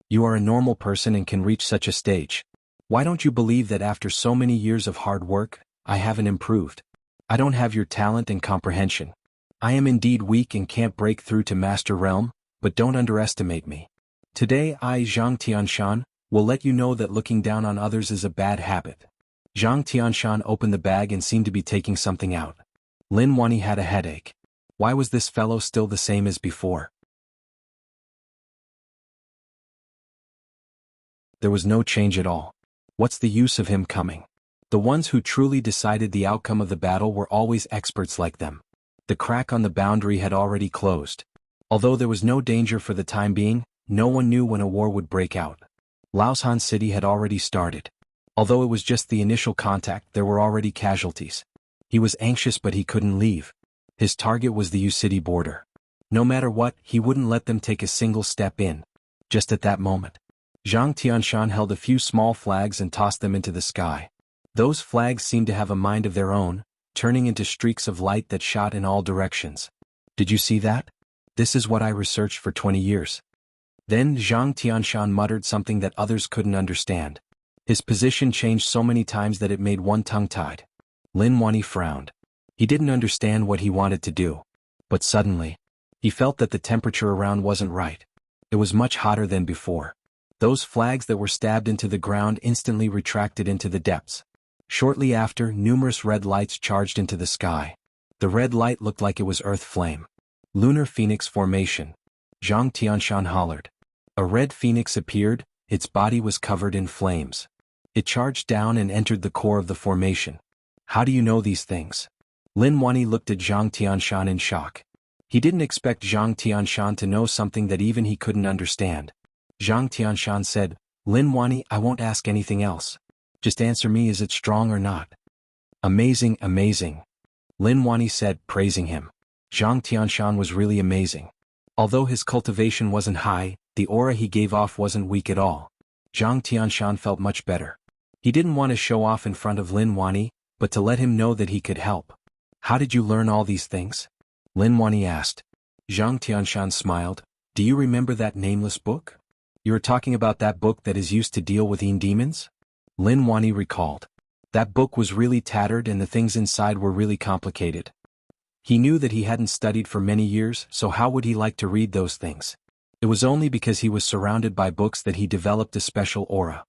You are a normal person and can reach such a stage. Why don't you believe that after so many years of hard work, I haven't improved? I don't have your talent and comprehension. I am indeed weak and can't break through to Master Realm, but don't underestimate me. Today I, Zhang Tianshan, will let you know that looking down on others is a bad habit. Zhang Tianshan opened the bag and seemed to be taking something out. Lin Wani had a headache. Why was this fellow still the same as before? There was no change at all. What's the use of him coming? The ones who truly decided the outcome of the battle were always experts like them. The crack on the boundary had already closed. Although there was no danger for the time being, no one knew when a war would break out. Laoshan City had already started. Although it was just the initial contact, there were already casualties. He was anxious but he couldn't leave. His target was the Yu City border. No matter what, he wouldn't let them take a single step in. Just at that moment, Zhang Tianshan held a few small flags and tossed them into the sky. Those flags seemed to have a mind of their own, turning into streaks of light that shot in all directions. Did you see that? This is what I researched for 20 years. Then Zhang Tianshan muttered something that others couldn't understand. His position changed so many times that it made one tongue-tied. Lin Wani frowned. He didn't understand what he wanted to do. But suddenly, he felt that the temperature around wasn't right. It was much hotter than before. Those flags that were stabbed into the ground instantly retracted into the depths. Shortly after, numerous red lights charged into the sky. The red light looked like it was earth flame. Lunar Phoenix Formation. Zhang Tianshan hollered. A red phoenix appeared, its body was covered in flames. It charged down and entered the core of the formation. How do you know these things? Lin Wani looked at Zhang Tianshan in shock. He didn't expect Zhang Tianshan to know something that even he couldn't understand. Zhang Tianshan said, Lin Wani, I won't ask anything else. Just answer me, is it strong or not? Amazing, amazing. Lin Wani said, praising him. Zhang Tianshan was really amazing. Although his cultivation wasn't high, the aura he gave off wasn't weak at all. Zhang Tianshan felt much better. He didn't want to show off in front of Lin Wani, but to let him know that he could help. How did you learn all these things? Lin Wani asked. Zhang Tianshan smiled. Do you remember that nameless book? You are talking about that book that is used to deal with demons? Lin Wani recalled. That book was really tattered and the things inside were really complicated. He knew that he hadn't studied for many years, so how would he like to read those things? It was only because he was surrounded by books that he developed a special aura.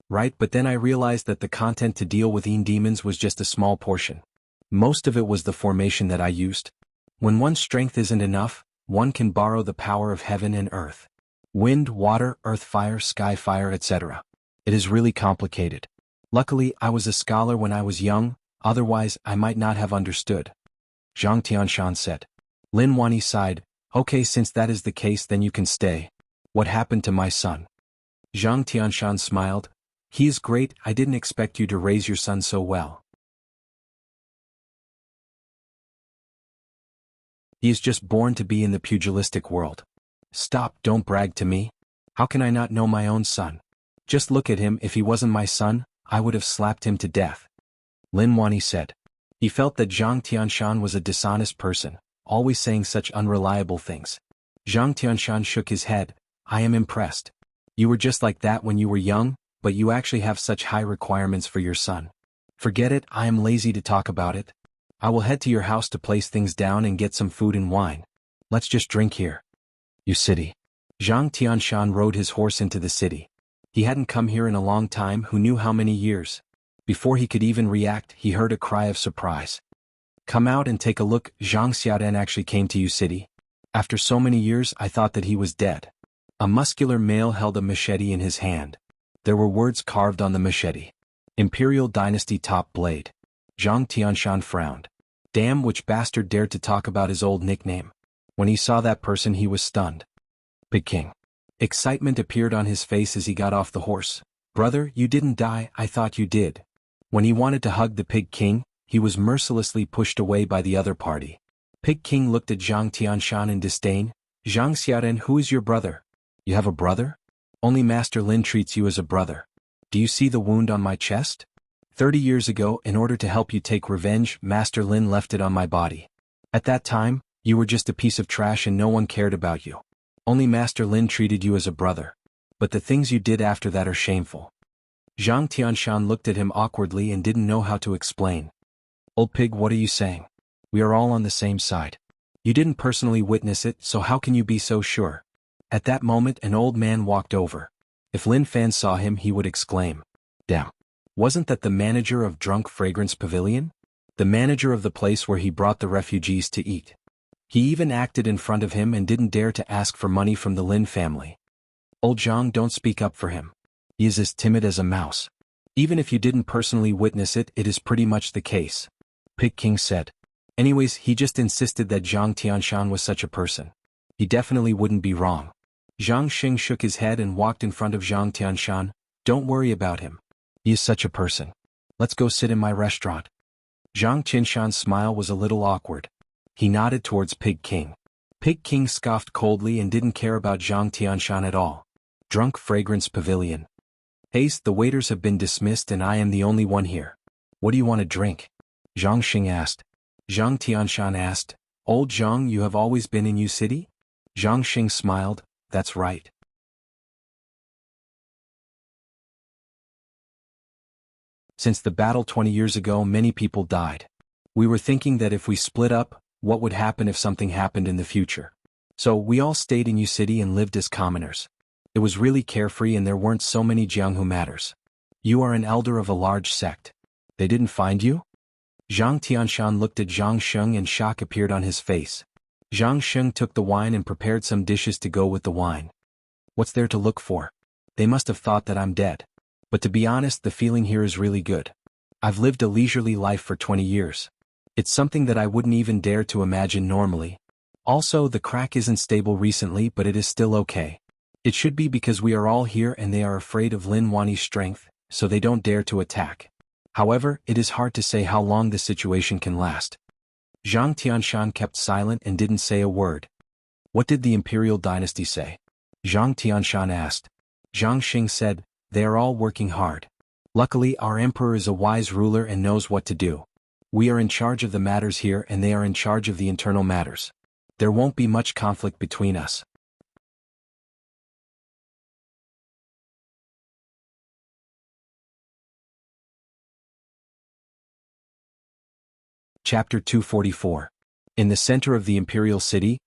Right, but then I realized that the content to deal with demons was just a small portion. Most of it was the formation that I used. When one's strength isn't enough, one can borrow the power of heaven and earth. Wind, water, earth fire, sky fire, etc. It is really complicated. Luckily, I was a scholar when I was young, otherwise I might not have understood. Zhang Tianshan said. Lin Wani sighed. Okay, since that is the case, then you can stay. What happened to my son? Zhang Tianshan smiled. He is great, I didn't expect you to raise your son so well. He is just born to be in the pugilistic world. Stop, don't brag to me. How can I not know my own son? Just look at him, if he wasn't my son, I would have slapped him to death. Lin Wani said. He felt that Zhang Tianshan was a dishonest person, always saying such unreliable things. Zhang Tianshan shook his head. I am impressed. You were just like that when you were young, but you actually have such high requirements for your son. Forget it, I am lazy to talk about it. I will head to your house to place things down and get some food and wine. Let's just drink here. Yu City. Zhang Tianshan rode his horse into the city. He hadn't come here in a long time, who knew how many years. Before he could even react, he heard a cry of surprise. Come out and take a look, Zhang Xiaodan actually came to Yu City. After so many years, I thought that he was dead. A muscular male held a machete in his hand. There were words carved on the machete. Imperial Dynasty Top Blade. Zhang Tianshan frowned. Damn, which bastard dared to talk about his old nickname. When he saw that person he was stunned. Pig King. Excitement appeared on his face as he got off the horse. Brother, you didn't die, I thought you did. When he wanted to hug the Pig King, he was mercilessly pushed away by the other party. Pig King looked at Zhang Tianshan in disdain. Zhang Xiaoren, who is your brother? You have a brother? Only Master Lin treats you as a brother. Do you see the wound on my chest? 30 years ago, in order to help you take revenge, Master Lin left it on my body. At that time, you were just a piece of trash and no one cared about you. Only Master Lin treated you as a brother. But the things you did after that are shameful. Zhang Tianshan looked at him awkwardly and didn't know how to explain. Old pig, what are you saying? We are all on the same side. You didn't personally witness it, so how can you be so sure? At that moment an old man walked over. If Lin Fan saw him he would exclaim. Damn. Wasn't that the manager of Drunk Fragrance Pavilion? The manager of the place where he brought the refugees to eat. He even acted in front of him and didn't dare to ask for money from the Lin family. Old Zhang, don't speak up for him. He is as timid as a mouse. Even if you didn't personally witness it, it is pretty much the case. Pig King said. Anyways, he just insisted that Zhang Tianshan was such a person. He definitely wouldn't be wrong. Zhang Xing shook his head and walked in front of Zhang Tianshan. Don't worry about him. He is such a person. Let's go sit in my restaurant. Zhang Tianshan's smile was a little awkward. He nodded towards Pig King. Pig King scoffed coldly and didn't care about Zhang Tianshan at all. Drunk Fragrance Pavilion. Haste, the waiters have been dismissed and I am the only one here. What do you want to drink? Zhang Xing asked. Zhang Tianshan asked, Old Zhang, you have always been in Yu City? Zhang Xing smiled, that's right. Since the battle 20 years ago many people died. We were thinking that if we split up, what would happen if something happened in the future? So we all stayed in Yu City and lived as commoners. It was really carefree and there weren't so many Jianghu matters. You are an elder of a large sect. They didn't find you? Zhang Tianshan looked at Zhang Sheng and shock appeared on his face. Zhang Sheng took the wine and prepared some dishes to go with the wine. What's there to look for? They must have thought that I'm dead. But to be honest, the feeling here is really good. I've lived a leisurely life for 20 years. It's something that I wouldn't even dare to imagine normally. Also, the crack isn't stable recently, but it is still okay. It should be because we are all here and they are afraid of Lin Wani's strength, so they don't dare to attack. However, it is hard to say how long this situation can last. Zhang Tianshan kept silent and didn't say a word. What did the Imperial Dynasty say? Zhang Tianshan asked. Zhang Xing said, they are all working hard. Luckily, our emperor is a wise ruler and knows what to do. We are in charge of the matters here and they are in charge of the internal matters. There won't be much conflict between us. Chapter 244. In the center of the Imperial City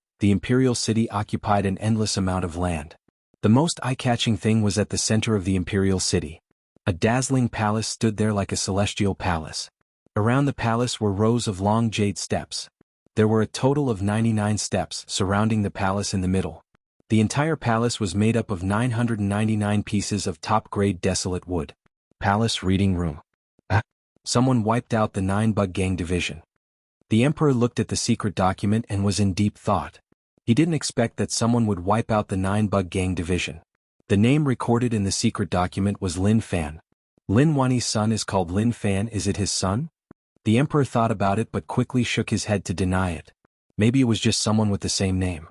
occupied an endless amount of land. The most eye-catching thing was at the center of the Imperial City. A dazzling palace stood there like a celestial palace. Around the palace were rows of long jade steps. There were a total of 99 steps surrounding the palace in the middle. The entire palace was made up of 999 pieces of top-grade desolate wood. Palace Reading Room. Someone wiped out the 9-bug gang division. The emperor looked at the secret document and was in deep thought. He didn't expect that someone would wipe out the 9-bug gang division. The name recorded in the secret document was Lin Fan. Lin Wani's son is called Lin Fan. Is it his son? The emperor thought about it but quickly shook his head to deny it. Maybe it was just someone with the same name.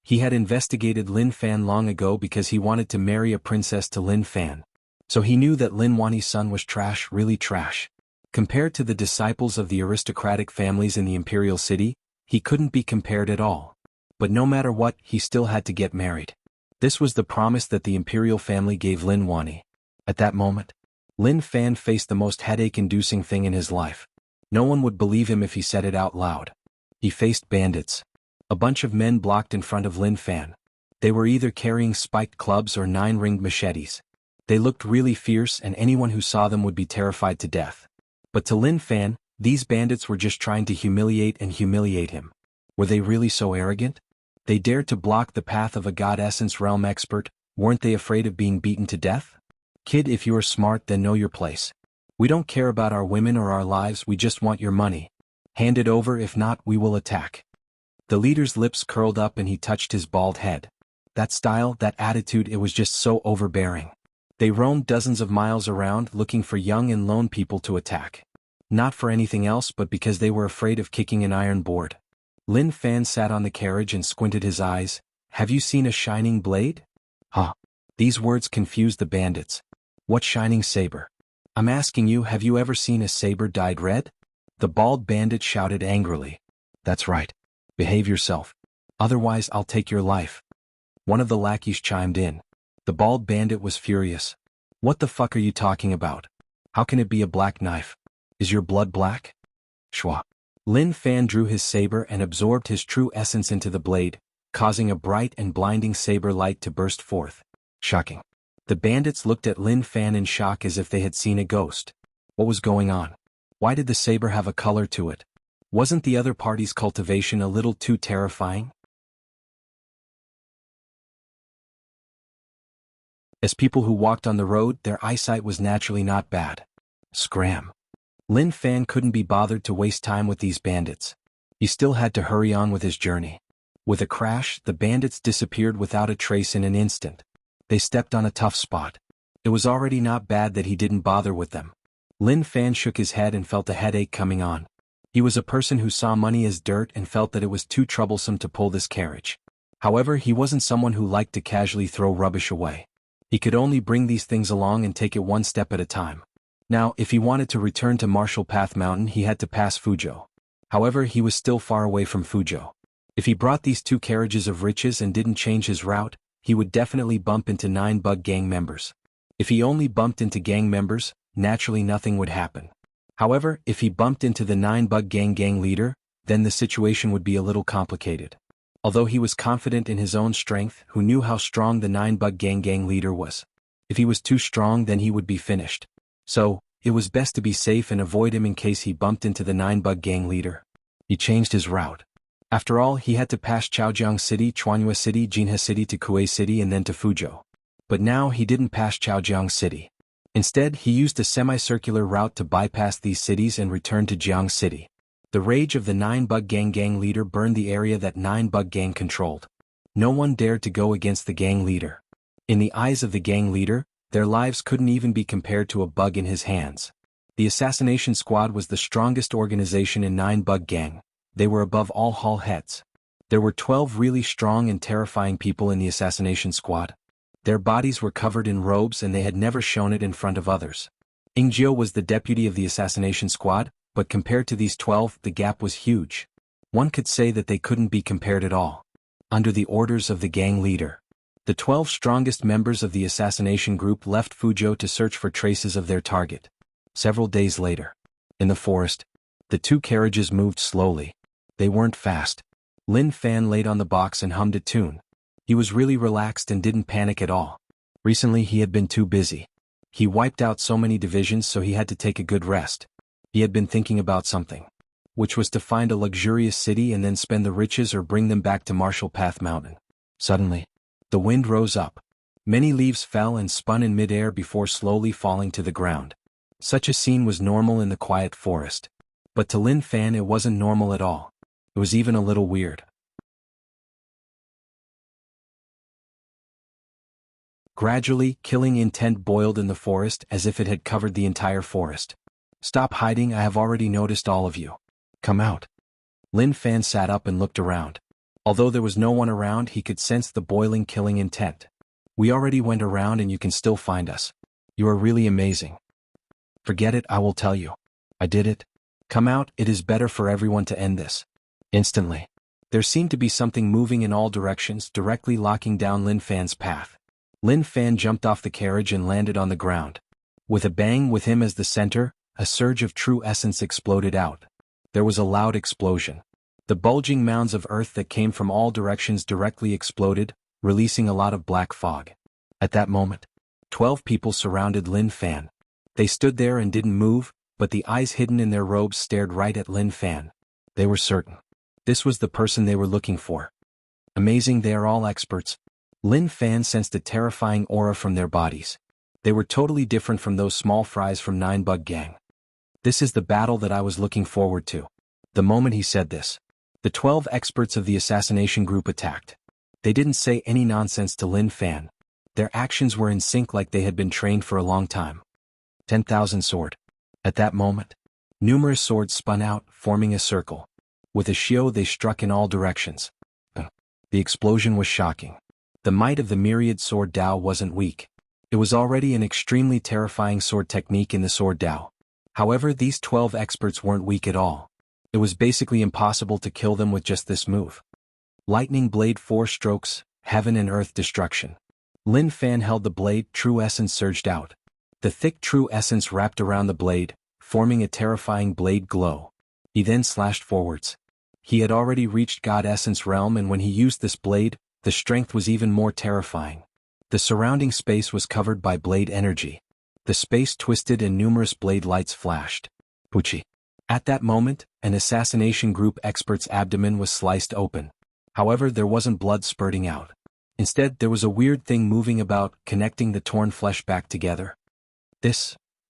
He had investigated Lin Fan long ago because he wanted to marry a princess to Lin Fan. So he knew that Lin Wani's son was trash, really trash. Compared to the disciples of the aristocratic families in the Imperial City, he couldn't be compared at all. But no matter what, he still had to get married. This was the promise that the Imperial family gave Lin Wani. At that moment, Lin Fan faced the most headache-inducing thing in his life. No one would believe him if he said it out loud. He faced bandits. A bunch of men blocked in front of Lin Fan. They were either carrying spiked clubs or 9-ringed machetes. They looked really fierce and anyone who saw them would be terrified to death. But to Lin Fan, these bandits were just trying to humiliate him. Were they really so arrogant? They dared to block the path of a God Essence Realm expert. Weren't they afraid of being beaten to death? Kid, if you are smart then know your place. We don't care about our women or our lives, we just want your money. Hand it over, if not, we will attack. The leader's lips curled up and he touched his bald head. That style, that attitude, it was just so overbearing. They roamed dozens of miles around looking for young and lone people to attack. Not for anything else but because they were afraid of kicking an iron board. Lin Fan sat on the carriage and squinted his eyes. Have you seen a shining blade? Huh. These words confused the bandits. What shining saber? I'm asking you, have you ever seen a saber dyed red? The bald bandit shouted angrily. That's right. Behave yourself. Otherwise I'll take your life. One of the lackeys chimed in. The bald bandit was furious. What the fuck are you talking about? How can it be a black knife? Is your blood black? Shwa. Lin Fan drew his saber and absorbed his true essence into the blade, causing a bright and blinding saber light to burst forth. Shocking. The bandits looked at Lin Fan in shock as if they had seen a ghost. What was going on? Why did the saber have a color to it? Wasn't the other party's cultivation a little too terrifying? As people who walked on the road, their eyesight was naturally not bad. Scram. Lin Fan couldn't be bothered to waste time with these bandits. He still had to hurry on with his journey. With a crash, the bandits disappeared without a trace in an instant. They stepped on a tough spot. It was already not bad that he didn't bother with them. Lin Fan shook his head and felt a headache coming on. He was a person who saw money as dirt and felt that it was too troublesome to pull this carriage. However, he wasn't someone who liked to casually throw rubbish away. He could only bring these things along and take it one step at a time. Now, if he wanted to return to Marshall Path Mountain, he had to pass Fuzhou. However, he was still far away from Fuzhou. If he brought these 2 carriages of riches and didn't change his route, he would definitely bump into 9 bug gang members. If he only bumped into gang members, naturally nothing would happen. However, if he bumped into the 9 bug gang leader, then the situation would be a little complicated. Although he was confident in his own strength, who knew how strong the 9 bug gang leader was? If he was too strong, then he would be finished. So, it was best to be safe and avoid him in case he bumped into the 9 bug gang leader. He changed his route. After all, he had to pass Chaojiang City, Chuanyue City, Jinhe City to Kuei City and then to Fuzhou. But now he didn't pass Chaojiang City. Instead, he used a semicircular route to bypass these cities and return to Jianghu City. The rage of the 9 bug gang leader burned the area that 9 bug gang controlled. No one dared to go against the gang leader. In the eyes of the gang leader, their lives couldn't even be compared to a bug in his hands. The assassination squad was the strongest organization in 9 bug gang. They were above all hall heads. There were 12 really strong and terrifying people in the assassination squad. Their bodies were covered in robes and they had never shown it in front of others. Ingjiu was the deputy of the assassination squad, but compared to these 12, the gap was huge. One could say that they couldn't be compared at all. Under the orders of the gang leader, the 12 strongest members of the assassination group left Fuzhou to search for traces of their target. Several days later, in the forest, the 2 carriages moved slowly. They weren't fast. Lin Fan laid on the box and hummed a tune. He was really relaxed and didn't panic at all. Recently he had been too busy. He wiped out so many divisions, so he had to take a good rest. He had been thinking about something, which was to find a luxurious city and then spend the riches or bring them back to Marshall Path Mountain. Suddenly, the wind rose up. Many leaves fell and spun in midair before slowly falling to the ground. Such a scene was normal in the quiet forest. But to Lin Fan it wasn't normal at all. It was even a little weird. Gradually, killing intent boiled in the forest as if it had covered the entire forest. Stop hiding, I have already noticed all of you. Come out. Lin Fan sat up and looked around. Although there was no one around, he could sense the boiling killing intent. We already went around and you can still find us. You are really amazing. Forget it, I will tell you. I did it. Come out, it is better for everyone to end this. Instantly. There seemed to be something moving in all directions, directly locking down Lin Fan's path. Lin Fan jumped off the carriage and landed on the ground. With a bang, with him as the center, a surge of true essence exploded out. There was a loud explosion. The bulging mounds of earth that came from all directions directly exploded, releasing a lot of black fog. At that moment, 12 people surrounded Lin Fan. They stood there and didn't move, but the eyes hidden in their robes stared right at Lin Fan. They were certain. This was the person they were looking for. Amazing, they are all experts. Lin Fan sensed a terrifying aura from their bodies. They were totally different from those small fries from Nine Bug Gang. This is the battle that I was looking forward to. The moment he said this, the 12 experts of the assassination group attacked. They didn't say any nonsense to Lin Fan. Their actions were in sync like they had been trained for a long time. 10,000 sword. At that moment, numerous swords spun out, forming a circle. With a shio they struck in all directions. The explosion was shocking. The might of the myriad sword Dao wasn't weak. It was already an extremely terrifying sword technique in the sword Dao. However, these 12 experts weren't weak at all. It was basically impossible to kill them with just this move. Lightning blade 4 strokes, heaven and earth destruction. Lin Fan held the blade, true essence surged out. The thick true essence wrapped around the blade, forming a terrifying blade glow. He then slashed forwards. He had already reached God Essence realm, and when he used this blade, the strength was even more terrifying. The surrounding space was covered by blade energy. The space twisted and numerous blade lights flashed. Pucci. At that moment, an assassination group expert's abdomen was sliced open. However, there wasn't blood spurting out. Instead, there was a weird thing moving about, connecting the torn flesh back together.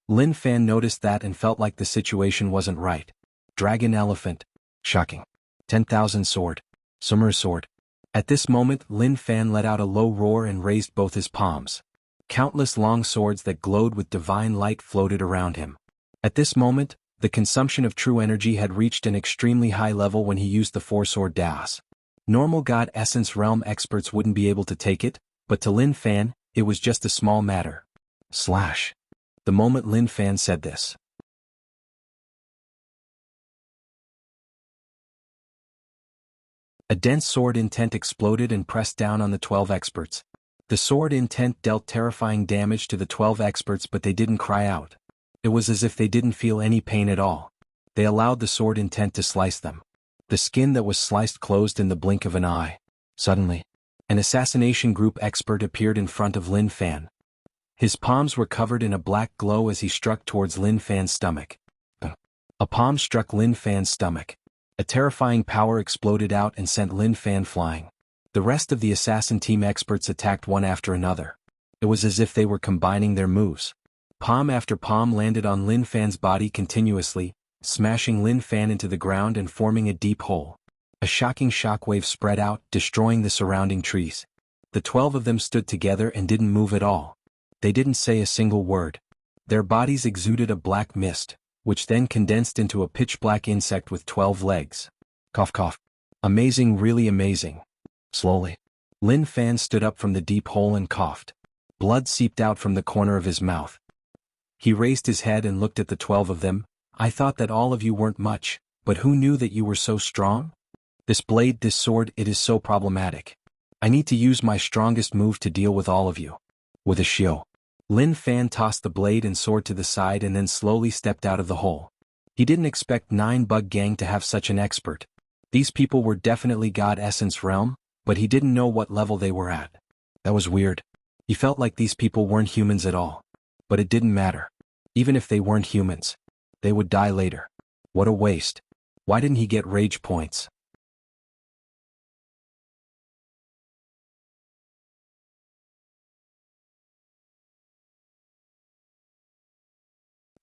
Lin Fan noticed that and felt like the situation wasn't right. Dragon elephant. Shocking. 10,000 sword. Summer sword. At this moment, Lin Fan let out a low roar and raised both his palms. Countless long swords that glowed with divine light floated around him. At this moment, the consumption of true energy had reached an extremely high level when he used the four-sword Das. Normal God Essence realm experts wouldn't be able to take it, but to Lin Fan, it was just a small matter. Slash. The moment Lin Fan said this, a dense sword intent exploded and pressed down on the 12 experts. The sword intent dealt terrifying damage to the 12 experts, but they didn't cry out. It was as if they didn't feel any pain at all. They allowed the sword intent to slice them. The skin that was sliced closed in the blink of an eye. Suddenly, an assassination group expert appeared in front of Lin Fan. His palms were covered in a black glow as he struck towards Lin Fan's stomach. A palm struck Lin Fan's stomach. A terrifying power exploded out and sent Lin Fan flying. The rest of the assassin team experts attacked one after another. It was as if they were combining their moves. Palm after palm landed on Lin Fan's body continuously, smashing Lin Fan into the ground and forming a deep hole. A shocking shockwave spread out, destroying the surrounding trees. The 12 of them stood together and didn't move at all. They didn't say a single word. Their bodies exuded a black mist, which then condensed into a pitch-black insect with 12 legs. Cough cough. Amazing, really amazing. Slowly, Lin Fan stood up from the deep hole and coughed. Blood seeped out from the corner of his mouth. He raised his head and looked at the 12 of them. I thought that all of you weren't much, but who knew that you were so strong? This blade, this sword, it is so problematic. I need to use my strongest move to deal with all of you. With a shio, Lin Fan tossed the blade and sword to the side and then slowly stepped out of the hole. He didn't expect Nine Bug Gang to have such an expert. These people were definitely God Essence realm, but he didn't know what level they were at. That was weird. He felt like these people weren't humans at all. But it didn't matter. Even if they weren't humans, they would die later. What a waste. Why didn't he get rage points?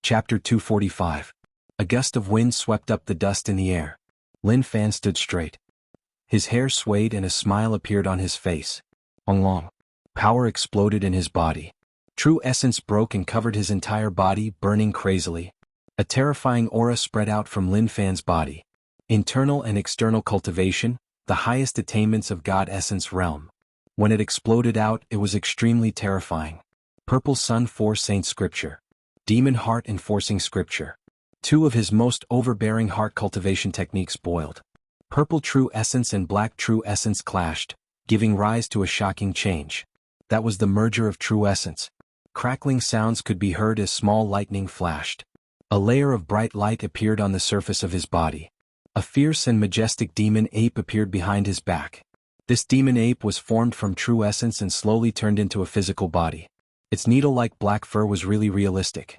Chapter 245. A gust of wind swept up the dust in the air. Lin Fan stood straight. His hair swayed and a smile appeared on his face. Long. Power exploded in his body. True essence broke and covered his entire body, burning crazily. A terrifying aura spread out from Lin Fan's body. Internal and external cultivation, the highest attainments of God Essence realm. When it exploded out, it was extremely terrifying. Purple Sun 4 Saint Scripture. Demon Heart Enforcing Scripture. Two of his most overbearing heart cultivation techniques boiled. Purple True Essence and Black True Essence clashed, giving rise to a shocking change. That was the merger of True Essence. Crackling sounds could be heard as small lightning flashed. A layer of bright light appeared on the surface of his body. A fierce and majestic demon ape appeared behind his back. This demon ape was formed from True Essence and slowly turned into a physical body. Its needle-like black fur was really realistic.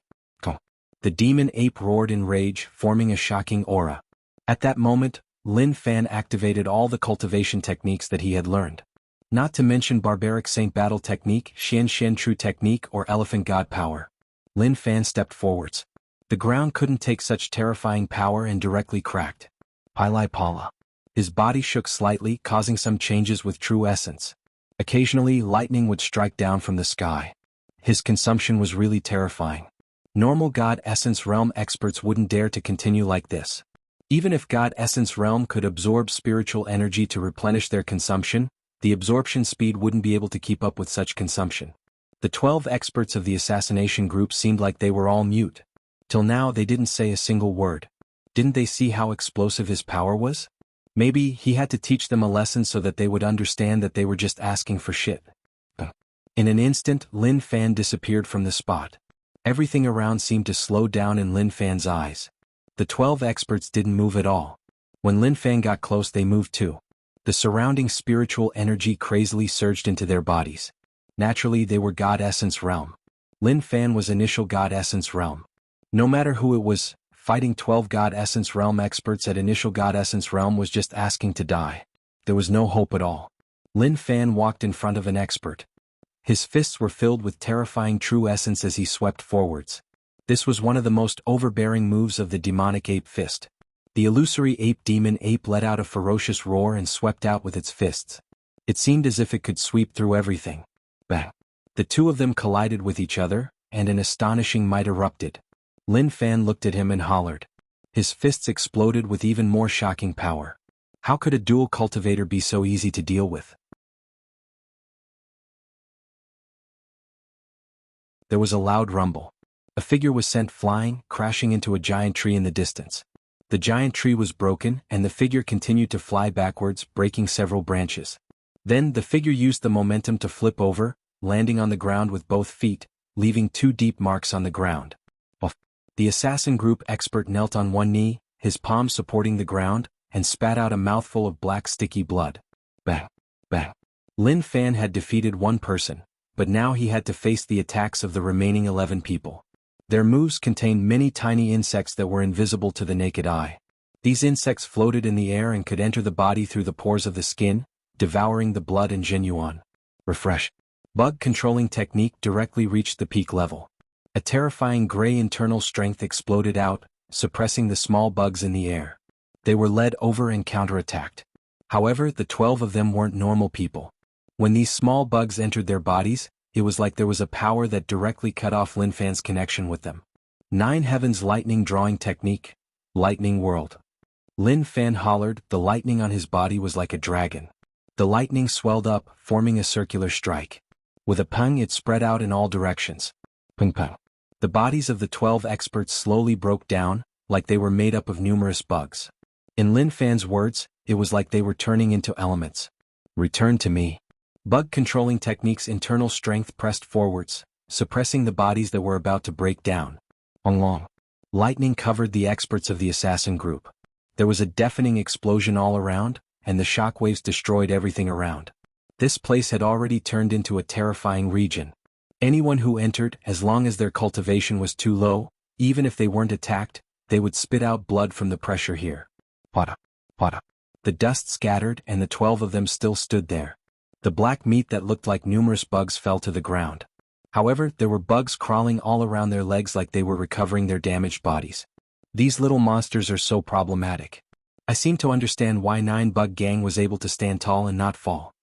The demon ape roared in rage, forming a shocking aura. At that moment, Lin Fan activated all the cultivation techniques that he had learned. Not to mention barbaric saint battle technique, Xian true technique or elephant god power. Lin Fan stepped forwards. The ground couldn't take such terrifying power and directly cracked. Pilai Pala. His body shook slightly, causing some changes with true essence. Occasionally, lightning would strike down from the sky. His consumption was really terrifying. Normal God Essence Realm experts wouldn't dare to continue like this. Even if God Essence Realm could absorb spiritual energy to replenish their consumption, the absorption speed wouldn't be able to keep up with such consumption. The 12 experts of the assassination group seemed like they were all mute. Till now they didn't say a single word. Didn't they see how explosive his power was? Maybe he had to teach them a lesson so that they would understand that they were just asking for shit. In an instant, Lin Fan disappeared from the spot. Everything around seemed to slow down in Lin Fan's eyes. The 12 experts didn't move at all. When Lin Fan got close, they moved too. The surrounding spiritual energy crazily surged into their bodies. Naturally, they were God Essence Realm. Lin Fan was initial God Essence Realm. No matter who it was, fighting 12 God Essence Realm experts at initial God Essence Realm was just asking to die. There was no hope at all. Lin Fan walked in front of an expert. His fists were filled with terrifying true essence as he swept forwards. This was one of the most overbearing moves of the demonic ape fist. The illusory demon ape let out a ferocious roar and swept out with its fists. It seemed as if it could sweep through everything. Bang! The two of them collided with each other, and an astonishing might erupted. Lin Fan looked at him and hollered. His fists exploded with even more shocking power. How could a dual cultivator be so easy to deal with? There was a loud rumble. A figure was sent flying, crashing into a giant tree in the distance. The giant tree was broken, and the figure continued to fly backwards, breaking several branches. Then the figure used the momentum to flip over, landing on the ground with both feet, leaving 2 deep marks on the ground. The assassin group expert knelt on one knee, his palm supporting the ground, and spat out a mouthful of black sticky blood. Bang! Bang! Lin Fan had defeated one person, but now he had to face the attacks of the remaining 11 people. Their moves contained many tiny insects that were invisible to the naked eye. These insects floated in the air and could enter the body through the pores of the skin, devouring the blood and genuine. Refresh. Bug controlling technique directly reached the peak level. A terrifying gray internal strength exploded out, suppressing the small bugs in the air. They were led over and counterattacked. However, the 12 of them weren't normal people. When these small bugs entered their bodies, it was like there was a power that directly cut off Lin Fan's connection with them. 9 Heavens Lightning Drawing Technique, Lightning World. Lin Fan hollered. The lightning on his body was like a dragon. The lightning swelled up, forming a circular strike. With a pung, it spread out in all directions. Pung pung. The bodies of the 12 experts slowly broke down, like they were made up of numerous bugs. In Lin Fan's words, it was like they were turning into elements. Return to me. Bug controlling technique's internal strength pressed forwards, suppressing the bodies that were about to break down. Long. Lightning covered the experts of the assassin group. There was a deafening explosion all around, and the shockwaves destroyed everything around. This place had already turned into a terrifying region. Anyone who entered, as long as their cultivation was too low, even if they weren't attacked, they would spit out blood from the pressure here. Pada. Pada. The dust scattered and the 12 of them still stood there. The black meat that looked like numerous bugs fell to the ground. However, there were bugs crawling all around their legs like they were recovering their damaged bodies. These little monsters are so problematic. I seem to understand why 9 Bug Gang was able to stand tall and not fall.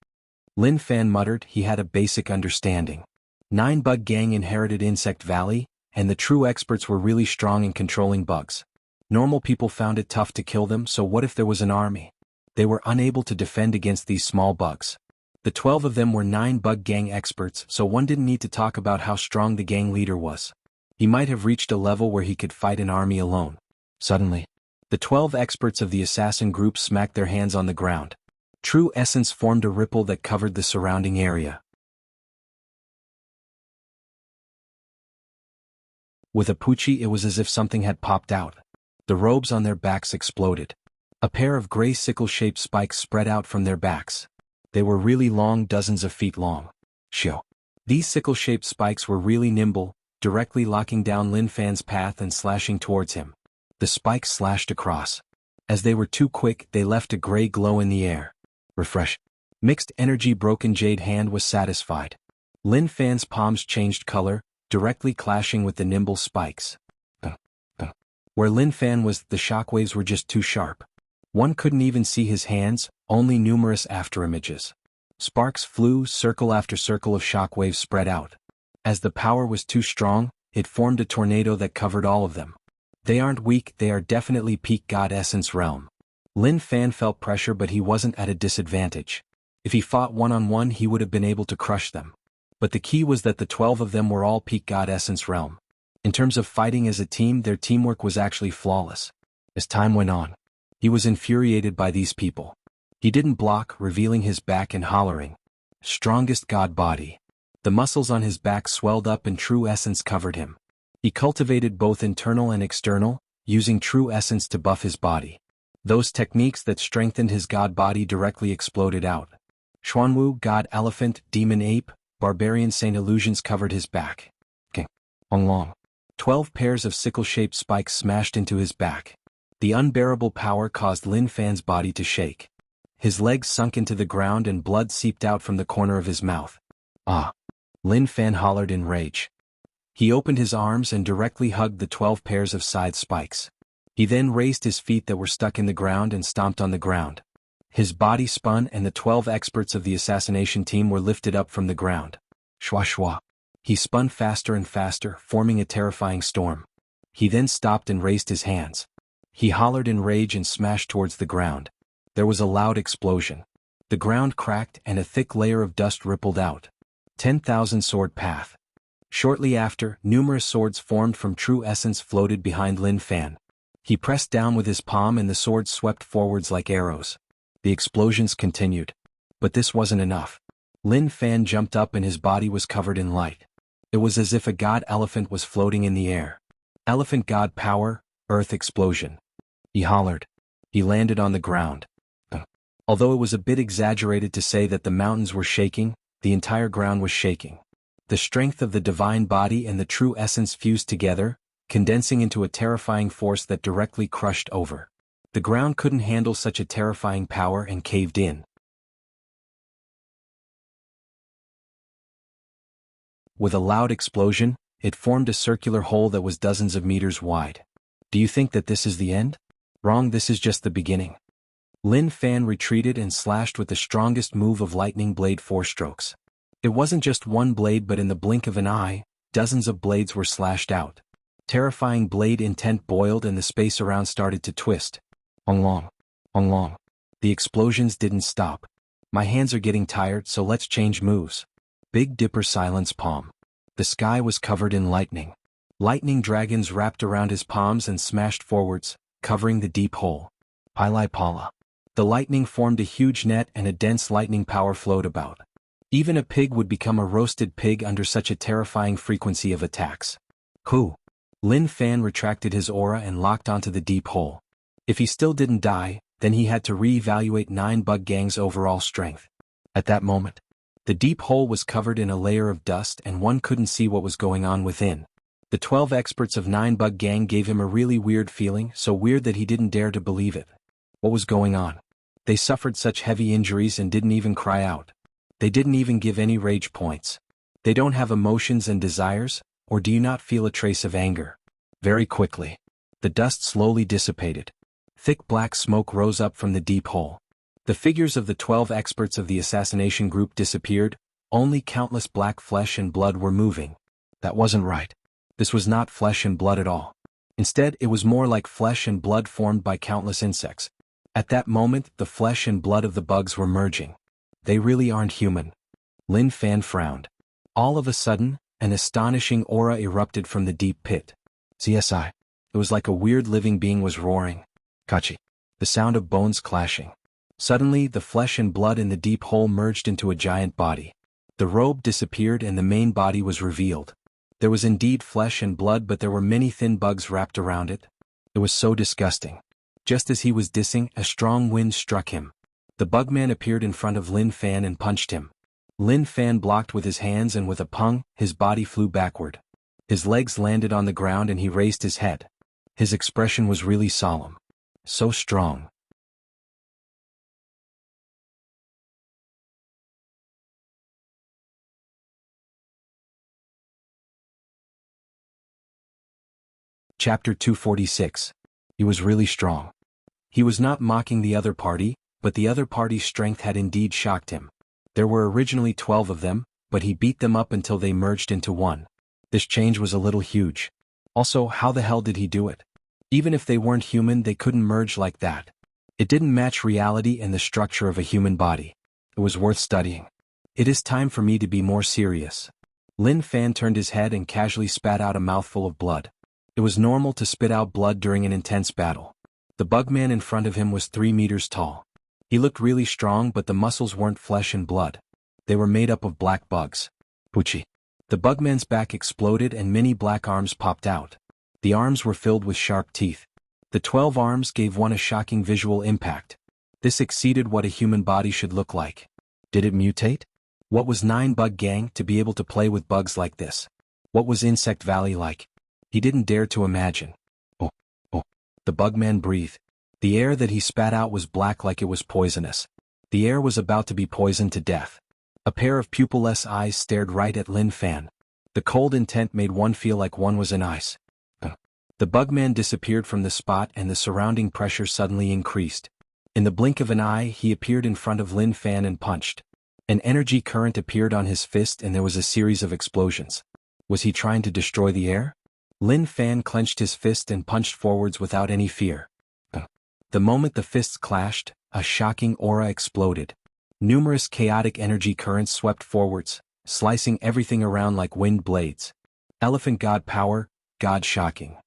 Lin Fan muttered he had a basic understanding. 9 Bug Gang inherited Insect Valley, and the true experts were really strong in controlling bugs. Normal people found it tough to kill them, so what if there was an army? They were unable to defend against these small bugs. The 12 of them were 9 Bug Gang experts, so one didn't need to talk about how strong the gang leader was. He might have reached a level where he could fight an army alone. Suddenly, the 12 experts of the assassin group smacked their hands on the ground. True essence formed a ripple that covered the surrounding area. With a poochie, it was as if something had popped out. The robes on their backs exploded. A pair of gray sickle-shaped spikes spread out from their backs. They were really long, dozens of feet long. Shio. These sickle-shaped spikes were really nimble, directly locking down Lin Fan's path and slashing towards him. The spikes slashed across. As they were too quick, they left a gray glow in the air. Refresh. Mixed energy broken jade hand was satisfied. Lin Fan's palms changed color, directly clashing with the nimble spikes. Where Lin Fan was, the shockwaves were just too sharp. One couldn't even see his hands, only numerous afterimages. Sparks flew, circle after circle of shockwaves spread out. As the power was too strong, it formed a tornado that covered all of them. They aren't weak, they are definitely peak God Essence realm. Lin Fan felt pressure, but he wasn't at a disadvantage. If he fought one-on-one, he would have been able to crush them. But the key was that the 12 of them were all peak God Essence realm. In terms of fighting as a team, their teamwork was actually flawless. As time went on, he was infuriated by these people. He didn't block, revealing his back and hollering, "Strongest God body." The muscles on his back swelled up and true essence covered him. He cultivated both internal and external, using true essence to buff his body. Those techniques that strengthened his god body directly exploded out. Xuanwu, God Elephant, Demon Ape, Barbarian Saint Illusions covered his back. Long. 12 pairs of sickle-shaped spikes smashed into his back. The unbearable power caused Lin Fan's body to shake. His legs sunk into the ground and blood seeped out from the corner of his mouth. Ah! Lin Fan hollered in rage. He opened his arms and directly hugged the 12 pairs of scythe spikes. He then raised his feet that were stuck in the ground and stomped on the ground. His body spun and the 12 experts of the assassination team were lifted up from the ground. Shwa shwa. He spun faster and faster, forming a terrifying storm. He then stopped and raised his hands. He hollered in rage and smashed towards the ground. There was a loud explosion. The ground cracked and a thick layer of dust rippled out. 10,000 sword path. Shortly after, numerous swords formed from true essence floated behind Lin Fan. He pressed down with his palm and the swords swept forwards like arrows. The explosions continued. But this wasn't enough. Lin Fan jumped up and his body was covered in light. It was as if a god elephant was floating in the air. Elephant god power, earth explosion. He hollered. He landed on the ground. Although it was a bit exaggerated to say that the mountains were shaking, the entire ground was shaking. The strength of the divine body and the true essence fused together, condensing into a terrifying force that directly crushed over. The ground couldn't handle such a terrifying power and caved in. With a loud explosion, it formed a circular hole that was dozens of meters wide. Do you think that this is the end? Wrong, this is just the beginning. Lin Fan retreated and slashed with the strongest move of lightning blade 4 strokes. It wasn't just one blade, but in the blink of an eye, dozens of blades were slashed out. Terrifying blade intent boiled and the space around started to twist. Long. The explosions didn't stop. My hands are getting tired, so let's change moves. Big Dipper silence palm. The sky was covered in lightning. Lightning dragons wrapped around his palms and smashed forwards, covering the deep hole. Pili Pala. The lightning formed a huge net and a dense lightning power flowed about. Even a pig would become a roasted pig under such a terrifying frequency of attacks. Lin Fan retracted his aura and locked onto the deep hole. If he still didn't die, then he had to re-evaluate 9 bug gang's overall strength. At that moment, the deep hole was covered in a layer of dust and one couldn't see what was going on within. The 12 experts of 9 bug gang gave him a really weird feeling, so weird that he didn't dare to believe it. What was going on? They suffered such heavy injuries and didn't even cry out. They didn't even give any rage points. They don't have emotions and desires, or do you not feel a trace of anger? Very quickly, the dust slowly dissipated. Thick black smoke rose up from the deep hole. The figures of the 12 experts of the assassination group disappeared, only countless black flesh and blood were moving. That wasn't right. This was not flesh and blood at all. Instead, it was more like flesh and blood formed by countless insects. At that moment, the flesh and blood of the bugs were merging. They really aren't human. Lin Fan frowned. All of a sudden, an astonishing aura erupted from the deep pit. CSI. It was like a weird living being was roaring. Kachi. The sound of bones clashing. Suddenly, the flesh and blood in the deep hole merged into a giant body. The robe disappeared and the main body was revealed. There was indeed flesh and blood, but there were many thin bugs wrapped around it. It was so disgusting. Just as he was dissing, a strong wind struck him. The bugman appeared in front of Lin Fan and punched him. Lin Fan blocked with his hands and with a pung, his body flew backward. His legs landed on the ground and he raised his head. His expression was really solemn. So strong. Chapter 246. He was really strong. He was not mocking the other party, but the other party's strength had indeed shocked him. There were originally 12 of them, but he beat them up until they merged into one. This change was a little huge. Also, how the hell did he do it? Even if they weren't human, they couldn't merge like that. It didn't match reality and the structure of a human body. It was worth studying. It is time for me to be more serious. Lin Fan turned his head and casually spat out a mouthful of blood. It was normal to spit out blood during an intense battle. The bugman in front of him was 3 meters tall. He looked really strong, but the muscles weren't flesh and blood. They were made up of black bugs. Wuxia. The bugman's back exploded and many black arms popped out. The arms were filled with sharp teeth. The 12 arms gave one a shocking visual impact. This exceeded what a human body should look like. Did it mutate? What was 9 Bug Gang to be able to play with bugs like this? What was Insect Valley like? He didn't dare to imagine. Oh. The bugman breathed. The air that he spat out was black like it was poisonous. The air was about to be poisoned to death. A pair of pupilless eyes stared right at Lin Fan. The cold intent made one feel like one was in ice. The bugman disappeared from the spot and the surrounding pressure suddenly increased. In the blink of an eye, he appeared in front of Lin Fan and punched. An energy current appeared on his fist and there was a series of explosions. Was he trying to destroy the air? Lin Fan clenched his fist and punched forwards without any fear. The moment the fists clashed, a shocking aura exploded. Numerous chaotic energy currents swept forwards, slicing everything around like wind blades. Elephant God power, God shocking.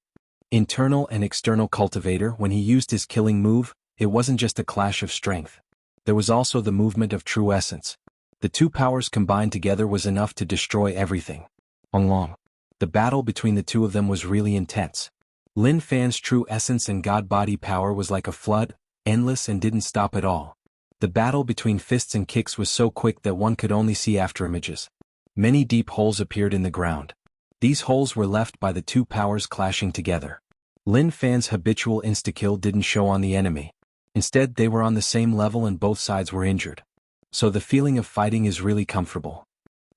Internal and external cultivator. When he used his killing move, it wasn't just a clash of strength. There was also the movement of true essence. The two powers combined together was enough to destroy everything. Long. The battle between the two of them was really intense. Lin Fan's true essence and God body power was like a flood, endless and didn't stop at all. The battle between fists and kicks was so quick that one could only see afterimages. Many deep holes appeared in the ground. These holes were left by the two powers clashing together. Lin Fan's habitual insta-kill didn't show on the enemy. Instead, they were on the same level and both sides were injured. So the feeling of fighting is really comfortable.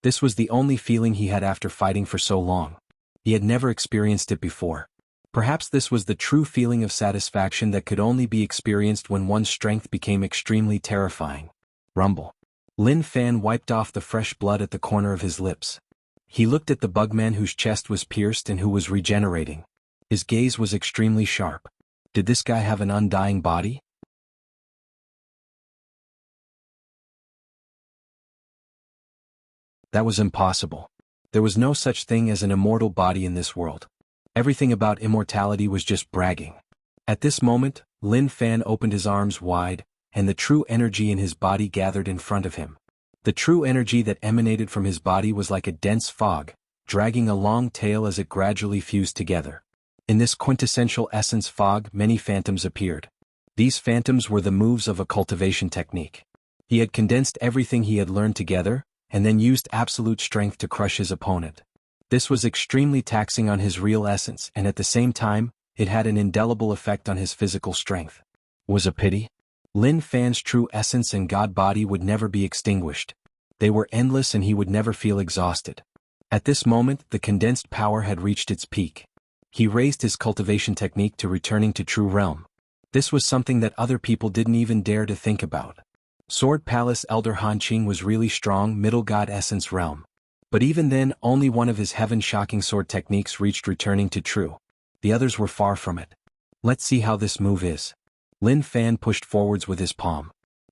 This was the only feeling he had after fighting for so long. He had never experienced it before. Perhaps this was the true feeling of satisfaction that could only be experienced when one's strength became extremely terrifying. Rumble. Lin Fan wiped off the fresh blood at the corner of his lips. He looked at the bugman whose chest was pierced and who was regenerating. His gaze was extremely sharp. Did this guy have an undying body? That was impossible. There was no such thing as an immortal body in this world. Everything about immortality was just bragging. At this moment, Lin Fan opened his arms wide, and the true energy in his body gathered in front of him. The true energy that emanated from his body was like a dense fog, dragging a long tail as it gradually fused together. In this quintessential essence fog, many phantoms appeared. These phantoms were the moves of a cultivation technique. He had condensed everything he had learned together, and then used absolute strength to crush his opponent. This was extremely taxing on his real essence, and at the same time, it had an indelible effect on his physical strength. Was a pity? Lin Fan's true essence and God body would never be extinguished. They were endless and he would never feel exhausted. At this moment, the condensed power had reached its peak. He raised his cultivation technique to returning to true realm. This was something that other people didn't even dare to think about. Sword Palace Elder Hanqing was really strong middle god essence realm. But even then, only one of his heaven-shocking sword techniques reached returning to true. The others were far from it. Let's see how this move is. Lin Fan pushed forwards with his palm.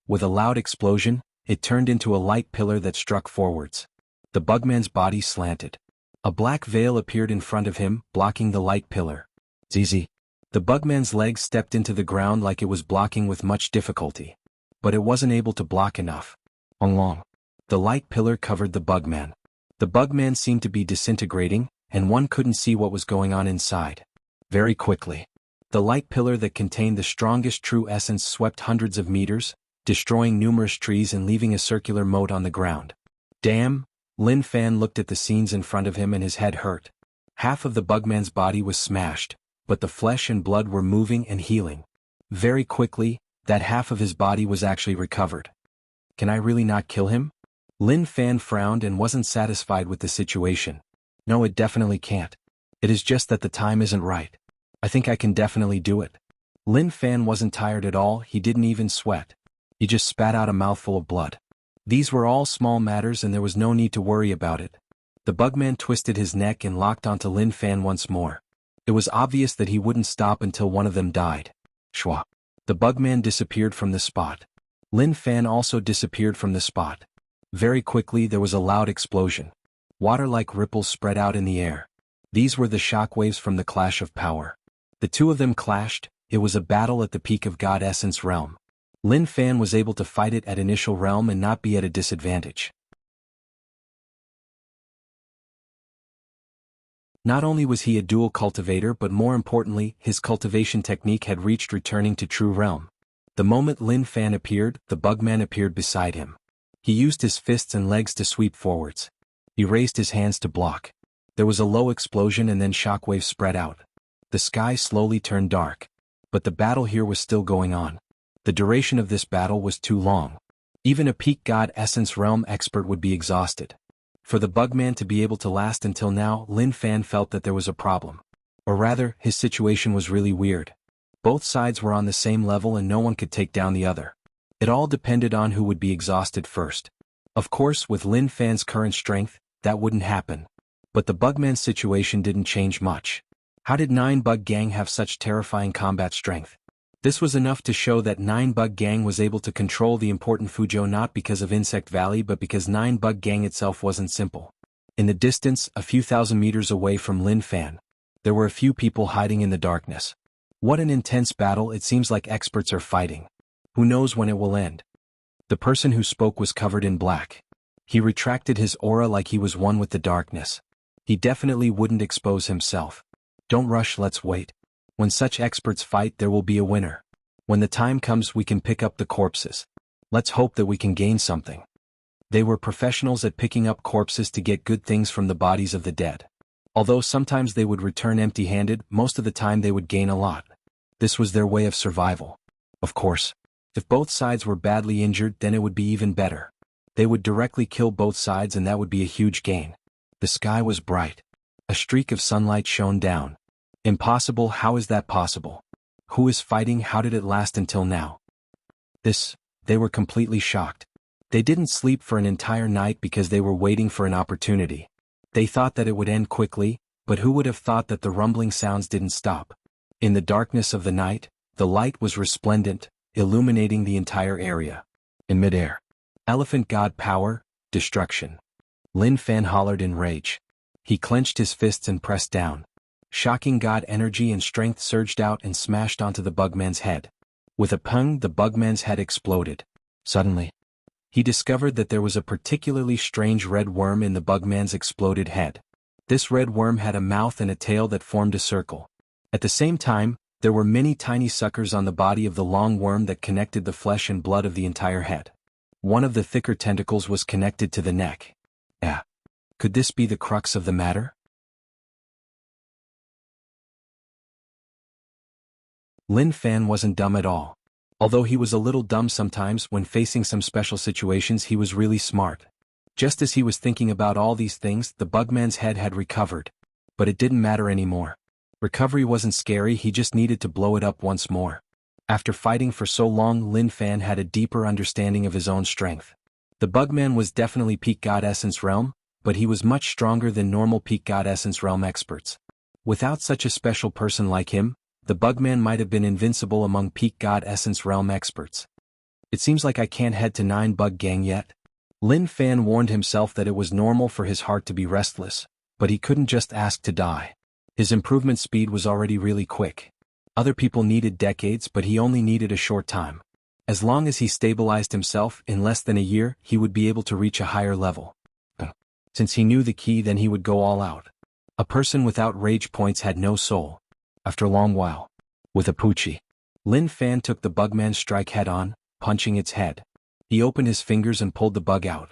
With a loud explosion, it turned into a light pillar that struck forwards. The bugman's body slanted. A black veil appeared in front of him, blocking the light pillar. ZZ. The bugman's legs stepped into the ground like it was blocking with much difficulty. But it wasn't able to block enough. Long. The light pillar covered the bugman. The bugman seemed to be disintegrating, and one couldn't see what was going on inside. Very quickly, the light pillar that contained the strongest true essence swept hundreds of meters, destroying numerous trees and leaving a circular moat on the ground. Damn! Lin Fan looked at the scenes in front of him and his head hurt. Half of the bugman's body was smashed, but the flesh and blood were moving and healing. Very quickly, that half of his body was actually recovered. Can I really not kill him? Lin Fan frowned and wasn't satisfied with the situation. No, it definitely can't. It is just that the time isn't right. I think I can definitely do it. Lin Fan wasn't tired at all, he didn't even sweat. He just spat out a mouthful of blood. These were all small matters and there was no need to worry about it. The bugman twisted his neck and locked onto Lin Fan once more. It was obvious that he wouldn't stop until one of them died. Shwa. The bugman disappeared from the spot. Lin Fan also disappeared from the spot. Very quickly there was a loud explosion. Water-like ripples spread out in the air. These were the shockwaves from the clash of power. The two of them clashed. It was a battle at the peak of God Essence realm. Lin Fan was able to fight it at initial realm and not be at a disadvantage. Not only was he a dual cultivator but more importantly, his cultivation technique had reached returning to true realm. The moment Lin Fan appeared, the bugman appeared beside him. He used his fists and legs to sweep forwards. He raised his hands to block. There was a low explosion and then shockwaves spread out. The sky slowly turned dark. But the battle here was still going on. The duration of this battle was too long. Even a peak God Essence realm expert would be exhausted. For the bugman to be able to last until now, Lin Fan felt that there was a problem. Or rather, his situation was really weird. Both sides were on the same level and no one could take down the other. It all depended on who would be exhausted first. Of course, with Lin Fan's current strength, that wouldn't happen. But the bugman's situation didn't change much. How did 9 Bug Gang have such terrifying combat strength? This was enough to show that 9 Bug Gang was able to control the important Fuzhou not because of Insect Valley but because 9 Bug Gang itself wasn't simple. In the distance, a few thousand meters away from Lin Fan, there were a few people hiding in the darkness. What an intense battle, it seems like experts are fighting. Who knows when it will end? The person who spoke was covered in black. He retracted his aura like he was one with the darkness. He definitely wouldn't expose himself. Don't rush, let's wait. When such experts fight there will be a winner. When the time comes we can pick up the corpses. Let's hope that we can gain something. They were professionals at picking up corpses to get good things from the bodies of the dead. Although sometimes they would return empty-handed, most of the time they would gain a lot. This was their way of survival. Of course, if both sides were badly injured then it would be even better. They would directly kill both sides and that would be a huge gain. The sky was bright. A streak of sunlight shone down. Impossible, how is that possible? Who is fighting, how did it last until now? They were completely shocked. They didn't sleep for an entire night because they were waiting for an opportunity. They thought that it would end quickly, but who would have thought that the rumbling sounds didn't stop? In the darkness of the night, the light was resplendent, illuminating the entire area. In midair. Elephant God power, destruction. Lin Fan hollered in rage. He clenched his fists and pressed down. Shocking God energy and strength surged out and smashed onto the bugman's head. With a pung, the bugman's head exploded. Suddenly, he discovered that there was a particularly strange red worm in the bugman's exploded head. This red worm had a mouth and a tail that formed a circle. At the same time, there were many tiny suckers on the body of the long worm that connected the flesh and blood of the entire head. One of the thicker tentacles was connected to the neck. Could this be the crux of the matter? Lin Fan wasn't dumb at all. Although he was a little dumb sometimes, when facing some special situations he was really smart. Just as he was thinking about all these things, the bugman's head had recovered. But it didn't matter anymore. Recovery wasn't scary, he just needed to blow it up once more. After fighting for so long, Lin Fan had a deeper understanding of his own strength. The bugman was definitely peak God Essence realm, but he was much stronger than normal peak God Essence realm experts. Without such a special person like him, the bugman might have been invincible among peak God Essence realm experts. It seems like I can't head to 9 Bug Gang yet. Lin Fan warned himself that it was normal for his heart to be restless, but he couldn't just ask to die. His improvement speed was already really quick. Other people needed decades, but he only needed a short time. As long as he stabilized himself, in less than a year, he would be able to reach a higher level. Since he knew the key, then he would go all out. A person without rage points had no soul. After a long while, with a poochie, Lin Fan took the bugman's strike head-on, punching its head. He opened his fingers and pulled the bug out.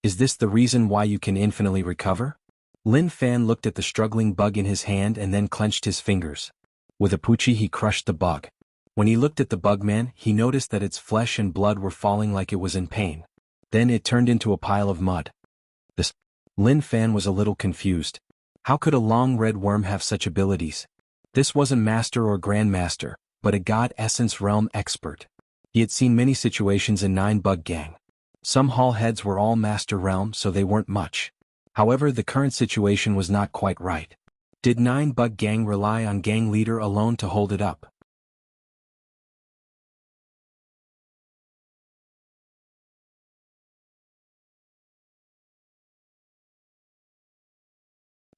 Is this the reason why you can infinitely recover? Lin Fan looked at the struggling bug in his hand and then clenched his fingers. With a poochie he crushed the bug. When he looked at the bugman, he noticed that its flesh and blood were falling like it was in pain. Then it turned into a pile of mud. Lin Fan was a little confused. How could a long red worm have such abilities? This wasn't master or grandmaster, but a god essence realm expert. He had seen many situations in 9-bug gang. Some hall heads were all master realm, so they weren't much. However, the current situation was not quite right. Did 9-bug gang rely on gang leader alone to hold it up?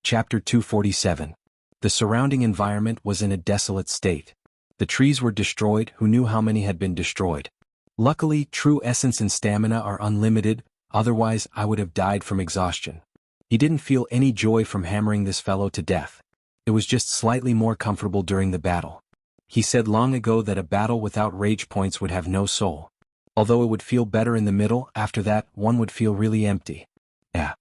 Chapter 247. The surrounding environment was in a desolate state. The trees were destroyed. Who knew how many had been destroyed? Luckily, true essence and stamina are unlimited, otherwise I would have died from exhaustion. He didn't feel any joy from hammering this fellow to death. It was just slightly more comfortable during the battle. He said long ago that a battle without rage points would have no soul. Although it would feel better in the middle, after that, one would feel really empty. Yeah.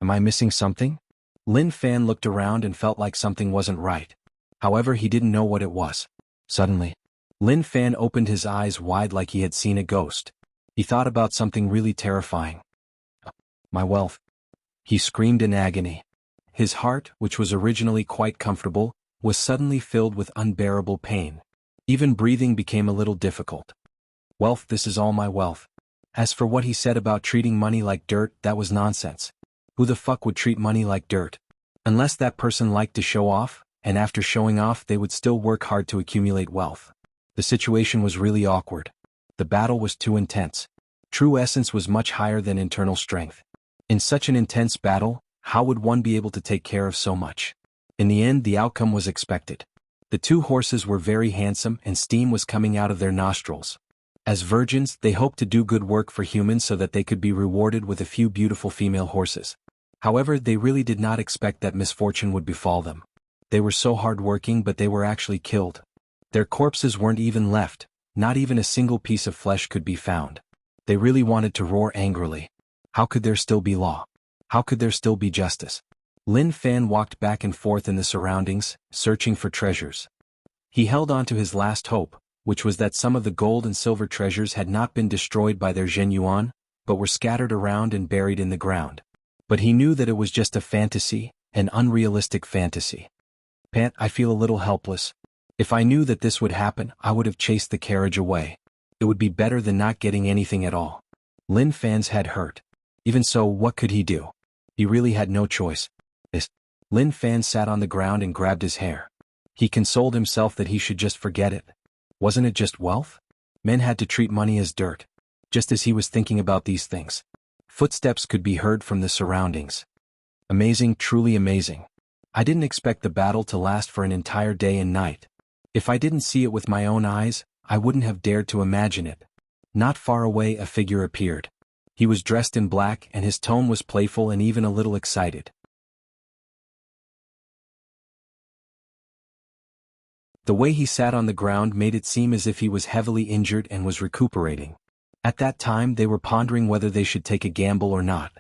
Am I missing something? Lin Fan looked around and felt like something wasn't right. However, he didn't know what it was. Suddenly, Lin Fan opened his eyes wide like he had seen a ghost. He thought about something really terrifying. My wealth. He screamed in agony. His heart, which was originally quite comfortable, was suddenly filled with unbearable pain. Even breathing became a little difficult. Wealth, this is all my wealth. As for what he said about treating money like dirt, that was nonsense. Who the fuck would treat money like dirt? Unless that person liked to show off, and after showing off they would still work hard to accumulate wealth. The situation was really awkward. The battle was too intense. True essence was much higher than internal strength. In such an intense battle, how would one be able to take care of so much? In the end, the outcome was expected. The two horses were very handsome and steam was coming out of their nostrils. As virgins, they hoped to do good work for humans so that they could be rewarded with a few beautiful female horses. However, they really did not expect that misfortune would befall them. They were so hard-working, but they were actually killed. Their corpses weren't even left, not even a single piece of flesh could be found. They really wanted to roar angrily. How could there still be law? How could there still be justice? Lin Fan walked back and forth in the surroundings, searching for treasures. He held on to his last hope, which was that some of the gold and silver treasures had not been destroyed by their Zhen Yuan, but were scattered around and buried in the ground. But he knew that it was just a fantasy, an unrealistic fantasy. Pant, I feel a little helpless. If I knew that this would happen, I would have chased the carriage away. It would be better than not getting anything at all. Lin Fan's head hurt. Even so, what could he do? He really had no choice. Lin Fan sat on the ground and grabbed his hair. He consoled himself that he should just forget it. Wasn't it just wealth? Men had to treat money as dirt. Just as he was thinking about these things, footsteps could be heard from the surroundings. Amazing, truly amazing. I didn't expect the battle to last for an entire day and night. If I didn't see it with my own eyes, I wouldn't have dared to imagine it. Not far away, a figure appeared. He was dressed in black and his tone was playful and even a little excited. The way he sat on the ground made it seem as if he was heavily injured and was recuperating. At that time they were pondering whether they should take a gamble or not.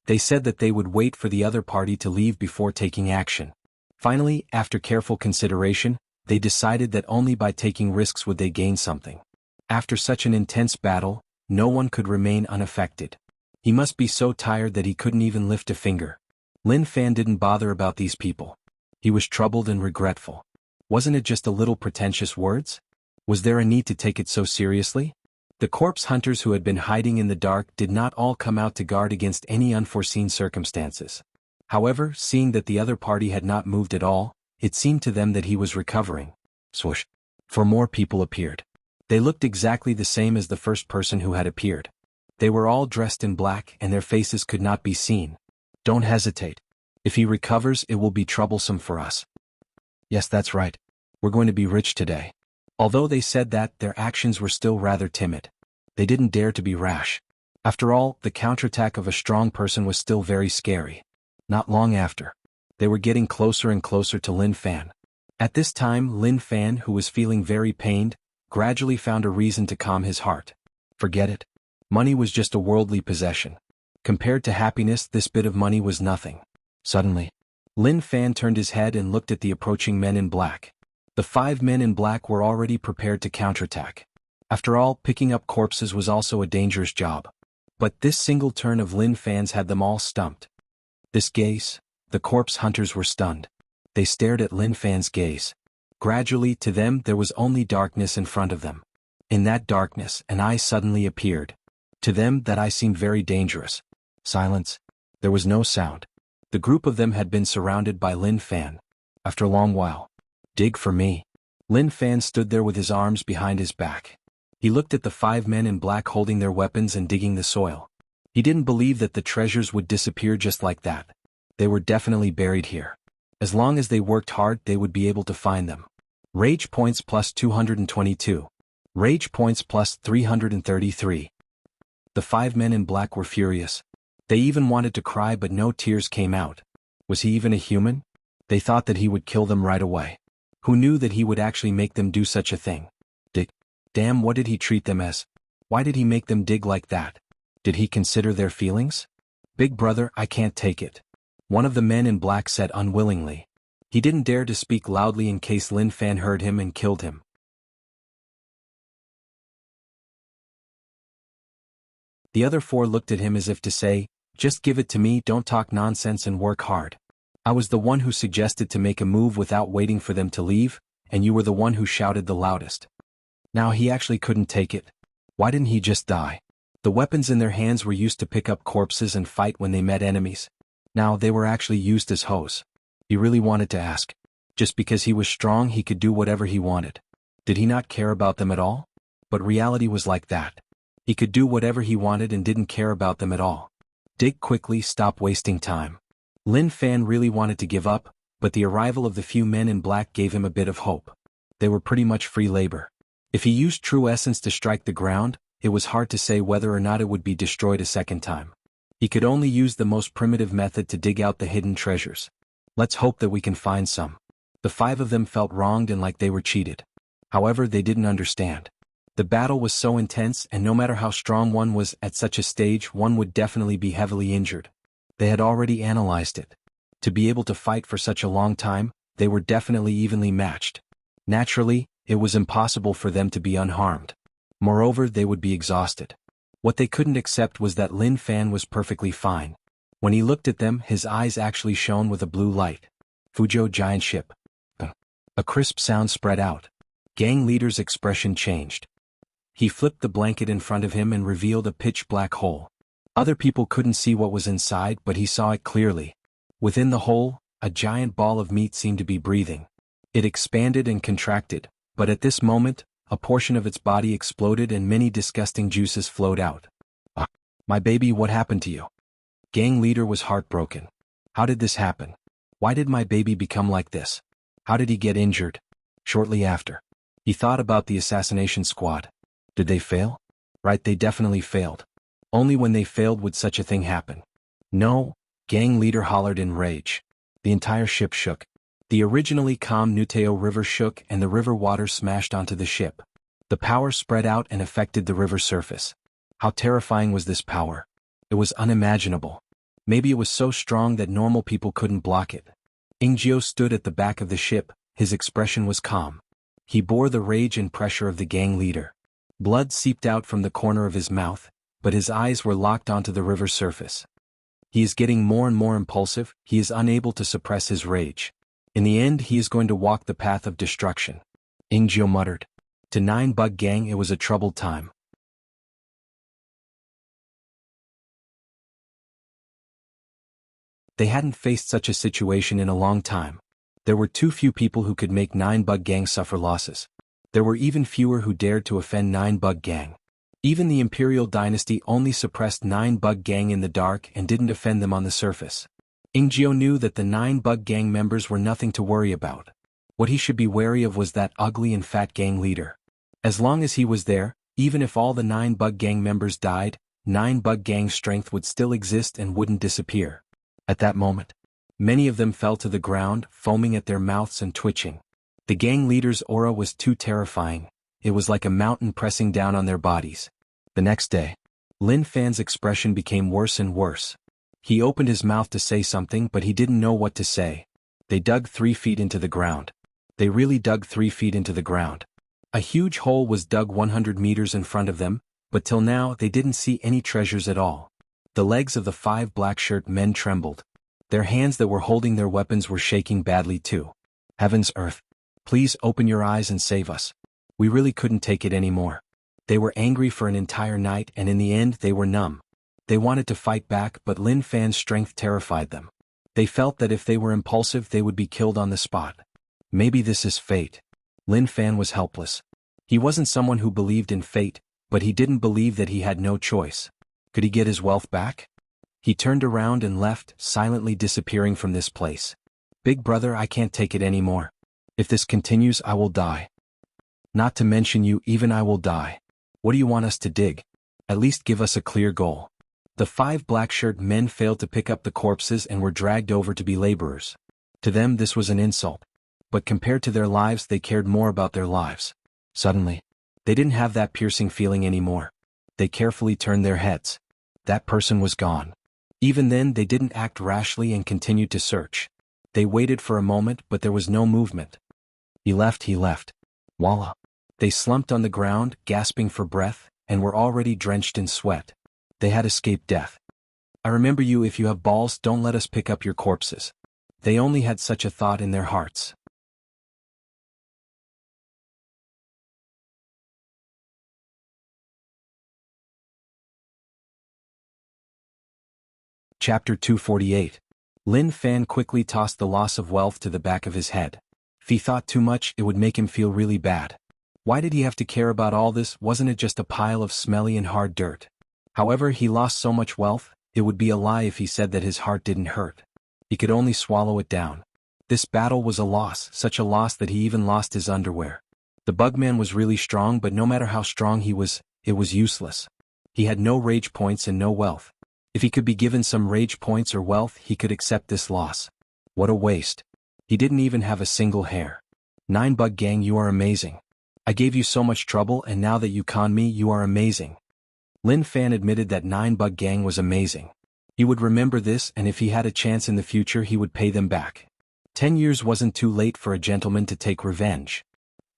They said that they would wait for the other party to leave before taking action. Finally, after careful consideration, they decided that only by taking risks would they gain something. After such an intense battle, no one could remain unaffected. He must be so tired that he couldn't even lift a finger. Lin Fan didn't bother about these people. He was troubled and regretful. Wasn't it just a little pretentious words? Was there a need to take it so seriously? The corpse hunters who had been hiding in the dark did not all come out to guard against any unforeseen circumstances. However, seeing that the other party had not moved at all, it seemed to them that he was recovering. Swoosh. 4 more people appeared. They looked exactly the same as the first person who had appeared. They were all dressed in black and their faces could not be seen. Don't hesitate. If he recovers, it will be troublesome for us. Yes, that's right. We're going to be rich today. Although they said that, their actions were still rather timid. They didn't dare to be rash. After all, the counterattack of a strong person was still very scary. Not long after, they were getting closer and closer to Lin Fan. At this time, Lin Fan, who was feeling very pained, gradually found a reason to calm his heart. Forget it. Money was just a worldly possession. Compared to happiness, this bit of money was nothing. Suddenly, Lin Fan turned his head and looked at the approaching men in black. The 5 men in black were already prepared to counterattack. After all, picking up corpses was also a dangerous job. But this single turn of Lin Fan's had them all stumped. This gaze, the corpse hunters were stunned. They stared at Lin Fan's gaze. Gradually, to them there was only darkness in front of them. In that darkness, an eye suddenly appeared. To them, that eye seemed very dangerous. Silence. There was no sound. The group of them had been surrounded by Lin Fan. After a long while. Dig for me. Lin Fan stood there with his arms behind his back. He looked at the 5 men in black holding their weapons and digging the soil. He didn't believe that the treasures would disappear just like that. They were definitely buried here. As long as they worked hard, they would be able to find them. Rage points plus 222. Rage points plus 333. The 5 men in black were furious. They even wanted to cry, but no tears came out. Was he even a human? They thought that he would kill them right away. Who knew that he would actually make them do such a thing? Damn, what did he treat them as? Why did he make them dig like that? Did he consider their feelings? Big brother, I can't take it. One of the men in black said unwillingly. He didn't dare to speak loudly in case Lin Fan heard him and killed him. The other 4 looked at him as if to say, just give it to me, don't talk nonsense and work hard. I was the one who suggested to make a move without waiting for them to leave, and you were the one who shouted the loudest. Now he actually couldn't take it. Why didn't he just die? The weapons in their hands were used to pick up corpses and fight when they met enemies. Now they were actually used as hoes. He really wanted to ask. Just because he was strong, he could do whatever he wanted. Did he not care about them at all? But reality was like that. He could do whatever he wanted and didn't care about them at all. Dig quickly, stop wasting time. Lin Fan really wanted to give up, but the arrival of the few men in black gave him a bit of hope. They were pretty much free labor. If he used true essence to strike the ground, it was hard to say whether or not it would be destroyed a second time. He could only use the most primitive method to dig out the hidden treasures. Let's hope that we can find some. The 5 of them felt wronged and like they were cheated. However, they didn't understand. The battle was so intense, and no matter how strong one was at such a stage, one would definitely be heavily injured. They had already analyzed it. To be able to fight for such a long time, they were definitely evenly matched. Naturally, it was impossible for them to be unharmed. Moreover, they would be exhausted. What they couldn't accept was that Lin Fan was perfectly fine. When he looked at them, his eyes actually shone with a blue light. Fuzhou giant ship. A crisp sound spread out. Gang leader's expression changed. He flipped the blanket in front of him and revealed a pitch-black hole. Other people couldn't see what was inside, but he saw it clearly. Within the hole, a giant ball of meat seemed to be breathing. It expanded and contracted, but at this moment, a portion of its body exploded and many disgusting juices flowed out. My baby, what happened to you? Gang leader was heartbroken. How did this happen? Why did my baby become like this? How did he get injured? Shortly after, he thought about the assassination squad. Did they fail? Right, they definitely failed. Only when they failed would such a thing happen. No, gang leader hollered in rage. The entire ship shook. The originally calm Nuteo River shook and the river water smashed onto the ship. The power spread out and affected the river surface. How terrifying was this power? It was unimaginable. Maybe it was so strong that normal people couldn't block it. Ingjio stood at the back of the ship, his expression was calm. He bore the rage and pressure of the gang leader. Blood seeped out from the corner of his mouth, but his eyes were locked onto the river surface. He is getting more and more impulsive, he is unable to suppress his rage. In the end, he is going to walk the path of destruction. Ingjio muttered. To 9 Bug Gang, it was a troubled time. They hadn't faced such a situation in a long time. There were too few people who could make 9 Bug Gang suffer losses. There were even fewer who dared to offend 9 Bug Gang. Even the Imperial Dynasty only suppressed 9 Bug Gang in the dark and didn't offend them on the surface. Ingjio knew that the 9 Bug Gang members were nothing to worry about. What he should be wary of was that ugly and fat gang leader. As long as he was there, even if all the 9 Bug Gang members died, 9 Bug Gang's strength would still exist and wouldn't disappear. At that moment, many of them fell to the ground, foaming at their mouths and twitching. The gang leader's aura was too terrifying. It was like a mountain pressing down on their bodies. The next day, Lin Fan's expression became worse and worse. He opened his mouth to say something, but he didn't know what to say. They dug 3 feet into the ground. They really dug 3 feet into the ground. A huge hole was dug 100 meters in front of them, but till now they didn't see any treasures at all. The legs of the 5 black-shirt men trembled. Their hands that were holding their weapons were shaking badly too. Heavens earth. Please open your eyes and save us. We really couldn't take it anymore. They were angry for an entire night and in the end they were numb. They wanted to fight back but Lin Fan's strength terrified them. They felt that if they were impulsive they would be killed on the spot. Maybe this is fate. Lin Fan was helpless. He wasn't someone who believed in fate, but he didn't believe that he had no choice. Could he get his wealth back? He turned around and left, silently disappearing from this place. Big brother, I can't take it anymore. If this continues I will die. Not to mention you, even I will die. What do you want us to dig? At least give us a clear goal. The 5 black-shirt men failed to pick up the corpses and were dragged over to be laborers. To them this was an insult. But compared to their lives they cared more about their lives. Suddenly, they didn't have that piercing feeling anymore. They carefully turned their heads. That person was gone. Even then they didn't act rashly and continued to search. They waited for a moment but there was no movement. He left. Voila. They slumped on the ground, gasping for breath, and were already drenched in sweat. They had escaped death. I remember you, if you have balls, don't let us pick up your corpses. They only had such a thought in their hearts. Chapter 248. Lin Fan quickly tossed the loss of wealth to the back of his head. If he thought too much, it would make him feel really bad. Why did he have to care about all this? Wasn't it just a pile of smelly and hard dirt? However, he lost so much wealth, it would be a lie if he said that his heart didn't hurt. He could only swallow it down. This battle was a loss, such a loss that he even lost his underwear. The Bugman was really strong, but no matter how strong he was, it was useless. He had no rage points and no wealth. If he could be given some rage points or wealth, he could accept this loss. What a waste. He didn't even have a single hair. 9 Bug Gang, you are amazing. I gave you so much trouble and now that you conned me, you are amazing. Lin Fan admitted that 9 Bug Gang was amazing. He would remember this, and if he had a chance in the future he would pay them back. 10 years wasn't too late for a gentleman to take revenge.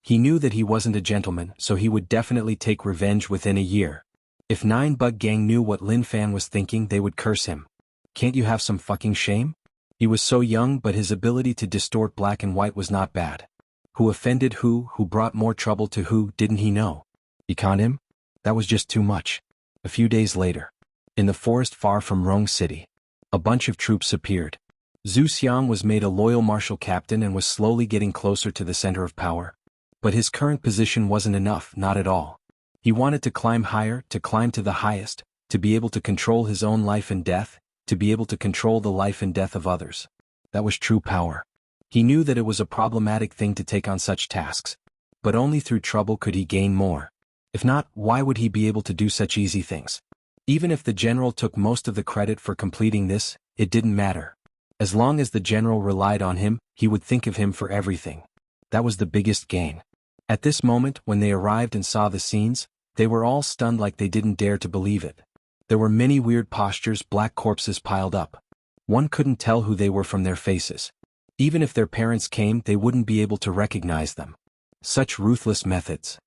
He knew that he wasn't a gentleman, so he would definitely take revenge within a year. If 9 Bug Gang knew what Lin Fan was thinking, they would curse him. Can't you have some fucking shame? He was so young, but his ability to distort black and white was not bad. Who offended who brought more trouble to who, didn't he know? He conned him? That was just too much. A few days later, in the forest far from Rong City, a bunch of troops appeared. Zhu Xiang was made a loyal martial captain and was slowly getting closer to the center of power. But his current position wasn't enough, not at all. He wanted to climb higher, to climb to the highest, to be able to control his own life and death, to be able to control the life and death of others. That was true power. He knew that it was a problematic thing to take on such tasks. But only through trouble could he gain more. If not, why would he be able to do such easy things? Even if the general took most of the credit for completing this, it didn't matter. As long as the general relied on him, he would think of him for everything. That was the biggest gain. At this moment, when they arrived and saw the scenes, they were all stunned like they didn't dare to believe it. There were many weird postures, black corpses piled up. One couldn't tell who they were from their faces. Even if their parents came, they wouldn't be able to recognize them. Such ruthless methods.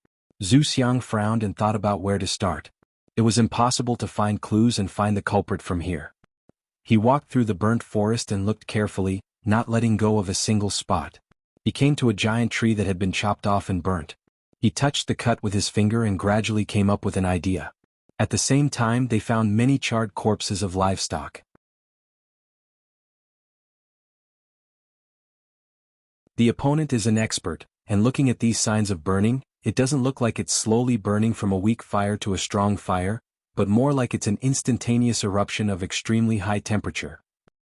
Zhu Xiang frowned and thought about where to start. It was impossible to find clues and find the culprit from here. He walked through the burnt forest and looked carefully, not letting go of a single spot. He came to a giant tree that had been chopped off and burnt. He touched the cut with his finger and gradually came up with an idea. At the same time, they found many charred corpses of livestock. The opponent is an expert, and looking at these signs of burning, it doesn't look like it's slowly burning from a weak fire to a strong fire, but more like it's an instantaneous eruption of extremely high temperature.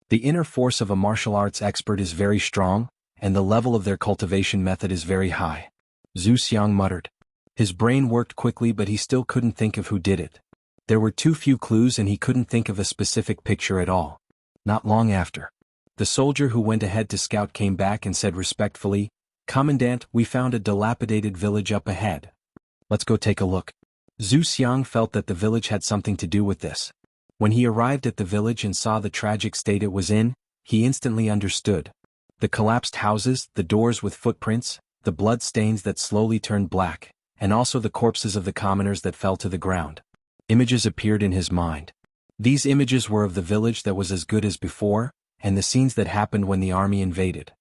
The inner force of a martial arts expert is very strong, and the level of their cultivation method is very high. Zhu Xiang muttered. His brain worked quickly, but he still couldn't think of who did it. There were too few clues and he couldn't think of a specific picture at all. Not long after, the soldier who went ahead to scout came back and said respectfully, "Commandant, we found a dilapidated village up ahead. Let's go take a look." Zhu Xiang felt that the village had something to do with this. When he arrived at the village and saw the tragic state it was in, he instantly understood. The collapsed houses, the doors with footprints, the blood stains that slowly turned black, and also the corpses of the commoners that fell to the ground. Images appeared in his mind. These images were of the village that was as good as before, and the scenes that happened when the army invaded.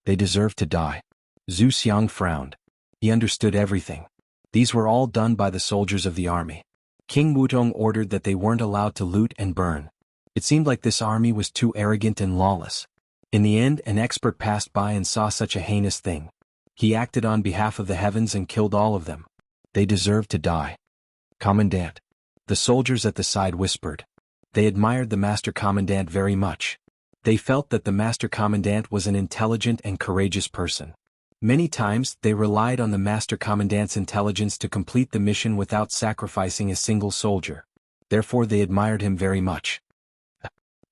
They deserved to die. Zhu Xiang frowned. He understood everything. These were all done by the soldiers of the army. King Wutong ordered that they weren't allowed to loot and burn. It seemed like this army was too arrogant and lawless. In the end, an expert passed by and saw such a heinous thing. He acted on behalf of the heavens and killed all of them. They deserved to die. Commandant. The soldiers at the side whispered. They admired the Master Commandant very much. They felt that the Master Commandant was an intelligent and courageous person. Many times, they relied on the Master Commandant's intelligence to complete the mission without sacrificing a single soldier. Therefore they admired him very much.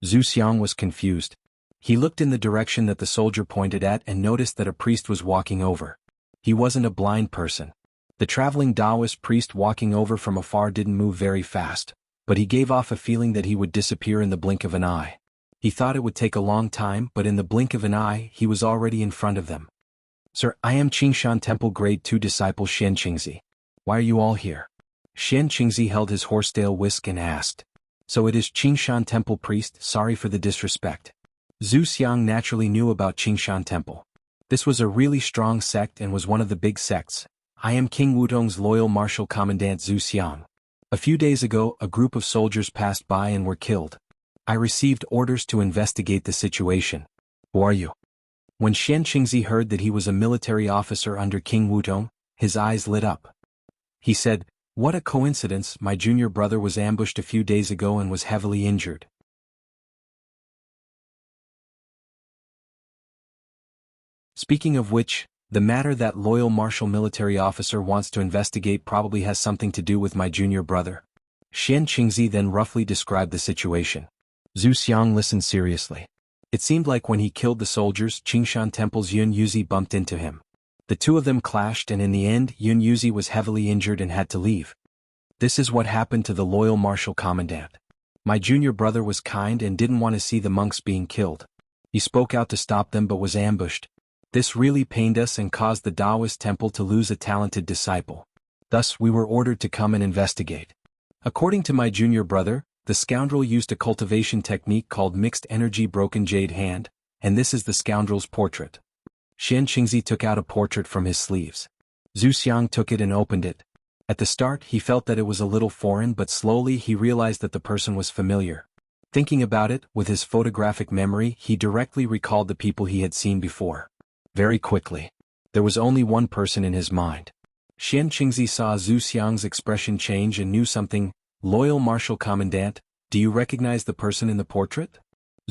Zhu Xiang was confused. He looked in the direction that the soldier pointed at and noticed that a priest was walking over. He wasn't a blind person. The traveling Taoist priest walking over from afar didn't move very fast, but he gave off a feeling that he would disappear in the blink of an eye. He thought it would take a long time, but in the blink of an eye, he was already in front of them. Sir, I am Qingshan Temple Grade 2 disciple Xian Qingzi. Why are you all here? Xian Qingzi held his horsetail whisk and asked. So it is Qingshan Temple priest, sorry for the disrespect. Zhu Xiang naturally knew about Qingshan Temple. This was a really strong sect and was one of the big sects. I am King Wutong's loyal martial commandant Zhu Xiang. A few days ago, a group of soldiers passed by and were killed. I received orders to investigate the situation. Who are you? When Xian Qingzi heard that he was a military officer under King Wutong, his eyes lit up. He said, what a coincidence, my junior brother was ambushed a few days ago and was heavily injured. Speaking of which, the matter that loyal martial military officer wants to investigate probably has something to do with my junior brother. Xian Qingzi then roughly described the situation. Zhu Xiang listened seriously. It seemed like when he killed the soldiers, Qingshan Temple's Yun Yuzi bumped into him. The two of them clashed and in the end Yun Yuzi was heavily injured and had to leave. This is what happened to the loyal martial commandant. My junior brother was kind and didn't want to see the monks being killed. He spoke out to stop them but was ambushed. This really pained us and caused the Taoist temple to lose a talented disciple. Thus we were ordered to come and investigate. According to my junior brother, the scoundrel used a cultivation technique called mixed energy broken jade hand, and this is the scoundrel's portrait. Xian Qingzi took out a portrait from his sleeves. Zhu Xiang took it and opened it. At the start he felt that it was a little foreign but slowly he realized that the person was familiar. Thinking about it, with his photographic memory he directly recalled the people he had seen before. Very quickly. There was only one person in his mind. Xian Qingzi saw Zhu Xiang's expression change and knew something. Loyal martial commandant, do you recognize the person in the portrait?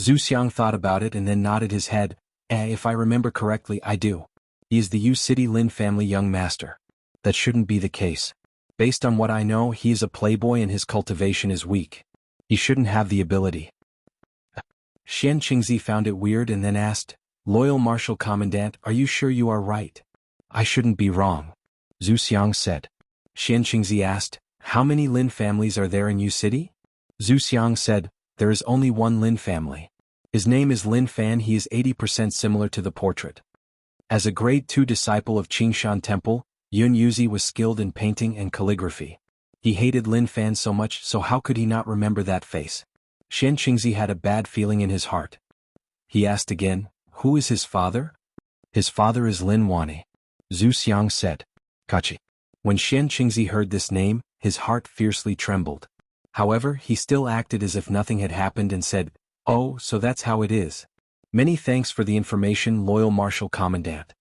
Zhu Xiang thought about it and then nodded his head. If I remember correctly, I do. He is the Yu City Lin family young master. That shouldn't be the case. Based on what I know, he is a playboy and his cultivation is weak. He shouldn't have the ability. Xian Qingzi found it weird and then asked, Loyal martial commandant, are you sure you are right? I shouldn't be wrong. Zhu Xiang said. Xian Qingzi asked, how many Lin families are there in Yu City? Zhu Xiang said, there is only one Lin family. His name is Lin Fan. He is 80% similar to the portrait. As a grade 2 disciple of Qingshan Temple, Yun Yuzi was skilled in painting and calligraphy. He hated Lin Fan so much, so how could he not remember that face? Xian Qingzi had a bad feeling in his heart. He asked again, who is his father? His father is Lin Wani. Zhu Xiang said. Kachi. When Xian Qingzi heard this name, his heart fiercely trembled. However, he still acted as if nothing had happened and said, oh, so that's how it is. Many thanks for the information, loyal martial commandant.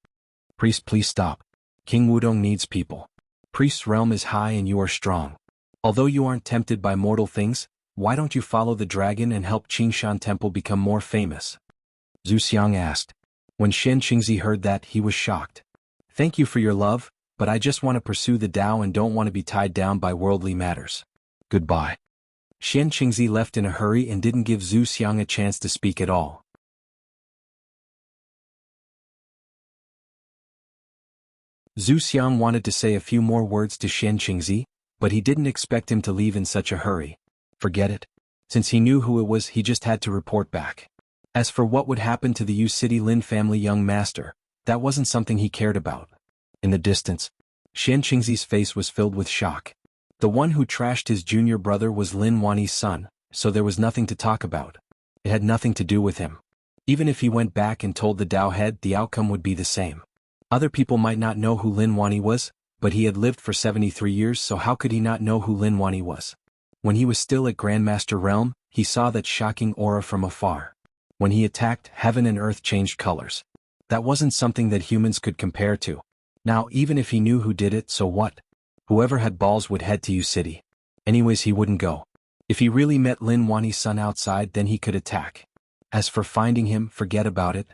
Priest, please stop. King Wudong needs people. Priest's realm is high and you are strong. Although you aren't tempted by mortal things, why don't you follow the dragon and help Qingshan Temple become more famous? Zhu Xiang asked. When Xian Qingzi heard that, he was shocked. Thank you for your love, but I just want to pursue the Tao and don't want to be tied down by worldly matters. Goodbye. Xian Qingzi left in a hurry and didn't give Zhu Xiang a chance to speak at all. Zhu Xiang wanted to say a few more words to Xian Qingzi, but he didn't expect him to leave in such a hurry. Forget it. Since he knew who it was, he just had to report back. As for what would happen to the Yu City Lin family young master, that wasn't something he cared about. In the distance, Xian Qingzi's face was filled with shock. The one who trashed his junior brother was Lin Wani's son, so there was nothing to talk about. It had nothing to do with him. Even if he went back and told the Tao head, the outcome would be the same. Other people might not know who Lin Wani was, but he had lived for 73 years, so how could he not know who Lin Wani was? When he was still at Grandmaster Realm, he saw that shocking aura from afar. When he attacked, heaven and earth changed colors. That wasn't something that humans could compare to. Now, even if he knew who did it, so what? Whoever had balls would head to U City. Anyways, he wouldn't go. If he really met Lin Wani's son outside, then he could attack. As for finding him, forget about it.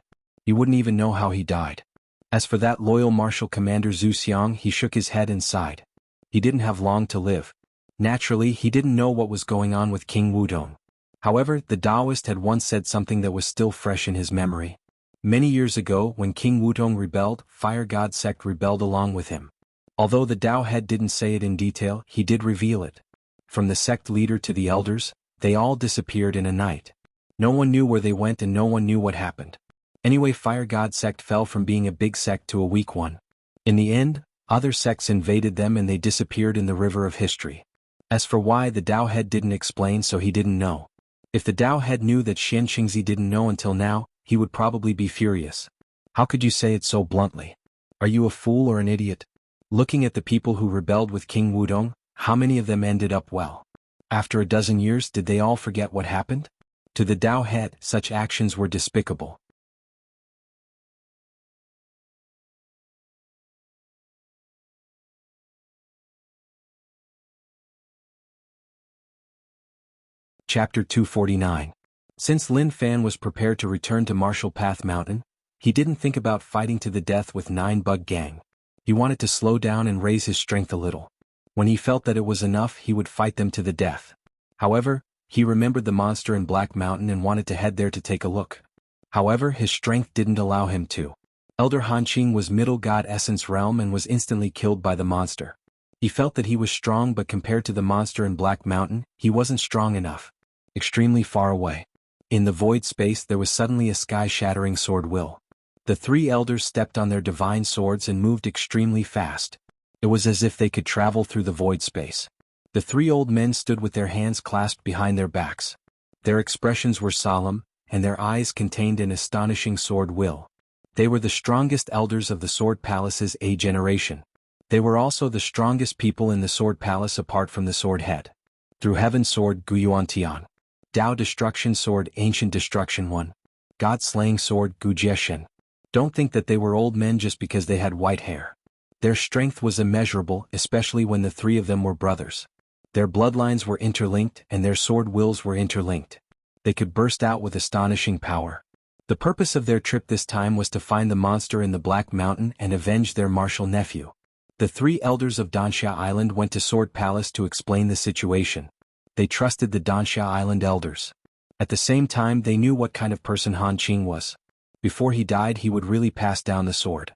He wouldn't even know how he died. As for that loyal martial commander Zhu Xiang, he shook his head and sighed. He didn't have long to live. Naturally, he didn't know what was going on with King Wudong. However, the Taoist had once said something that was still fresh in his memory. Many years ago, when King Wudong rebelled, Fire God sect rebelled along with him. Although the Tao head didn't say it in detail, he did reveal it. From the sect leader to the elders, they all disappeared in a night. No one knew where they went and no one knew what happened. Anyway, Fire God sect fell from being a big sect to a weak one. In the end, other sects invaded them and they disappeared in the river of history. As for why, the Tao head didn't explain, so he didn't know. If the Tao head knew that Xian Qingzi didn't know until now, he would probably be furious. How could you say it so bluntly? Are you a fool or an idiot? Looking at the people who rebelled with King Wudong, how many of them ended up well? After a dozen years, did they all forget what happened? To the Tao head, such actions were despicable. Chapter 249. Since Lin Fan was prepared to return to Martial Path Mountain, he didn't think about fighting to the death with 9 Bug Gang. He wanted to slow down and raise his strength a little. When he felt that it was enough, he would fight them to the death. However, he remembered the monster in Black Mountain and wanted to head there to take a look. However, his strength didn't allow him to. Elder Hanqing was Middle God Essence Realm and was instantly killed by the monster. He felt that he was strong, but compared to the monster in Black Mountain, he wasn't strong enough. Extremely far away. In the void space there was suddenly a sky-shattering sword will. The 3 elders stepped on their divine swords and moved extremely fast. It was as if they could travel through the void space. The 3 old men stood with their hands clasped behind their backs. Their expressions were solemn, and their eyes contained an astonishing sword will. They were the strongest elders of the Sword Palace's A generation. They were also the strongest people in the Sword Palace apart from the Sword Head. Through Heaven Sword Guyuan Tian. Tao Destruction Sword Ancient Destruction 1. God Slaying Sword Gu Jieshen. Don't think that they were old men just because they had white hair. Their strength was immeasurable, especially when the 3 of them were brothers. Their bloodlines were interlinked and their sword wills were interlinked. They could burst out with astonishing power. The purpose of their trip this time was to find the monster in the Black Mountain and avenge their martial nephew. The 3 elders of Dansha Island went to Sword Palace to explain the situation. They trusted the Dansha Island elders. At the same time, they knew what kind of person Han Qing was. Before he died, he would really pass down the sword.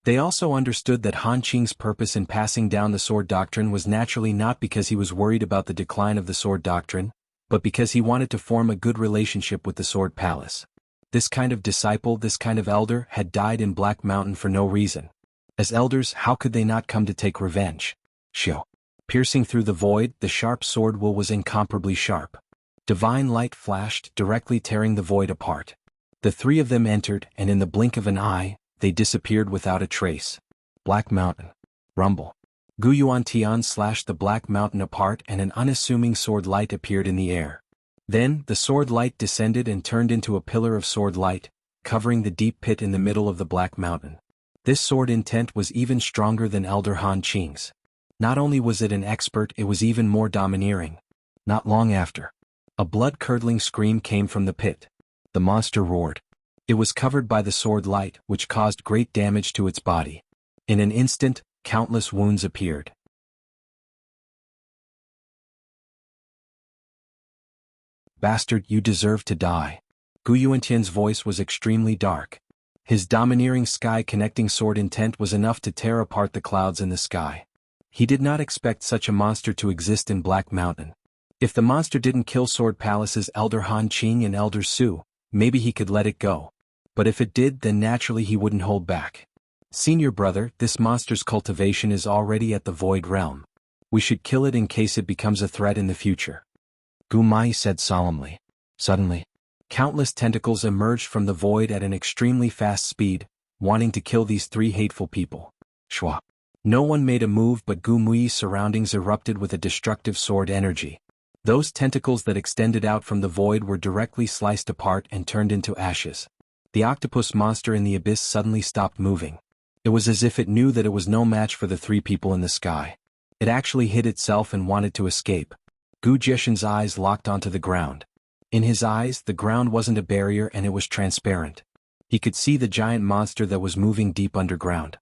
They also understood that Han Qing's purpose in passing down the sword doctrine was naturally not because he was worried about the decline of the sword doctrine, but because he wanted to form a good relationship with the Sword Palace. This kind of disciple, this kind of elder, had died in Black Mountain for no reason. As elders, how could they not come to take revenge? Shio. Piercing through the void, the sharp sword will was incomparably sharp. Divine light flashed, directly tearing the void apart. The 3 of them entered, and in the blink of an eye, they disappeared without a trace. Black Mountain. Rumble. Guyuan Tian slashed the Black Mountain apart and an unassuming sword light appeared in the air. Then, the sword light descended and turned into a pillar of sword light, covering the deep pit in the middle of the Black Mountain. This sword intent was even stronger than Elder Han Qing's. Not only was it an expert, it was even more domineering. Not long after, a blood-curdling scream came from the pit. The monster roared. It was covered by the sword light, which caused great damage to its body. In an instant, countless wounds appeared. Bastard, you deserve to die. Gu Yuantian's voice was extremely dark. His domineering sky-connecting sword intent was enough to tear apart the clouds in the sky. He did not expect such a monster to exist in Black Mountain. If the monster didn't kill Sword Palace's Elder Han Qing and Elder Su, maybe he could let it go. But if it did, then naturally he wouldn't hold back. Senior brother, this monster's cultivation is already at the Void Realm. We should kill it in case it becomes a threat in the future. Gu Mai said solemnly. Suddenly, countless tentacles emerged from the void at an extremely fast speed, wanting to kill these three hateful people. Shwa. No one made a move, but Gu Mui's surroundings erupted with a destructive sword energy. Those tentacles that extended out from the void were directly sliced apart and turned into ashes. The octopus monster in the abyss suddenly stopped moving. It was as if it knew that it was no match for the three people in the sky. It actually hid itself and wanted to escape. Gu Jieshan's eyes locked onto the ground. In his eyes, the ground wasn't a barrier and it was transparent. He could see the giant monster that was moving deep underground.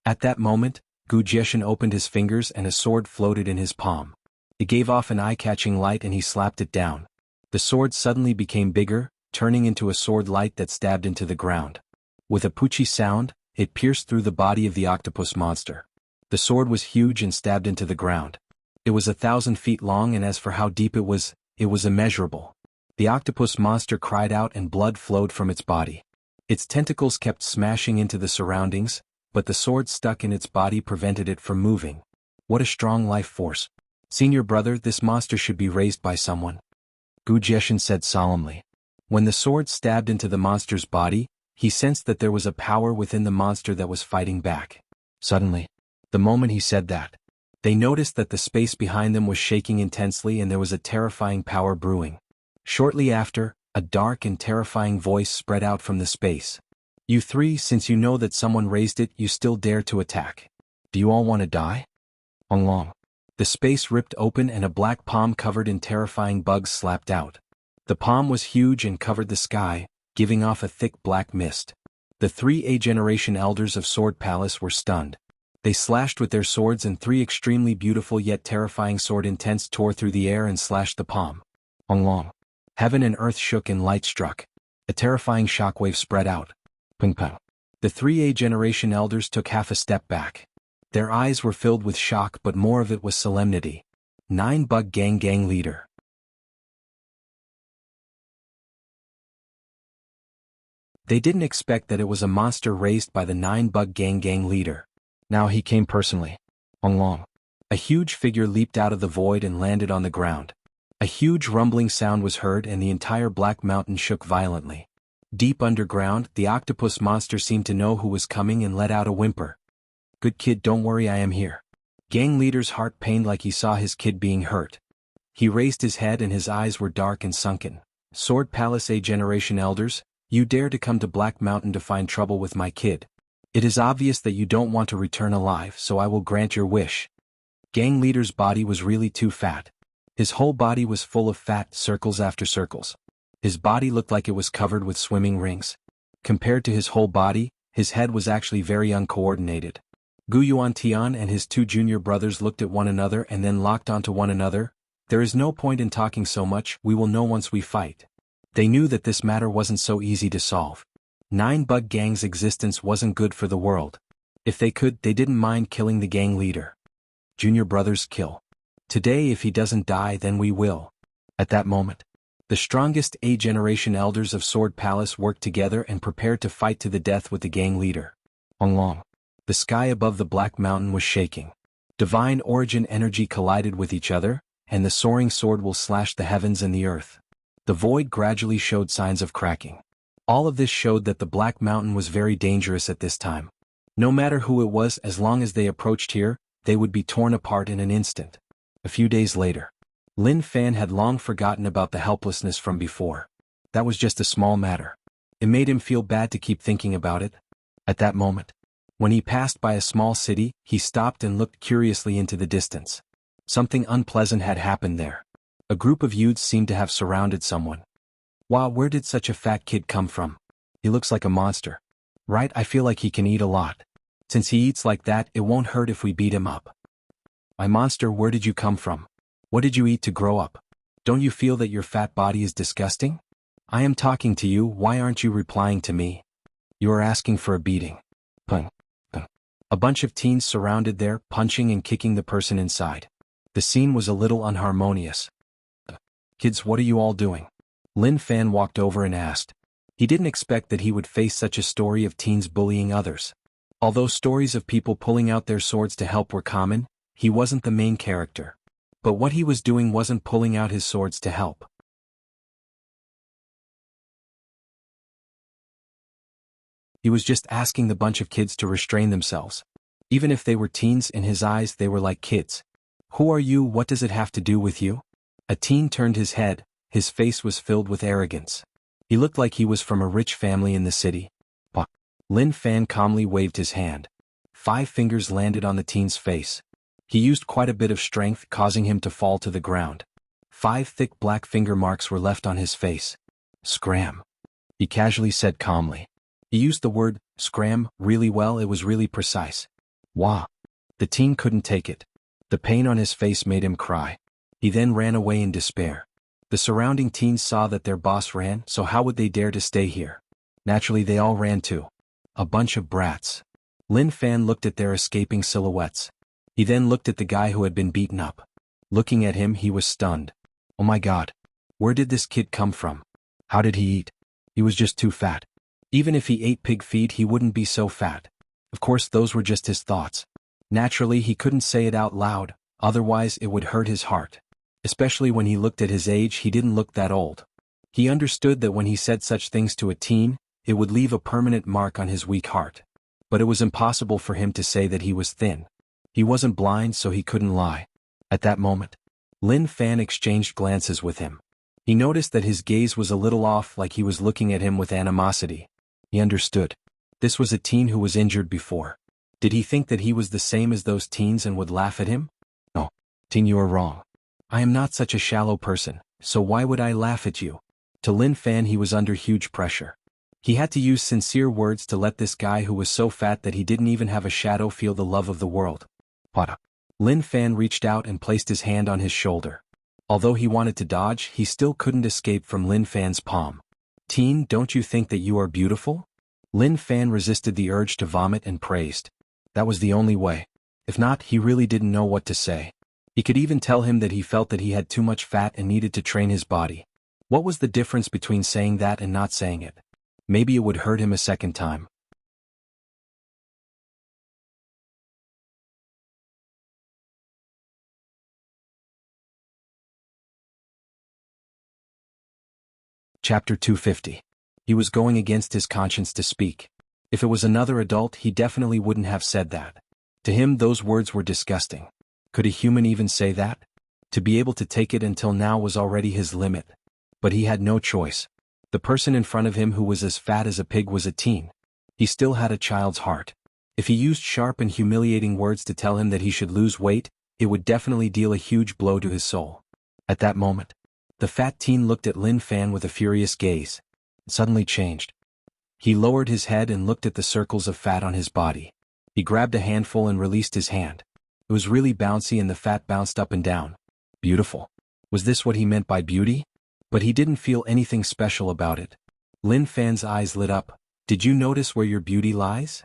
At that moment, Gu Jieshan opened his fingers and a sword floated in his palm. It gave off an eye-catching light and he slapped it down. The sword suddenly became bigger, turning into a sword light that stabbed into the ground. With a poochie sound, it pierced through the body of the octopus monster. The sword was huge and stabbed into the ground. It was 1,000 feet long, and as for how deep it was immeasurable. The octopus monster cried out and blood flowed from its body. Its tentacles kept smashing into the surroundings, but the sword stuck in its body prevented it from moving. What a strong life force. Senior brother, this monster should be raised by someone. Gu Jieshan said solemnly. When the sword stabbed into the monster's body, he sensed that there was a power within the monster that was fighting back. Suddenly, the moment he said that, they noticed that the space behind them was shaking intensely and there was a terrifying power brewing. Shortly after, a dark and terrifying voice spread out from the space. You three, since you know that someone raised it, you still dare to attack. Do you all want to die? Long. The space ripped open and a black palm covered in terrifying bugs slapped out. The palm was huge and covered the sky, giving off a thick black mist. The 3 A-generation elders of Sword Palace were stunned. They slashed with their swords and 3 extremely beautiful yet terrifying sword intents tore through the air and slashed the palm. Long. Heaven and earth shook and light struck. A terrifying shockwave spread out. Ping pong. The 3 A-generation elders took half a step back. Their eyes were filled with shock, but more of it was solemnity. 9 Bug Gang leader. They didn't expect that it was a monster raised by the 9 Bug Gang leader. Now he came personally. Long. A huge figure leaped out of the void and landed on the ground. A huge rumbling sound was heard and the entire Black Mountain shook violently. Deep underground, the octopus monster seemed to know who was coming and let out a whimper. Good kid, don't worry, I am here. Gang leader's heart pained like he saw his kid being hurt. He raised his head and his eyes were dark and sunken. Sword Palace A-generation elders, you dare to come to Black Mountain to find trouble with my kid. It is obvious that you don't want to return alive, so I will grant your wish. Gang leader's body was really too fat. His whole body was full of fat, circles after circles. His body looked like it was covered with swimming rings. Compared to his whole body, his head was actually very uncoordinated. Gu Yuantian and his 2 junior brothers looked at one another and then locked onto one another. There is no point in talking so much, we will know once we fight. They knew that this matter wasn't so easy to solve. 9 Bug Gang's existence wasn't good for the world. If they could, they didn't mind killing the gang leader. Junior brothers kill. Today if he doesn't die, then we will. At that moment, the strongest A-generation elders of Sword Palace worked together and prepared to fight to the death with the gang leader. Long. The sky above the Black Mountain was shaking. Divine origin energy collided with each other, and the soaring sword will slash the heavens and the earth. The void gradually showed signs of cracking. All of this showed that the Black Mountain was very dangerous at this time. No matter who it was, as long as they approached here, they would be torn apart in an instant. A few days later, Lin Fan had long forgotten about the helplessness from before. That was just a small matter. It made him feel bad to keep thinking about it. At that moment, when he passed by a small city, he stopped and looked curiously into the distance. Something unpleasant had happened there. A group of youths seemed to have surrounded someone. Wow, where did such a fat kid come from? He looks like a monster. Right, I feel like he can eat a lot. Since he eats like that, it won't hurt if we beat him up. My monster, where did you come from? What did you eat to grow up? Don't you feel that your fat body is disgusting? I am talking to you, why aren't you replying to me? You are asking for a beating. Pung. A bunch of teens surrounded there, punching and kicking the person inside. The scene was a little unharmonious. Kids, what are you all doing? Lin Fan walked over and asked. He didn't expect that he would face such a story of teens bullying others. Although stories of people pulling out their swords to help were common, he wasn't the main character. But what he was doing wasn't pulling out his swords to help. He was just asking the bunch of kids to restrain themselves. Even if they were teens, in his eyes they were like kids. Who are you? What does it have to do with you? A teen turned his head, his face was filled with arrogance. He looked like he was from a rich family in the city. Bah. Lin Fan calmly waved his hand. 5 fingers landed on the teen's face. He used quite a bit of strength, causing him to fall to the ground. 5 thick black finger marks were left on his face. Scram. He casually said calmly. He used the word, scram, really well. It was really precise. Wah. The teen couldn't take it. The pain on his face made him cry. He then ran away in despair. The surrounding teens saw that their boss ran, so how would they dare to stay here? Naturally they all ran too. A bunch of brats. Lin Fan looked at their escaping silhouettes. He then looked at the guy who had been beaten up. Looking at him, he was stunned. Oh my god. Where did this kid come from? How did he eat? He was just too fat. Even if he ate pig feed, he wouldn't be so fat. Of course, those were just his thoughts. Naturally, he couldn't say it out loud, otherwise it would hurt his heart. Especially when he looked at his age, he didn't look that old. He understood that when he said such things to a teen, it would leave a permanent mark on his weak heart. But it was impossible for him to say that he was thin. He wasn't blind, so he couldn't lie. At that moment, Lin Fan exchanged glances with him. He noticed that his gaze was a little off, like he was looking at him with animosity. He understood. This was a teen who was injured before. Did he think that he was the same as those teens and would laugh at him? No. Teen, you are wrong. I am not such a shallow person, so why would I laugh at you? To Lin Fan, he was under huge pressure. He had to use sincere words to let this guy who was so fat that he didn't even have a shadow feel the love of the world. What? Lin Fan reached out and placed his hand on his shoulder. Although he wanted to dodge, he still couldn't escape from Lin Fan's palm. Teen, don't you think that you are beautiful? Lin Fan resisted the urge to vomit and praised. That was the only way. If not, he really didn't know what to say. He could even tell him that he felt that he had too much fat and needed to train his body. What was the difference between saying that and not saying it? Maybe it would hurt him a second time. Chapter 250. He was going against his conscience to speak. If it was another adult, he definitely wouldn't have said that. To him, those words were disgusting. Could a human even say that? To be able to take it until now was already his limit. But he had no choice. The person in front of him who was as fat as a pig was a teen. He still had a child's heart. If he used sharp and humiliating words to tell him that he should lose weight, it would definitely deal a huge blow to his soul. At that moment, the fat teen looked at Lin Fan with a furious gaze. It suddenly changed. He lowered his head and looked at the circles of fat on his body. He grabbed a handful and released his hand. It was really bouncy and the fat bounced up and down. Beautiful. Was this what he meant by beauty? But he didn't feel anything special about it. Lin Fan's eyes lit up. Did you notice where your beauty lies?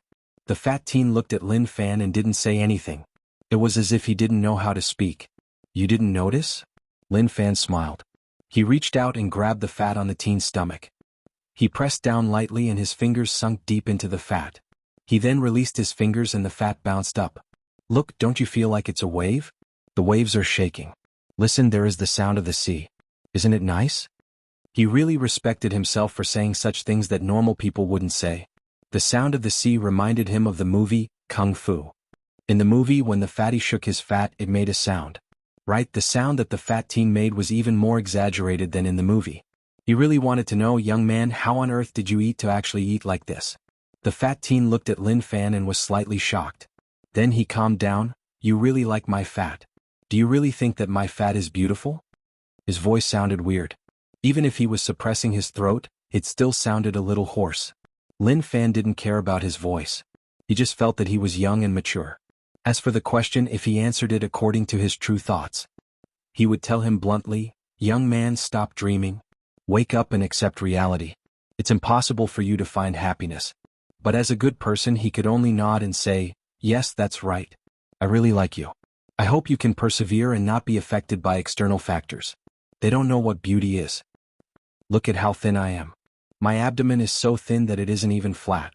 The fat teen looked at Lin Fan and didn't say anything. It was as if he didn't know how to speak. You didn't notice? Lin Fan smiled. He reached out and grabbed the fat on the teen's stomach. He pressed down lightly and his fingers sunk deep into the fat. He then released his fingers and the fat bounced up. Look, don't you feel like it's a wave? The waves are shaking. Listen, there is the sound of the sea. Isn't it nice? He really respected himself for saying such things that normal people wouldn't say. The sound of the sea reminded him of the movie, Kung Fu. In the movie, when the fatty shook his fat, it made a sound. Right, the sound that the fat teen made was even more exaggerated than in the movie. He really wanted to know, young man, how on earth did you eat to actually eat like this? The fat teen looked at Lin Fan and was slightly shocked. Then he calmed down. You really like my fat? Do you really think that my fat is beautiful? His voice sounded weird. Even if he was suppressing his throat, it still sounded a little hoarse. Lin Fan didn't care about his voice. He just felt that he was young and mature. As for the question, if he answered it according to his true thoughts, he would tell him bluntly, young man, stop dreaming. Wake up and accept reality. It's impossible for you to find happiness. But as a good person, he could only nod and say, yes, that's right. I really like you. I hope you can persevere and not be affected by external factors. They don't know what beauty is. Look at how thin I am. My abdomen is so thin that it isn't even flat.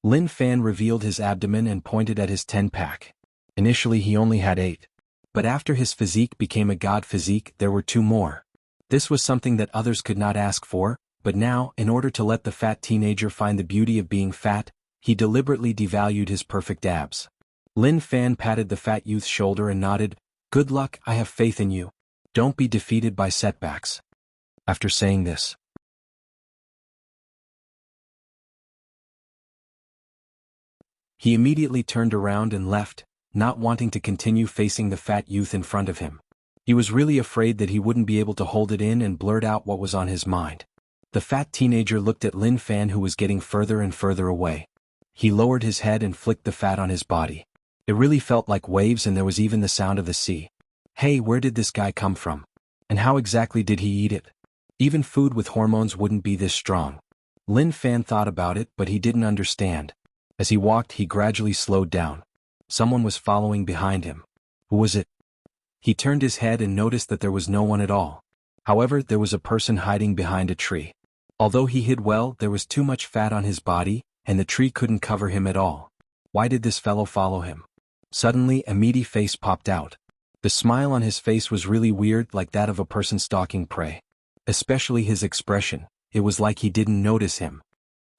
Lin Fan revealed his abdomen and pointed at his 10-pack. Initially he only had 8. But after his physique became a god physique, there were 2 more. This was something that others could not ask for, but now, in order to let the fat teenager find the beauty of being fat, He deliberately devalued his perfect abs. Lin Fan patted the fat youth's shoulder and nodded, "Good luck, I have faith in you. Don't be defeated by setbacks." After saying this, he immediately turned around and left, not wanting to continue facing the fat youth in front of him. He was really afraid that he wouldn't be able to hold it in and blurt out what was on his mind. The fat teenager looked at Lin Fan, who was getting further and further away. He lowered his head and flicked the fat on his body. It really felt like waves, and there was even the sound of the sea. Hey, where did this guy come from? And how exactly did he eat it? Even food with hormones wouldn't be this strong. Lin Fan thought about it, but he didn't understand. As he walked, he gradually slowed down. Someone was following behind him. Who was it? He turned his head and noticed that there was no one at all. However, there was a person hiding behind a tree. Although he hid well, there was too much fat on his body, and the tree couldn't cover him at all. Why did this fellow follow him? Suddenly, a meaty face popped out. The smile on his face was really weird, like that of a person stalking prey. Especially his expression, it was like he didn't notice him.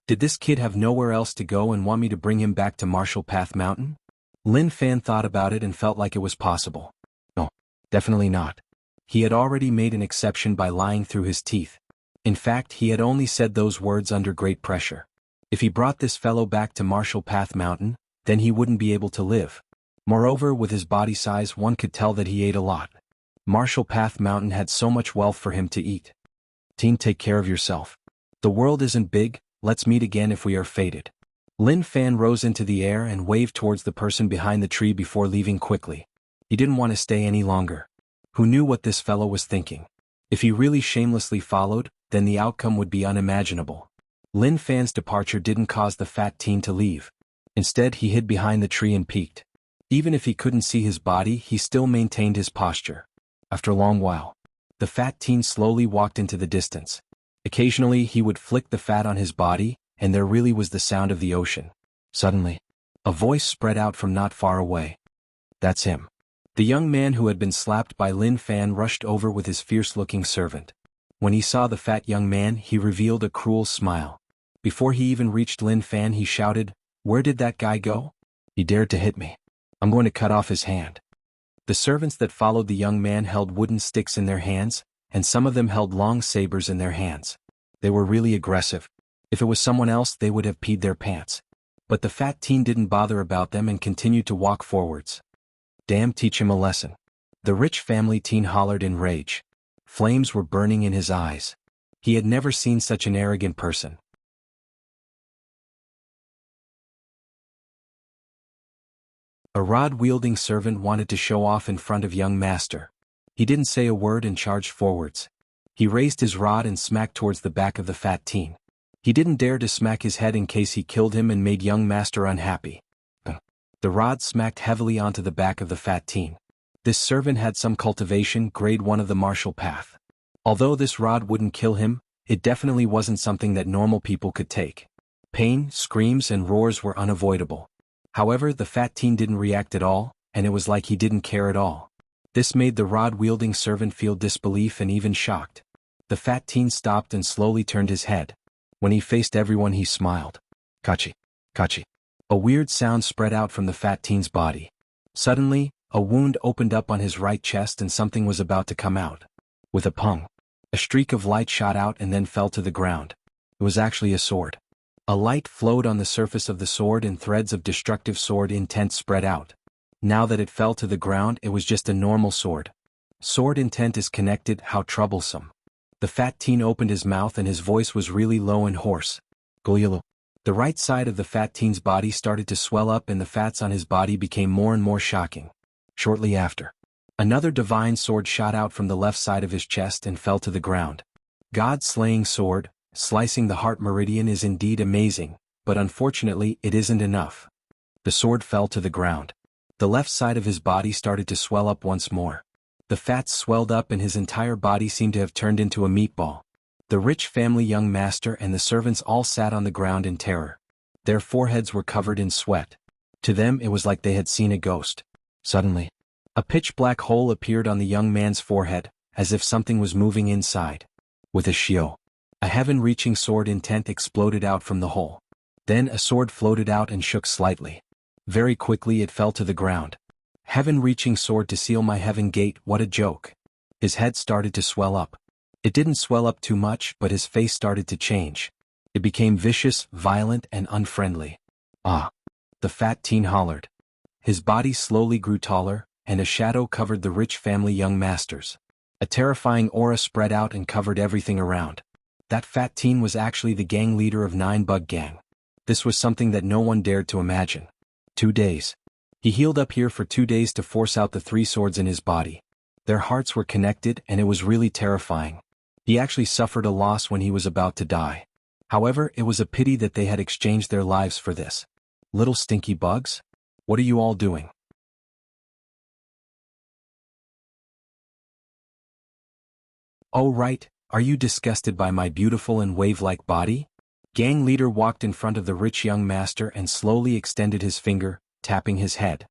Did this kid have nowhere else to go and want me to bring him back to Marshall Path Mountain? Lin Fan thought about it and felt like it was possible. No, definitely not. He had already made an exception by lying through his teeth. In fact, he had only said those words under great pressure. If he brought this fellow back to Marshall Path Mountain, then he wouldn't be able to live. Moreover, with his body size, one could tell that he ate a lot. Marshall Path Mountain had so much wealth for him to eat. Teen, take care of yourself. The world isn't big, let's meet again if we are fated. Lin Fan rose into the air and waved towards the person behind the tree before leaving quickly. He didn't want to stay any longer. Who knew what this fellow was thinking? If he really shamelessly followed, then the outcome would be unimaginable. Lin Fan's departure didn't cause the fat teen to leave. Instead, he hid behind the tree and peeked. Even if he couldn't see his body, he still maintained his posture. After a long while, the fat teen slowly walked into the distance. Occasionally, he would flick the fat on his body, and there really was the sound of the ocean. Suddenly, a voice spread out from not far away. That's him. The young man who had been slapped by Lin Fan rushed over with his fierce-looking servant. When he saw the fat young man, he revealed a cruel smile. Before he even reached Lin Fan, he shouted, "Where did that guy go? He dared to hit me. I'm going to cut off his hand." The servants that followed the young man held wooden sticks in their hands, and some of them held long sabers in their hands. They were really aggressive. If it was someone else, they would have peed their pants. But the fat teen didn't bother about them and continued to walk forwards. Damn, teach him a lesson. The rich family teen hollered in rage. Flames were burning in his eyes. He had never seen such an arrogant person. A rod-wielding servant wanted to show off in front of young master. He didn't say a word and charged forwards. He raised his rod and smacked towards the back of the fat teen. He didn't dare to smack his head in case he killed him and made young master unhappy. The rod smacked heavily onto the back of the fat teen. This servant had some cultivation, grade 1 of the martial path. Although this rod wouldn't kill him, it definitely wasn't something that normal people could take. Pain, screams and roars were unavoidable. However, the fat teen didn't react at all, and it was like he didn't care at all. This made the rod-wielding servant feel disbelief and even shocked. The fat teen stopped and slowly turned his head. When he faced everyone, he smiled. Kachi. Kachi. A weird sound spread out from the fat teen's body. Suddenly, a wound opened up on his right chest and something was about to come out. With a pung, a streak of light shot out and then fell to the ground. It was actually a sword. A light flowed on the surface of the sword and threads of destructive sword intent spread out. Now that it fell to the ground, it was just a normal sword. Sword intent is connected, how troublesome. The fat teen opened his mouth and his voice was really low and hoarse. Goyalo. The right side of the fat teen's body started to swell up and the fats on his body became more and more shocking. Shortly after, another divine sword shot out from the left side of his chest and fell to the ground. God-slaying sword, slicing the heart meridian is indeed amazing, but unfortunately it isn't enough. The sword fell to the ground. The left side of his body started to swell up once more. The fats swelled up and his entire body seemed to have turned into a meatball. The rich family young master and the servants all sat on the ground in terror. Their foreheads were covered in sweat. To them it was like they had seen a ghost. Suddenly, a pitch-black hole appeared on the young man's forehead, as if something was moving inside. With a shio, a heaven-reaching sword intent exploded out from the hole. Then a sword floated out and shook slightly. Very quickly it fell to the ground. Heaven-reaching sword to seal my heaven gate, what a joke. His head started to swell up. It didn't swell up too much, but his face started to change. It became vicious, violent, and unfriendly. Ah! The fat teen hollered. His body slowly grew taller, and a shadow covered the rich family young masters. A terrifying aura spread out and covered everything around. That fat teen was actually the gang leader of 9 Bug Gang. This was something that no one dared to imagine. 2 days. He healed up here for 2 days to force out the 3 swords in his body. Their hearts were connected and it was really terrifying. He actually suffered a loss when he was about to die. However, it was a pity that they had exchanged their lives for this. Little stinky bugs? What are you all doing? Oh right, are you disgusted by my beautiful and wave-like body? Gang leader walked in front of the rich young master and slowly extended his finger, tapping his head.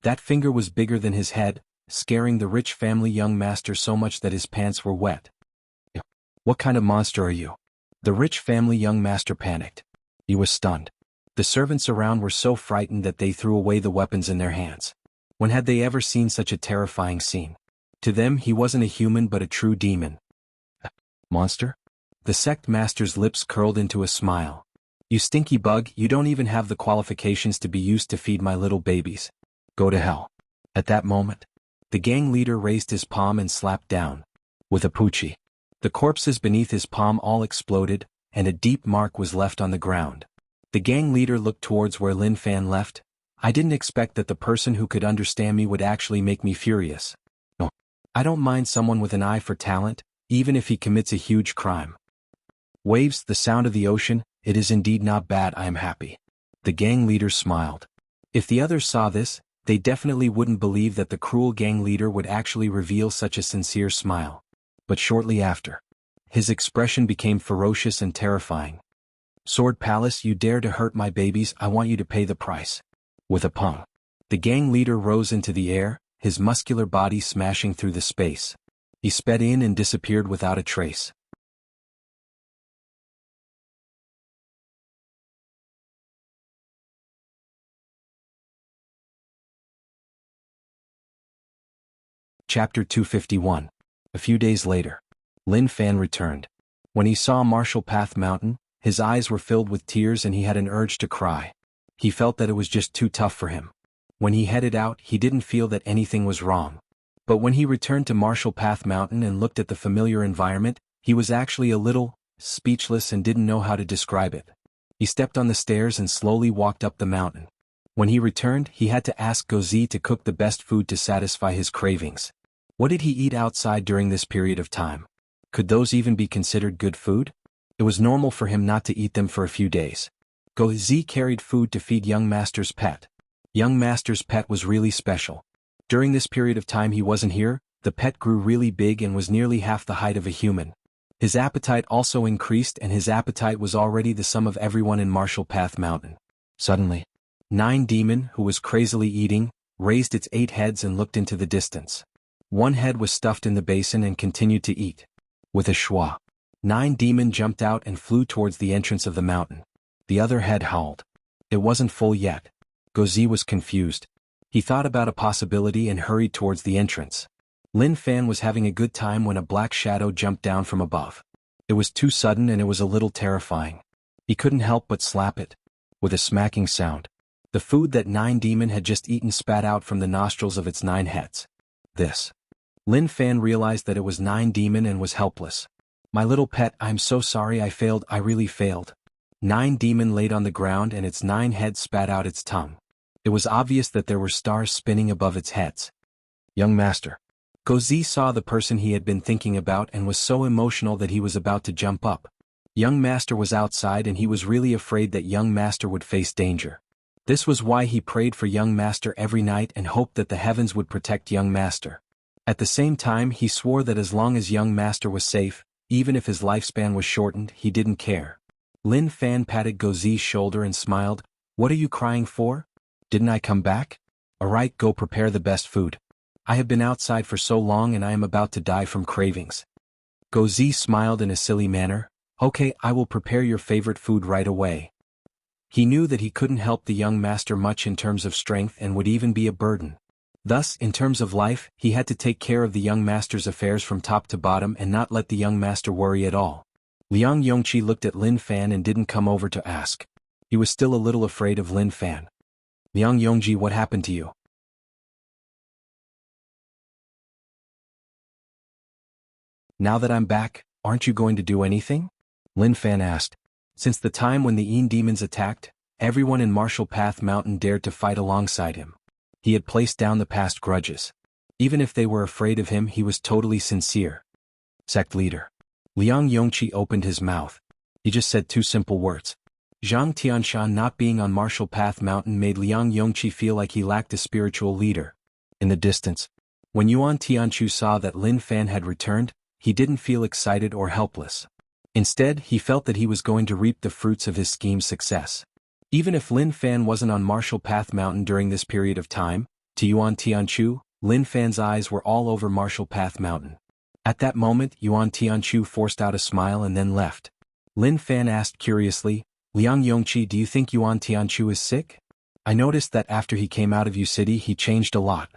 That finger was bigger than his head, scaring the rich family young master so much that his pants were wet. What kind of monster are you? The rich family young master panicked. He was stunned. The servants around were so frightened that they threw away the weapons in their hands. When had they ever seen such a terrifying scene? To them he wasn't a human but a true demon. Monster? The sect master's lips curled into a smile. You stinky bug, you don't even have the qualifications to be used to feed my little babies. Go to hell. At that moment, the gang leader raised his palm and slapped down. With a poochie. The corpses beneath his palm all exploded, and a deep mark was left on the ground. The gang leader looked towards where Lin Fan left. I didn't expect that the person who could understand me would actually make me furious. No. I don't mind someone with an eye for talent, even if he commits a huge crime. Waves, the sound of the ocean, it is indeed not bad, I am happy. The gang leader smiled. If the others saw this, they definitely wouldn't believe that the cruel gang leader would actually reveal such a sincere smile. But shortly after, his expression became ferocious and terrifying. Sword Palace, you dare to hurt my babies, I want you to pay the price. With a pong, the gang leader rose into the air, his muscular body smashing through the space. He sped in and disappeared without a trace. Chapter 251. A few days later, Lin Fan returned. When he saw Martial Path Mountain, his eyes were filled with tears and he had an urge to cry. He felt that it was just too tough for him. When he headed out, he didn't feel that anything was wrong. But when he returned to Martial Path Mountain and looked at the familiar environment, he was actually a little speechless and didn't know how to describe it. He stepped on the stairs and slowly walked up the mountain. When he returned, he had to ask Gozi to cook the best food to satisfy his cravings. What did he eat outside during this period of time? Could those even be considered good food? It was normal for him not to eat them for a few days. Gozi carried food to feed young master's pet. Young master's pet was really special. During this period of time he wasn't here, the pet grew really big and was nearly half the height of a human. His appetite also increased and his appetite was already the sum of everyone in Martial Path Mountain. Suddenly, 9 Demon, who was crazily eating, raised its 8 heads and looked into the distance. One head was stuffed in the basin and continued to eat. With a schwa, 9 Demon jumped out and flew towards the entrance of the mountain. The other head howled. It wasn't full yet. Gozi was confused. He thought about a possibility and hurried towards the entrance. Lin Fan was having a good time when a black shadow jumped down from above. It was too sudden and it was a little terrifying. He couldn't help but slap it. With a smacking sound, the food that 9 Demon had just eaten spat out from the nostrils of its 9 heads. This. Lin Fan realized that it was 9 Demon and was helpless. My little pet, I'm so sorry, I failed, I really failed. 9 Demon laid on the ground and its 9 heads spat out its tongue. It was obvious that there were stars spinning above its heads. Young master. Gozi saw the person he had been thinking about and was so emotional that he was about to jump up. Young master was outside and he was really afraid that young master would face danger. This was why he prayed for young master every night and hoped that the heavens would protect young master. At the same time he swore that as long as young master was safe, even if his lifespan was shortened, he didn't care. Lin Fan patted Gozi's shoulder and smiled. What are you crying for? Didn't I come back? Alright, go prepare the best food. I have been outside for so long and I am about to die from cravings. Gozi smiled in a silly manner. Okay, I will prepare your favorite food right away. He knew that he couldn't help the young master much in terms of strength and would even be a burden. Thus, in terms of life, he had to take care of the young master's affairs from top to bottom and not let the young master worry at all. Liang Yongqi looked at Lin Fan and didn't come over to ask. He was still a little afraid of Lin Fan. Liang Yongji, what happened to you? Now that I'm back, aren't you going to do anything? Lin Fan asked. Since the time when the Yin demons attacked, everyone in Martial Path Mountain dared to fight alongside him. He had placed down the past grudges. Even if they were afraid of him, he was totally sincere. Sect leader. Liang Yongqi opened his mouth. He just said two simple words. Zhang Tianshan not being on Martial Path Mountain made Liang Yongqi feel like he lacked a spiritual leader. In the distance, when Yuan Tianchu saw that Lin Fan had returned, he didn't feel excited or helpless. Instead, he felt that he was going to reap the fruits of his scheme's success. Even if Lin Fan wasn't on Martial Path Mountain during this period of time, to Yuan Tianchu, Lin Fan's eyes were all over Martial Path Mountain. At that moment, Yuan Tianchu forced out a smile and then left. Lin Fan asked curiously, Liang Yongqi, do you think Yuan Tianchu is sick? I noticed that after he came out of U City he changed a lot.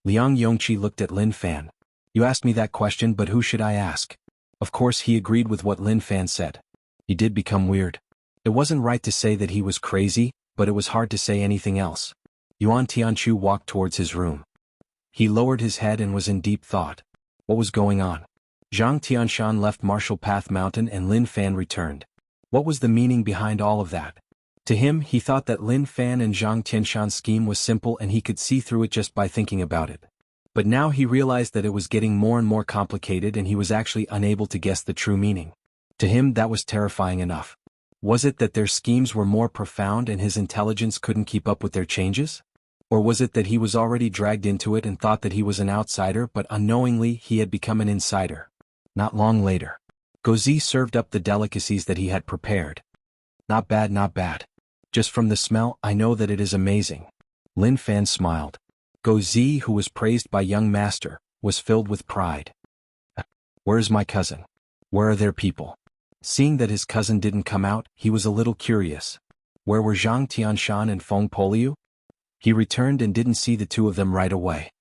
Liang Yongqi looked at Lin Fan. You asked me that question, but who should I ask? Of course he agreed with what Lin Fan said. He did become weird. It wasn't right to say that he was crazy, but it was hard to say anything else. Yuan Tianchu walked towards his room. He lowered his head and was in deep thought. What was going on? Zhang Tianshan left Martial Path Mountain and Lin Fan returned. What was the meaning behind all of that? To him, he thought that Lin Fan and Zhang Tianshan's scheme was simple and he could see through it just by thinking about it. But now he realized that it was getting more and more complicated and he was actually unable to guess the true meaning. To him, that was terrifying enough. Was it that their schemes were more profound and his intelligence couldn't keep up with their changes? Or was it that he was already dragged into it and thought that he was an outsider, but unknowingly he had become an insider? Not long later, Gozi served up the delicacies that he had prepared. Not bad, not bad. Just from the smell, I know that it is amazing. Lin Fan smiled. Gozi, who was praised by young master, was filled with pride. Where is my cousin? Where are their people? Seeing that his cousin didn't come out, he was a little curious. Where were Zhang Tianshan and Feng Poliu? He returned and didn't see the two of them right away.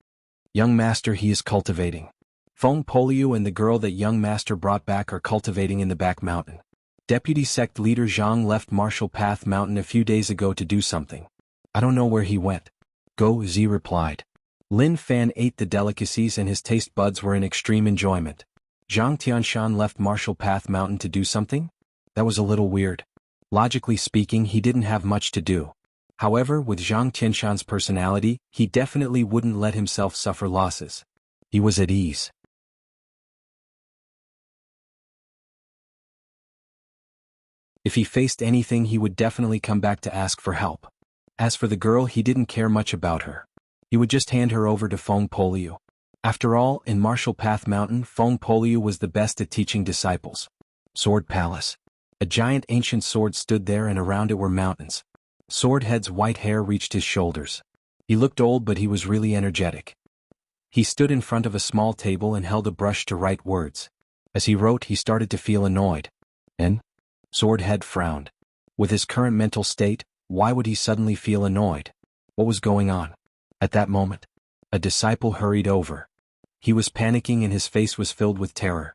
Young master, he is cultivating. Feng Poliu and the girl that young master brought back are cultivating in the back mountain. Deputy sect leader Zhang left Martial Path Mountain a few days ago to do something. I don't know where he went. Go, Z replied. Lin Fan ate the delicacies and his taste buds were in extreme enjoyment. Zhang Tianshan left Martial Path Mountain to do something? That was a little weird. Logically speaking, he didn't have much to do. However, with Zhang Tianshan's personality, he definitely wouldn't let himself suffer losses. He was at ease. If he faced anything, he would definitely come back to ask for help. As for the girl, he didn't care much about her. He would just hand her over to Feng Poliu. After all, in Martial Path Mountain, Feng Poliu was the best at teaching disciples. Sword Palace. A giant ancient sword stood there and around it were mountains. Swordhead's white hair reached his shoulders. He looked old, but he was really energetic. He stood in front of a small table and held a brush to write words. As he wrote, he started to feel annoyed. And? Swordhead frowned. With his current mental state, why would he suddenly feel annoyed? What was going on? At that moment, a disciple hurried over. He was panicking and his face was filled with terror.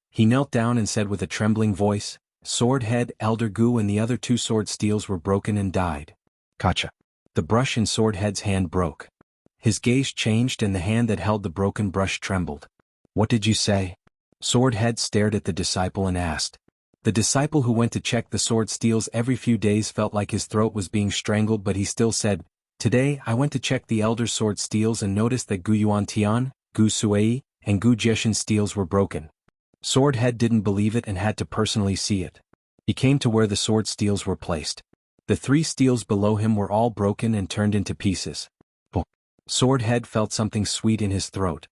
He knelt down and said with a trembling voice, Swordhead, Elder Gu and the other two sword steels were broken and died. Kacha. The brush in Swordhead's hand broke. His gaze changed and the hand that held the broken brush trembled. What did you say? Swordhead stared at the disciple and asked. The disciple who went to check the sword steels every few days felt like his throat was being strangled, but he still said, Today, I went to check the elder's sword steels and noticed that Gu Yuan Tian, Gu Suei, and Gu Jieshan steels were broken. Swordhead didn't believe it and had to personally see it. He came to where the sword steels were placed. The three steels below him were all broken and turned into pieces. Oh. Swordhead felt something sweet in his throat.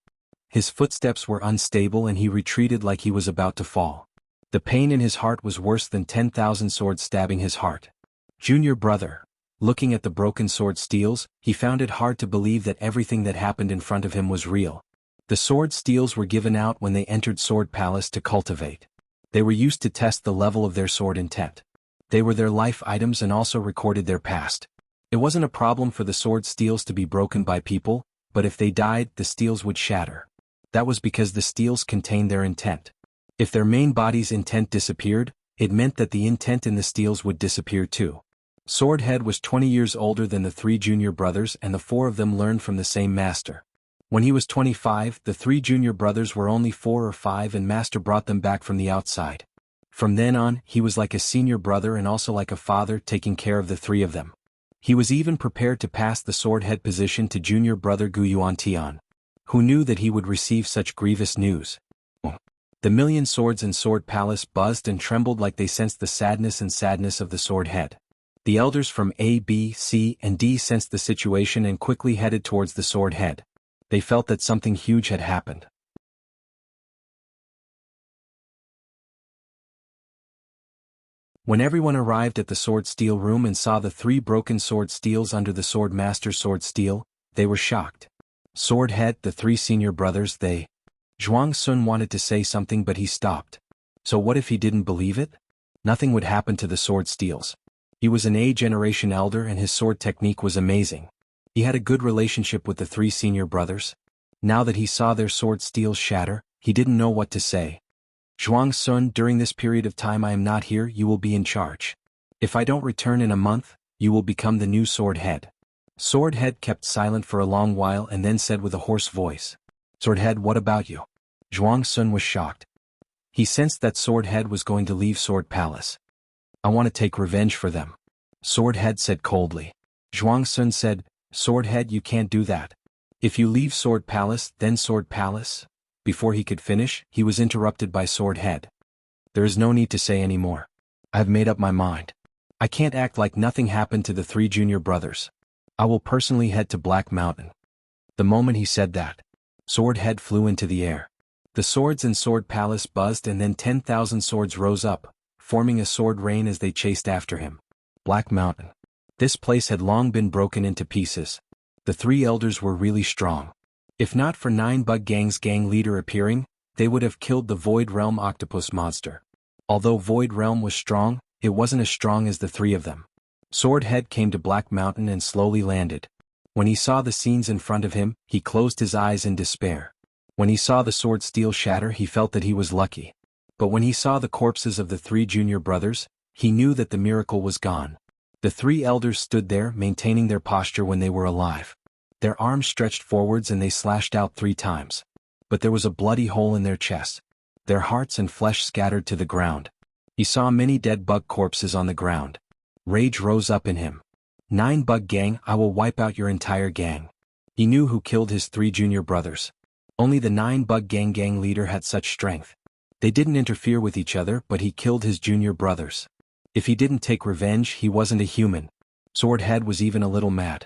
His footsteps were unstable and he retreated like he was about to fall. The pain in his heart was worse than 10,000 swords stabbing his heart. Junior brother. Looking at the broken sword steels, he found it hard to believe that everything that happened in front of him was real. The sword steels were given out when they entered Sword Palace to cultivate. They were used to test the level of their sword intent. They were their life items and also recorded their past. It wasn't a problem for the sword steels to be broken by people, but if they died, the steels would shatter. That was because the steels contained their intent. If their main body's intent disappeared, it meant that the intent in the steels would disappear too. Swordhead was 20 years older than the 3 junior brothers, and the 4 of them learned from the same master. When he was 25, the 3 junior brothers were only 4 or 5 and master brought them back from the outside. From then on, he was like a senior brother and also like a father, taking care of the 3 of them. He was even prepared to pass the swordhead position to junior brother Gu Yuantian, who knew that he would receive such grievous news. The million swords in Sword Palace buzzed and trembled like they sensed the sadness of the swordhead. The elders from A, B, C, and D sensed the situation and quickly headed towards the swordhead. They felt that something huge had happened. When everyone arrived at the sword steel room and saw the 3 broken sword steels under the sword master's sword steel, they were shocked. Swordhead, the 3 senior brothers, they... Zhuang Sun wanted to say something but he stopped. So what if he didn't believe it? Nothing would happen to the sword steels. He was an A-generation elder and his sword technique was amazing. He had a good relationship with the 3 senior brothers. Now that he saw their sword steels shatter, he didn't know what to say. Zhuang Sun, during this period of time I am not here, you will be in charge. If I don't return in a month, you will become the new Swordhead. Swordhead kept silent for a long while and then said with a hoarse voice, Swordhead, what about you? Zhuang Sun was shocked. He sensed that Swordhead was going to leave Sword Palace. I want to take revenge for them. Swordhead said coldly. Zhuang Sun said, Swordhead, you can't do that. If you leave Sword Palace, then Sword Palace... Before he could finish, he was interrupted by Swordhead. There is no need to say any more. I have made up my mind. I can't act like nothing happened to the 3 junior brothers. I will personally head to Black Mountain. The moment he said that, Swordhead flew into the air. The swords in Sword Palace buzzed and then 10,000 swords rose up, forming a sword rain as they chased after him. Black Mountain. This place had long been broken into pieces. The 3 elders were really strong. If not for 9 Bug Gang's gang leader appearing, they would have killed the Void Realm octopus monster. Although Void Realm was strong, it wasn't as strong as the 3 of them. Swordhead came to Black Mountain and slowly landed. When he saw the scenes in front of him, he closed his eyes in despair. When he saw the sword steel shatter, he felt that he was lucky. But when he saw the corpses of the 3 junior brothers, he knew that the miracle was gone. The 3 elders stood there, maintaining their posture when they were alive. Their arms stretched forwards and they slashed out 3 times. But there was a bloody hole in their chests. Their hearts and flesh scattered to the ground. He saw many dead bug corpses on the ground. Rage rose up in him. 9 Bug Gang, I will wipe out your entire gang. He knew who killed his 3 junior brothers. Only the 9 Bug Gang leader had such strength. They didn't interfere with each other, but he killed his junior brothers. If he didn't take revenge, he wasn't a human. Swordhead was even a little mad.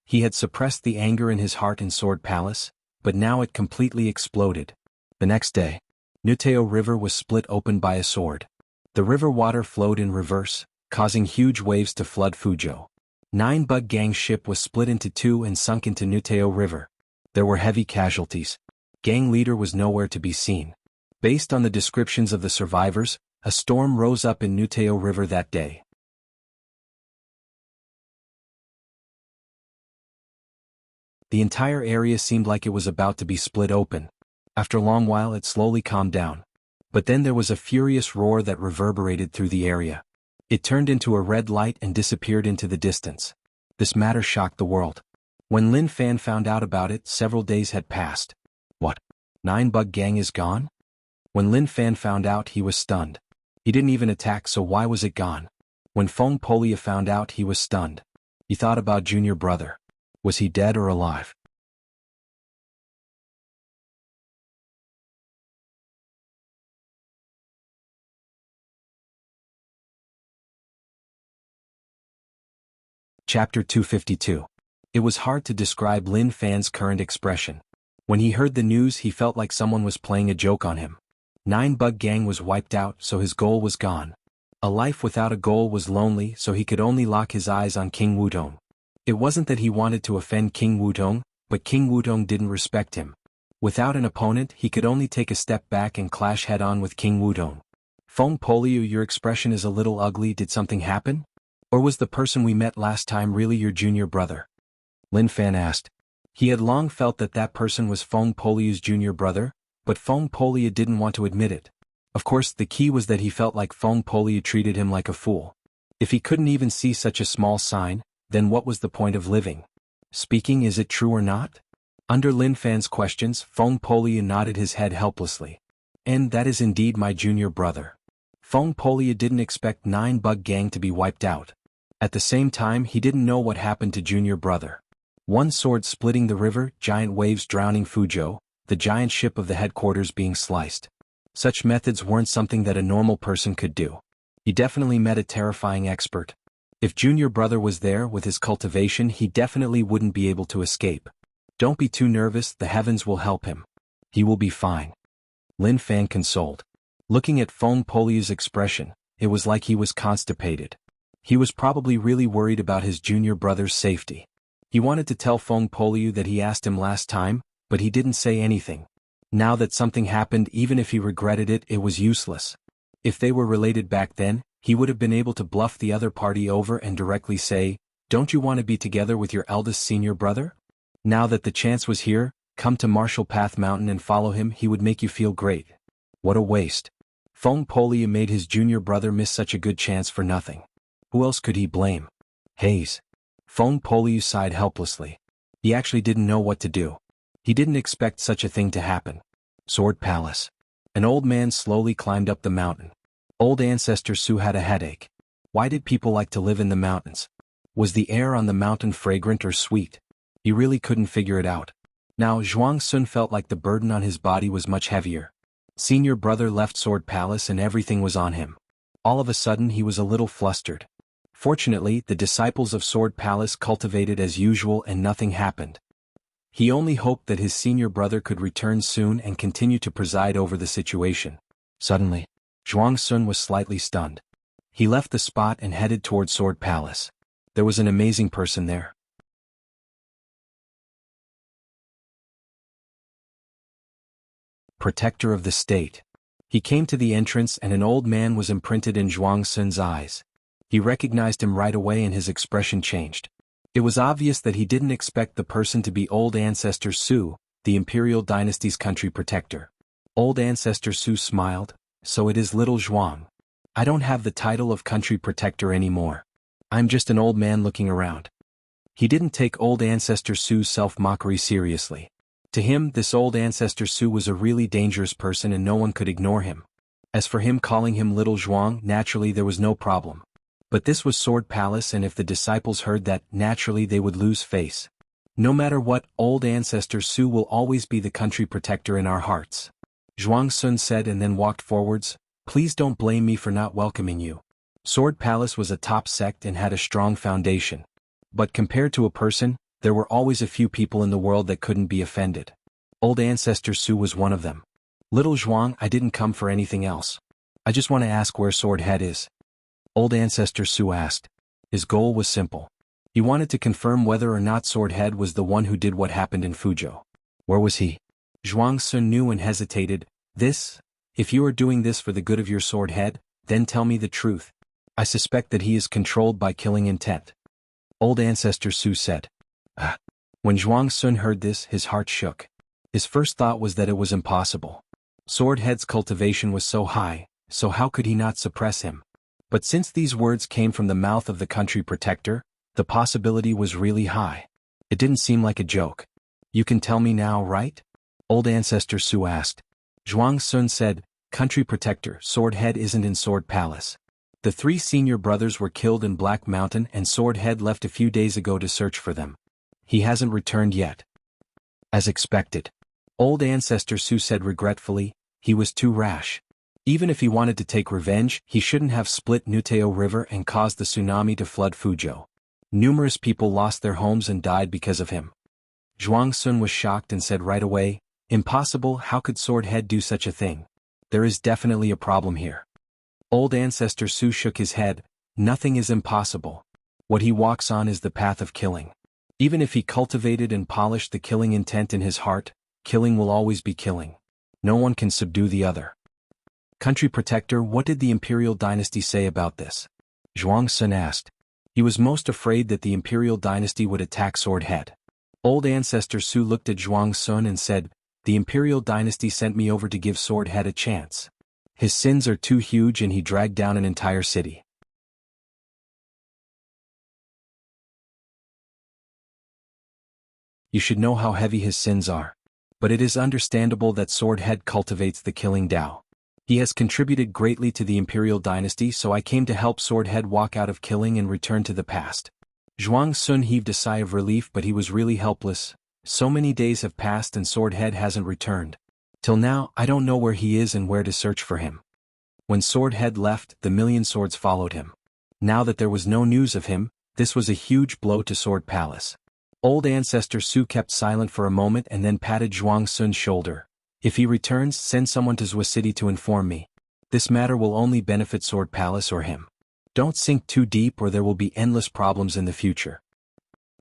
He had suppressed the anger in his heart in Sword Palace, but now it completely exploded. The next day, Nuteo River was split open by a sword. The river water flowed in reverse, causing huge waves to flood Fuzhou. 9 Bug Gang ship was split into 2 and sunk into Nuteo River. There were heavy casualties. Gang leader was nowhere to be seen. Based on the descriptions of the survivors, a storm rose up in Nuteo River that day. The entire area seemed like it was about to be split open. After a long while it slowly calmed down. But then there was a furious roar that reverberated through the area. It turned into a red light and disappeared into the distance. This matter shocked the world. When Lin Fan found out about it, several days had passed. What? 9 Bug Gang is gone? When Lin Fan found out, he was stunned. He didn't even attack, so why was it gone? When Feng Polia found out, he was stunned. He thought about junior brother. Was he dead or alive? Chapter 252. It was hard to describe Lin Fan's current expression. When he heard the news, he felt like someone was playing a joke on him. 9 Bug Gang was wiped out, so his goal was gone. A life without a goal was lonely, so he could only lock his eyes on King Wudong. It wasn't that he wanted to offend King Wudong, but King Wudong didn't respect him. Without an opponent, he could only take a step back and clash head-on with King Wudong. Feng Poliu, your expression is a little ugly. Did something happen? Or was the person we met last time really your junior brother? Lin Fan asked. He had long felt that that person was Feng Poliu's junior brother, but Feng Poliu didn't want to admit it. Of course, the key was that he felt like Feng Poliu treated him like a fool. If he couldn't even see such a small sign, then what was the point of living? Speaking, is it true or not? Under Lin Fan's questions, Feng Poliu nodded his head helplessly. And that is indeed my junior brother. Feng Poliu didn't expect 9 Bug Gang to be wiped out. At the same time, he didn't know what happened to junior brother. One sword splitting the river, giant waves drowning Fuzhou, the giant ship of the headquarters being sliced. Such methods weren't something that a normal person could do. He definitely met a terrifying expert. If junior brother was there with his cultivation, he definitely wouldn't be able to escape. Don't be too nervous, the heavens will help him. He will be fine. Lin Fan consoled. Looking at Feng Poliu's expression, it was like he was constipated. He was probably really worried about his junior brother's safety. He wanted to tell Feng Poliu that he asked him last time, but he didn't say anything. Now that something happened, even if he regretted it, it was useless. If they were related back then, he would have been able to bluff the other party over and directly say, "Don't you want to be together with your eldest senior brother?" Now that the chance was here, come to Marshall Path Mountain and follow him, he would make you feel great. What a waste. Feng Poliu made his junior brother miss such a good chance for nothing. Who else could he blame? Haze. Feng Poliu sighed helplessly. He actually didn't know what to do. He didn't expect such a thing to happen. Sword Palace. An old man slowly climbed up the mountain. Old ancestor Su had a headache. Why did people like to live in the mountains? Was the air on the mountain fragrant or sweet? He really couldn't figure it out. Now Zhuang Sun felt like the burden on his body was much heavier. Senior brother left Sword Palace and everything was on him. All of a sudden he was a little flustered. Fortunately, the disciples of Sword Palace cultivated as usual and nothing happened. He only hoped that his senior brother could return soon and continue to preside over the situation. Suddenly, Zhuang Sun was slightly stunned. He left the spot and headed toward Sword Palace. There was an amazing person there. Protector of the state. He came to the entrance and an old man was imprinted in Zhuang Sun's eyes. He recognized him right away and his expression changed. It was obvious that he didn't expect the person to be old ancestor Su, the imperial dynasty's country protector. Old ancestor Su smiled. So it is little Zhuang. I don't have the title of country protector anymore. I'm just an old man looking around. He didn't take old ancestor Su's self-mockery seriously. To him, this old ancestor Su was a really dangerous person and no one could ignore him. As for him calling him little Zhuang, naturally there was no problem. But this was Sword Palace and if the disciples heard that, naturally they would lose face. No matter what, old ancestor Su will always be the country protector in our hearts. Zhuang Sun said and then walked forwards. Please don't blame me for not welcoming you. Sword Palace was a top sect and had a strong foundation. But compared to a person, there were always a few people in the world that couldn't be offended. Old ancestor Su was one of them. Little Zhuang, I didn't come for anything else. I just want to ask where Sword Head is. Old ancestor Su asked. His goal was simple. He wanted to confirm whether or not Sword Head was the one who did what happened in Fuzhou. Where was he? Zhuang Sun knew and hesitated. If you are doing this for the good of your Sword Head, then tell me the truth. I suspect that he is controlled by killing intent. Old ancestor Su said. When Zhuang Sun heard this, his heart shook. His first thought was that it was impossible. Sword Head's cultivation was so high, so how could he not suppress him? But since these words came from the mouth of the country protector, the possibility was really high. It didn't seem like a joke. You can tell me now, right? Old ancestor Su asked. Zhuang Sun said, Country protector, Sword Head isn't in Sword Palace. The 3 senior brothers were killed in Black Mountain and Sword Head left a few days ago to search for them. He hasn't returned yet. As expected. Old ancestor Su said regretfully, he was too rash. Even if he wanted to take revenge, he shouldn't have split Nuteo River and caused the tsunami to flood Fuzhou. Numerous people lost their homes and died because of him. Zhuang Sun was shocked and said right away, Impossible, how could Sword Head do such a thing? There is definitely a problem here. Old ancestor Su shook his head. Nothing is impossible. What he walks on is the path of killing. Even if he cultivated and polished the killing intent in his heart, killing will always be killing. No one can subdue the other. Country Protector, what did the Imperial Dynasty say about this? Zhuang Sun asked. He was most afraid that the Imperial Dynasty would attack Sword Head. Old Ancestor Su looked at Zhuang Sun and said, "The Imperial Dynasty sent me over to give Sword Head a chance. His sins are too huge and he dragged down an entire city. You should know how heavy his sins are. But it is understandable that Sword Head cultivates the killing Tao. He has contributed greatly to the Imperial Dynasty, so I came to help Sword Head walk out of killing and return to the past." Zhuang Sun heaved a sigh of relief, but he was really helpless. So many days have passed and Sword Head hasn't returned. Till now, I don't know where he is and where to search for him. When Sword Head left, the million swords followed him. Now that there was no news of him, this was a huge blow to Sword Palace. Old Ancestor Su kept silent for a moment and then patted Zhuang Sun's shoulder. "If he returns, send someone to Zhua City to inform me. This matter will only benefit Sword Palace or him. Don't sink too deep or there will be endless problems in the future."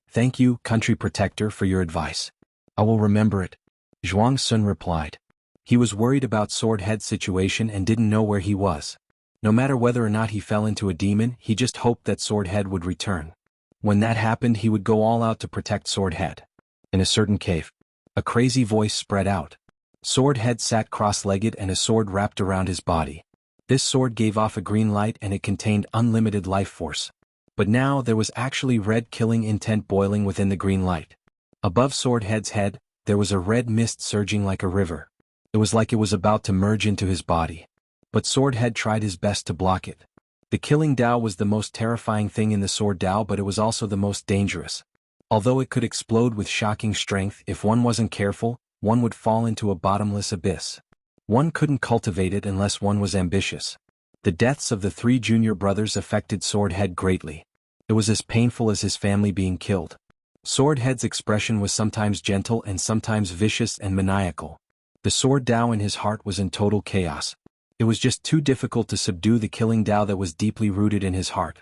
"Thank you, Country Protector, for your advice. I will remember it," Zhuang Sun replied. He was worried about Sword Head's situation and didn't know where he was. No matter whether or not he fell into a demon, he just hoped that Sword Head would return. When that happened, he would go all out to protect Sword Head. In a certain cave, a crazy voice spread out. Sword Head sat cross-legged and a sword wrapped around his body. This sword gave off a green light and it contained unlimited life force. But now there was actually red killing intent boiling within the green light. Above Sword Head's head, there was a red mist surging like a river. It was like it was about to merge into his body. But Sword Head tried his best to block it. The killing Tao was the most terrifying thing in the Sword Tao, but it was also the most dangerous. Although it could explode with shocking strength, if one wasn't careful, one would fall into a bottomless abyss. One couldn't cultivate it unless one was ambitious. The deaths of the 3 junior brothers affected Sword Head greatly. It was as painful as his family being killed. Sword Head's expression was sometimes gentle and sometimes vicious and maniacal. The Sword Tao in his heart was in total chaos. It was just too difficult to subdue the killing Tao that was deeply rooted in his heart.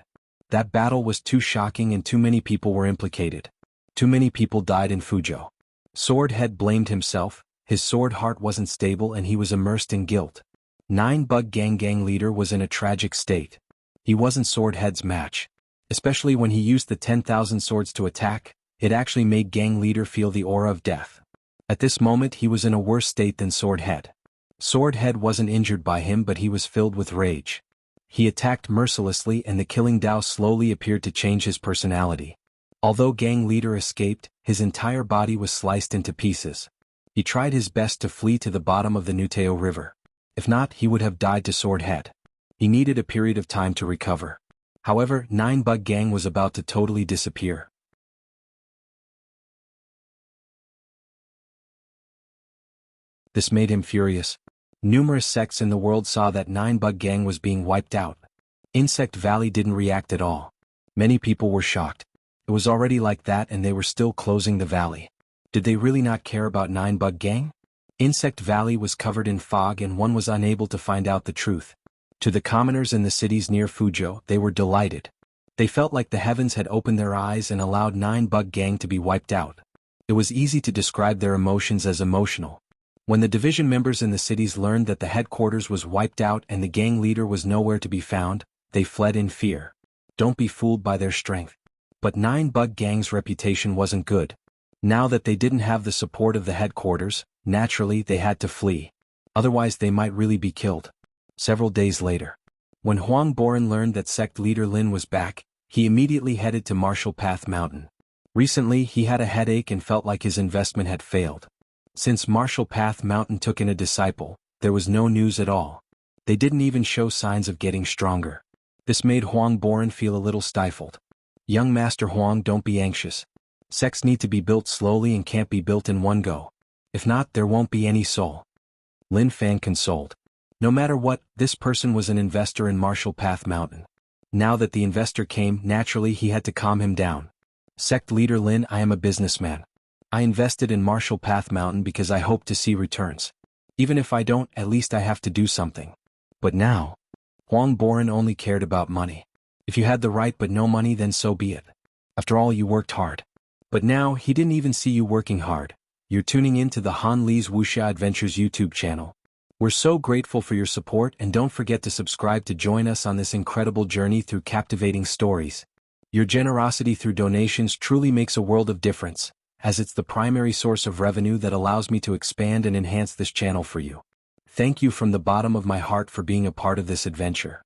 That battle was too shocking and too many people were implicated. Too many people died in Fuzhou. Sword Head blamed himself, his sword heart wasn't stable and he was immersed in guilt. 9-Bug Gang leader was in a tragic state. He wasn't Sword Head's match. Especially when he used the 10,000 swords to attack, it actually made gang leader feel the aura of death. At this moment he was in a worse state than Sword Head. Sword Head wasn't injured by him, but he was filled with rage. He attacked mercilessly and the killing Tao slowly appeared to change his personality. Although gang leader escaped, his entire body was sliced into pieces. He tried his best to flee to the bottom of the Nuteo River. If not, he would have died to Sword Head. He needed a period of time to recover. However, 9-Bug Gang was about to totally disappear. This made him furious. Numerous sects in the world saw that 9-Bug Gang was being wiped out. Insect Valley didn't react at all. Many people were shocked. It was already like that and they were still closing the valley. Did they really not care about 9-Bug Gang? Insect Valley was covered in fog and one was unable to find out the truth. To the commoners in the cities near Fuzhou, they were delighted. They felt like the heavens had opened their eyes and allowed 9-Bug Gang to be wiped out. It was easy to describe their emotions as emotional. When the division members in the cities learned that the headquarters was wiped out and the gang leader was nowhere to be found, they fled in fear. Don't be fooled by their strength. But 9-Bug Gang's reputation wasn't good. Now that they didn't have the support of the headquarters, naturally they had to flee. Otherwise they might really be killed. Several days later, when Huang Boran learned that sect leader Lin was back, he immediately headed to Martial Path Mountain. Recently he had a headache and felt like his investment had failed. Since Martial Path Mountain took in a disciple, there was no news at all. They didn't even show signs of getting stronger. This made Huang Boran feel a little stifled. Young Master Huang, don't be anxious. Sects need to be built slowly and can't be built in one go. If not, there won't be any soul. Lin Fan consoled. No matter what, this person was an investor in Martial Path Mountain. Now that the investor came, naturally he had to calm him down. Sect leader Lin, I am a businessman. I invested in Martial Path Mountain because I hope to see returns. Even if I don't, at least I have to do something. But now, Huang Boran only cared about money. If you had the right but no money, then so be it. After all, you worked hard. But now, he didn't even see you working hard. You're tuning in to the Han Li's Wuxia Adventures YouTube channel. We're so grateful for your support, and don't forget to subscribe to join us on this incredible journey through captivating stories. Your generosity through donations truly makes a world of difference, as it's the primary source of revenue that allows me to expand and enhance this channel for you. Thank you from the bottom of my heart for being a part of this adventure.